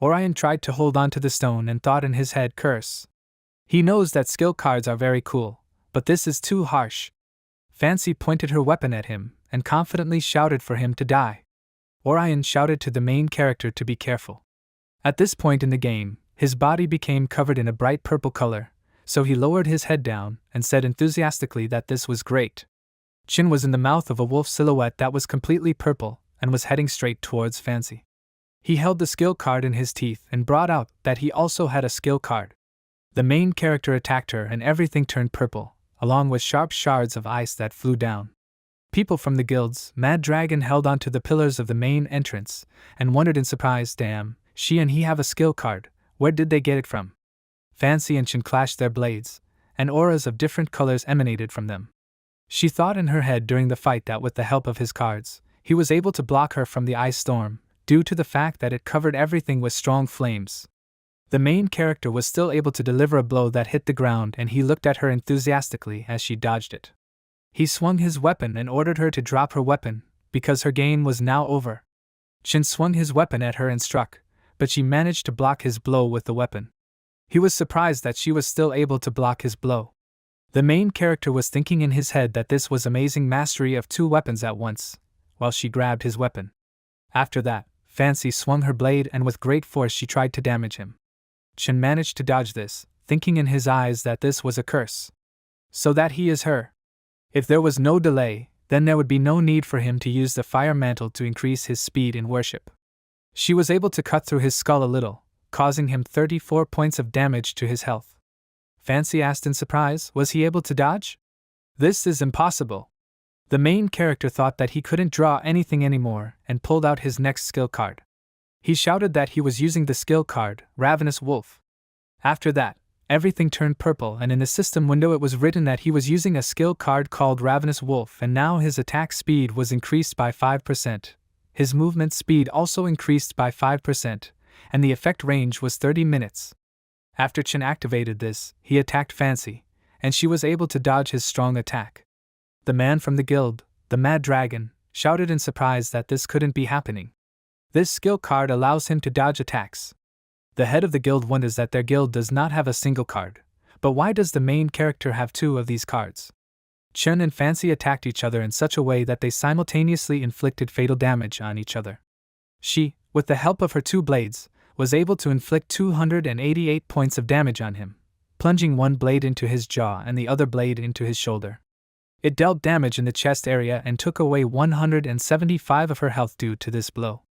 Orion tried to hold on to the stone and thought in his head, curse. He knows that skill cards are very cool, but this is too harsh. Fancy pointed her weapon at him and confidently shouted for him to die. Orion shouted to the main character to be careful. At this point in the game, his body became covered in a bright purple color, so he lowered his head down and said enthusiastically that this was great. Chin was in the mouth of a wolf silhouette that was completely purple and was heading straight towards Fancy. He held the skill card in his teeth and brought out that he also had a skill card. The main character attacked her and everything turned purple, along with sharp shards of ice that flew down. People from the guilds, Mad Dragon held onto the pillars of the main entrance and wondered in surprise, damn, she and he have a skill card, where did they get it from? Fancy and Chen clashed their blades, and auras of different colors emanated from them. She thought in her head during the fight that with the help of his cards, he was able to block her from the ice storm, due to the fact that it covered everything with strong flames. The main character was still able to deliver a blow that hit the ground and he looked at her enthusiastically as she dodged it. He swung his weapon and ordered her to drop her weapon, because her game was now over. Chin swung his weapon at her and struck, but she managed to block his blow with the weapon. He was surprised that she was still able to block his blow. The main character was thinking in his head that this was amazing mastery of two weapons at once, while she grabbed his weapon. After that, Fancy swung her blade and with great force she tried to damage him. Chin managed to dodge this, thinking in his eyes that this was a curse. So that he is her. If there was no delay, then there would be no need for him to use the fire mantle to increase his speed in worship. She was able to cut through his skull a little, causing him 34 points of damage to his health. Fancy asked in surprise, was he able to dodge? This is impossible. The main character thought that he couldn't draw anything anymore and pulled out his next skill card. He shouted that he was using the skill card, Ravenous Wolf. After that, everything turned purple and in the system window it was written that he was using a skill card called Ravenous Wolf and now his attack speed was increased by 5%. His movement speed also increased by 5%, and the effect range was 30 minutes. After Chin activated this, he attacked Fancy, and she was able to dodge his strong attack. The man from the guild, the Mad Dragon, shouted in surprise that this couldn't be happening. This skill card allows him to dodge attacks. The head of the guild wonders that their guild does not have a single card, but why does the main character have two of these cards? Chin and Fancy attacked each other in such a way that they simultaneously inflicted fatal damage on each other. She, with the help of her two blades, was able to inflict 288 points of damage on him, plunging one blade into his jaw and the other blade into his shoulder. It dealt damage in the chest area and took away 175 of her health due to this blow.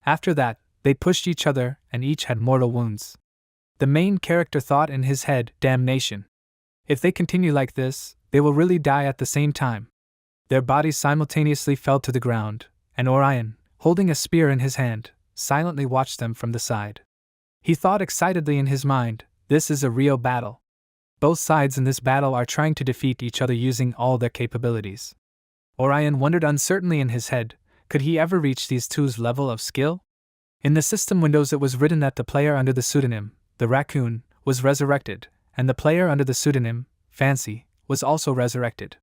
After that, they pushed each other and each had mortal wounds. The main character thought in his head, damnation. If they continue like this, they will really die at the same time. Their bodies simultaneously fell to the ground, and Orion, holding a spear in his hand, silently watched them from the side. He thought excitedly in his mind, this is a real battle. Both sides in this battle are trying to defeat each other using all their capabilities. Orion wondered uncertainly in his head, could he ever reach these two's level of skill? In the system windows it was written that the player under the pseudonym, the raccoon, was resurrected, and the player under the pseudonym, Fancy, was also resurrected.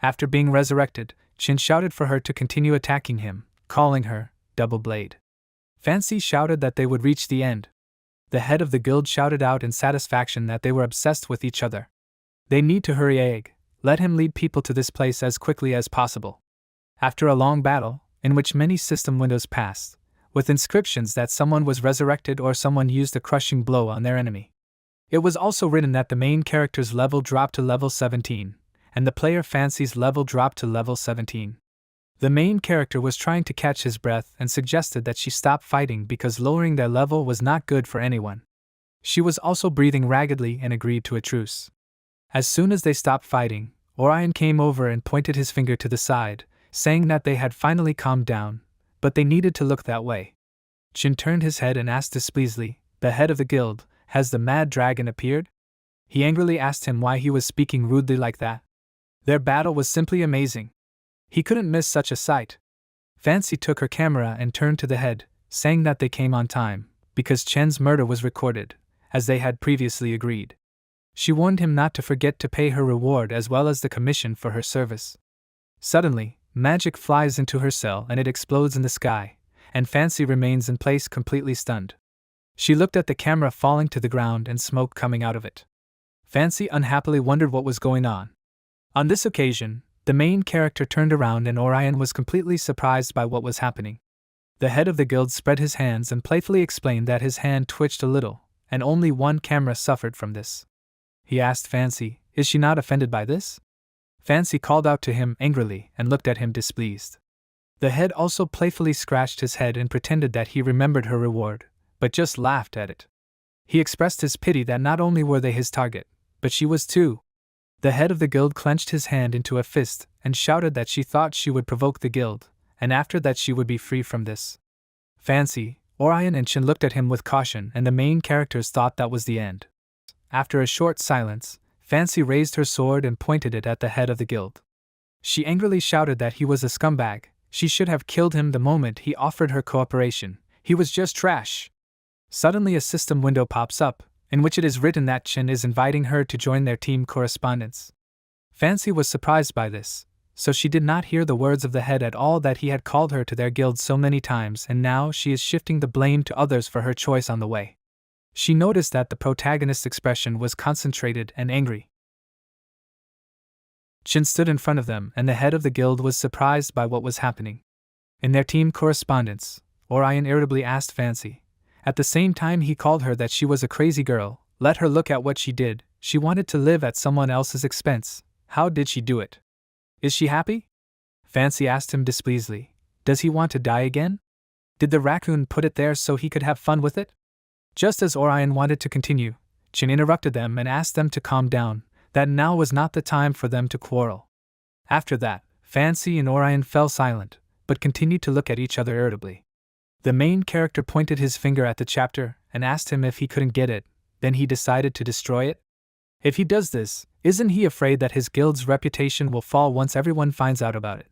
After being resurrected, Chin shouted for her to continue attacking him, calling her, Double Blade. Fancy shouted that they would reach the end. The head of the guild shouted out in satisfaction that they were obsessed with each other. They need to hurry egg, let him lead people to this place as quickly as possible. After a long battle, in which many system windows passed, with inscriptions that someone was resurrected or someone used a crushing blow on their enemy. It was also written that the main character's level dropped to level 17, and the player Fancy's level dropped to level 17. The main character was trying to catch his breath and suggested that she stop fighting because lowering their level was not good for anyone. She was also breathing raggedly and agreed to a truce. As soon as they stopped fighting, Orion came over and pointed his finger to the side, saying that they had finally calmed down, but they needed to look that way. Chin turned his head and asked displeasantly, the head of the guild, has the Mad Dragon appeared? He angrily asked him why he was speaking rudely like that. Their battle was simply amazing. He couldn't miss such a sight. Fancy took her camera and turned to the head, saying that they came on time, because Chen's murder was recorded, as they had previously agreed. She warned him not to forget to pay her reward as well as the commission for her service. Suddenly, magic flies into her cell and it explodes in the sky, and Fancy remains in place completely stunned. She looked at the camera falling to the ground and smoke coming out of it. Fancy unhappily wondered what was going on. On this occasion, the main character turned around and Orion was completely surprised by what was happening. The head of the guild spread his hands and playfully explained that his hand twitched a little, and only one camera suffered from this. He asked Fancy, is she not offended by this? Fancy called out to him angrily and looked at him displeased. The head also playfully scratched his head and pretended that he remembered her reward, but just laughed at it. He expressed his pity that not only were they his target, but she was too. The head of the guild clenched his hand into a fist and shouted that she thought she would provoke the guild, and after that she would be free from this. Fancy, Orion and Chin looked at him with caution and the main characters thought that was the end. After a short silence, Fancy raised her sword and pointed it at the head of the guild. She angrily shouted that he was a scumbag, she should have killed him the moment he offered her cooperation, he was just trash. Suddenly a system window pops up, in which it is written that Chin is inviting her to join their team correspondence. Fancy was surprised by this, so she did not hear the words of the head at all that he had called her to their guild so many times, and now she is shifting the blame to others for her choice on the way. She noticed that the protagonist's expression was concentrated and angry. Chin stood in front of them, and the head of the guild was surprised by what was happening. In their team correspondence, Orion irritably asked Fancy. At the same time he called her that she was a crazy girl. Let her look at what she did. She wanted to live at someone else's expense. How did she do it? Is she happy? Fancy asked him displeasedly. Does he want to die again? Did the raccoon put it there so he could have fun with it? Just as Orion wanted to continue, Chin interrupted them and asked them to calm down, that now was not the time for them to quarrel. After that, Fancy and Orion fell silent, but continued to look at each other irritably. The main character pointed his finger at the chapter and asked him if he couldn't get it, then he decided to destroy it. If he does this, isn't he afraid that his guild's reputation will fall once everyone finds out about it?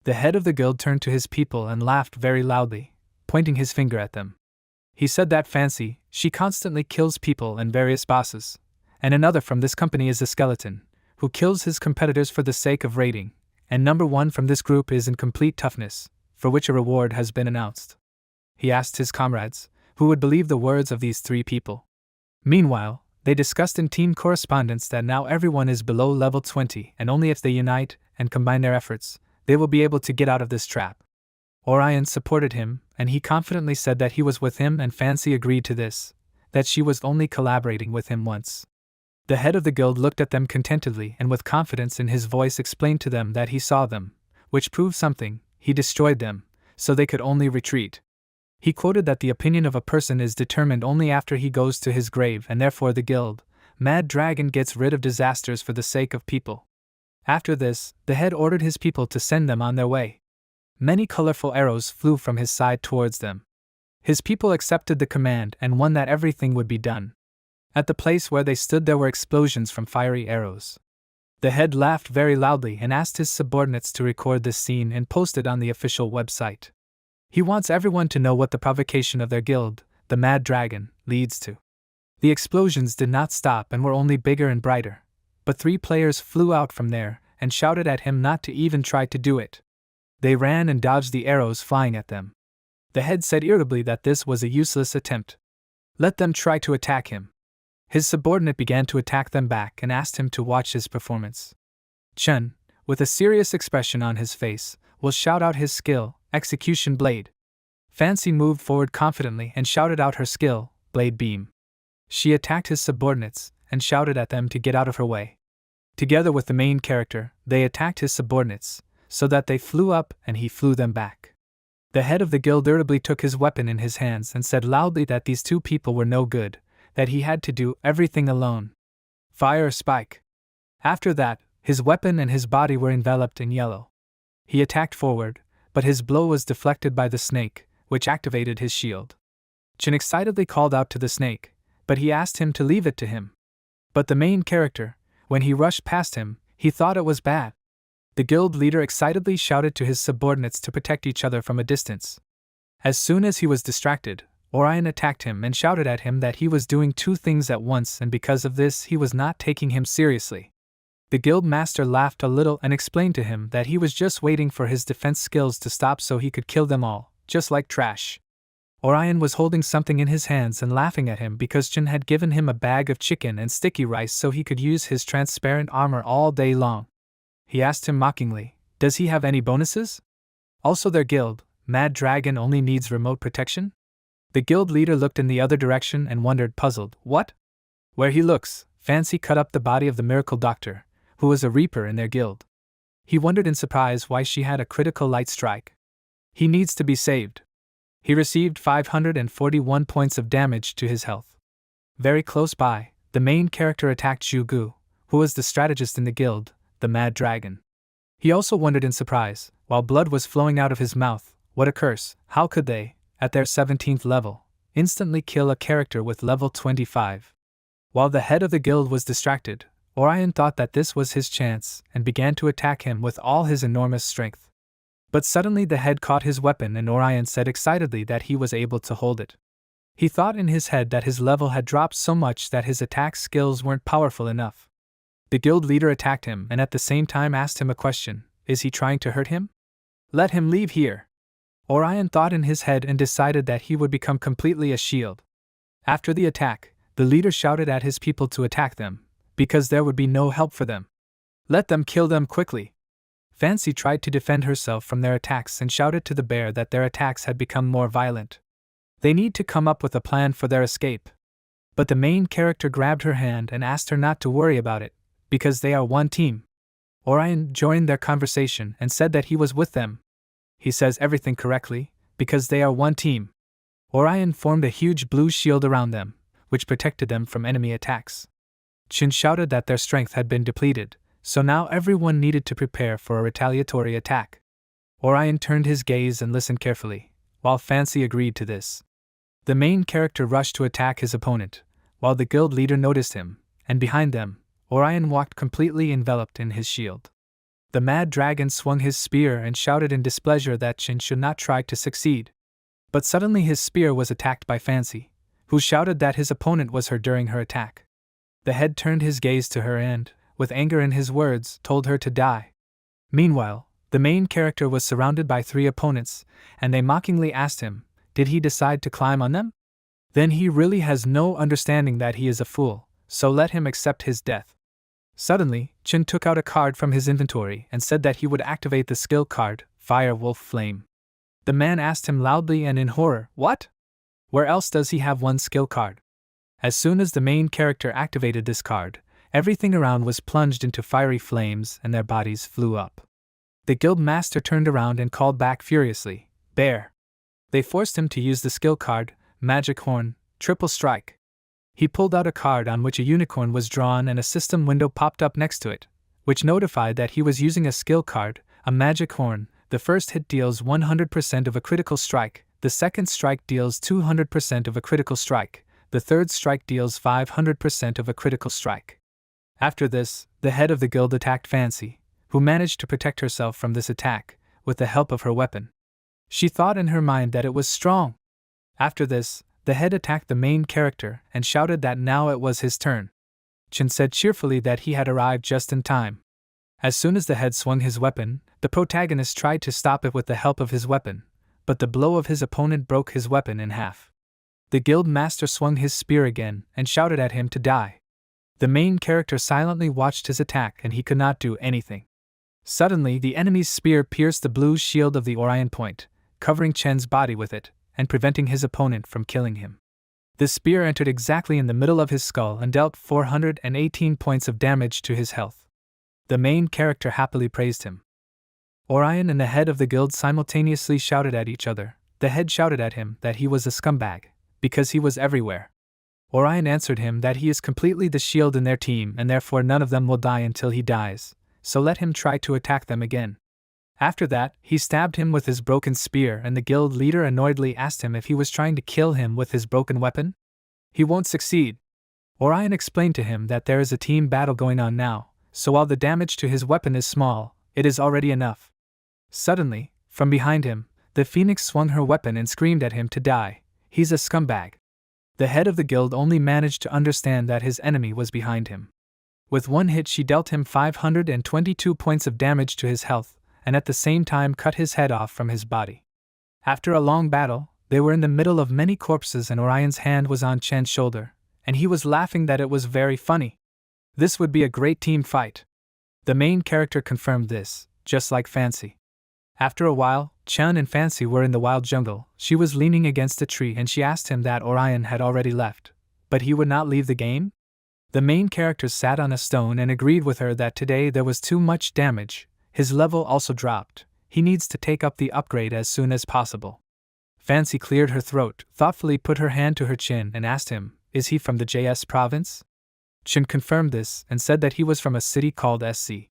The head of the guild turned to his people and laughed very loudly, pointing his finger at them. He said that Fancy, she constantly kills people and various bosses, and another from this company is a skeleton, who kills his competitors for the sake of rating, and number one from this group is in complete toughness, for which a reward has been announced. He asked his comrades, who would believe the words of these three people. Meanwhile, they discussed in team correspondence that now everyone is below level 20, and only if they unite and combine their efforts, they will be able to get out of this trap. Orion supported him, and he confidently said that he was with him, and Fancy agreed to this, that she was only collaborating with him once. The head of the guild looked at them contentedly and with confidence in his voice explained to them that he saw them, which proved something. He destroyed them, so they could only retreat. He quoted that the opinion of a person is determined only after he goes to his grave, and therefore the guild, Mad Dragon, gets rid of disasters for the sake of people. After this, the head ordered his people to send them on their way. Many colorful arrows flew from his side towards them. His people accepted the command and won that everything would be done. At the place where they stood there were explosions from fiery arrows. The head laughed very loudly and asked his subordinates to record this scene and post it on the official website. He wants everyone to know what the provocation of their guild, the Mad Dragon, leads to. The explosions did not stop and were only bigger and brighter, but 3 players flew out from there and shouted at him not to even try to do it. They ran and dodged the arrows flying at them. The head said irritably that this was a useless attempt. Let them try to attack him. His subordinate began to attack them back and asked him to watch his performance. Chen, with a serious expression on his face, will shout out his skill, Execution Blade. Fancy moved forward confidently and shouted out her skill, Blade Beam. She attacked his subordinates and shouted at them to get out of her way. Together with the main character, they attacked his subordinates, so that they flew up and he flew them back. The head of the guild irritably took his weapon in his hands and said loudly that these 2 people were no good, that he had to do everything alone. Fire Spike. After that, his weapon and his body were enveloped in yellow. He attacked forward, but his blow was deflected by the snake, which activated his shield. Chin excitedly called out to the snake, but he asked him to leave it to him. But the main character, when he rushed past him, he thought it was bad. The guild leader excitedly shouted to his subordinates to protect each other from a distance. As soon as he was distracted, Orion attacked him and shouted at him that he was doing 2 things at once, and because of this he was not taking him seriously. The guild master laughed a little and explained to him that he was just waiting for his defense skills to stop so he could kill them all, just like trash. Orion was holding something in his hands and laughing at him because Jin had given him a bag of chicken and sticky rice so he could use his transparent armor all day long. He asked him mockingly, "Does he have any bonuses? Also their guild, Mad Dragon, only needs remote protection?" The guild leader looked in the other direction and wondered, puzzled, "What?" Where he looks, Fancy cut up the body of the miracle doctor, who was a reaper in their guild. He wondered in surprise why she had a critical light strike. He needs to be saved. He received 541 points of damage to his health. Very close by, the main character attacked Zhugu, who was the strategist in the guild, the Mad Dragon. He also wondered in surprise, while blood was flowing out of his mouth, what a curse, how could they, at their 17th level, instantly kill a character with level 25? While the head of the guild was distracted, Orion thought that this was his chance and began to attack him with all his enormous strength. But suddenly the head caught his weapon and Orion said excitedly that he was able to hold it. He thought in his head that his level had dropped so much that his attack skills weren't powerful enough. The guild leader attacked him and at the same time asked him a question, Is he trying to hurt him? Let him leave here. Orion thought in his head and decided that he would become completely a shield. After the attack, the leader shouted at his people to attack them, because there would be no help for them. Let them kill them quickly. Fancy tried to defend herself from their attacks and shouted to the bear that their attacks had become more violent. They need to come up with a plan for their escape. But the main character grabbed her hand and asked her not to worry about it, because they are one team. Orion joined their conversation and said that he was with them. He says everything correctly, because they are one team. Orion formed a huge blue shield around them, which protected them from enemy attacks. Chin shouted that their strength had been depleted, so now everyone needed to prepare for a retaliatory attack. Orion turned his gaze and listened carefully, while Fancy agreed to this. The main character rushed to attack his opponent, while the guild leader noticed him, and behind them, Orion walked completely enveloped in his shield. The mad dragon swung his spear and shouted in displeasure that Chin should not try to succeed. But suddenly his spear was attacked by Fancy, who shouted that his opponent was her during her attack. The head turned his gaze to her and, with anger in his words, told her to die. Meanwhile, the main character was surrounded by 3 opponents, and they mockingly asked him, did he decide to climb on them? Then he really has no understanding that he is a fool, so let him accept his death. Suddenly, Chin took out a card from his inventory and said that he would activate the skill card, Fire Wolf Flame. The man asked him loudly and in horror, what? Where else does he have one skill card? As soon as the main character activated this card, everything around was plunged into fiery flames and their bodies flew up. The guild master turned around and called back furiously, Bear! They forced him to use the skill card, Magic Horn, Triple Strike. He pulled out a card on which a unicorn was drawn and a system window popped up next to it, which notified that he was using a skill card, a Magic Horn. The first hit deals 100% of a critical strike, the second strike deals 200% of a critical strike, the third strike deals 500% of a critical strike. After this, the head of the guild attacked Fancy, who managed to protect herself from this attack, with the help of her weapon. She thought in her mind that it was strong. After this, the head attacked the main character and shouted that now it was his turn. Chin said cheerfully that he had arrived just in time. As soon as the head swung his weapon, the protagonist tried to stop it with the help of his weapon, but the blow of his opponent broke his weapon in half. The guild master swung his spear again and shouted at him to die. The main character silently watched his attack and he could not do anything. Suddenly the enemy's spear pierced the blue shield of the Orion point, covering Chen's body with it, and preventing his opponent from killing him. The spear entered exactly in the middle of his skull and dealt 418 points of damage to his health. The main character happily praised him. Orion and the head of the guild simultaneously shouted at each other. The head shouted at him that he was a scumbag, because he was everywhere. Orion answered him that he is completely the shield in their team and therefore none of them will die until he dies, so let him try to attack them again. After that, he stabbed him with his broken spear and the guild leader annoyedly asked him if he was trying to kill him with his broken weapon. He won't succeed. Orion explained to him that there is a team battle going on now, so while the damage to his weapon is small, it is already enough. Suddenly, from behind him, the phoenix swung her weapon and screamed at him to die. He's a scumbag. The head of the guild only managed to understand that his enemy was behind him. With one hit she dealt him 522 points of damage to his health, and at the same time cut his head off from his body. After a long battle, they were in the middle of many corpses and Orion's hand was on Chen's shoulder, and he was laughing that it was very funny. This would be a great team fight. The main character confirmed this, just like Fancy. After a while, Chen and Fancy were in the wild jungle. She was leaning against a tree and she asked him that Orion had already left, but he would not leave the game? The main character sat on a stone and agreed with her that today there was too much damage. His level also dropped. He needs to take up the upgrade as soon as possible. Fancy cleared her throat, thoughtfully put her hand to her chin and asked him, is he from the JS province? Chin confirmed this and said that he was from a city called SC.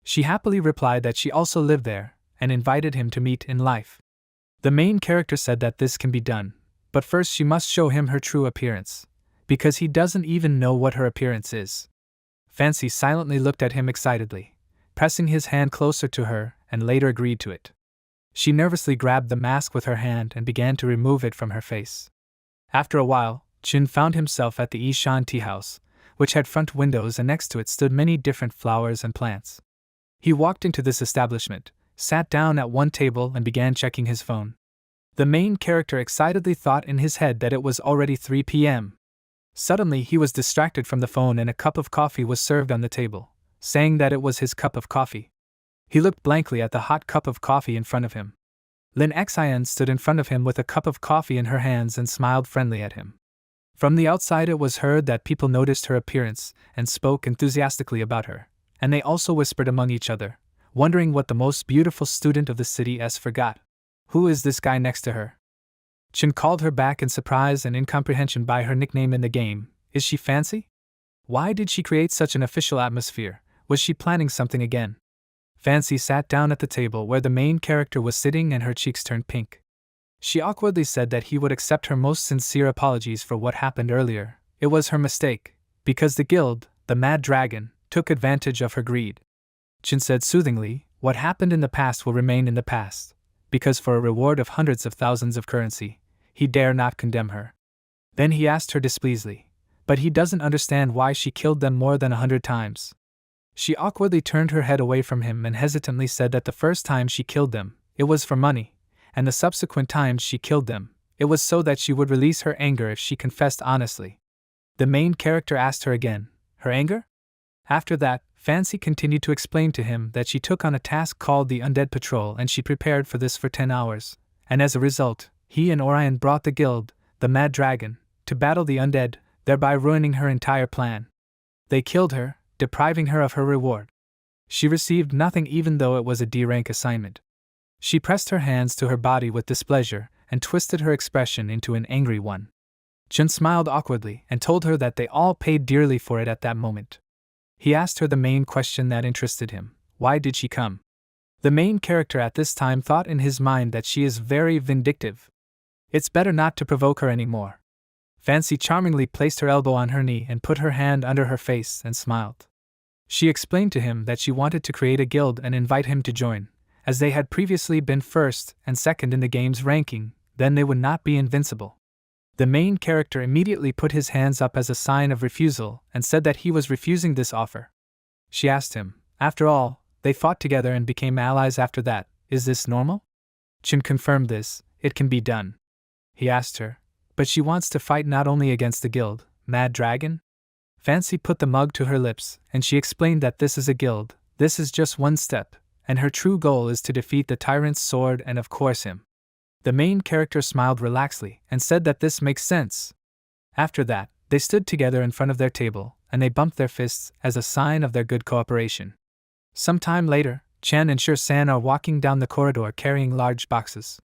She happily replied that she also lived there, and invited him to meet in life. The main character said that this can be done, but first she must show him her true appearance, because he doesn't even know what her appearance is. Fancy silently looked at him excitedly, pressing his hand closer to her, and later agreed to it. She nervously grabbed the mask with her hand and began to remove it from her face. After a while, Chin found himself at the Ishan tea house, which had front windows and next to it stood many different flowers and plants. He walked into this establishment, sat down at one table and began checking his phone. The main character excitedly thought in his head that it was already 3 p.m. Suddenly he was distracted from the phone and a cup of coffee was served on the table, saying that it was his cup of coffee. He looked blankly at the hot cup of coffee in front of him. Lin Xian stood in front of him with a cup of coffee in her hands and smiled friendly at him. From the outside it was heard that people noticed her appearance and spoke enthusiastically about her, and they also whispered among each other, wondering what the most beautiful student of the city forgot. Who is this guy next to her? Chen called her back in surprise and incomprehension by her nickname in the game. Is she fancy? Why did she create such an official atmosphere? Was she planning something again? Fancy sat down at the table where the main character was sitting and her cheeks turned pink. She awkwardly said that he would accept her most sincere apologies for what happened earlier. It was her mistake, because the guild, the Mad Dragon, took advantage of her greed. Chen said soothingly, what happened in the past will remain in the past, because for a reward of hundreds of thousands of currency, he dare not condemn her. Then he asked her displeasantly, but he doesn't understand why she killed them more than 100 times. She awkwardly turned her head away from him and hesitantly said that the first time she killed them, it was for money, and the subsequent times she killed them, it was so that she would release her anger if she confessed honestly. The main character asked her again, her anger? After that, Fancy continued to explain to him that she took on a task called the Undead Patrol and she prepared for this for 10 hours, and as a result, he and Orion brought the guild, the Mad Dragon, to battle the undead, thereby ruining her entire plan. They killed her, depriving her of her reward. She received nothing even though it was a D-rank assignment. She pressed her hands to her body with displeasure and twisted her expression into an angry one. Chen smiled awkwardly and told her that they all paid dearly for it at that moment. He asked her the main question that interested him, why did she come? The main character at this time thought in his mind that she is very vindictive. It's better not to provoke her anymore. Fancy charmingly placed her elbow on her knee and put her hand under her face and smiled. She explained to him that she wanted to create a guild and invite him to join, as they had previously been first and second in the game's ranking, then they would not be invincible. The main character immediately put his hands up as a sign of refusal and said that he was refusing this offer. She asked him, after all, they fought together and became allies after that, is this normal? Chen confirmed this, it can be done. He asked her, but she wants to fight not only against the guild, Mad Dragon? Fancy put the mug to her lips, and she explained that this is a guild, this is just one step, and her true goal is to defeat the tyrant's sword and of course him. The main character smiled relaxedly and said that this makes sense. After that, they stood together in front of their table, and they bumped their fists as a sign of their good cooperation. Some time later, Chan and Shur-san are walking down the corridor carrying large boxes.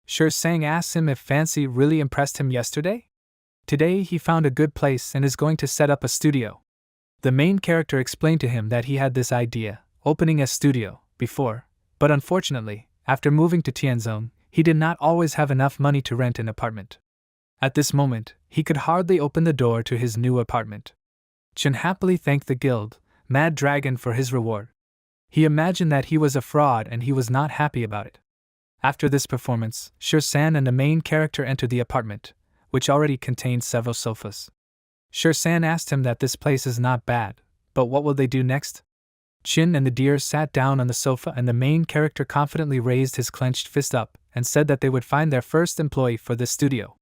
Shur-sang asks him if Fancy really impressed him yesterday? Today he found a good place and is going to set up a studio. The main character explained to him that he had this idea, opening a studio, before, but unfortunately, after moving to Tianzong, he did not always have enough money to rent an apartment. At this moment, he could hardly open the door to his new apartment. Chen happily thanked the guild, Mad Dragon, for his reward. He imagined that he was a fraud and he was not happy about it. After this performance, Shur-san and the main character entered the apartment, which already contained several sofas. Shur-san asked him that this place is not bad, but what will they do next? Chin and the deer sat down on the sofa and the main character confidently raised his clenched fist up and said that they would find their first employee for this studio.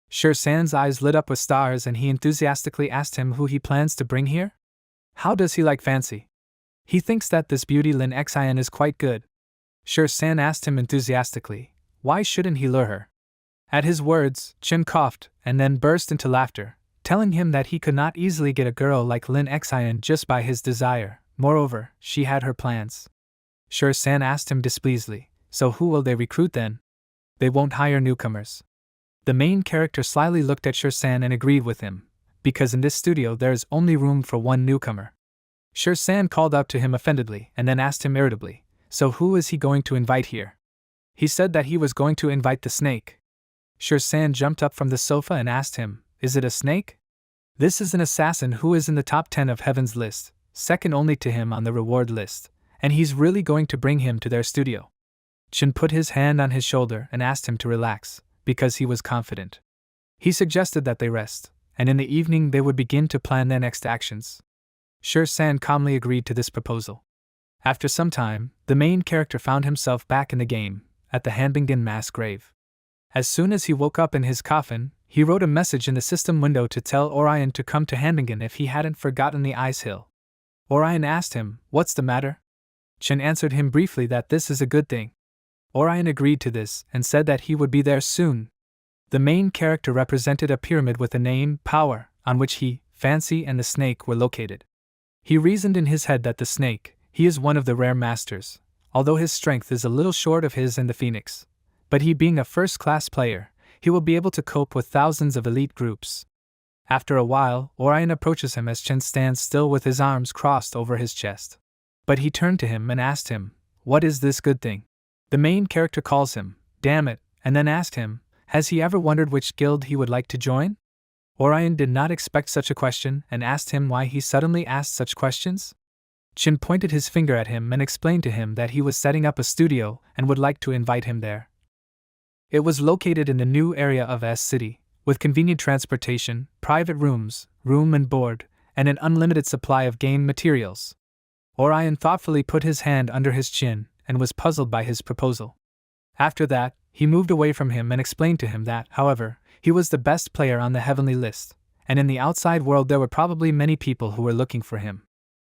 Shur-san's eyes lit up with stars and he enthusiastically asked him who he plans to bring here? How does he like Fancy? He thinks that this beauty Lin Xian is quite good. Shur-san asked him enthusiastically, why shouldn't he lure her? At his words, Chin coughed and then burst into laughter, telling him that he could not easily get a girl like Lin Xian just by his desire. Moreover, she had her plans. Shur-san asked him displeasedly, so who will they recruit then? They won't hire newcomers. The main character slyly looked at Shur-san and agreed with him, because in this studio there is only room for one newcomer. Shur-san called up to him offendedly and then asked him irritably, so who is he going to invite here? He said that he was going to invite the snake. Shur-san jumped up from the sofa and asked him, is it a snake? This is an assassin who is in the top 10 of Heaven's list, second only to him on the reward list, and he's really going to bring him to their studio. Chin put his hand on his shoulder and asked him to relax, because he was confident. He suggested that they rest, and in the evening they would begin to plan their next actions. Shur-san calmly agreed to this proposal. After some time, the main character found himself back in the game, at the Hanbingen mass grave. As soon as he woke up in his coffin, he wrote a message in the system window to tell Orion to come to Hanbingen if he hadn't forgotten the ice hill. Orion asked him, "What's the matter?" Chen answered him briefly that this is a good thing. Orion agreed to this and said that he would be there soon. The main character represented a pyramid with the name Power, on which he, Fancy, and the snake were located. He reasoned in his head that the snake, he is one of the rare masters, although his strength is a little short of his and the phoenix. But he being a first-class player, he will be able to cope with thousands of elite groups. After a while, Orion approaches him as Chen stands still with his arms crossed over his chest. But he turned to him and asked him, "What is this good thing?" The main character calls him, "Damn it," and then asked him, has he ever wondered which guild he would like to join? Orion did not expect such a question and asked him why he suddenly asked such questions. Chen pointed his finger at him and explained to him that he was setting up a studio and would like to invite him there. It was located in the new area of S City, with convenient transportation, private rooms, room and board, and an unlimited supply of game materials. Orion thoughtfully put his hand under his chin and was puzzled by his proposal. After that, he moved away from him and explained to him that, however, he was the best player on the heavenly list, and in the outside world there were probably many people who were looking for him.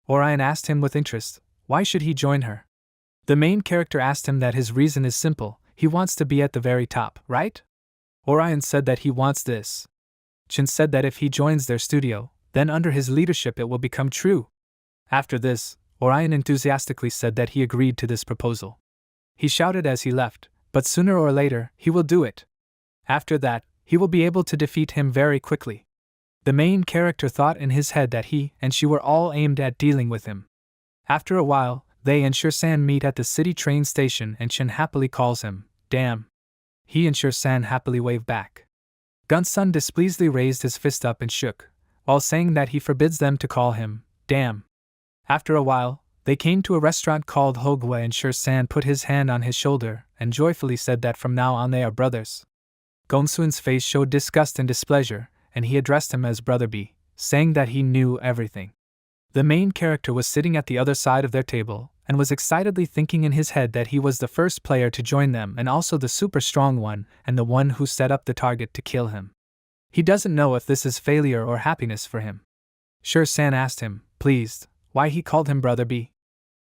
Orion asked him with interest, why should he join her? The main character asked him that his reason is simple, he wants to be at the very top, right? Orion said that he wants this. Chen said that if he joins their studio, then under his leadership it will become true. After this, Orion enthusiastically said that he agreed to this proposal. He shouted as he left, but sooner or later, he will do it. After that, he will be able to defeat him very quickly. The main character thought in his head that he and she were all aimed at dealing with him. After a while, they and Shur-san meet at the city train station and Chen happily calls him, "Damn." He and Shur-san happily wave back. Gun-sun displeasedly raised his fist up and shook, while saying that he forbids them to call him, "Damn." After a while, they came to a restaurant called Hogwa and Shur-san put his hand on his shoulder and joyfully said that from now on they are brothers. Gon-sun's face showed disgust and displeasure, and he addressed him as Brother B, saying that he knew everything. The main character was sitting at the other side of their table, and was excitedly thinking in his head that he was the first player to join them and also the super strong one and the one who set up the target to kill him. He doesn't know if this is failure or happiness for him. Shur-san asked him, pleased, why he called him Brother B.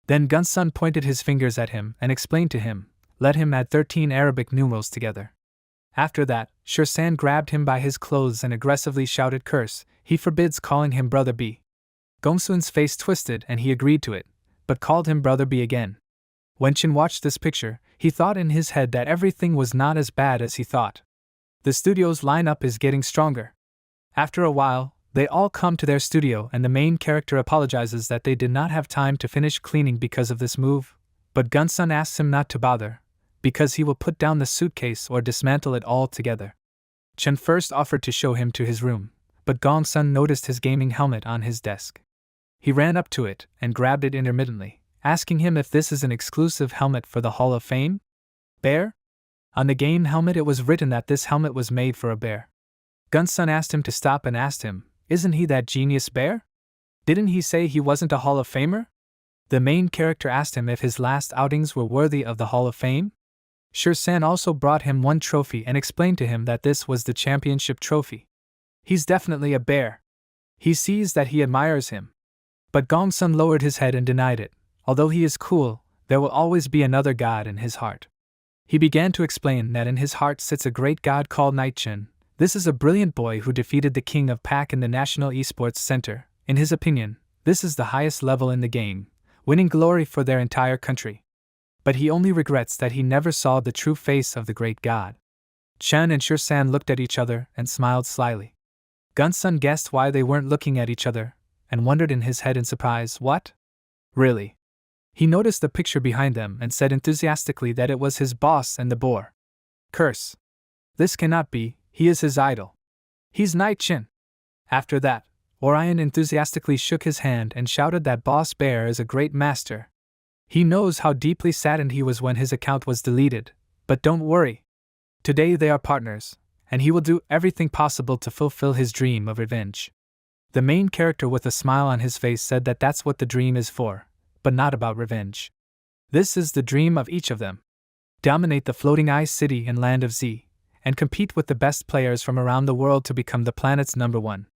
Then Gun-sun pointed his fingers at him and explained to him, let him add 13 Arabic numerals together. After that, Shur-san grabbed him by his clothes and aggressively shouted curse, he forbids calling him Brother B. Gon-sun's face twisted and he agreed to it, but called him Brother B again. When Chen watched this picture, he thought in his head that everything was not as bad as he thought. The studio's lineup is getting stronger. After a while, they all come to their studio and the main character apologizes that they did not have time to finish cleaning because of this move, but Gun-sun asks him not to bother, because he will put down the suitcase or dismantle it all together. Chen first offered to show him to his room, but Gong-sun noticed his gaming helmet on his desk. He ran up to it and grabbed it intermittently, asking him if this is an exclusive helmet for the Hall of Fame? Bear? On the game helmet it was written that this helmet was made for a bear. Gun-sun asked him to stop and asked him, isn't he that genius bear? Didn't he say he wasn't a Hall of Famer? The main character asked him if his last outings were worthy of the Hall of Fame. Shur-san also brought him one trophy and explained to him that this was the championship trophy. He's definitely a bear. He sees that he admires him. But Gong-sun lowered his head and denied it. Although he is cool, there will always be another god in his heart. He began to explain that in his heart sits a great god called Night-chan. This is a brilliant boy who defeated the king of Pak in the National Esports Center. In his opinion, this is the highest level in the game, winning glory for their entire country. But he only regrets that he never saw the true face of the great god. Chen and Shur-san looked at each other and smiled slyly. Gun-sun guessed why they weren't looking at each other, and wondered in his head in surprise, what? Really? He noticed the picture behind them and said enthusiastically that it was his boss and the boar. Curse. This cannot be, he is his idol. He's Night-chan. After that, Orion enthusiastically shook his hand and shouted that Boss Bear is a great master. He knows how deeply saddened he was when his account was deleted, but don't worry. Today they are partners, and he will do everything possible to fulfill his dream of revenge. The main character with a smile on his face said that that's what the dream is for, but not about revenge. This is the dream of each of them. Dominate the floating ice city and land of Z, and compete with the best players from around the world to become the planet's number one.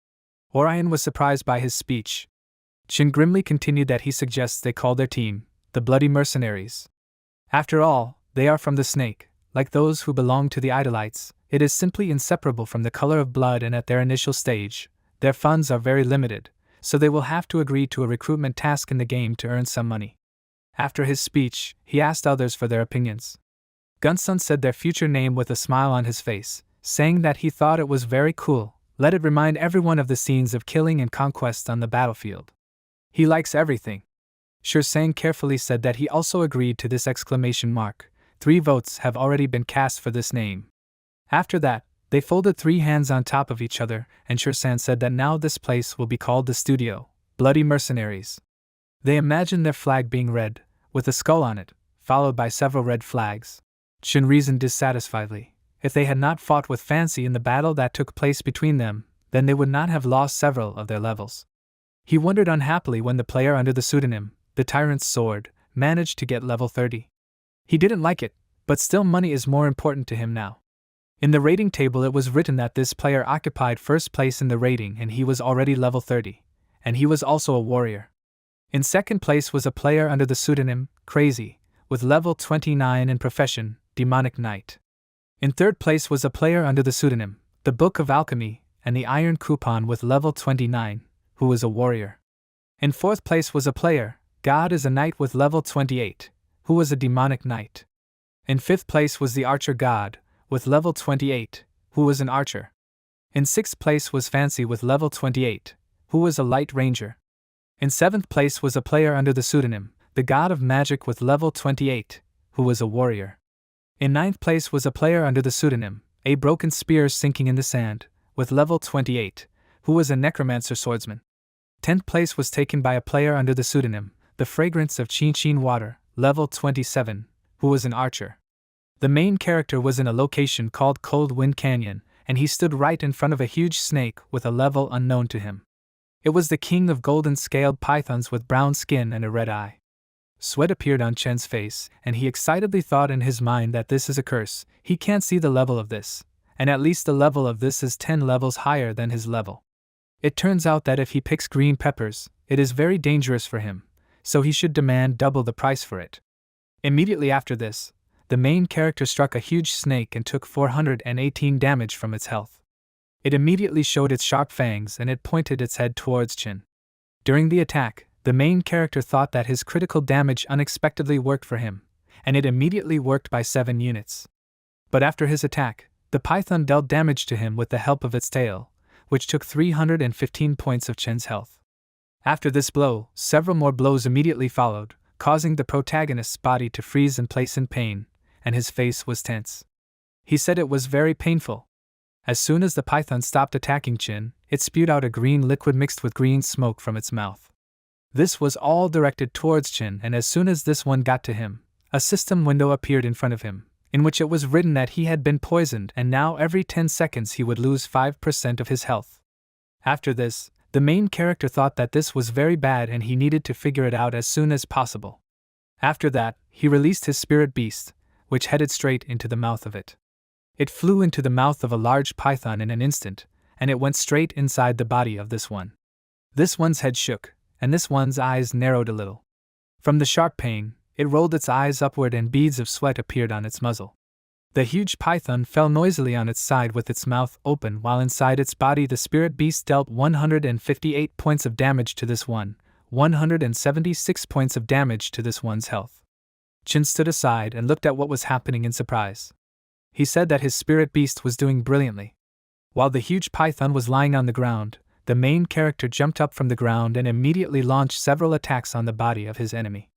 Orion was surprised by his speech. Chin grimly continued that he suggests they call their team the Bloody Mercenaries. After all, they are from the snake, like those who belong to the Idolites. It is simply inseparable from the color of blood, and at their initial stage, their funds are very limited, so they will have to agree to a recruitment task in the game to earn some money. After his speech, he asked others for their opinions. Gunsun said their future name with a smile on his face, saying that he thought it was very cool. Let it remind everyone of the scenes of killing and conquest on the battlefield. He likes everything. Sang carefully said that he also agreed to this exclamation mark. 3 votes have already been cast for this name. After that, they folded 3 hands on top of each other, and San said that now this place will be called the Studio, Bloody Mercenaries. They imagined their flag being red, with a skull on it, followed by several red flags. Chin reasoned dissatisfiedly. If they had not fought with Fancy in the battle that took place between them, then they would not have lost several of their levels. He wondered unhappily when the player under the pseudonym, the Tyrant's Sword, managed to get level 30. He didn't like it, but still money is more important to him now. In the rating table it was written that this player occupied first place in the rating and he was already level 30, and he was also a warrior. In second place was a player under the pseudonym, Crazy, with level 29 in profession, Demonic Knight. In third place was a player under the pseudonym, The Book of Alchemy, and the Iron Coupon with level 29, who was a warrior. In fourth place was a player, God is a Knight with level 28, who was a Demonic Knight. In fifth place was the Archer God, with level 28, who was an archer. In sixth place was Fancy with level 28, who was a Light Ranger. In seventh place was a player under the pseudonym, The God of Magic with level 28, who was a warrior. In ninth place was a player under the pseudonym, A Broken Spear Sinking in the Sand, with level 28, who was a necromancer swordsman. 10th place was taken by a player under the pseudonym, The Fragrance of Chin Chin Water, level 27, who was an archer. The main character was in a location called Cold Wind Canyon, and he stood right in front of a huge snake with a level unknown to him. It was the king of golden-scaled pythons with brown skin and a red eye. Sweat appeared on Chen's face, and he excitedly thought in his mind that this is a curse. He can't see the level of this, and at least the level of this is 10 levels higher than his level. It turns out that if he picks green peppers, it is very dangerous for him, so he should demand double the price for it. Immediately after this, the main character struck a huge snake and took 418 damage from its health. It immediately showed its sharp fangs and it pointed its head towards Chin. During the attack, the main character thought that his critical damage unexpectedly worked for him, and it immediately worked by 7 units. But after his attack, the python dealt damage to him with the help of its tail, which took 315 points of Chin's health. After this blow, several more blows immediately followed, causing the protagonist's body to freeze in place in pain, and his face was tense. He said it was very painful. As soon as the python stopped attacking Chin, it spewed out a green liquid mixed with green smoke from its mouth. This was all directed towards Chin, and as soon as this one got to him, a system window appeared in front of him, in which it was written that he had been poisoned and now every 10 seconds he would lose 5% of his health. After this, the main character thought that this was very bad and he needed to figure it out as soon as possible. After that, he released his spirit beast, which headed straight into the mouth of it. It flew into the mouth of a large python in an instant, and it went straight inside the body of this one. This one's head shook, and this one's eyes narrowed a little. From the sharp pain, it rolled its eyes upward and beads of sweat appeared on its muzzle. The huge python fell noisily on its side with its mouth open, while inside its body the spirit beast dealt 158 points of damage to this one, 176 points of damage to this one's health. Chin stood aside and looked at what was happening in surprise. He said that his spirit beast was doing brilliantly. While the huge python was lying on the ground, the main character jumped up from the ground and immediately launched several attacks on the body of his enemy.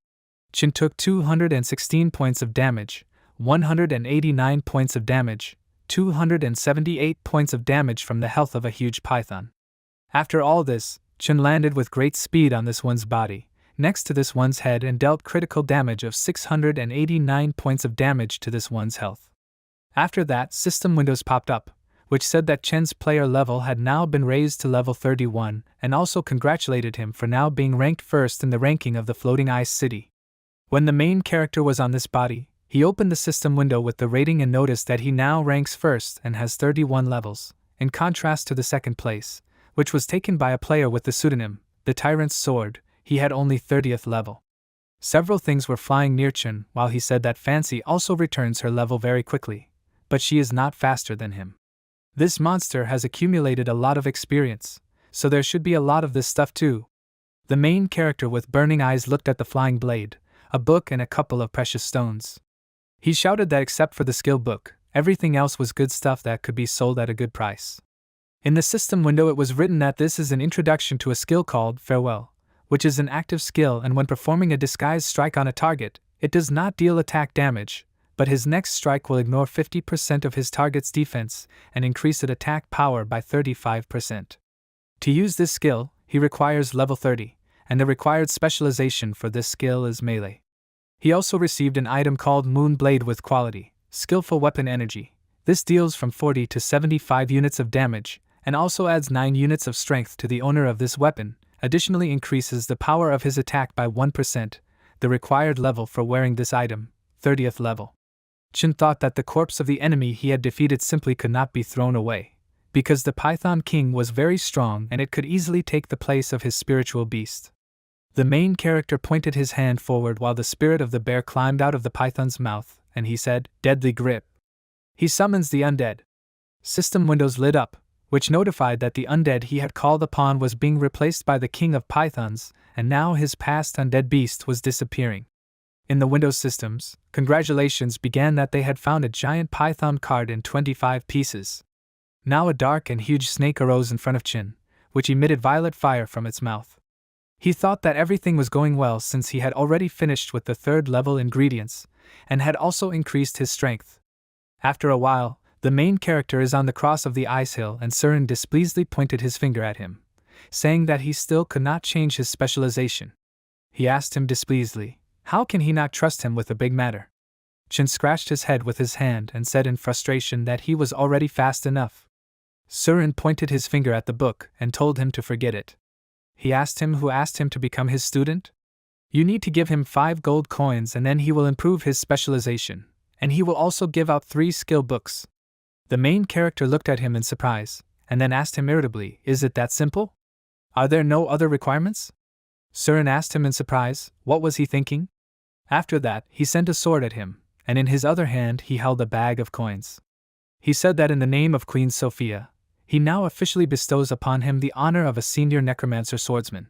Chin took 216 points of damage, 189 points of damage, 278 points of damage from the health of a huge python. After all this, Chin landed with great speed on this one's body, next to this one's head, and dealt critical damage of 689 points of damage to this one's health. After that, system windows popped up, which said that Chen's player level had now been raised to level 31 and also congratulated him for now being ranked first in the ranking of the Floating Ice City. When the main character was on this body, he opened the system window with the rating and noticed that he now ranks first and has 31 levels, in contrast to the second place, which was taken by a player with the pseudonym, the Tyrant's Sword. He had only 30th level. Several things were flying near Chen while he said that Fancy also returns her level very quickly, but she is not faster than him. This monster has accumulated a lot of experience, so there should be a lot of this stuff too. The main character with burning eyes looked at the flying blade, a book and a couple of precious stones. He shouted that except for the skill book, everything else was good stuff that could be sold at a good price. In the system window it was written that this is an introduction to a skill called Farewell, which is an active skill, and when performing a disguise strike on a target, it does not deal attack damage, but his next strike will ignore 50% of his target's defense and increase its attack power by 35%. To use this skill, he requires level 30, and the required specialization for this skill is melee. He also received an item called Moon Blade with quality, skillful weapon energy. This deals from 40 to 75 units of damage, and also adds 9 units of strength to the owner of this weapon, additionally increases the power of his attack by 1%, the required level for wearing this item, 30th level. Chen thought that the corpse of the enemy he had defeated simply could not be thrown away, because the Python King was very strong and it could easily take the place of his spiritual beast. The main character pointed his hand forward while the spirit of the bear climbed out of the python's mouth, and he said, "Deadly grip." He summons the undead. System windows lit up, which notified that the undead he had called upon was being replaced by the king of pythons, and now his past undead beast was disappearing. In the Windows systems, congratulations began that they had found a giant python card in 25 pieces. Now a dark and huge snake arose in front of Chin, which emitted violet fire from its mouth. He thought that everything was going well since he had already finished with the 3rd level ingredients, and had also increased his strength. After a while, the main character is on the cross of the ice hill and Surin displeasedly pointed his finger at him, saying that he still could not change his specialization. He asked him displeasedly, how can he not trust him with a big matter? Chin scratched his head with his hand and said in frustration that he was already fast enough. Surin pointed his finger at the book and told him to forget it. He asked him who asked him to become his student. You need to give him 5 gold coins and then he will improve his specialization, and he will also give out 3 skill books. The main character looked at him in surprise, and then asked him irritably, is it that simple? Are there no other requirements? Surin asked him in surprise, what was he thinking? After that, he sent a sword at him, and in his other hand he held a bag of coins. He said that in the name of Queen Sophia, he now officially bestows upon him the honor of a senior necromancer swordsman.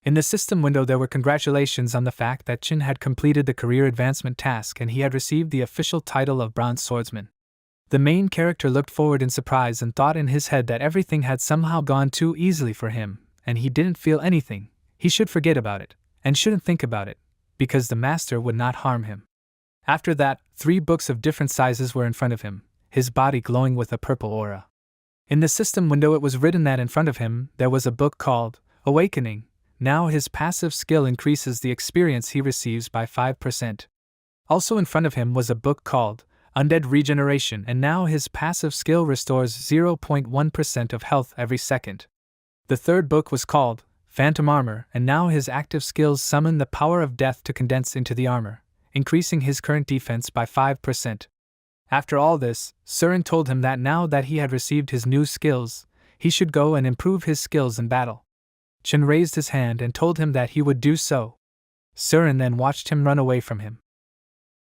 In the system window there were congratulations on the fact that Chin had completed the career advancement task and he had received the official title of bronze swordsman. The main character looked forward in surprise and thought in his head that everything had somehow gone too easily for him, and he didn't feel anything. He should forget about it, and shouldn't think about it, because the master would not harm him. After that, 3 books of different sizes were in front of him, his body glowing with a purple aura. In the system window it was written that in front of him there was a book called Awakening. Now his passive skill increases the experience he receives by 5%. Also in front of him was a book called Undead Regeneration, and now his passive skill restores 0.1% of health every second. The 3rd book was called Phantom Armor, and now his active skills summon the power of death to condense into the armor, increasing his current defense by 5%. After all this, Surin told him that now that he had received his new skills, he should go and improve his skills in battle. Chen raised his hand and told him that he would do so. Surin then watched him run away from him.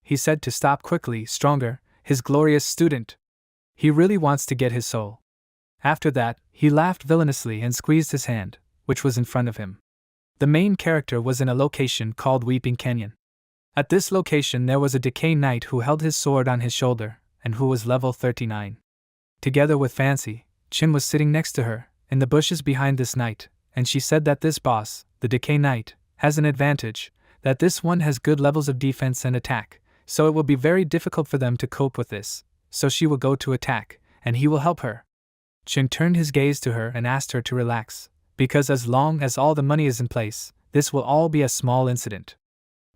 He said to stop quickly, stronger, his glorious student. He really wants to get his soul. After that, he laughed villainously and squeezed his hand, which was in front of him. The main character was in a location called Weeping Canyon. At this location there was a decay knight who held his sword on his shoulder, and who was level 39. Together with Fancy, Chin was sitting next to her, in the bushes behind this knight, and she said that this boss, the decay knight, has an advantage, that this one has good levels of defense and attack, so it will be very difficult for them to cope with this, so she will go to attack, and he will help her. Chin turned his gaze to her and asked her to relax, because as long as all the money is in place, this will all be a small incident.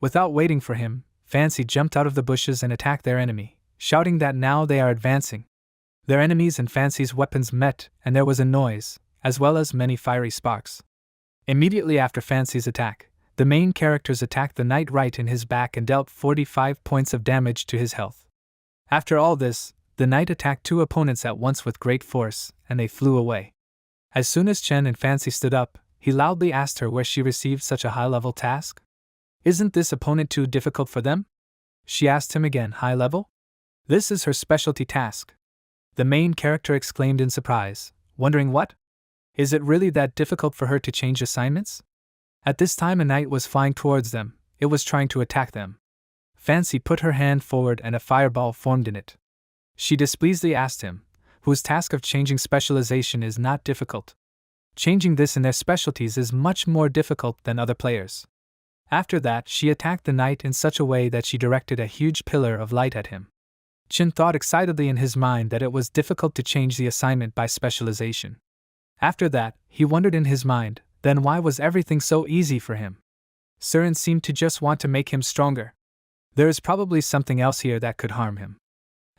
Without waiting for him, Fancy jumped out of the bushes and attacked their enemy, shouting that now they are advancing. Their enemies and Fancy's weapons met, and there was a noise, as well as many fiery sparks. Immediately after Fancy's attack, the main characters attacked the knight right in his back and dealt 45 points of damage to his health. After all this, the knight attacked two opponents at once with great force, and they flew away. As soon as Chen and Fancy stood up, he loudly asked her where she received such a high-level task. "Isn't this opponent too difficult for them?" she asked him again. "High level? This is her specialty task." The main character exclaimed in surprise, wondering what? Is it really that difficult for her to change assignments? At this time a knight was flying towards them. It was trying to attack them. Fancy put her hand forward and a fireball formed in it. She displeasedly asked him, whose task of changing specialization is not difficult. Changing this in their specialties is much more difficult than other players. After that, she attacked the knight in such a way that she directed a huge pillar of light at him. Chin thought excitedly in his mind that it was difficult to change the assignment by specialization. After that, he wondered in his mind, then why was everything so easy for him? Surin seemed to just want to make him stronger. There is probably something else here that could harm him.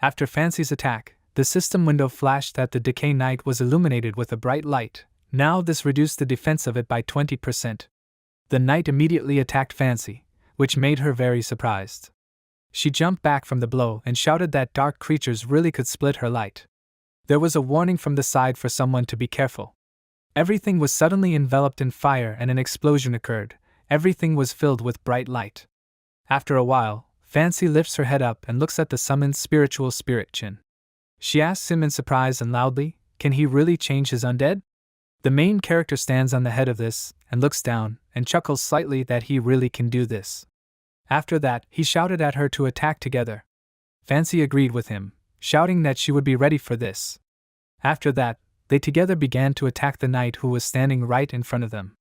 After Fancy's attack, the system window flashed that the Decay Knight was illuminated with a bright light. Now this reduced the defense of it by 20%. The knight immediately attacked Fancy, which made her very surprised. She jumped back from the blow and shouted that dark creatures really could split her light. There was a warning from the side for someone to be careful. Everything was suddenly enveloped in fire and an explosion occurred. Everything was filled with bright light. After a while, Fancy lifts her head up and looks at the summoned spiritual spirit Chin. She asks him in surprise and loudly, "Can he really change his undead?" The main character stands on the head of this, and looks down, and chuckles slightly that he really can do this. After that, he shouted at her to attack together. Fancy agreed with him, shouting that she would be ready for this. After that, they together began to attack the knight who was standing right in front of them.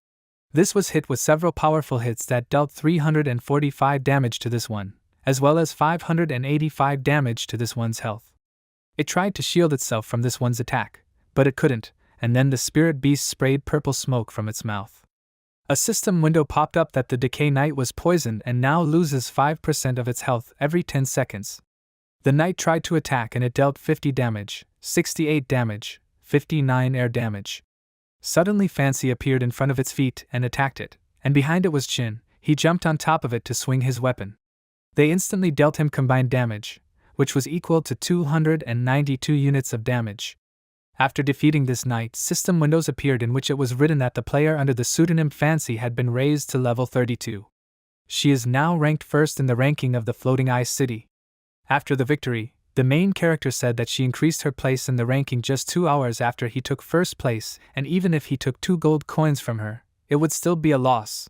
This was hit with several powerful hits that dealt 345 damage to this one, as well as 585 damage to this one's health. It tried to shield itself from this one's attack, but it couldn't, and then the spirit beast sprayed purple smoke from its mouth. A system window popped up that the Decay Knight was poisoned and now loses 5% of its health every 10 seconds. The knight tried to attack and it dealt 50 damage, 68 damage, 59 air damage. Suddenly Fancy appeared in front of its feet and attacked it, and behind it was Chin. He jumped on top of it to swing his weapon. They instantly dealt him combined damage, which was equal to 292 units of damage. After defeating this knight, system windows appeared in which it was written that the player under the pseudonym Fancy had been raised to level 32. She is now ranked first in the ranking of the Floating Ice City. After the victory, the main character said that she increased her place in the ranking just 2 hours after he took first place, and even if he took 2 gold coins from her, it would still be a loss.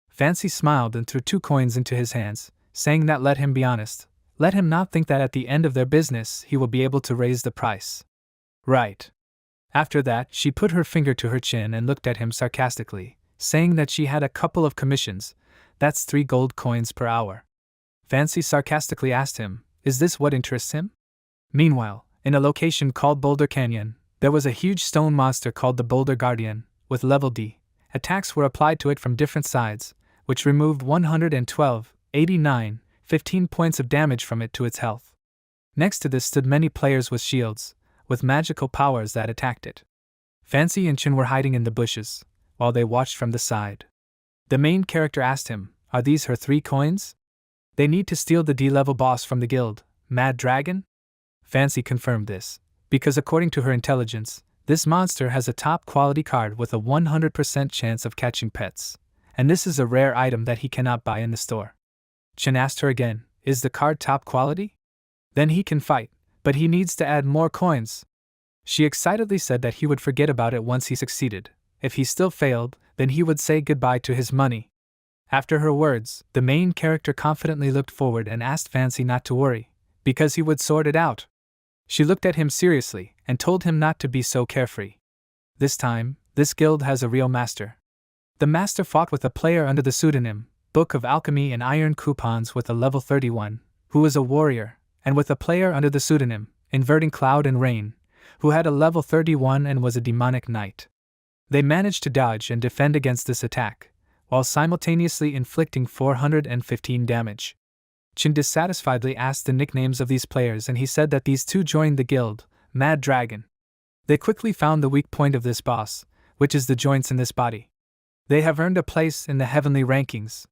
Fancy smiled and threw 2 coins into his hands, saying that let him be honest, let him not think that at the end of their business he will be able to raise the price. Right. After that, she put her finger to her chin and looked at him sarcastically, saying that she had a couple of commissions, that's 3 gold coins per hour. Fancy sarcastically asked him, is this what interests him? Meanwhile, in a location called Boulder Canyon, there was a huge stone monster called the Boulder Guardian, with level D. Attacks were applied to it from different sides, which removed 112, 89, 15 points of damage from it to its health. Next to this stood many players with shields, with magical powers that attacked it. Fancy and Chin were hiding in the bushes, while they watched from the side. The main character asked him, are these her 3 coins? They need to steal the D-level boss from the guild, Mad Dragon? Fancy confirmed this, because according to her intelligence, this monster has a top quality card with a 100% chance of catching pets, and this is a rare item that he cannot buy in the store. Chin asked her again, is the card top quality? Then he can fight, but he needs to add more coins. She excitedly said that he would forget about it once he succeeded. If he still failed, then he would say goodbye to his money. After her words, the main character confidently looked forward and asked Fancy not to worry, because he would sort it out. She looked at him seriously and told him not to be so carefree. This time, this guild has a real master. The master fought with a player under the pseudonym Book of Alchemy and Iron Coupons with a level 31, who was a warrior, and with a player under the pseudonym Inverting Cloud and Rain, who had a level 31 and was a demonic knight. They managed to dodge and defend against this attack, while simultaneously inflicting 415 damage. Chin dissatisfiedly asked the nicknames of these players and he said that these 2 joined the guild, Mad Dragon. They quickly found the weak point of this boss, which is the joints in this body. They have earned a place in the heavenly rankings.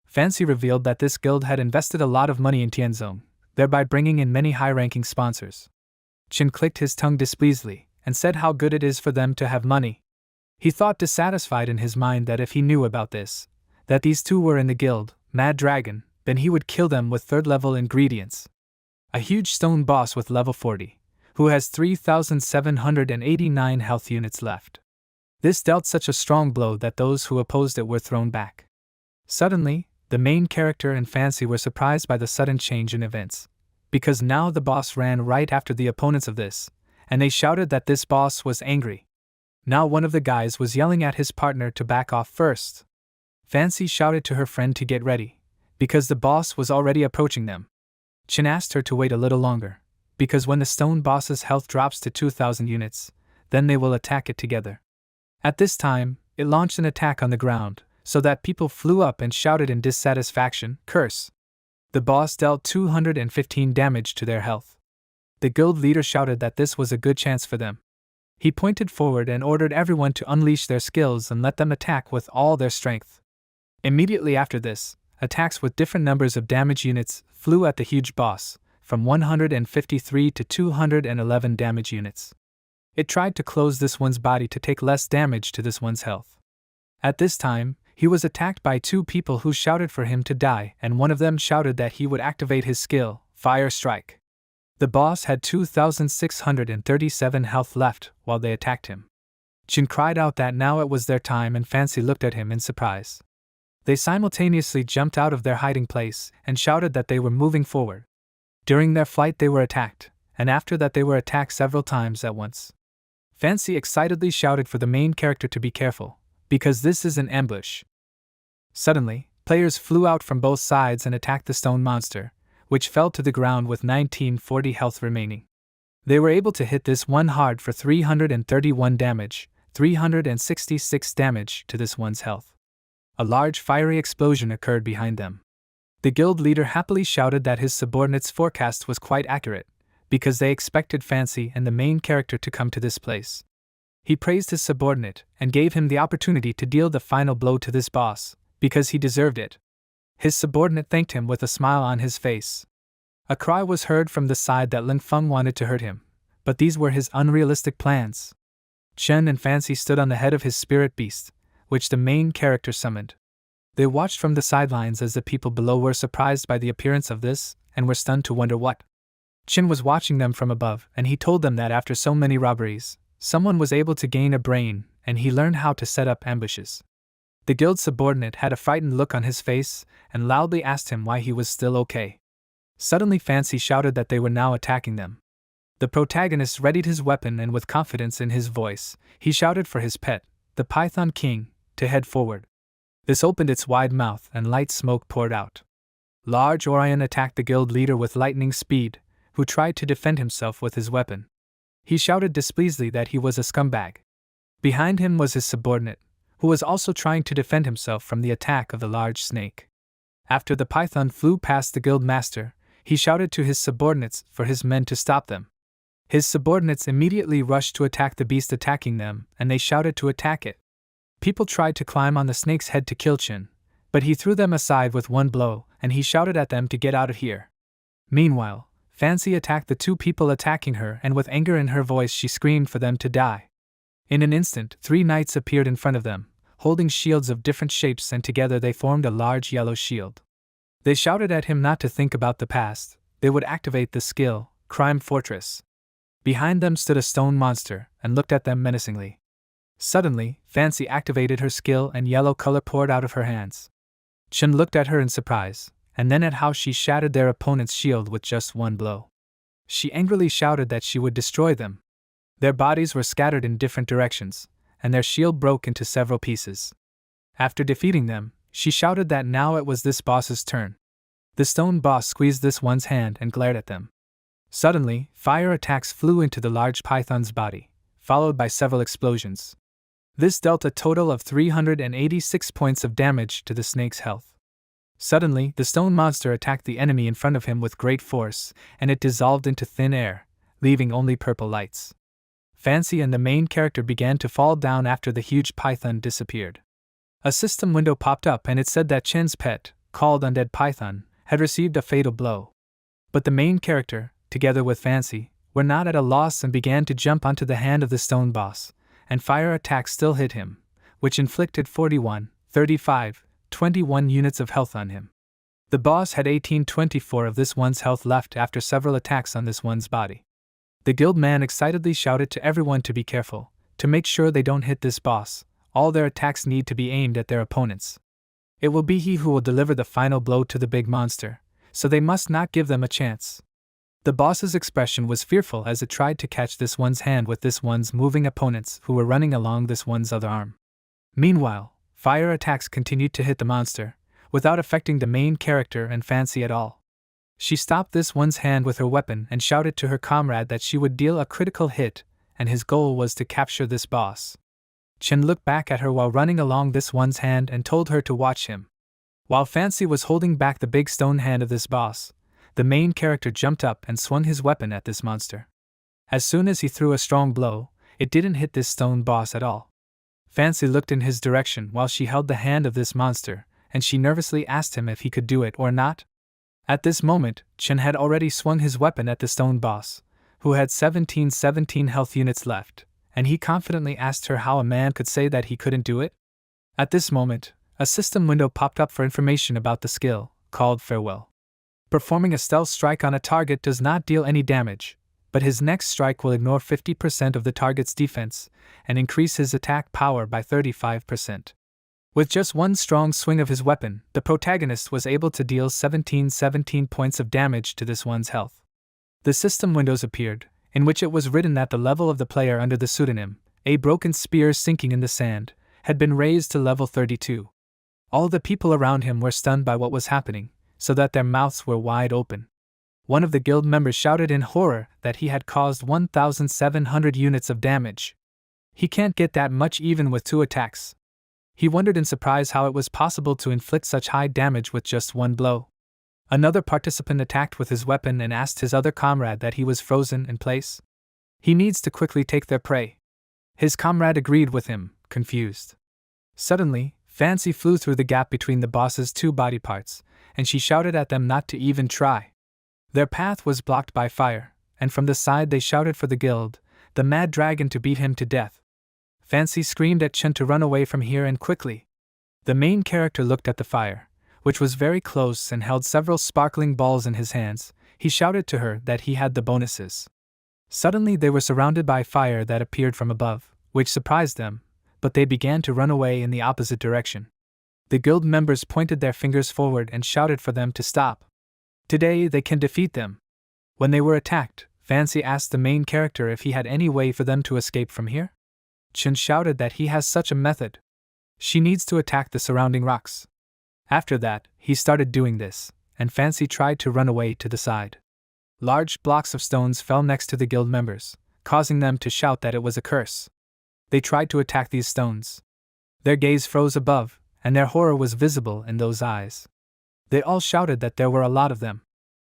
Fancy revealed that this guild had invested a lot of money in Tianzong, thereby bringing in many high-ranking sponsors. Qin clicked his tongue displeasedly and said how good it is for them to have money. He thought dissatisfied in his mind that if he knew about this, that these two were in the guild, Mad Dragon, then he would kill them with third-level ingredients. A huge stone boss with level 40, who has 3,789 health units left. This dealt such a strong blow that those who opposed it were thrown back. Suddenly, the main character and Fancy were surprised by the sudden change in events, because now the boss ran right after the opponents of this, and they shouted that this boss was angry. Now one of the guys was yelling at his partner to back off first. Fancy shouted to her friend to get ready, because the boss was already approaching them. Qin asked her to wait a little longer, because when the stone boss's health drops to 2,000 units, then they will attack it together. At this time, it launched an attack on the ground, so that people flew up and shouted in dissatisfaction, "Curse!" The boss dealt 215 damage to their health. The guild leader shouted that this was a good chance for them. He pointed forward and ordered everyone to unleash their skills and let them attack with all their strength. Immediately after this, attacks with different numbers of damage units flew at the huge boss, from 153 to 211 damage units. It tried to close this one's body to take less damage to this one's health. At this time, he was attacked by two people who shouted for him to die, and one of them shouted that he would activate his skill, Fire Strike. The boss had 2,637 health left while they attacked him. Qin cried out that now it was their time, and Fancy looked at him in surprise. They simultaneously jumped out of their hiding place and shouted that they were moving forward. During their flight they were attacked, and after that they were attacked several times at once. Fancy excitedly shouted for the main character to be careful, because this is an ambush. Suddenly, players flew out from both sides and attacked the stone monster, which fell to the ground with 1940 health remaining. They were able to hit this one hard for 331 damage, 366 damage to this one's health. A large fiery explosion occurred behind them. The guild leader happily shouted that his subordinates' forecast was quite accurate, because they expected Fancy and the main character to come to this place. He praised his subordinate and gave him the opportunity to deal the final blow to this boss, because he deserved it. His subordinate thanked him with a smile on his face. A cry was heard from the side that Lin Feng wanted to hurt him, but these were his unrealistic plans. Chen and Fancy stood on the head of his spirit beast, which the main character summoned. They watched from the sidelines as the people below were surprised by the appearance of this, and were stunned to wonder what. Chen was watching them from above, and he told them that after so many robberies, someone was able to gain a brain, and he learned how to set up ambushes. The guild subordinate had a frightened look on his face, and loudly asked him why he was still okay. Suddenly Fancy shouted that they were now attacking them. The protagonist readied his weapon, and with confidence in his voice, he shouted for his pet, the Python King, to head forward. This opened its wide mouth and light smoke poured out. Large Orion attacked the guild leader with lightning speed, who tried to defend himself with his weapon. He shouted displeasedly that he was a scumbag. Behind him was his subordinate, who was also trying to defend himself from the attack of the large snake. After the python flew past the guild master, he shouted to his subordinates for his men to stop them. His subordinates immediately rushed to attack the beast attacking them, and they shouted to attack it. People tried to climb on the snake's head to kill Qin, but he threw them aside with one blow, and he shouted at them to get out of here. Meanwhile, Fancy attacked the two people attacking her, and with anger in her voice she screamed for them to die. In an instant, 3 knights appeared in front of them, holding shields of different shapes, and together they formed a large yellow shield. They shouted at him not to think about the past. They would activate the skill, Crime Fortress. Behind them stood a stone monster, and looked at them menacingly. Suddenly, Fancy activated her skill and yellow color poured out of her hands. Chen looked at her in surprise, and then at how she shattered their opponent's shield with just one blow. She angrily shouted that she would destroy them. Their bodies were scattered in different directions, and their shield broke into several pieces. After defeating them, she shouted that now it was this boss's turn. The stone boss squeezed this one's hand and glared at them. Suddenly, fire attacks flew into the large python's body, followed by several explosions. This dealt a total of 386 points of damage to the snake's health. Suddenly, the stone monster attacked the enemy in front of him with great force, and it dissolved into thin air, leaving only purple lights. Fancy and the main character began to fall down after the huge python disappeared. A system window popped up and it said that Chen's pet, called Undead Python, had received a fatal blow. But the main character, together with Fancy, were not at a loss and began to jump onto the hand of the stone boss, and fire attacks still hit him, which inflicted 41, 35, 21 units of health on him. The boss had 1824 of this one's health left after several attacks on this one's body. The guild man excitedly shouted to everyone to be careful, to make sure they don't hit this boss. All their attacks need to be aimed at their opponents. It will be he who will deliver the final blow to the big monster, so they must not give them a chance. The boss's expression was fearful as it tried to catch this one's hand with this one's moving opponents who were running along this one's other arm. Meanwhile, fire attacks continued to hit the monster, without affecting the main character and Fancy at all. She stopped this one's hand with her weapon and shouted to her comrade that she would deal a critical hit, and his goal was to capture this boss. Chen looked back at her while running along this one's hand and told her to watch him. While Fancy was holding back the big stone hand of this boss, the main character jumped up and swung his weapon at this monster. As soon as he threw a strong blow, it didn't hit this stone boss at all. Fancy looked in his direction while she held the hand of this monster, and she nervously asked him if he could do it or not. At this moment, Chen had already swung his weapon at the stone boss, who had 17 health units left, and he confidently asked her how a man could say that he couldn't do it. At this moment, a system window popped up for information about the skill, called Farewell. Performing a stealth strike on a target does not deal any damage, but his next strike will ignore 50% of the target's defense and increase his attack power by 35%. With just one strong swing of his weapon, the protagonist was able to deal 17 points of damage to this one's health. The system windows appeared, in which it was written that the level of the player under the pseudonym, a broken spear sinking in the sand, had been raised to level 32. All the people around him were stunned by what was happening, so that their mouths were wide open. One of the guild members shouted in horror that he had caused 1,700 units of damage. He can't get that much even with 2 attacks. He wondered in surprise how it was possible to inflict such high damage with just one blow. Another participant attacked with his weapon and asked his other comrade that he was frozen in place. He needs to quickly take their prey. His comrade agreed with him, confused. Suddenly, Fancy flew through the gap between the boss's 2 body parts, and she shouted at them not to even try. Their path was blocked by fire, and from the side they shouted for the guild, the mad dragon, to beat him to death. Fancy screamed at Chen to run away from here and quickly. The main character looked at the fire, which was very close and held several sparkling balls in his hands. He shouted to her that he had the bonuses. Suddenly they were surrounded by fire that appeared from above, which surprised them, but they began to run away in the opposite direction. The guild members pointed their fingers forward and shouted for them to stop. Today they can defeat them. When they were attacked, Fancy asked the main character if he had any way for them to escape from here. Chen shouted that he has such a method. She needs to attack the surrounding rocks. After that, he started doing this, and Fancy tried to run away to the side. Large blocks of stones fell next to the guild members, causing them to shout that it was a curse. They tried to attack these stones. Their gaze froze above, and their horror was visible in those eyes. They all shouted that there were a lot of them.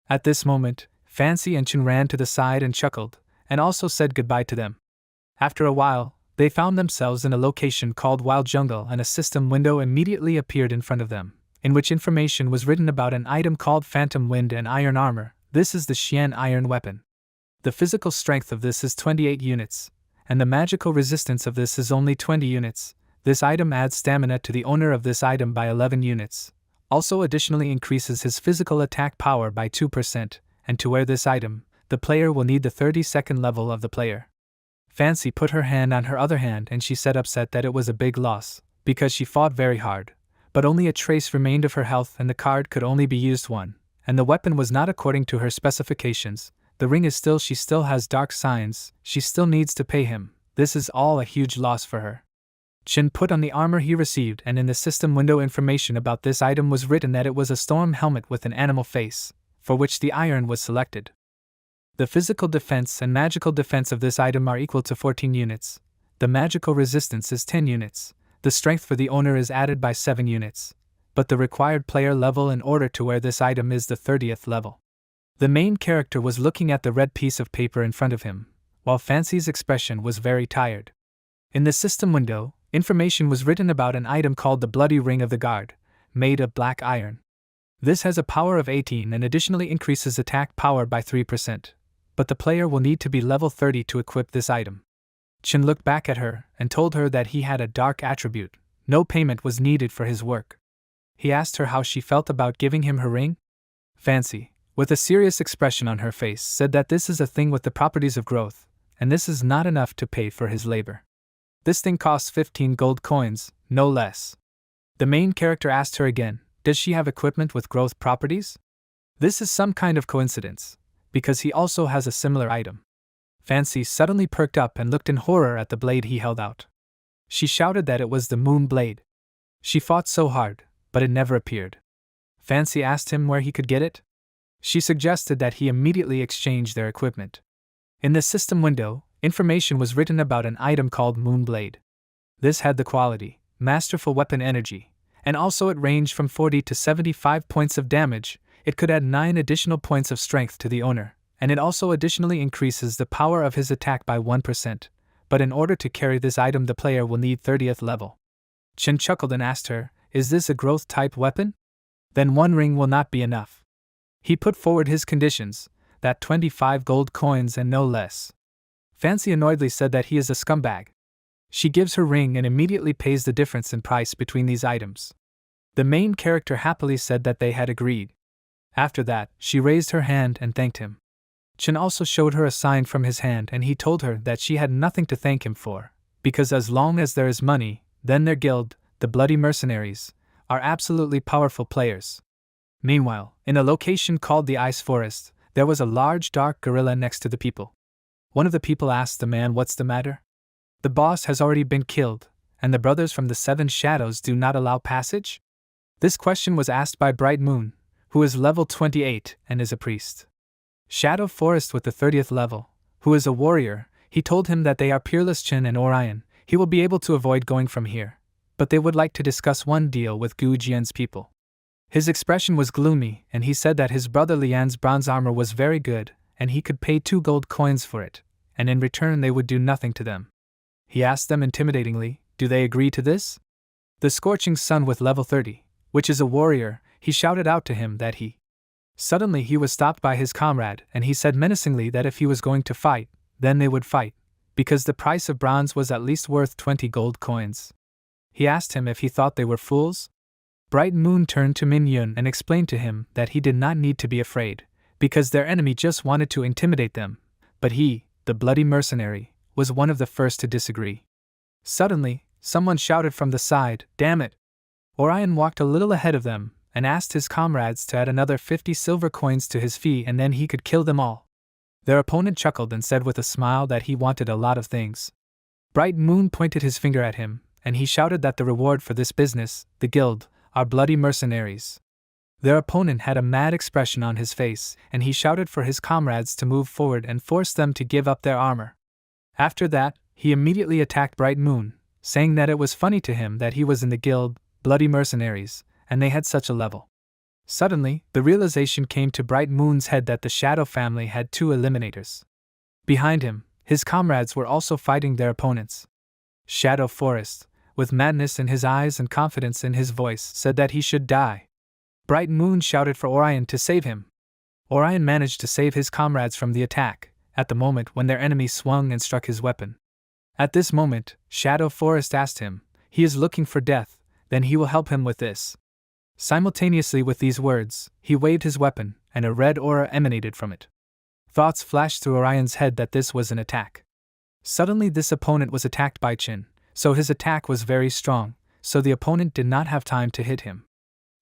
At this moment, Fancy and Chen ran to the side and chuckled, and also said goodbye to them. After a while, they found themselves in a location called Wild Jungle, and a system window immediately appeared in front of them, in which information was written about an item called Phantom Wind and Iron Armor. This is the Xian Iron Weapon. The physical strength of this is 28 units, and the magical resistance of this is only 20 units. This item adds stamina to the owner of this item by 11 units. Also additionally increases his physical attack power by 2%, and to wear this item, the player will need the 32nd level of the player. Fancy put her hand on her other hand and she said upset that it was a big loss, because she fought very hard, but only a trace remained of her health and the card could only be used one, and the weapon was not according to her specifications. The ring is still, she still has dark signs, she still needs to pay him. This is all a huge loss for her. Chen put on the armor he received, and in the system window information about this item was written that it was a storm helmet with an animal face, for which the iron was selected. The physical defense and magical defense of this item are equal to 14 units. The magical resistance is 10 units. The strength for the owner is added by 7 units. But the required player level in order to wear this item is the 30th level. The main character was looking at the red piece of paper in front of him, while Fancy's expression was very tired. In the system window, information was written about an item called the Bloody Ring of the Guard, made of black iron. This has a power of 18 and additionally increases attack power by 3%, but the player will need to be level 30 to equip this item. Chin looked back at her and told her that he had a dark attribute. No payment was needed for his work. He asked her how she felt about giving him her ring. Fancy, with a serious expression on her face, said that this is a thing with the properties of growth, and this is not enough to pay for his labor. This thing costs 15 gold coins, no less. The main character asked her again, does she have equipment with growth properties? This is some kind of coincidence, because he also has a similar item. Fancy suddenly perked up and looked in horror at the blade he held out. She shouted that it was the moon blade. She fought so hard, but it never appeared. Fancy asked him where he could get it. She suggested that he immediately exchange their equipment. In the system window, information was written about an item called Moonblade. This had the quality, masterful weapon energy, and also it ranged from 40 to 75 points of damage. It could add 9 additional points of strength to the owner, and it also additionally increases the power of his attack by 1%, but in order to carry this item the player will need 30th level. Chin chuckled and asked her, is this a growth-type weapon? Then 1 ring will not be enough. He put forward his conditions, that 25 gold coins and no less. Fancy annoyedly said that he is a scumbag. She gives her ring and immediately pays the difference in price between these items. The main character happily said that they had agreed. After that, she raised her hand and thanked him. Chin also showed her a sign from his hand and he told her that she had nothing to thank him for, because as long as there is money, then their guild, the Bloody Mercenaries, are absolutely powerful players. Meanwhile, in a location called the Ice Forest, there was a large dark gorilla next to the people. One of the people asked the man what's the matter. The boss has already been killed, and the brothers from the 7 shadows do not allow passage? This question was asked by Bright Moon, who is level 28 and is a priest. Shadow Forest with the 30th level, who is a warrior, he told him that they are Peerless Chin and Orion, he will be able to avoid going from here, but they would like to discuss one deal with Gu Jian's people. His expression was gloomy, and he said that his brother Lian's bronze armor was very good, and he could pay 2 gold coins for it, and in return they would do nothing to them. He asked them intimidatingly, do they agree to this? The Scorching Sun with level 30, which is a warrior, he shouted out to him that he. Suddenly he was stopped by his comrade, and he said menacingly that if he was going to fight, then they would fight, because the price of bronze was at least worth 20 gold coins. He asked him if he thought they were fools. Bright Moon turned to Min Yun and explained to him that he did not need to be afraid, because their enemy just wanted to intimidate them, but he, the bloody mercenary, was one of the first to disagree. Suddenly, someone shouted from the side, damn it! Orion walked a little ahead of them, and asked his comrades to add another 50 silver coins to his fee and then he could kill them all. Their opponent chuckled and said with a smile that he wanted a lot of things. Bright Moon pointed his finger at him, and he shouted that the reward for this business, the guild, are bloody mercenaries. Their opponent had a mad expression on his face, and he shouted for his comrades to move forward and force them to give up their armor. After that, he immediately attacked Bright Moon, saying that it was funny to him that he was in the guild, bloody mercenaries, and they had such a level. Suddenly, the realization came to Bright Moon's head that the Shadow family had 2 eliminators. Behind him, his comrades were also fighting their opponents. Shadow Forest, with madness in his eyes and confidence in his voice, said that he should die. Bright Moon shouted for Orion to save him. Orion managed to save his comrades from the attack, at the moment when their enemy swung and struck his weapon. At this moment, Shadow Forest asked him, he is looking for death, then he will help him with this. Simultaneously with these words, he waved his weapon, and a red aura emanated from it. Thoughts flashed through Orion's head that this was an attack. Suddenly this opponent was attacked by Chin, so his attack was very strong, so the opponent did not have time to hit him.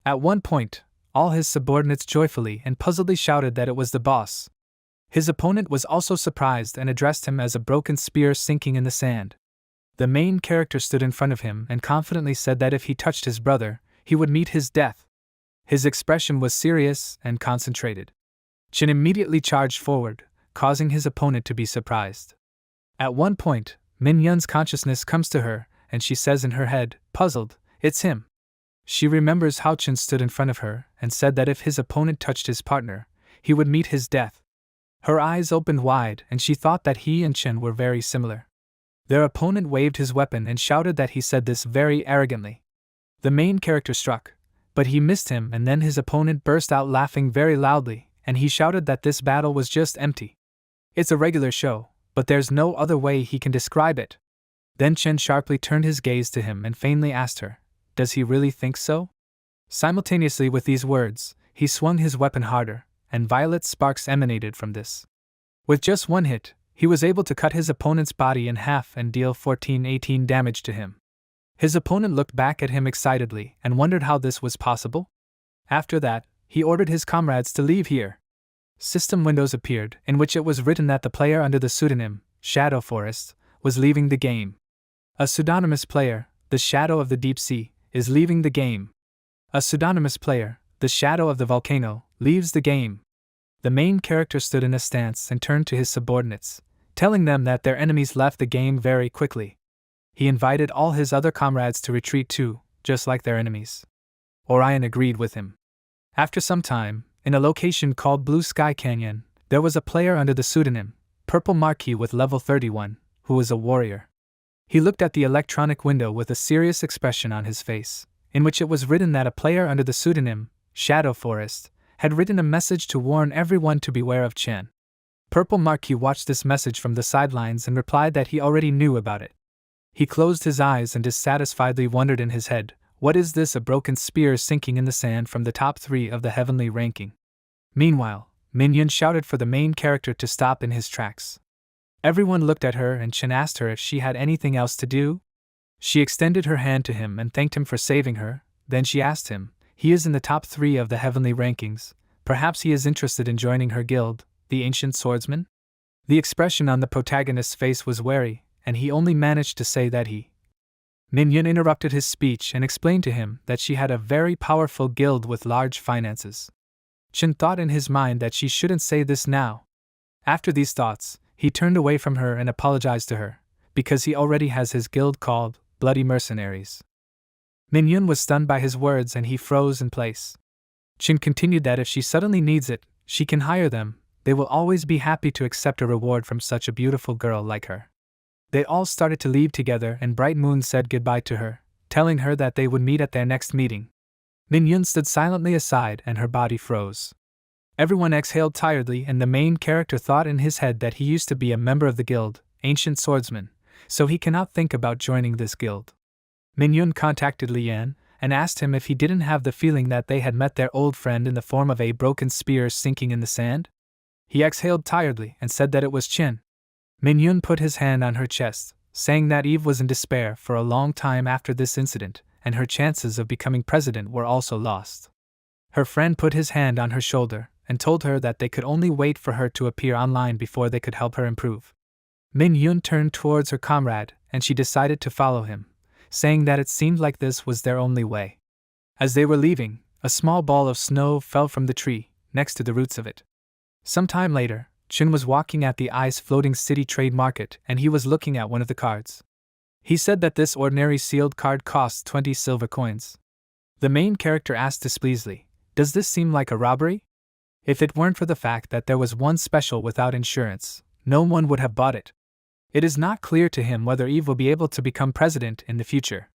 At one point, all his subordinates joyfully and puzzledly shouted that it was the boss. His opponent was also surprised and addressed him as a broken spear sinking in the sand. The main character stood in front of him and confidently said that if he touched his brother, he would meet his death. His expression was serious and concentrated. Chin immediately charged forward, causing his opponent to be surprised. At one point, Min Yun's consciousness comes to her, and she says in her head, puzzled, it's him. She remembers how Chin stood in front of her and said that if his opponent touched his partner, he would meet his death. Her eyes opened wide and she thought that he and Chen were very similar. Their opponent waved his weapon and shouted that he said this very arrogantly. The main character struck, but he missed him, and then his opponent burst out laughing very loudly, and he shouted that this battle was just empty. It's a regular show, but there's no other way he can describe it. Then Chen sharply turned his gaze to him and faintly asked her, "Does he really think so?" Simultaneously with these words, he swung his weapon harder, and violet sparks emanated from this. With just one hit, he was able to cut his opponent's body in half and deal 14-18 damage to him. His opponent looked back at him excitedly and wondered how this was possible. After that, he ordered his comrades to leave here. System windows appeared, in which it was written that the player under the pseudonym Shadow Forest was leaving the game. A pseudonymous player, the Shadow of the Deep Sea, is leaving the game. A pseudonymous player, the Shadow of the Volcano, leaves the game. The main character stood in a stance and turned to his subordinates, telling them that their enemies left the game very quickly. He invited all his other comrades to retreat too, just like their enemies. Orion agreed with him. After some time, in a location called Blue Sky Canyon, there was a player under the pseudonym Purple Marquis with level 31, who was a warrior. He looked at the electronic window with a serious expression on his face, in which it was written that a player under the pseudonym Shadow Forest had written a message to warn everyone to beware of Chen. Purple Marquis watched this message from the sidelines and replied that he already knew about it. He closed his eyes and dissatisfiedly wondered in his head, "What is this? A broken spear sinking in the sand from the top 3 of the heavenly ranking." Meanwhile, Minhyun shouted for the main character to stop in his tracks. Everyone looked at her and Chen asked her if she had anything else to do. She extended her hand to him and thanked him for saving her. Then she asked him, "He is in the top 3 of the heavenly rankings. Perhaps he is interested in joining her guild, the Ancient Swordsman?" The expression on the protagonist's face was wary, and he only managed to say that he. Minhyun interrupted his speech and explained to him that she had a very powerful guild with large finances. Chen thought in his mind that she shouldn't say this now. After these thoughts, he turned away from her and apologized to her, because he already has his guild called Bloody Mercenaries. Minhyun was stunned by his words and he froze in place. Chen continued that if she suddenly needs it, she can hire them. They will always be happy to accept a reward from such a beautiful girl like her. They all started to leave together and Bright Moon said goodbye to her, telling her that they would meet at their next meeting. Minhyun stood silently aside and her body froze. Everyone exhaled tiredly and the main character thought in his head that he used to be a member of the guild, Ancient Swordsman, so he cannot think about joining this guild. Minhyun contacted Lian and asked him if he didn't have the feeling that they had met their old friend in the form of a broken spear sinking in the sand. He exhaled tiredly and said that it was Chen. Minhyun put his hand on her chest, saying that Eve was in despair for a long time after this incident, and her chances of becoming president were also lost. Her friend put his hand on her shoulder and told her that they could only wait for her to appear online before they could help her improve. Minhyun turned towards her comrade and she decided to follow him, saying that it seemed like this was their only way. As they were leaving, a small ball of snow fell from the tree next to the roots of it. Some time later, Chen was walking at the ice-floating city trade market and he was looking at one of the cards. He said that this ordinary sealed card costs 20 silver coins. The main character asked displeasedly, "Does this seem like a robbery? If it weren't for the fact that there was one special without insurance, no one would have bought it." It is not clear to him whether Eve will be able to become president in the future.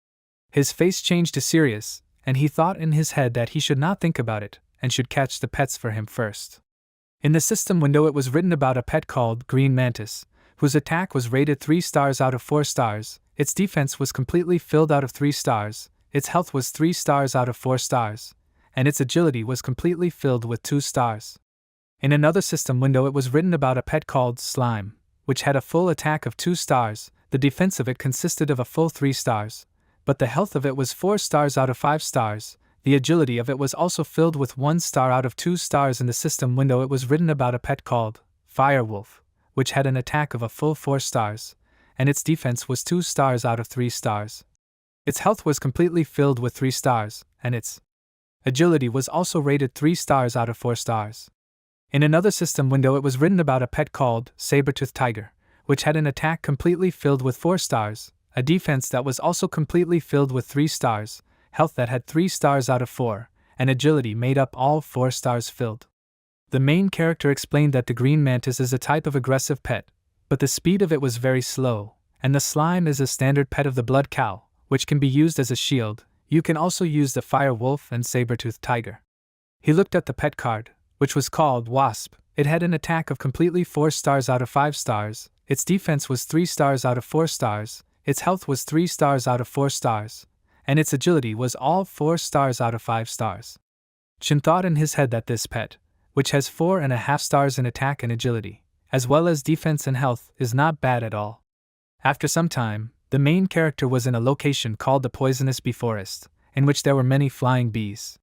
His face changed to serious, and he thought in his head that he should not think about it and should catch the pets for him first. In the system window it was written about a pet called Green Mantis, whose attack was rated 3 stars out of 4 stars, its defense was completely filled out of 3 stars, its health was 3 stars out of 4 stars, and its agility was completely filled with 2 stars. In another system window it was written about a pet called Slime, which had a full attack of 2 stars, the defense of it consisted of a full 3 stars, but the health of it was 4 stars out of 5 stars. The agility of it was also filled with 1 star out of 2 stars. In the system window it was written about a pet called Firewolf, which had an attack of a full 4 stars, and its defense was 2 stars out of 3 stars. Its health was completely filled with 3 stars, and its agility was also rated 3 stars out of 4 stars. In another system window it was written about a pet called Saber-Tooth Tiger, which had an attack completely filled with 4 stars, a defense that was also completely filled with 3 stars, health that had 3 stars out of 4, and agility made up all 4 stars filled. The main character explained that the green mantis is a type of aggressive pet, but the speed of it was very slow, and the slime is a standard pet of the blood cow, which can be used as a shield. You can also use the fire wolf and saber-toothed tiger. He looked at the pet card, which was called Wasp. It had an attack of completely 4 stars out of 5 stars, its defense was 3 stars out of 4 stars, its health was 3 stars out of 4 stars, and its agility was all 4 stars out of 5 stars. Chin thought in his head that this pet, which has 4.5 stars in attack and agility, as well as defense and health, is not bad at all. After some time, the main character was in a location called the Poisonous Bee Forest, in which there were many flying bees.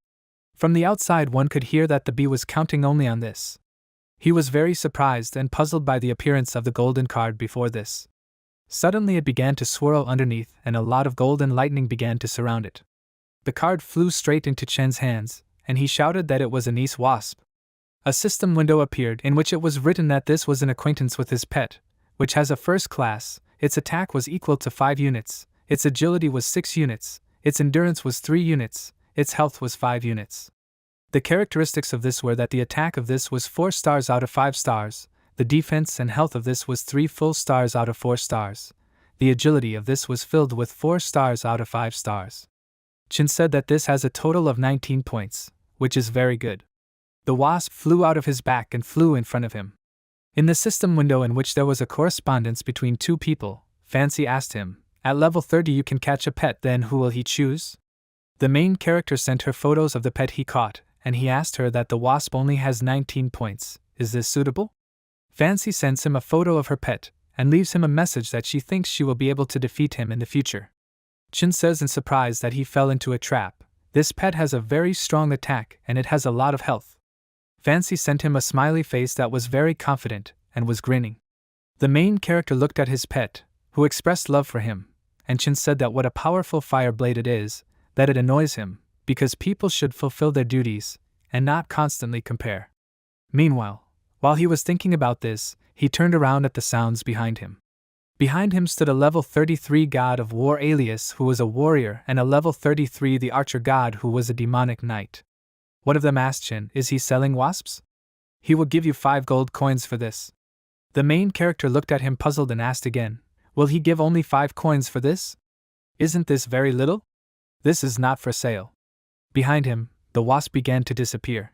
From the outside one could hear that the bee was counting only on this. He was very surprised and puzzled by the appearance of the golden card before this. Suddenly it began to swirl underneath and a lot of golden lightning began to surround it. The card flew straight into Chen's hands, and he shouted that it was a nice wasp. A system window appeared in which it was written that this was an acquaintance with his pet, which has a first class, its attack was equal to 5 units, its agility was 6 units, its endurance was 3 units, its health was 5 units. The characteristics of this were that the attack of this was 4 stars out of 5 stars, the defense and health of this was 3 full stars out of 4 stars, the agility of this was filled with 4 stars out of 5 stars. Chin said that this has a total of 19 points, which is very good. The wasp flew out of his back and flew in front of him. In the system window in which there was a correspondence between 2 people, Fancy asked him, "At level 30 you can catch a pet, then who will he choose?" The main character sent her photos of the pet he caught, and he asked her that the wasp only has 19 points, is this suitable? Fancy sends him a photo of her pet, and leaves him a message that she thinks she will be able to defeat him in the future. Chin says in surprise that he fell into a trap. This pet has a very strong attack and it has a lot of health. Fancy sent him a smiley face that was very confident, and was grinning. The main character looked at his pet, who expressed love for him, and Chin said that what a powerful fire blade it is, that it annoys him, because people should fulfill their duties, and not constantly compare. Meanwhile, while he was thinking about this, he turned around at the sounds behind him. Behind him stood a level 33 god of war Alias who was a warrior and a level 33 the archer god who was a demonic knight. One of them asked Chin, "Is he selling wasps?" "He will give you 5 gold coins for this." The main character looked at him puzzled and asked again, "Will he give only 5 coins for this? Isn't this very little? This is not for sale." Behind him, the wasp began to disappear.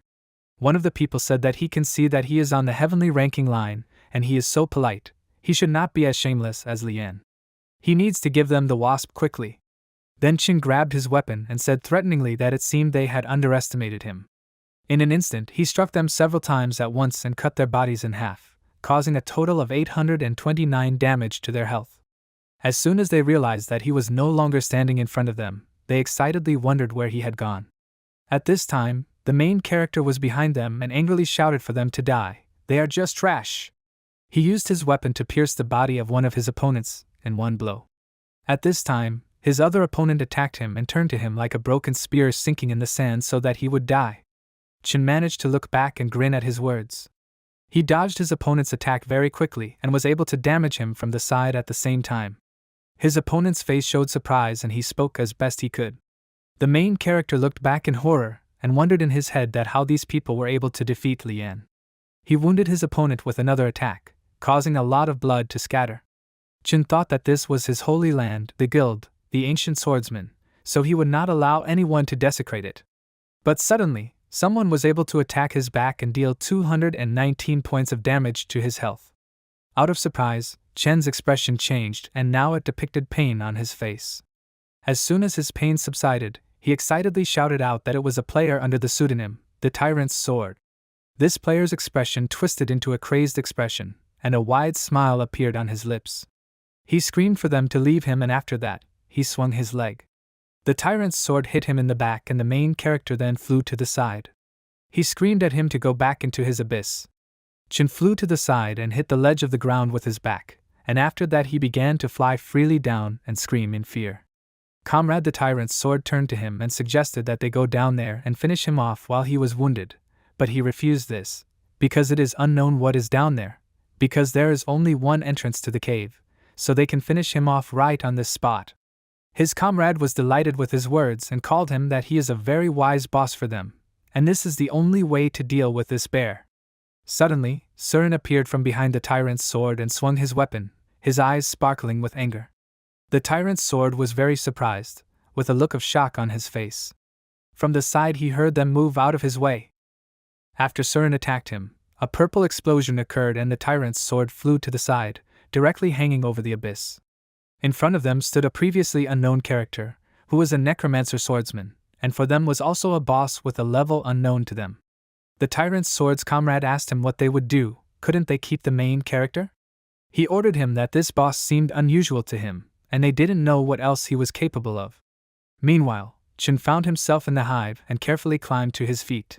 One of the people said that he can see that he is on the heavenly ranking line, and he is so polite, he should not be as shameless as Lian. He needs to give them the wasp quickly. Then Chin grabbed his weapon and said threateningly that it seemed they had underestimated him. In an instant he struck them several times at once and cut their bodies in half, causing a total of 829 damage to their health. As soon as they realized that he was no longer standing in front of them, they excitedly wondered where he had gone. At this time, the main character was behind them and angrily shouted for them to die. "They are just trash." He used his weapon to pierce the body of one of his opponents in one blow. At this time, his other opponent attacked him and turned to him like a broken spear sinking in the sand so that he would die. Chin managed to look back and grin at his words. He dodged his opponent's attack very quickly and was able to damage him from the side at the same time. His opponent's face showed surprise and he spoke as best he could. The main character looked back in horror and wondered in his head that how these people were able to defeat Lian. He wounded his opponent with another attack, causing a lot of blood to scatter. Chin thought that this was his holy land, the guild, the ancient swordsman, so he would not allow anyone to desecrate it. But suddenly, someone was able to attack his back and deal 219 points of damage to his health. Out of surprise, Chen's expression changed and now it depicted pain on his face. As soon as his pain subsided, he excitedly shouted out that it was a player under the pseudonym, the Tyrant's Sword. This player's expression twisted into a crazed expression, and a wide smile appeared on his lips. He screamed for them to leave him and after that, he swung his leg. The Tyrant's Sword hit him in the back and the main character then flew to the side. He screamed at him to go back into his abyss. Chin flew to the side and hit the ledge of the ground with his back, and after that he began to fly freely down and scream in fear. Comrade the Tyrant's Sword turned to him and suggested that they go down there and finish him off while he was wounded, but he refused this, because it is unknown what is down there, because there is only one entrance to the cave, so they can finish him off right on this spot. His comrade was delighted with his words and called him that he is a very wise boss for them, and this is the only way to deal with this bear. Suddenly, Surin appeared from behind the tyrant's sword and swung his weapon, his eyes sparkling with anger. The tyrant's sword was very surprised, with a look of shock on his face. From the side he heard them move out of his way. After Surin attacked him, a purple explosion occurred and the tyrant's sword flew to the side, directly hanging over the abyss. In front of them stood a previously unknown character, who was a necromancer swordsman, and for them was also a boss with a level unknown to them. The tyrant's sword's comrade asked him what they would do. Couldn't they keep the main character? He ordered him that this boss seemed unusual to him, and they didn't know what else he was capable of. Meanwhile, Chin found himself in the hive and carefully climbed to his feet.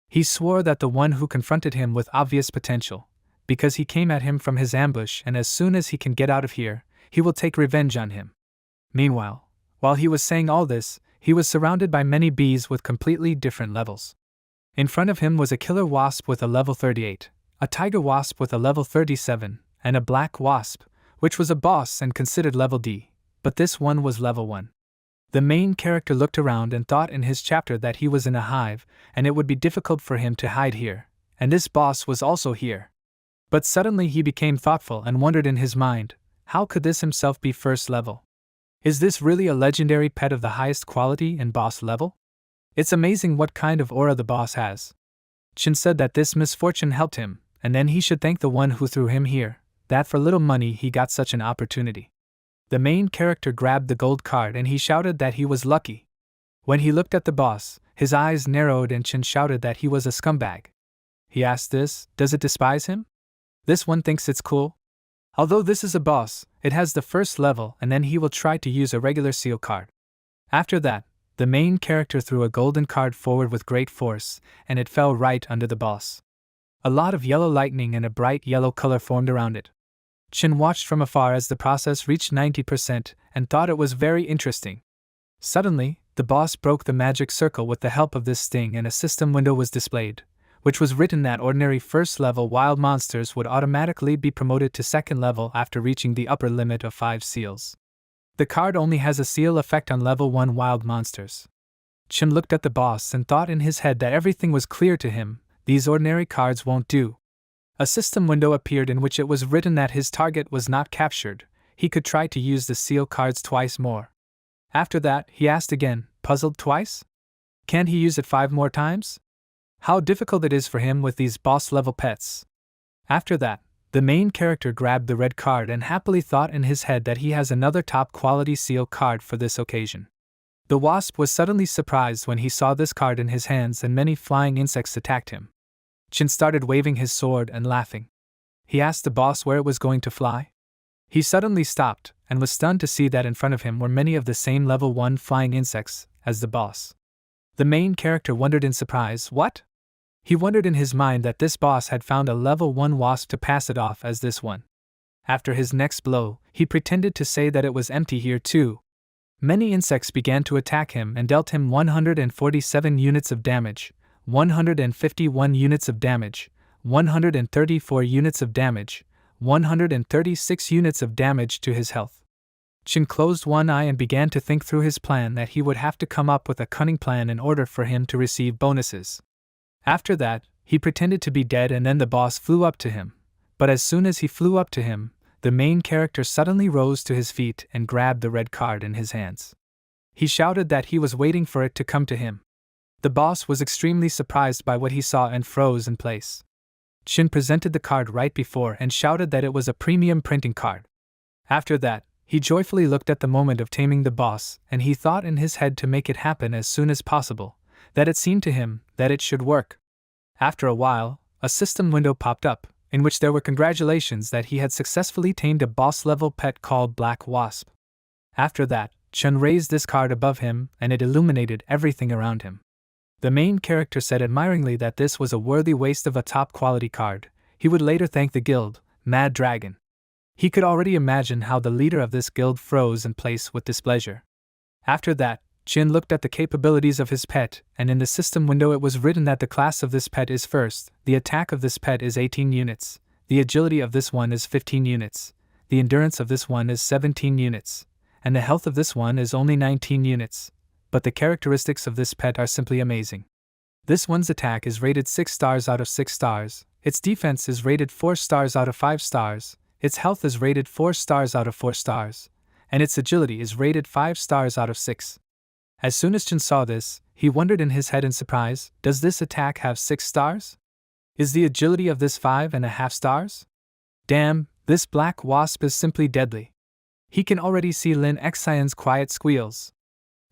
He swore that the one who confronted him with obvious potential, because he came at him from his ambush and as soon as he can get out of here, he will take revenge on him. Meanwhile, while he was saying all this, he was surrounded by many bees with completely different levels. In front of him was a killer wasp with a level 38, a tiger wasp with a level 37, and a black wasp, which was a boss and considered level D, but this one was level 1. The main character looked around and thought in his chapter that he was in a hive, and it would be difficult for him to hide here, and this boss was also here. But suddenly he became thoughtful and wondered in his mind, how could this himself be first level? Is this really a legendary pet of the highest quality and boss level? It's amazing what kind of aura the boss has. Chin said that this misfortune helped him, and then he should thank the one who threw him here, that for little money he got such an opportunity. The main character grabbed the gold card and he shouted that he was lucky. When he looked at the boss, his eyes narrowed and Chin shouted that he was a scumbag. He asked this, does it despise him? This one thinks it's cool. Although this is a boss, it has the first level and then he will try to use a regular seal card. After that, the main character threw a golden card forward with great force, and it fell right under the boss. A lot of yellow lightning and a bright yellow color formed around it. Chin watched from afar as the process reached 90% and thought it was very interesting. Suddenly, the boss broke the magic circle with the help of this sting and a system window was displayed, which was written that ordinary first-level wild monsters would automatically be promoted to second level after reaching the upper limit of 5 seals. The card only has a seal effect on level 1 wild monsters. Chin looked at the boss and thought in his head that everything was clear to him, these ordinary cards won't do. A system window appeared in which it was written that his target was not captured, he could try to use the seal cards twice more. After that, he asked again, puzzled twice? Can he use it 5 more times? How difficult it is for him with these boss-level pets. After that, the main character grabbed the red card and happily thought in his head that he has another top-quality seal card for this occasion. The wasp was suddenly surprised when he saw this card in his hands and many flying insects attacked him. Chin started waving his sword and laughing. He asked the boss where it was going to fly. He suddenly stopped and was stunned to see that in front of him were many of the same level 1 flying insects as the boss. The main character wondered in surprise, what? He wondered in his mind that this boss had found a level 1 wasp to pass it off as this one. After his next blow, he pretended to say that it was empty here too. Many insects began to attack him and dealt him 147 units of damage, 151 units of damage, 134 units of damage, 136 units of damage to his health. Chin closed one eye and began to think through his plan that he would have to come up with a cunning plan in order for him to receive bonuses. After that, he pretended to be dead and then the boss flew up to him. But as soon as he flew up to him, the main character suddenly rose to his feet and grabbed the red card in his hands. He shouted that he was waiting for it to come to him. The boss was extremely surprised by what he saw and froze in place. Chin presented the card right before and shouted that it was a premium printing card. After that, he joyfully looked at the moment of taming the boss and he thought in his head to make it happen as soon as possible, that it seemed to him that it should work. After a while, a system window popped up, in which there were congratulations that he had successfully tamed a boss-level pet called Black Wasp. After that, Chin raised this card above him and it illuminated everything around him. The main character said admiringly that this was a worthy waste of a top-quality card. He would later thank the guild, Mad Dragon. He could already imagine how the leader of this guild froze in place with displeasure. After that, Chin looked at the capabilities of his pet, and in the system window it was written that the class of this pet is first, the attack of this pet is 18 units, the agility of this one is 15 units, the endurance of this one is 17 units, and the health of this one is only 19 units. But the characteristics of this pet are simply amazing. This one's attack is rated 6 stars out of 6 stars, Its defense is rated 4 stars out of 5 stars, its health is rated 4 stars out of 4 stars, and its agility is rated 5 stars out of 6. As soon as Chen saw this, he wondered in his head in surprise, does this attack have 6 stars? Is the agility of this 5.5 stars? Damn, this black wasp is simply deadly. He can already see Lin Xian's quiet squeals.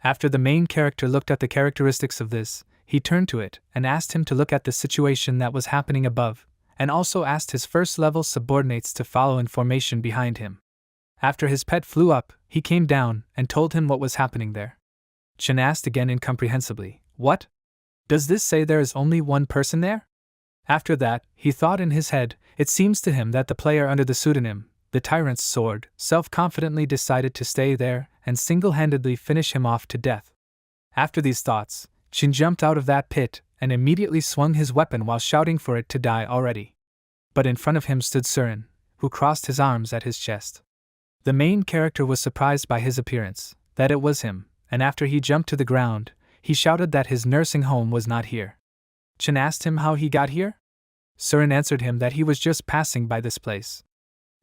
After the main character looked at the characteristics of this, he turned to it and asked him to look at the situation that was happening above, and also asked his first-level subordinates to follow in formation behind him. After his pet flew up, he came down and told him what was happening there. Chen asked again incomprehensibly, "What? Does this say there is only one person there?" After that, he thought in his head, it seems to him that the player under the pseudonym, the Tyrant's Sword, self-confidently decided to stay there and single-handedly finish him off to death. After these thoughts, Chen jumped out of that pit and immediately swung his weapon while shouting for it to die already. But in front of him stood Surin, who crossed his arms at his chest. The main character was surprised by his appearance, that it was him, and after he jumped to the ground, he shouted that his nursing home was not here. Chen asked him how he got here. Surin answered him that he was just passing by this place.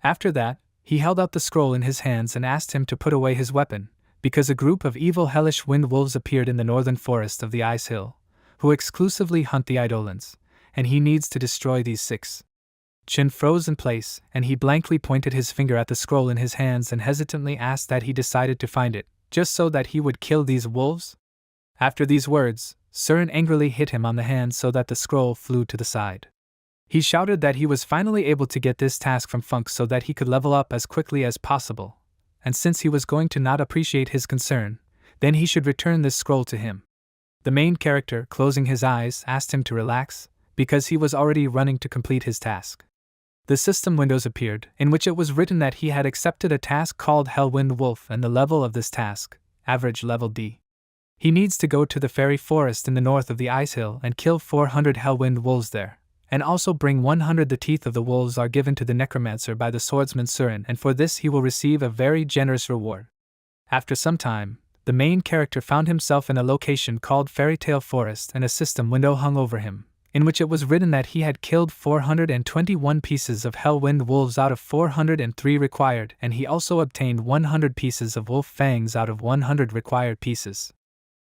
After that, he held out the scroll in his hands and asked him to put away his weapon, because a group of evil hellish wind wolves appeared in the northern forest of the Ice Hill, who exclusively hunt the Eidolons, and he needs to destroy these 6. Chen froze in place, and he blankly pointed his finger at the scroll in his hands and hesitantly asked that he decided to find it, just so that he would kill these wolves? After these words, Surin angrily hit him on the hand so that the scroll flew to the side. He shouted that he was finally able to get this task from Funk so that he could level up as quickly as possible, and since he was going to not appreciate his concern, then he should return this scroll to him. The main character, closing his eyes, asked him to relax, because he was already running to complete his task. The system windows appeared, in which it was written that he had accepted a task called Hellwind Wolf and the level of this task, average level D. He needs to go to the fairy forest in the north of the Ice Hill and kill 400 Hellwind wolves there, and also bring 100. The teeth of the wolves are given to the necromancer by the swordsman Surin, and for this he will receive a very generous reward. After some time, the main character found himself in a location called Fairytale Forest and a system window hung over him, in which it was written that he had killed 421 pieces of Hellwind wolves out of 403 required, and he also obtained 100 pieces of wolf fangs out of 100 required pieces.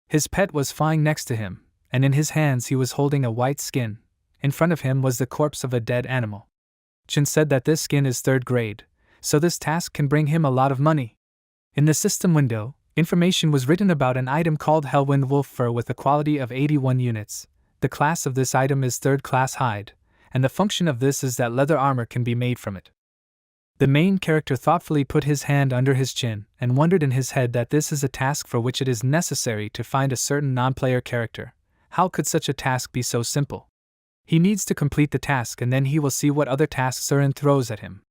His pet was flying next to him, and in his hands he was holding a white skin. In front of him was the corpse of a dead animal. Chen said that this skin is 3rd grade, so this task can bring him a lot of money. In the system window, information was written about an item called Hellwind Wolf Fur with a quality of 81 units. The class of this item is 3rd class hide, and the function of this is that leather armor can be made from it. The main character thoughtfully put his hand under his chin and wondered in his head that this is a task for which it is necessary to find a certain non-player character. How could such a task be so simple? He needs to complete the task and then he will see what other tasks Surin throws at him.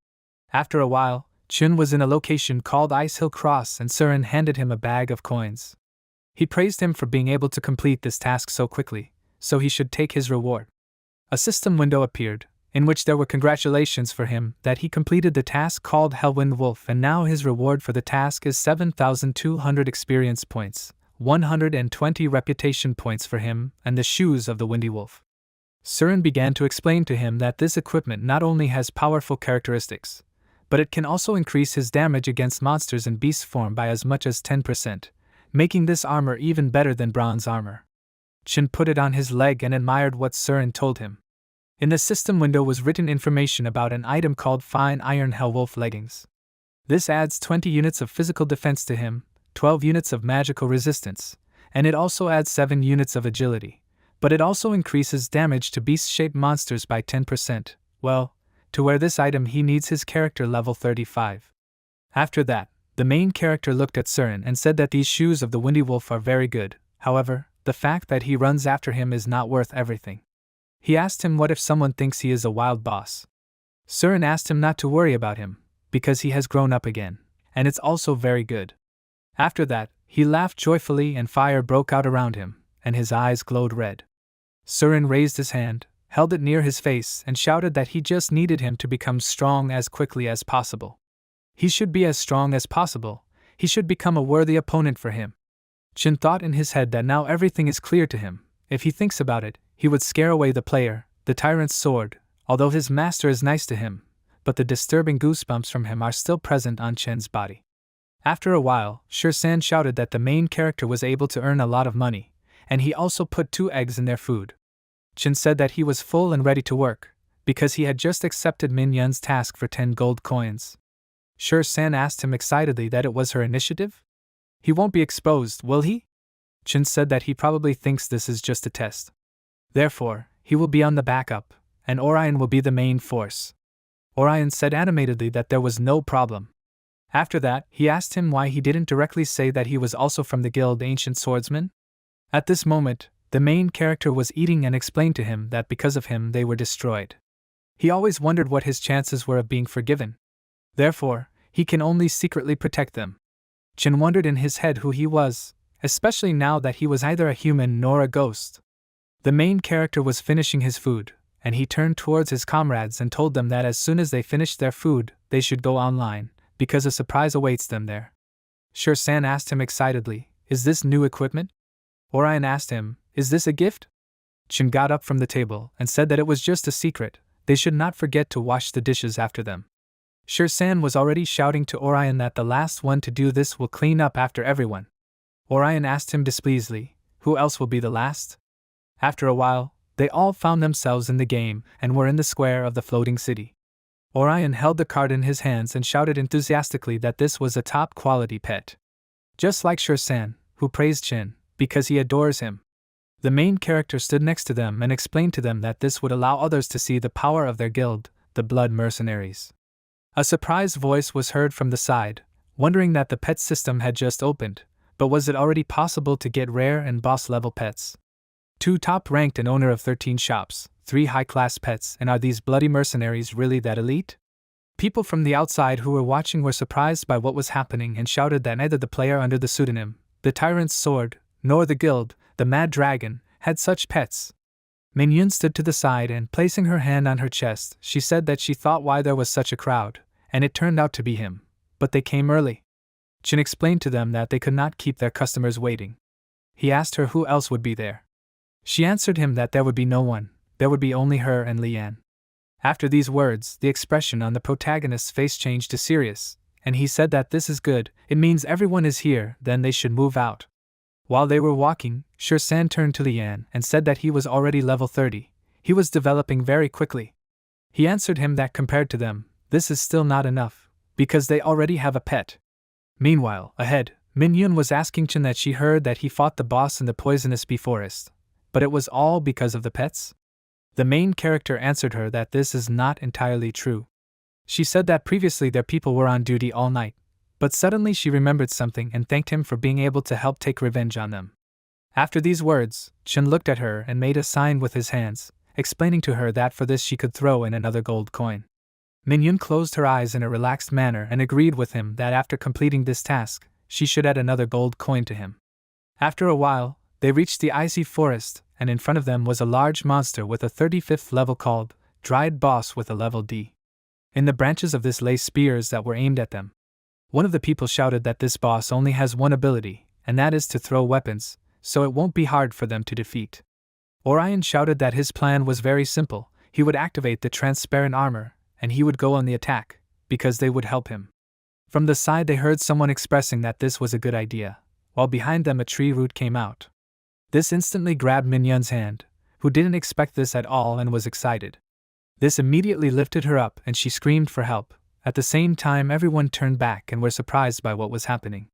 After a while, Chun was in a location called Ice Hill Cross and Surin handed him a bag of coins. He praised him for being able to complete this task so quickly, so he should take his reward. A system window appeared, in which there were congratulations for him that he completed the task called Hellwind Wolf, and now his reward for the task is 7,200 experience points, 120 reputation points for him, and the shoes of the Windy Wolf. Surin began to explain to him that this equipment not only has powerful characteristics, but it can also increase his damage against monsters in beast form by as much as 10%, making this armor even better than bronze armor. Chen put it on his leg and admired what Surin told him. In the system window was written information about an item called Fine Iron Hellwolf Leggings. This adds 20 units of physical defense to him, 12 units of magical resistance, and it also adds 7 units of agility. But it also increases damage to beast-shaped monsters by 10%. Well, to wear this item he needs his character level 35. After that, the main character looked at Surin and said that these shoes of the Windy Wolf are very good. However, the fact that he runs after him is not worth everything. He asked him what if someone thinks he is a wild boss. Surin asked him not to worry about him, because he has grown up again, and it's also very good. After that, he laughed joyfully and fire broke out around him, and his eyes glowed red. Surin raised his hand, held it near his face, and shouted that he just needed him to become strong as quickly as possible. He should be as strong as possible, he should become a worthy opponent for him. Chen thought in his head that now everything is clear to him. If he thinks about it, he would scare away the player, the Tyrant's Sword, although his master is nice to him, but the disturbing goosebumps from him are still present on Chen's body. After a while, Shur-san shouted that the main character was able to earn a lot of money, and he also put 2 eggs in their food. Chen said that he was full and ready to work, because he had just accepted Min Yun's task for 10 gold coins. Shur-san asked him excitedly that it was her initiative? He won't be exposed, will he? Chen said that he probably thinks this is just a test. Therefore, he will be on the backup, and Orion will be the main force. Orion said animatedly that there was no problem. After that, he asked him why he didn't directly say that he was also from the guild Ancient Swordsmen. At this moment, the main character was eating and explained to him that because of him they were destroyed. He always wondered what his chances were of being forgiven. Therefore, he can only secretly protect them. Chen wondered in his head who he was, especially now that he was neither a human nor a ghost. The main character was finishing his food, and he turned towards his comrades and told them that as soon as they finished their food, they should go online, because a surprise awaits them there. Shur-san asked him excitedly, "Is this new equipment?" Orion asked him, "Is this a gift?" Chen got up from the table and said that it was just a secret, they should not forget to wash the dishes after them. Shur-san was already shouting to Orion that the last one to do this will clean up after everyone. Orion asked him displeasedly, "Who else will be the last?" After a while, they all found themselves in the game and were in the square of the floating city. Orion held the card in his hands and shouted enthusiastically that this was a top-quality pet. Just like Shur-san, who praised Chen, because he adores him. The main character stood next to them and explained to them that this would allow others to see the power of their guild, the Blood Mercenaries. A surprised voice was heard from the side, wondering that the pet system had just opened, but was it already possible to get rare and boss-level pets? 2 top-ranked and owner of 13 shops, 3 high-class pets, and are these bloody mercenaries really that elite? People from the outside who were watching were surprised by what was happening and shouted that neither the player under the pseudonym, the Tyrant's Sword, nor the guild, the Mad Dragon, had such pets. Min Yun stood to the side and, placing her hand on her chest, she said that she thought why there was such a crowd, and it turned out to be him. But they came early. Chen explained to them that they could not keep their customers waiting. He asked her who else would be there. She answered him that there would be no one, there would be only her and Lian. After these words, the expression on the protagonist's face changed to serious, and he said that this is good, it means everyone is here, then they should move out. While they were walking, Shur-san turned to Lian and said that he was already level 30, he was developing very quickly. He answered him that compared to them, this is still not enough, because they already have a pet. Meanwhile, ahead, Min Yun was asking Chen that she heard that he fought the boss in the poisonous bee forest, but it was all because of the pets? The main character answered her that this is not entirely true. She said that previously their people were on duty all night, but suddenly she remembered something and thanked him for being able to help take revenge on them. After these words, Chen looked at her and made a sign with his hands, explaining to her that for this she could throw in another gold coin. Min Yun closed her eyes in a relaxed manner and agreed with him that after completing this task, she should add another gold coin to him. After a while, they reached the icy forest, and in front of them was a large monster with a 35th level called Dried Boss with a level D. In the branches of this lay spears that were aimed at them. One of the people shouted that this boss only has one ability, and that is to throw weapons, so it won't be hard for them to defeat. Orion shouted that his plan was very simple, he would activate the transparent armor, and he would go on the attack, because they would help him. From the side they heard someone expressing that this was a good idea, while behind them a tree root came out. This instantly grabbed Min Yun's hand, who didn't expect this at all and was excited. This immediately lifted her up and she screamed for help. At the same time everyone turned back and were surprised by what was happening.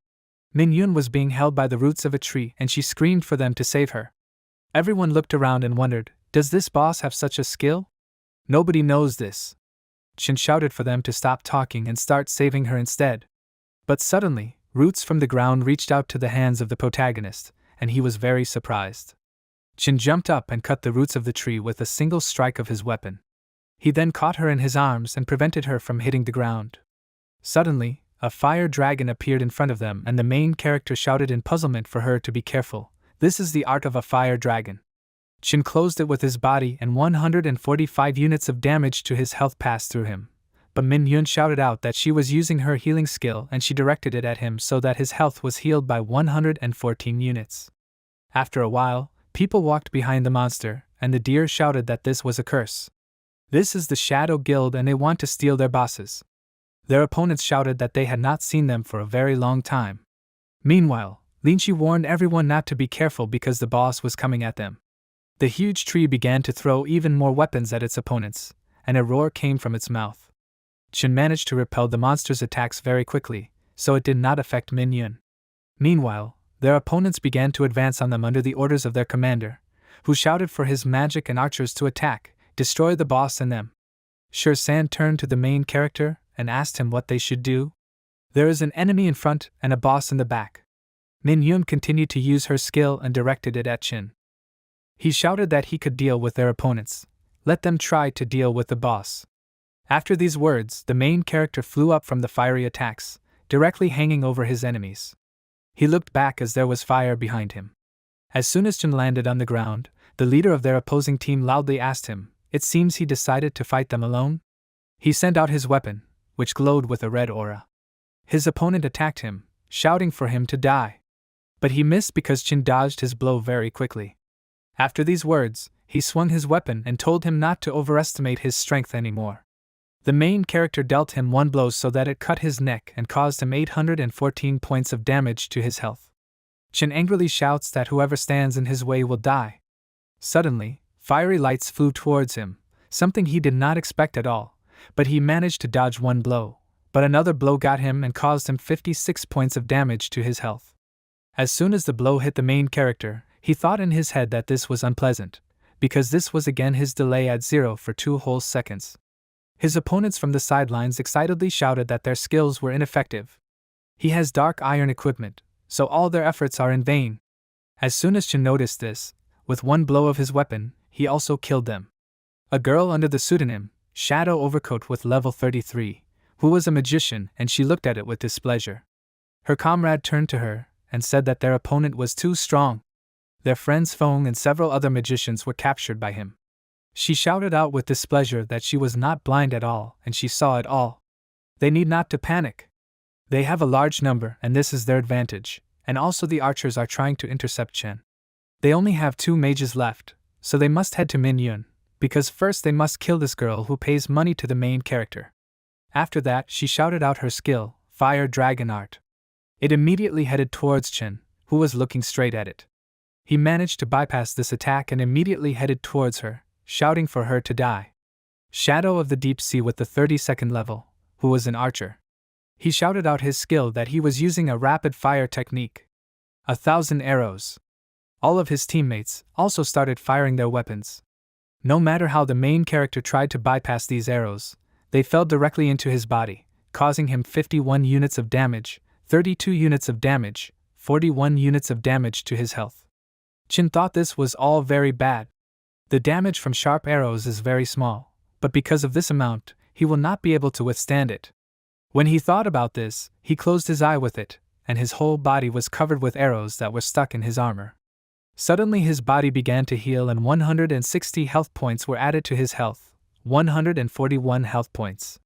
Min Yun was being held by the roots of a tree and she screamed for them to save her. Everyone looked around and wondered, does this boss have such a skill? Nobody knows this. Chen shouted for them to stop talking and start saving her instead. But suddenly, roots from the ground reached out to the hands of the protagonist, and he was very surprised. Chen jumped up and cut the roots of the tree with a single strike of his weapon. He then caught her in his arms and prevented her from hitting the ground. Suddenly, a fire dragon appeared in front of them and the main character shouted in puzzlement for her to be careful. This is the art of a fire dragon. Chen closed it with his body and 145 units of damage to his health passed through him. But Min Yun shouted out that she was using her healing skill and she directed it at him so that his health was healed by 114 units. After a while, people walked behind the monster, and the deer shouted that this was a curse. This is the Shadow Guild and they want to steal their bosses. Their opponents shouted that they had not seen them for a very long time. Meanwhile, Linchi warned everyone not to be careful because the boss was coming at them. The huge tree began to throw even more weapons at its opponents, and a roar came from its mouth. Chen managed to repel the monster's attacks very quickly, so it did not affect Min Yun. Meanwhile, their opponents began to advance on them under the orders of their commander, who shouted for his magic and archers to attack, destroy the boss and them. San turned to the main character and asked him what they should do. There is an enemy in front and a boss in the back. Min Yun continued to use her skill and directed it at Chin. He shouted that he could deal with their opponents. Let them try to deal with the boss. After these words, the main character flew up from the fiery attacks, directly hanging over his enemies. He looked back as there was fire behind him. As soon as Chin landed on the ground, the leader of their opposing team loudly asked him, it seems he decided to fight them alone? He sent out his weapon, which glowed with a red aura. His opponent attacked him, shouting for him to die. But he missed because Chin dodged his blow very quickly. After these words, he swung his weapon and told him not to overestimate his strength anymore. The main character dealt him one blow so that it cut his neck and caused him 814 points of damage to his health. Chin angrily shouts that whoever stands in his way will die. Suddenly, fiery lights flew towards him, something he did not expect at all, but he managed to dodge one blow, but another blow got him and caused him 56 points of damage to his health. As soon as the blow hit the main character, he thought in his head that this was unpleasant, because this was again his delay at 0 for 2 whole seconds. His opponents from the sidelines excitedly shouted that their skills were ineffective. He has dark iron equipment, so all their efforts are in vain. As soon as Chin noticed this, with one blow of his weapon, he also killed them. A girl under the pseudonym, Shadow Overcoat with level 33, who was a magician, and she looked at it with displeasure. Her comrade turned to her and said that their opponent was too strong. Their friends Feng and several other magicians were captured by him. She shouted out with displeasure that she was not blind at all and she saw it all. They need not to panic. They have a large number and this is their advantage, and also the archers are trying to intercept Chen. They only have 2 mages left, so they must head to Min Yun, because first they must kill this girl who pays money to the main character. After that, she shouted out her skill, Fire Dragon Art. It immediately headed towards Chen, who was looking straight at it. He managed to bypass this attack and immediately headed towards her, shouting for her to die. Shadow of the Deep Sea with the 32nd level, who was an archer. He shouted out his skill that he was using a rapid fire technique. 1,000 arrows. All of his teammates also started firing their weapons. No matter how the main character tried to bypass these arrows, they fell directly into his body, causing him 51 units of damage, 32 units of damage, 41 units of damage to his health. Chin thought this was all very bad. The damage from sharp arrows is very small, but because of this amount, he will not be able to withstand it. When he thought about this, he closed his eye with it, and his whole body was covered with arrows that were stuck in his armor. Suddenly his body began to heal and 160 health points were added to his health, 141 health points.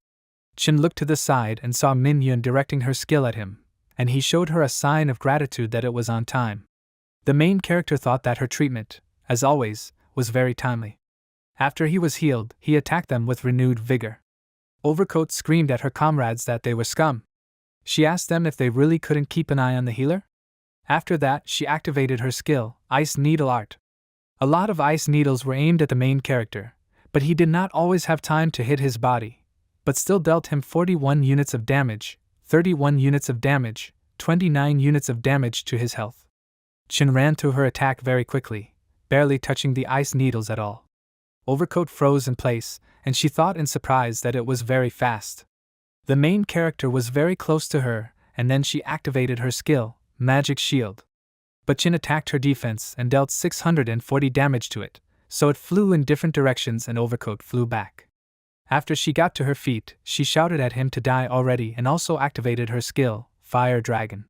Chin looked to the side and saw Min Yun directing her skill at him, and he showed her a sign of gratitude that it was on time. The main character thought that her treatment, as always, was very timely. After he was healed, he attacked them with renewed vigor. Overcoat screamed at her comrades that they were scum. She asked them if they really couldn't keep an eye on the healer. After that, she activated her skill, Ice Needle Art. A lot of ice needles were aimed at the main character, but he did not always have time to hit his body, but still dealt him 41 units of damage, 31 units of damage, 29 units of damage to his health. Chin ran to her attack very quickly, barely touching the ice needles at all. Overcoat froze in place, and she thought in surprise that it was very fast. The main character was very close to her, and then she activated her skill, Magic Shield. But Chin attacked her defense and dealt 640 damage to it, so it flew in different directions and Overcoat flew back. After she got to her feet, she shouted at him to die already and also activated her skill, Fire Dragon.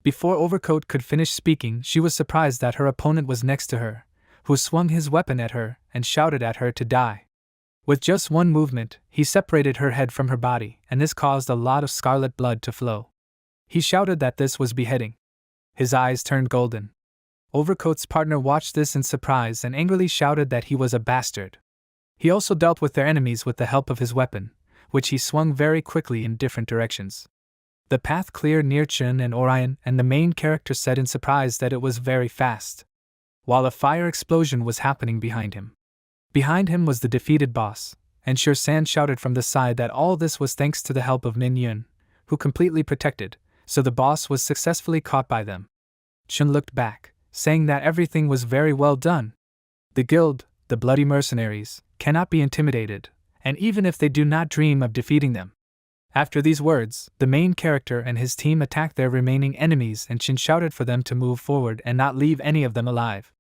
Before Overcoat could finish speaking, she was surprised that her opponent was next to her, who swung his weapon at her and shouted at her to die. With just one movement, he separated her head from her body, and this caused a lot of scarlet blood to flow. He shouted that this was beheading. His eyes turned golden. Overcoat's partner watched this in surprise and angrily shouted that he was a bastard. He also dealt with their enemies with the help of his weapon, which he swung very quickly in different directions. The path cleared near Chun and Orion, and the main character said in surprise that it was very fast, while a fire explosion was happening behind him. Behind him was the defeated boss, and Shur-san shouted from the side that all this was thanks to the help of Min Yun, who completely protected, so the boss was successfully caught by them. Chun looked back, saying that everything was very well done. The guild, the bloody mercenaries, cannot be intimidated, and even if they do not dream of defeating them. After these words, the main character and his team attacked their remaining enemies, and Chun shouted for them to move forward and not leave any of them alive.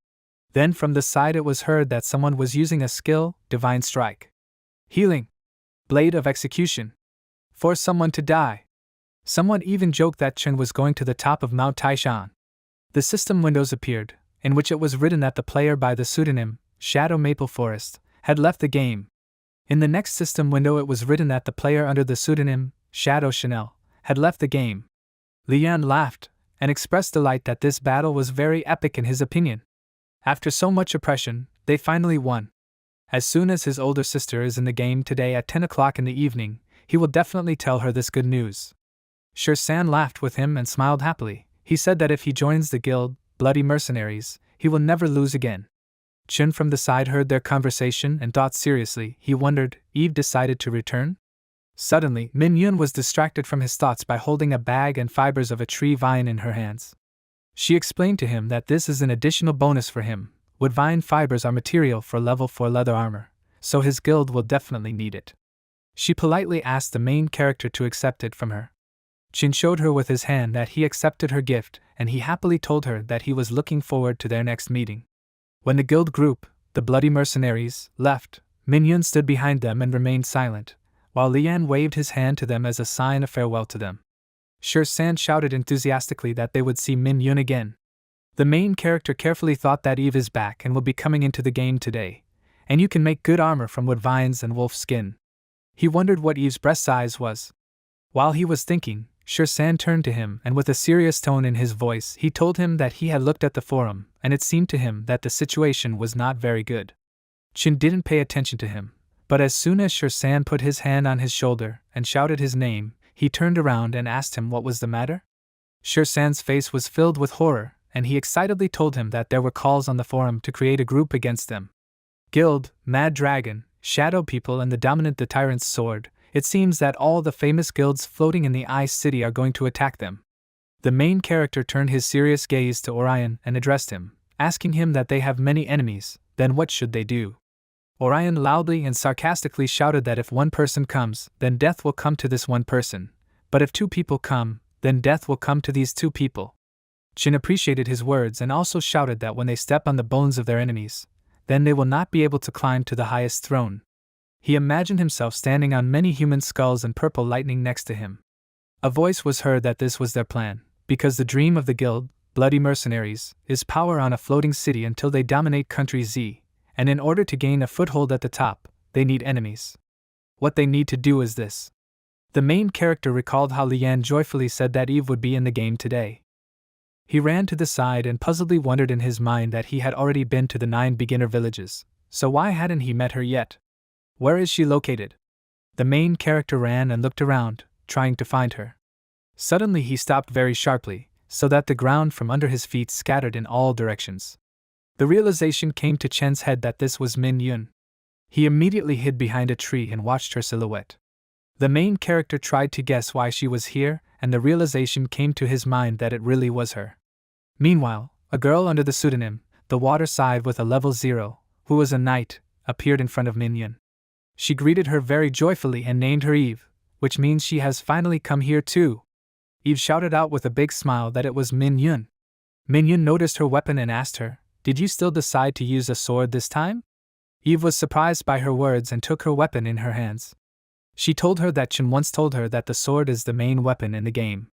Then from the side it was heard that someone was using a skill, Divine Strike. Healing. Blade of Execution. Force someone to die. Someone even joked that Chun was going to the top of Mount Taishan. The system windows appeared, in which it was written that the player by the pseudonym, Shadow Maple Forest, had left the game. In the next system window it was written that the player under the pseudonym, Shadow Chanel, had left the game. Lian laughed, and expressed delight that this battle was very epic in his opinion. After so much oppression, they finally won. As soon as his older sister is in the game today at 10 o'clock in the evening, he will definitely tell her this good news. Shur-san laughed with him and smiled happily. He said that if he joins the guild, Bloody Mercenaries, he will never lose again. Chun from the side heard their conversation and thought seriously. He wondered, Eve decided to return? Suddenly, Min Yun was distracted from his thoughts by holding a bag and fibers of a tree vine in her hands. She explained to him that this is an additional bonus for him. Wood vine fibers are material for level 4 leather armor, so his guild will definitely need it. She politely asked the main character to accept it from her. Chun showed her with his hand that he accepted her gift, and he happily told her that he was looking forward to their next meeting. When the guild group, the Bloody Mercenaries, left, Min Yun stood behind them and remained silent, while Lian waved his hand to them as a sign of farewell to them. Shur-san shouted enthusiastically that they would see Min Yun again. The main character carefully thought that Eve is back and will be coming into the game today, and you can make good armor from wood vines and wolf skin. He wondered what Eve's breast size was. While he was thinking, Shur-san turned to him and with a serious tone in his voice he told him that he had looked at the forum, and it seemed to him that the situation was not very good. Chun didn't pay attention to him, but as soon as Shur-san put his hand on his shoulder and shouted his name, he turned around and asked him what was the matter. Shur-san's face was filled with horror, and he excitedly told him that there were calls on the forum to create a group against them. Guild, Mad Dragon, Shadow People and the Dominant the Tyrant's Sword. It seems that all the famous guilds floating in the Ice City are going to attack them. The main character turned his serious gaze to Orion and addressed him, asking him that they have many enemies, then what should they do? Orion loudly and sarcastically shouted that if one person comes, then death will come to this one person, but if 2 people come, then death will come to these 2 people. Chun appreciated his words and also shouted that when they step on the bones of their enemies, then they will not be able to climb to the highest throne. He imagined himself standing on many human skulls and purple lightning next to him. A voice was heard that this was their plan, because the dream of the guild, Bloody Mercenaries, is power on a floating city until they dominate Country Z, and in order to gain a foothold at the top, they need enemies. What they need to do is this. The main character recalled how Lian joyfully said that Eve would be in the game today. He ran to the side and puzzledly wondered in his mind that he had already been to the 9 beginner villages, so why hadn't he met her yet? Where is she located? The main character ran and looked around, trying to find her. Suddenly he stopped very sharply, so that the ground from under his feet scattered in all directions. The realization came to Chen's head that this was Min Yun. He immediately hid behind a tree and watched her silhouette. The main character tried to guess why she was here, and the realization came to his mind that it really was her. Meanwhile, a girl under the pseudonym, the Water Side with a level 0, who was a knight, appeared in front of Min Yun. She greeted her very joyfully and named her Eve, which means she has finally come here too. Eve shouted out with a big smile that it was Min Yun. Min Yun noticed her weapon and asked her, "Did you still decide to use a sword this time?" Eve was surprised by her words and took her weapon in her hands. She told her that Chun once told her that the sword is the main weapon in the game.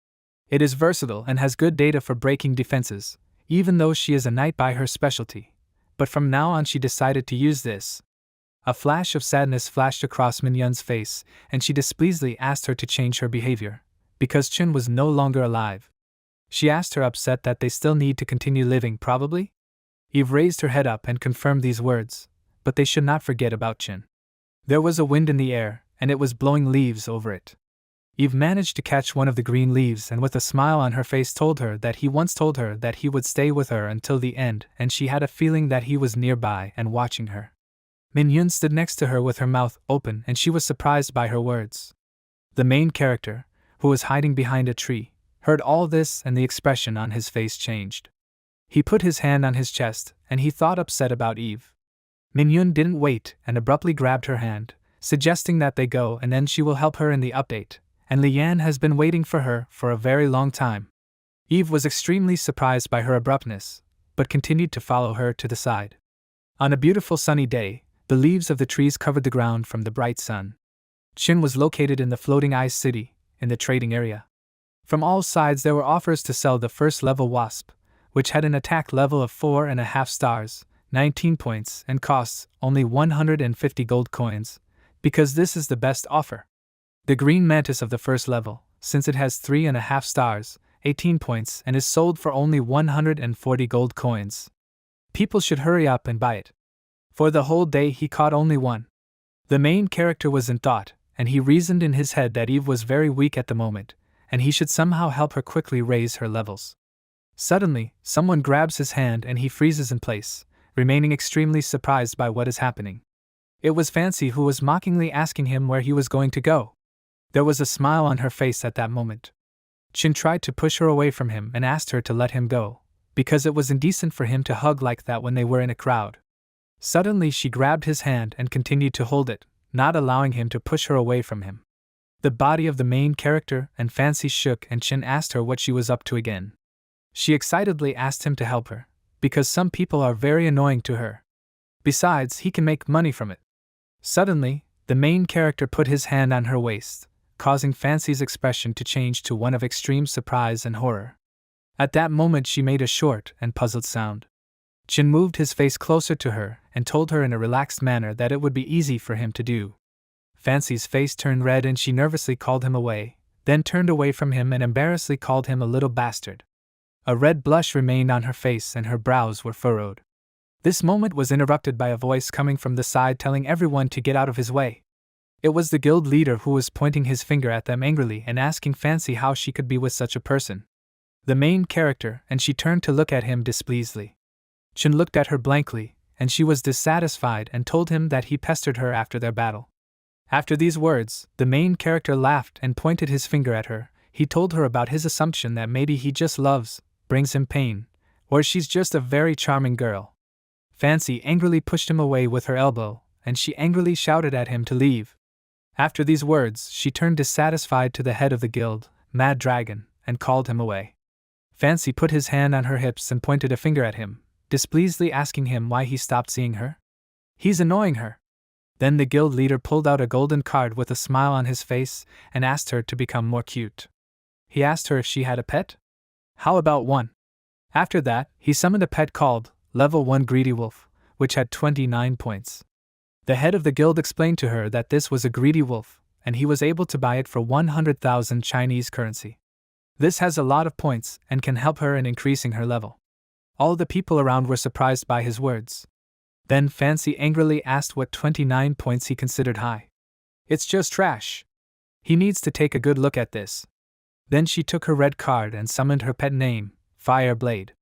It is versatile and has good data for breaking defenses, even though she is a knight by her specialty. But from now on she decided to use this. A flash of sadness flashed across Min Yun's face, and she displeasedly asked her to change her behavior, because Chun was no longer alive. She asked her upset that they still need to continue living probably? Eve raised her head up and confirmed these words, but they should not forget about Chin. There was a wind in the air, and it was blowing leaves over it. Eve managed to catch one of the green leaves and with a smile on her face told her that he once told her that he would stay with her until the end, and she had a feeling that he was nearby and watching her. Min-yoon stood next to her with her mouth open and she was surprised by her words. The main character, who was hiding behind a tree, heard all this and the expression on his face changed. He put his hand on his chest and he thought upset about Eve. Min-yoon didn't wait and abruptly grabbed her hand, suggesting that they go and then she will help her in the update, and Lian has been waiting for her for a very long time. Eve was extremely surprised by her abruptness, but continued to follow her to the side. On a beautiful sunny day, the leaves of the trees covered the ground from the bright sun. Chin was located in the floating ice city, in the trading area. From all sides there were offers to sell the first level wasp, which had an attack level of 4.5 stars, 19 points, and costs only 150 gold coins, because this is the best offer. The green mantis of the first level, since it has 3.5 stars, 18 points, and is sold for only 140 gold coins. People should hurry up and buy it. For the whole day he caught only one. The main character was in thought, and he reasoned in his head that Eve was very weak at the moment, and he should somehow help her quickly raise her levels. Suddenly, someone grabs his hand and he freezes in place, remaining extremely surprised by what is happening. It was Fancy who was mockingly asking him where he was going to go. There was a smile on her face at that moment. Chin tried to push her away from him and asked her to let him go, because it was indecent for him to hug like that when they were in a crowd. Suddenly she grabbed his hand and continued to hold it, not allowing him to push her away from him. The body of the main character and Fancy shook and Chin asked her what she was up to again. She excitedly asked him to help her, because some people are very annoying to her. Besides, he can make money from it. Suddenly, the main character put his hand on her waist, causing Fancy's expression to change to one of extreme surprise and horror. At that moment she made a short and puzzled sound. Chin moved his face closer to her and told her in a relaxed manner that it would be easy for him to do. Fancy's face turned red and she nervously called him away, then turned away from him and embarrassedly called him a little bastard. A red blush remained on her face and her brows were furrowed. This moment was interrupted by a voice coming from the side telling everyone to get out of his way. It was the guild leader who was pointing his finger at them angrily and asking Fancy how she could be with such a person. The main character, and she turned to look at him displeasedly. Chin looked at her blankly, and she was dissatisfied and told him that he pestered her after their battle. After these words, the main character laughed and pointed his finger at her. He told her about his assumption that maybe he just brings him pain, or she's just a very charming girl. Fancy angrily pushed him away with her elbow, and she angrily shouted at him to leave. After these words, she turned dissatisfied to the head of the guild, Mad Dragon, and called him away. Fancy put his hand on her hips and pointed a finger at him, displeasedly asking him why he stopped seeing her. He's annoying her. Then the guild leader pulled out a golden card with a smile on his face and asked her to become more cute. He asked her if she had a pet. How about one? After that, he summoned a pet called Level 1 Greedy Wolf, which had 29 points. The head of the guild explained to her that this was a greedy wolf, and he was able to buy it for 100,000 Chinese currency. This has a lot of points and can help her in increasing her level. All the people around were surprised by his words. Then Fancy angrily asked what 29 points he considered high. It's just trash. He needs to take a good look at this. Then she took her red card and summoned her pet name, Fire Blade.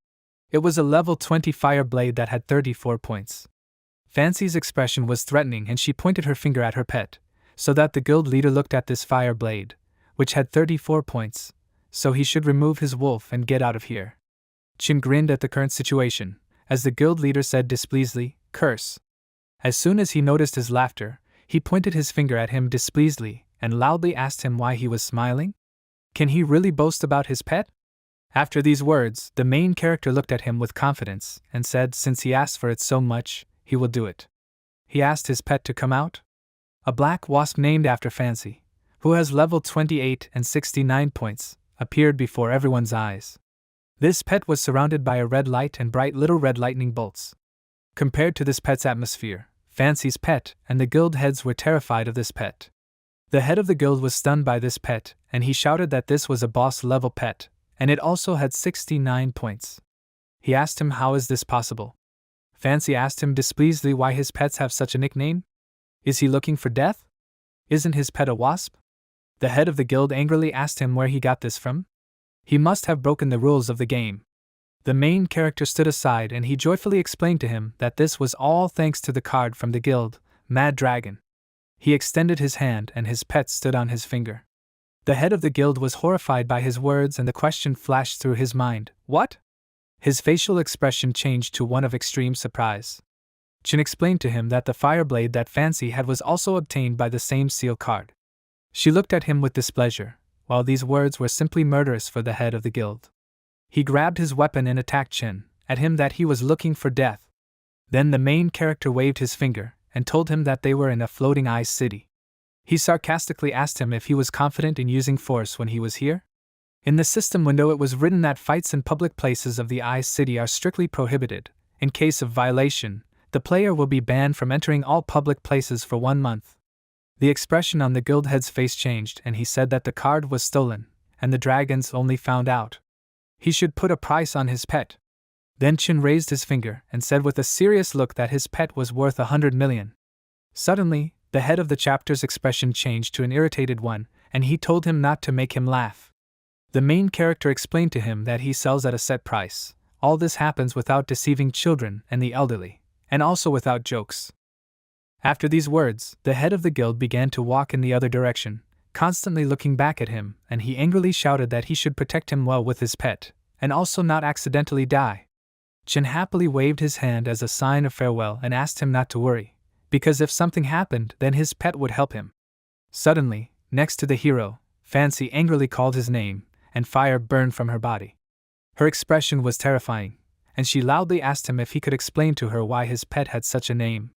It was a level 20 fire blade that had 34 points. Fancy's expression was threatening and she pointed her finger at her pet, so that the guild leader looked at this fire blade, which had 34 points, so he should remove his wolf and get out of here. Chin grinned at the current situation, as the guild leader said displeasedly, "Curse." As soon as he noticed his laughter, he pointed his finger at him displeasedly and loudly asked him why he was smiling. Can he really boast about his pet? After these words, the main character looked at him with confidence and said since he asked for it so much, he will do it. He asked his pet to come out. A black wasp named after Fancy, who has level 28 and 69 points, appeared before everyone's eyes. This pet was surrounded by a red light and bright little red lightning bolts. Compared to this pet's atmosphere, Fancy's pet and the guild heads were terrified of this pet. The head of the guild was stunned by this pet, and he shouted that this was a boss-level pet, and it also had 69 points. He asked him how is this possible. Fancy asked him displeasedly why his pets have such a nickname. Is he looking for death? Isn't his pet a wasp? The head of the guild angrily asked him where he got this from. He must have broken the rules of the game. The main character stood aside and he joyfully explained to him that this was all thanks to the card from the guild, Mad Dragon. He extended his hand and his pet stood on his finger. The head of the guild was horrified by his words and the question flashed through his mind, what? His facial expression changed to one of extreme surprise. Chin explained to him that the fire blade that Fancy had was also obtained by the same seal card. She looked at him with displeasure, while these words were simply murderous for the head of the guild. He grabbed his weapon and attacked Chin, at him that he was looking for death. Then the main character waved his finger, and told him that they were in a floating ice city. He sarcastically asked him if he was confident in using force when he was here. In the system window it was written that fights in public places of the ice city are strictly prohibited. In case of violation, the player will be banned from entering all public places for 1 month. The expression on the guild head's face changed and he said that the card was stolen, and the dragons only found out. He should put a price on his pet. Then Chin raised his finger and said with a serious look that his pet was worth 100 million. Suddenly, the head of the chapter's expression changed to an irritated one, and he told him not to make him laugh. The main character explained to him that he sells at a set price. All this happens without deceiving children and the elderly, and also without jokes. After these words, the head of the guild began to walk in the other direction, constantly looking back at him, and he angrily shouted that he should protect him well with his pet, and also not accidentally die. Chin happily waved his hand as a sign of farewell and asked him not to worry, because if something happened, then his pet would help him. Suddenly, next to the hero, Fancy angrily called his name, and fire burned from her body. Her expression was terrifying, and she loudly asked him if he could explain to her why his pet had such a name.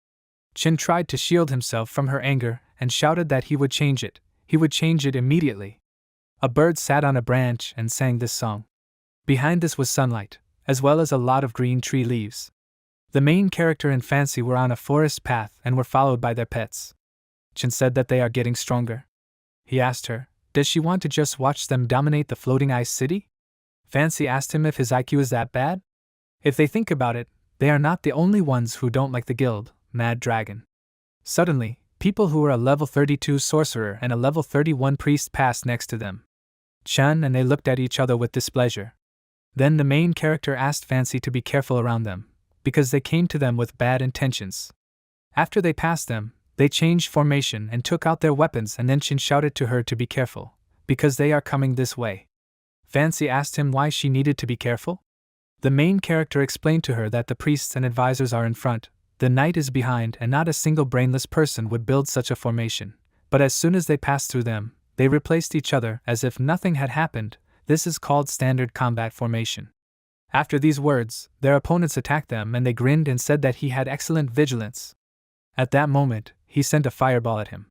Chin tried to shield himself from her anger and shouted that he would change it. He would change it immediately. A bird sat on a branch and sang this song. Behind this was sunlight, as well as a lot of green tree leaves. The main character and Fancy were on a forest path and were followed by their pets. Chin said that they are getting stronger. He asked her, does she want to just watch them dominate the floating ice city? Fancy asked him if his IQ is that bad. If they think about it, they are not the only ones who don't like the guild, Mad Dragon. Suddenly, people who were a level 32 sorcerer and a level 31 priest passed next to them. Chan and they looked at each other with displeasure. Then the main character asked Fancy to be careful around them, because they came to them with bad intentions. After they passed them, they changed formation and took out their weapons, and then Chin shouted to her to be careful, because they are coming this way. Fancy asked him why she needed to be careful. The main character explained to her that the priests and advisors are in front, the knight is behind, and not a single brainless person would build such a formation. But as soon as they passed through them, they replaced each other as if nothing had happened. This is called standard combat formation. After these words, their opponents attacked them and they grinned and said that he had excellent vigilance. At that moment, he sent a fireball at him.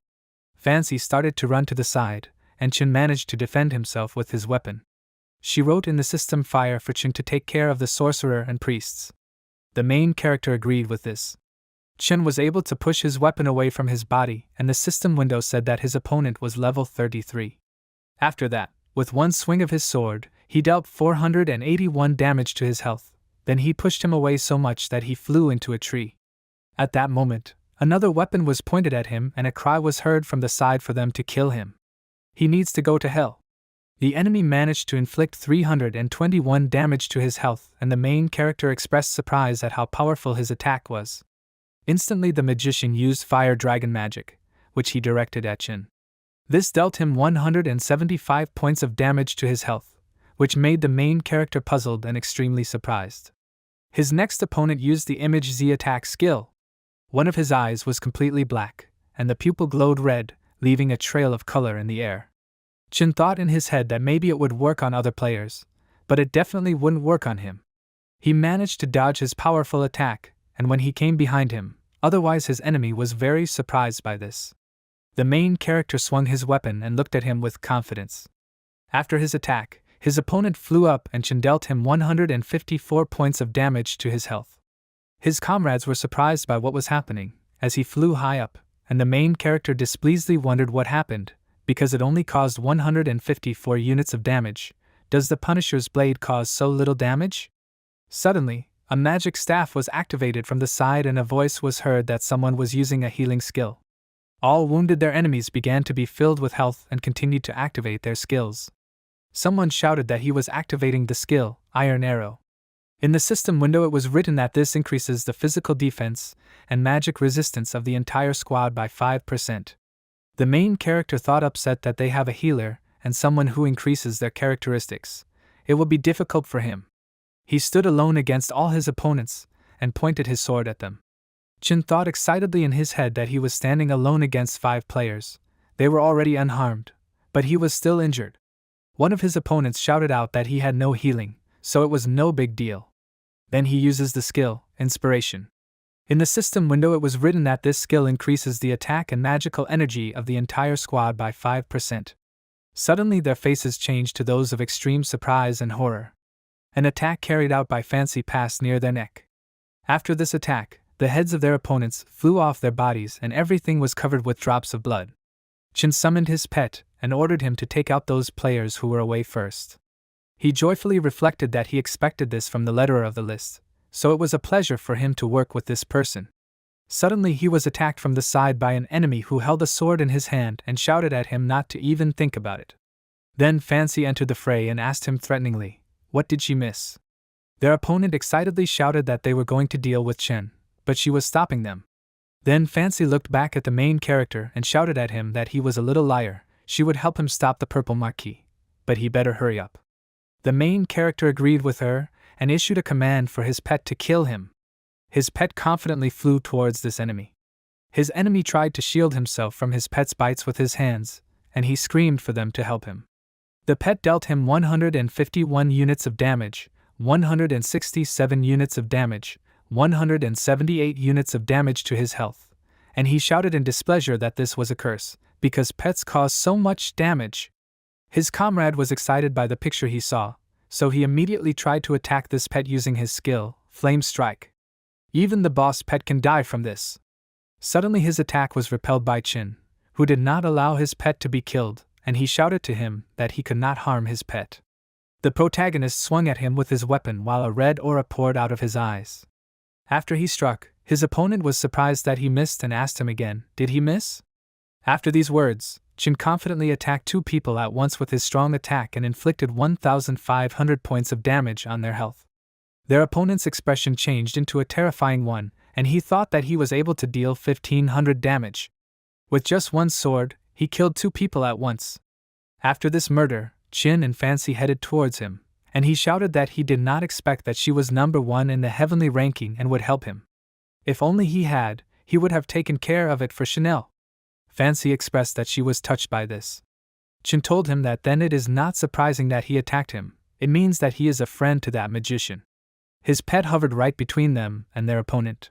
Fancy started to run to the side, and Chin managed to defend himself with his weapon. She wrote in the system fire for Chin to take care of the sorcerer and priests. The main character agreed with this. Chin was able to push his weapon away from his body, and the system window said that his opponent was level 33. After that, with one swing of his sword, he dealt 481 damage to his health. Then he pushed him away so much that he flew into a tree. At that moment, another weapon was pointed at him and a cry was heard from the side for them to kill him. He needs to go to hell. The enemy managed to inflict 321 damage to his health, and the main character expressed surprise at how powerful his attack was. Instantly the magician used fire dragon magic, which he directed at Chin. This dealt him 175 points of damage to his health, which made the main character puzzled and extremely surprised. His next opponent used the image Z attack skill. One of his eyes was completely black, and the pupil glowed red, leaving a trail of color in the air. Chin thought in his head that maybe it would work on other players, but it definitely wouldn't work on him. He managed to dodge his powerful attack, and when he came behind him, otherwise his enemy was very surprised by this. The main character swung his weapon and looked at him with confidence. After his attack, his opponent flew up and Chin dealt him 154 points of damage to his health. His comrades were surprised by what was happening, as he flew high up, and the main character displeasedly wondered what happened, because it only caused 154 units of damage. Does the Punisher's blade cause so little damage? Suddenly, A magic staff was activated from the side and a voice was heard that someone was using a healing skill. All wounded their enemies began to be filled with health and continued to activate their skills. Someone shouted that he was activating the skill, Iron Arrow. In the system window it was written that this increases the physical defense and magic resistance of the entire squad by 5%. The main character thought upset that they have a healer and someone who increases their characteristics. It will be difficult for him. He stood alone against all his opponents and pointed his sword at them. Chin thought excitedly in his head that he was standing alone against 5 players. They were already unharmed, but he was still injured. One of his opponents shouted out that he had no healing, so it was no big deal. Then he uses the skill, Inspiration. In the system window it was written that this skill increases the attack and magical energy of the entire squad by 5%. Suddenly their faces changed to those of extreme surprise and horror. An attack carried out by Fancy passed near their neck. After this attack, the heads of their opponents flew off their bodies and everything was covered with drops of blood. Chin summoned his pet and ordered him to take out those players who were away first. He joyfully reflected that he expected this from the letterer of the list, so it was a pleasure for him to work with this person. Suddenly he was attacked from the side by an enemy who held a sword in his hand and shouted at him not to even think about it. Then Fancy entered the fray and asked him threateningly, what did she miss? Their opponent excitedly shouted that they were going to deal with Chen, but she was stopping them. Then Fancy looked back at the main character and shouted at him that he was a little liar, she would help him stop the purple marquis, but he better hurry up. The main character agreed with her and issued a command for his pet to kill him. His pet confidently flew towards this enemy. His enemy tried to shield himself from his pet's bites with his hands, and he screamed for them to help him. The pet dealt him 151 units of damage, 167 units of damage, 178 units of damage to his health, and he shouted in displeasure that this was a curse, because pets cause so much damage. His comrade was excited by the picture he saw, so he immediately tried to attack this pet using his skill, Flame Strike. Even the boss pet can die from this. Suddenly his attack was repelled by Chin, who did not allow his pet to be killed, and he shouted to him that he could not harm his pet. The protagonist swung at him with his weapon while a red aura poured out of his eyes. After he struck, his opponent was surprised that he missed and asked him again, did he miss? After these words, Chin confidently attacked 2 people at once with his strong attack and inflicted 1,500 points of damage on their health. Their opponent's expression changed into a terrifying one, and he thought that he was able to deal 1,500 damage. With just one sword, he killed 2 people at once. After this murder, Chin and Fancy headed towards him, and he shouted that he did not expect that she was number 1 in the heavenly ranking and would help him. If only he would have taken care of it for Chanel. Fancy expressed that she was touched by this. Chin told him that then it is not surprising that he attacked him, it means that he is a friend to that magician. His pet hovered right between them and their opponent.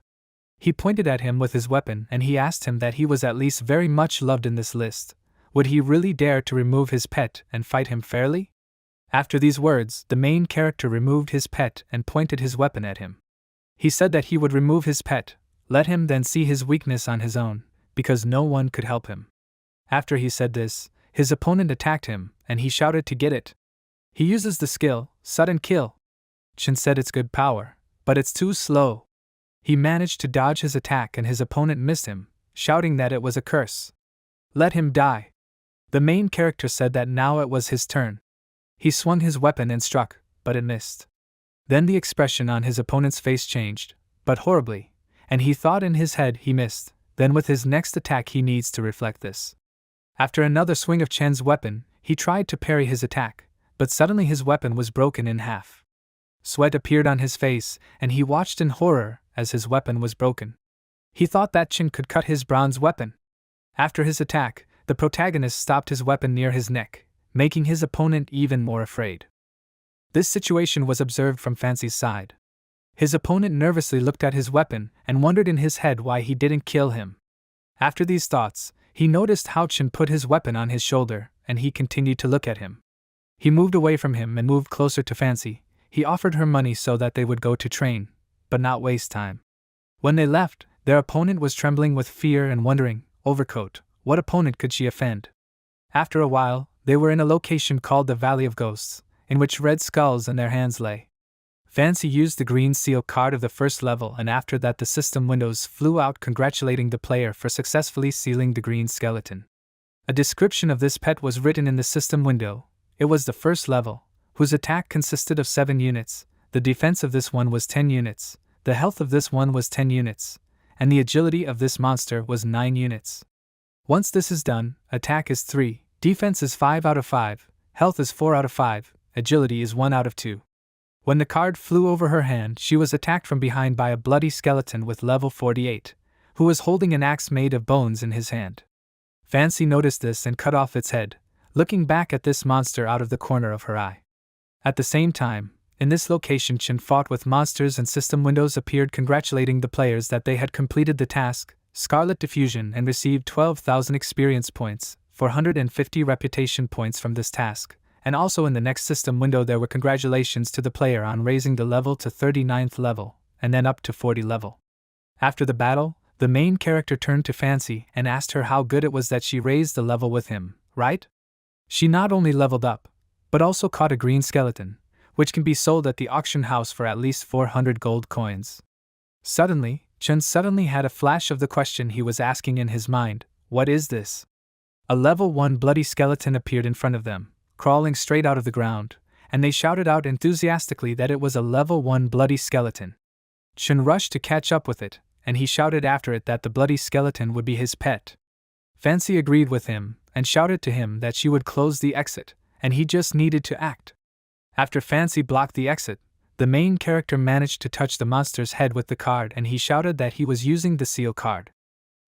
He pointed at him with his weapon and he asked him that he was at least very much loved in this list. Would he really dare to remove his pet and fight him fairly? After these words, the main character removed his pet and pointed his weapon at him. He said that he would remove his pet, let him then see his weakness on his own, because no one could help him. After he said this, his opponent attacked him, and he shouted to get it. He uses the skill, Sudden Kill. Chin said it's good power, but it's too slow. He managed to dodge his attack and his opponent missed him, shouting that it was a curse. Let him die. The main character said that now it was his turn. He swung his weapon and struck, but it missed. Then the expression on his opponent's face changed, but horribly, and he thought in his head he missed, then with his next attack he needs to reflect this. After another swing of Chen's weapon, he tried to parry his attack, but suddenly his weapon was broken in half. Sweat appeared on his face, and he watched in horror as his weapon was broken. He thought that Chen could cut his bronze weapon. After his attack, the protagonist stopped his weapon near his neck, making his opponent even more afraid. This situation was observed from Fancy's side. His opponent nervously looked at his weapon and wondered in his head why he didn't kill him. After these thoughts, he noticed how Chen put his weapon on his shoulder, and he continued to look at him. He moved away from him and moved closer to Fancy. He offered her money so that they would go to train, but not waste time. When they left, their opponent was trembling with fear and wondering, Overcoat, what opponent could she offend? After a while, they were in a location called the Valley of Ghosts, in which red skulls in their hands lay. Fancy used the green seal card of the first level, and after that the system windows flew out congratulating the player for successfully sealing the green skeleton. A description of this pet was written in the system window. It was the first level, whose attack consisted of 7 units, the defense of this one was 10 units, the health of this one was 10 units, and the agility of this monster was 9 units. Once this is done, attack is 3, defense is 5 out of 5, health is 4 out of 5, agility is 1 out of 2. When the card flew over her hand, she was attacked from behind by a bloody skeleton with level 48, who was holding an axe made of bones in his hand. Fancy noticed this and cut off its head, looking back at this monster out of the corner of her eye. At the same time, in this location Chen fought with monsters and system windows appeared congratulating the players that they had completed the task, Scarlet Diffusion, and received 12,000 experience points, 450 reputation points from this task. And also in the next system window there were congratulations to the player on raising the level to 39th level, and then up to 40 level. After the battle, the main character turned to Fancy and asked her how good it was that she raised the level with him, right? She not only leveled up, but also caught a green skeleton, which can be sold at the auction house for at least 400 gold coins. Suddenly, Chen suddenly had a flash of the question he was asking in his mind, what is this? A level 1 bloody skeleton appeared in front of them, crawling straight out of the ground, and they shouted out enthusiastically that it was a level 1 bloody skeleton. Chen rushed to catch up with it, and he shouted after it that the bloody skeleton would be his pet. Fancy agreed with him, and shouted to him that she would close the exit, and he just needed to act. After Fancy blocked the exit, the main character managed to touch the monster's head with the card, and he shouted that he was using the seal card.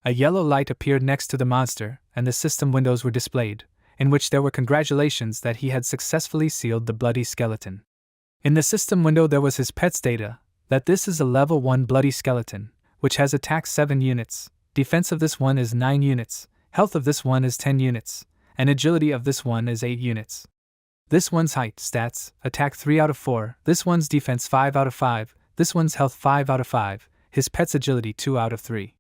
A yellow light appeared next to the monster, and the system windows were displayed, in which there were congratulations that he had successfully sealed the bloody skeleton. In the system window there was his pet's data, that this is a level 1 bloody skeleton, which has attack 7 units, defense of this one is 9 units, health of this one is 10 units, and agility of this one is 8 units. This one's height, stats, attack 3 out of 4, this one's defense 5 out of 5, this one's health 5 out of 5, his pet's agility 2 out of 3.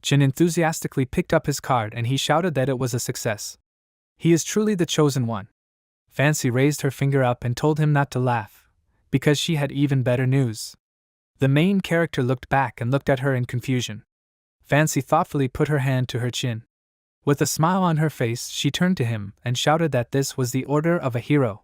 Chen enthusiastically picked up his card and he shouted that it was a success. He is truly the chosen one. Fancy raised her finger up and told him not to laugh, because she had even better news. The main character looked back and looked at her in confusion. Fancy thoughtfully put her hand to her chin. With a smile on her face, she turned to him and shouted that this was the order of a hero.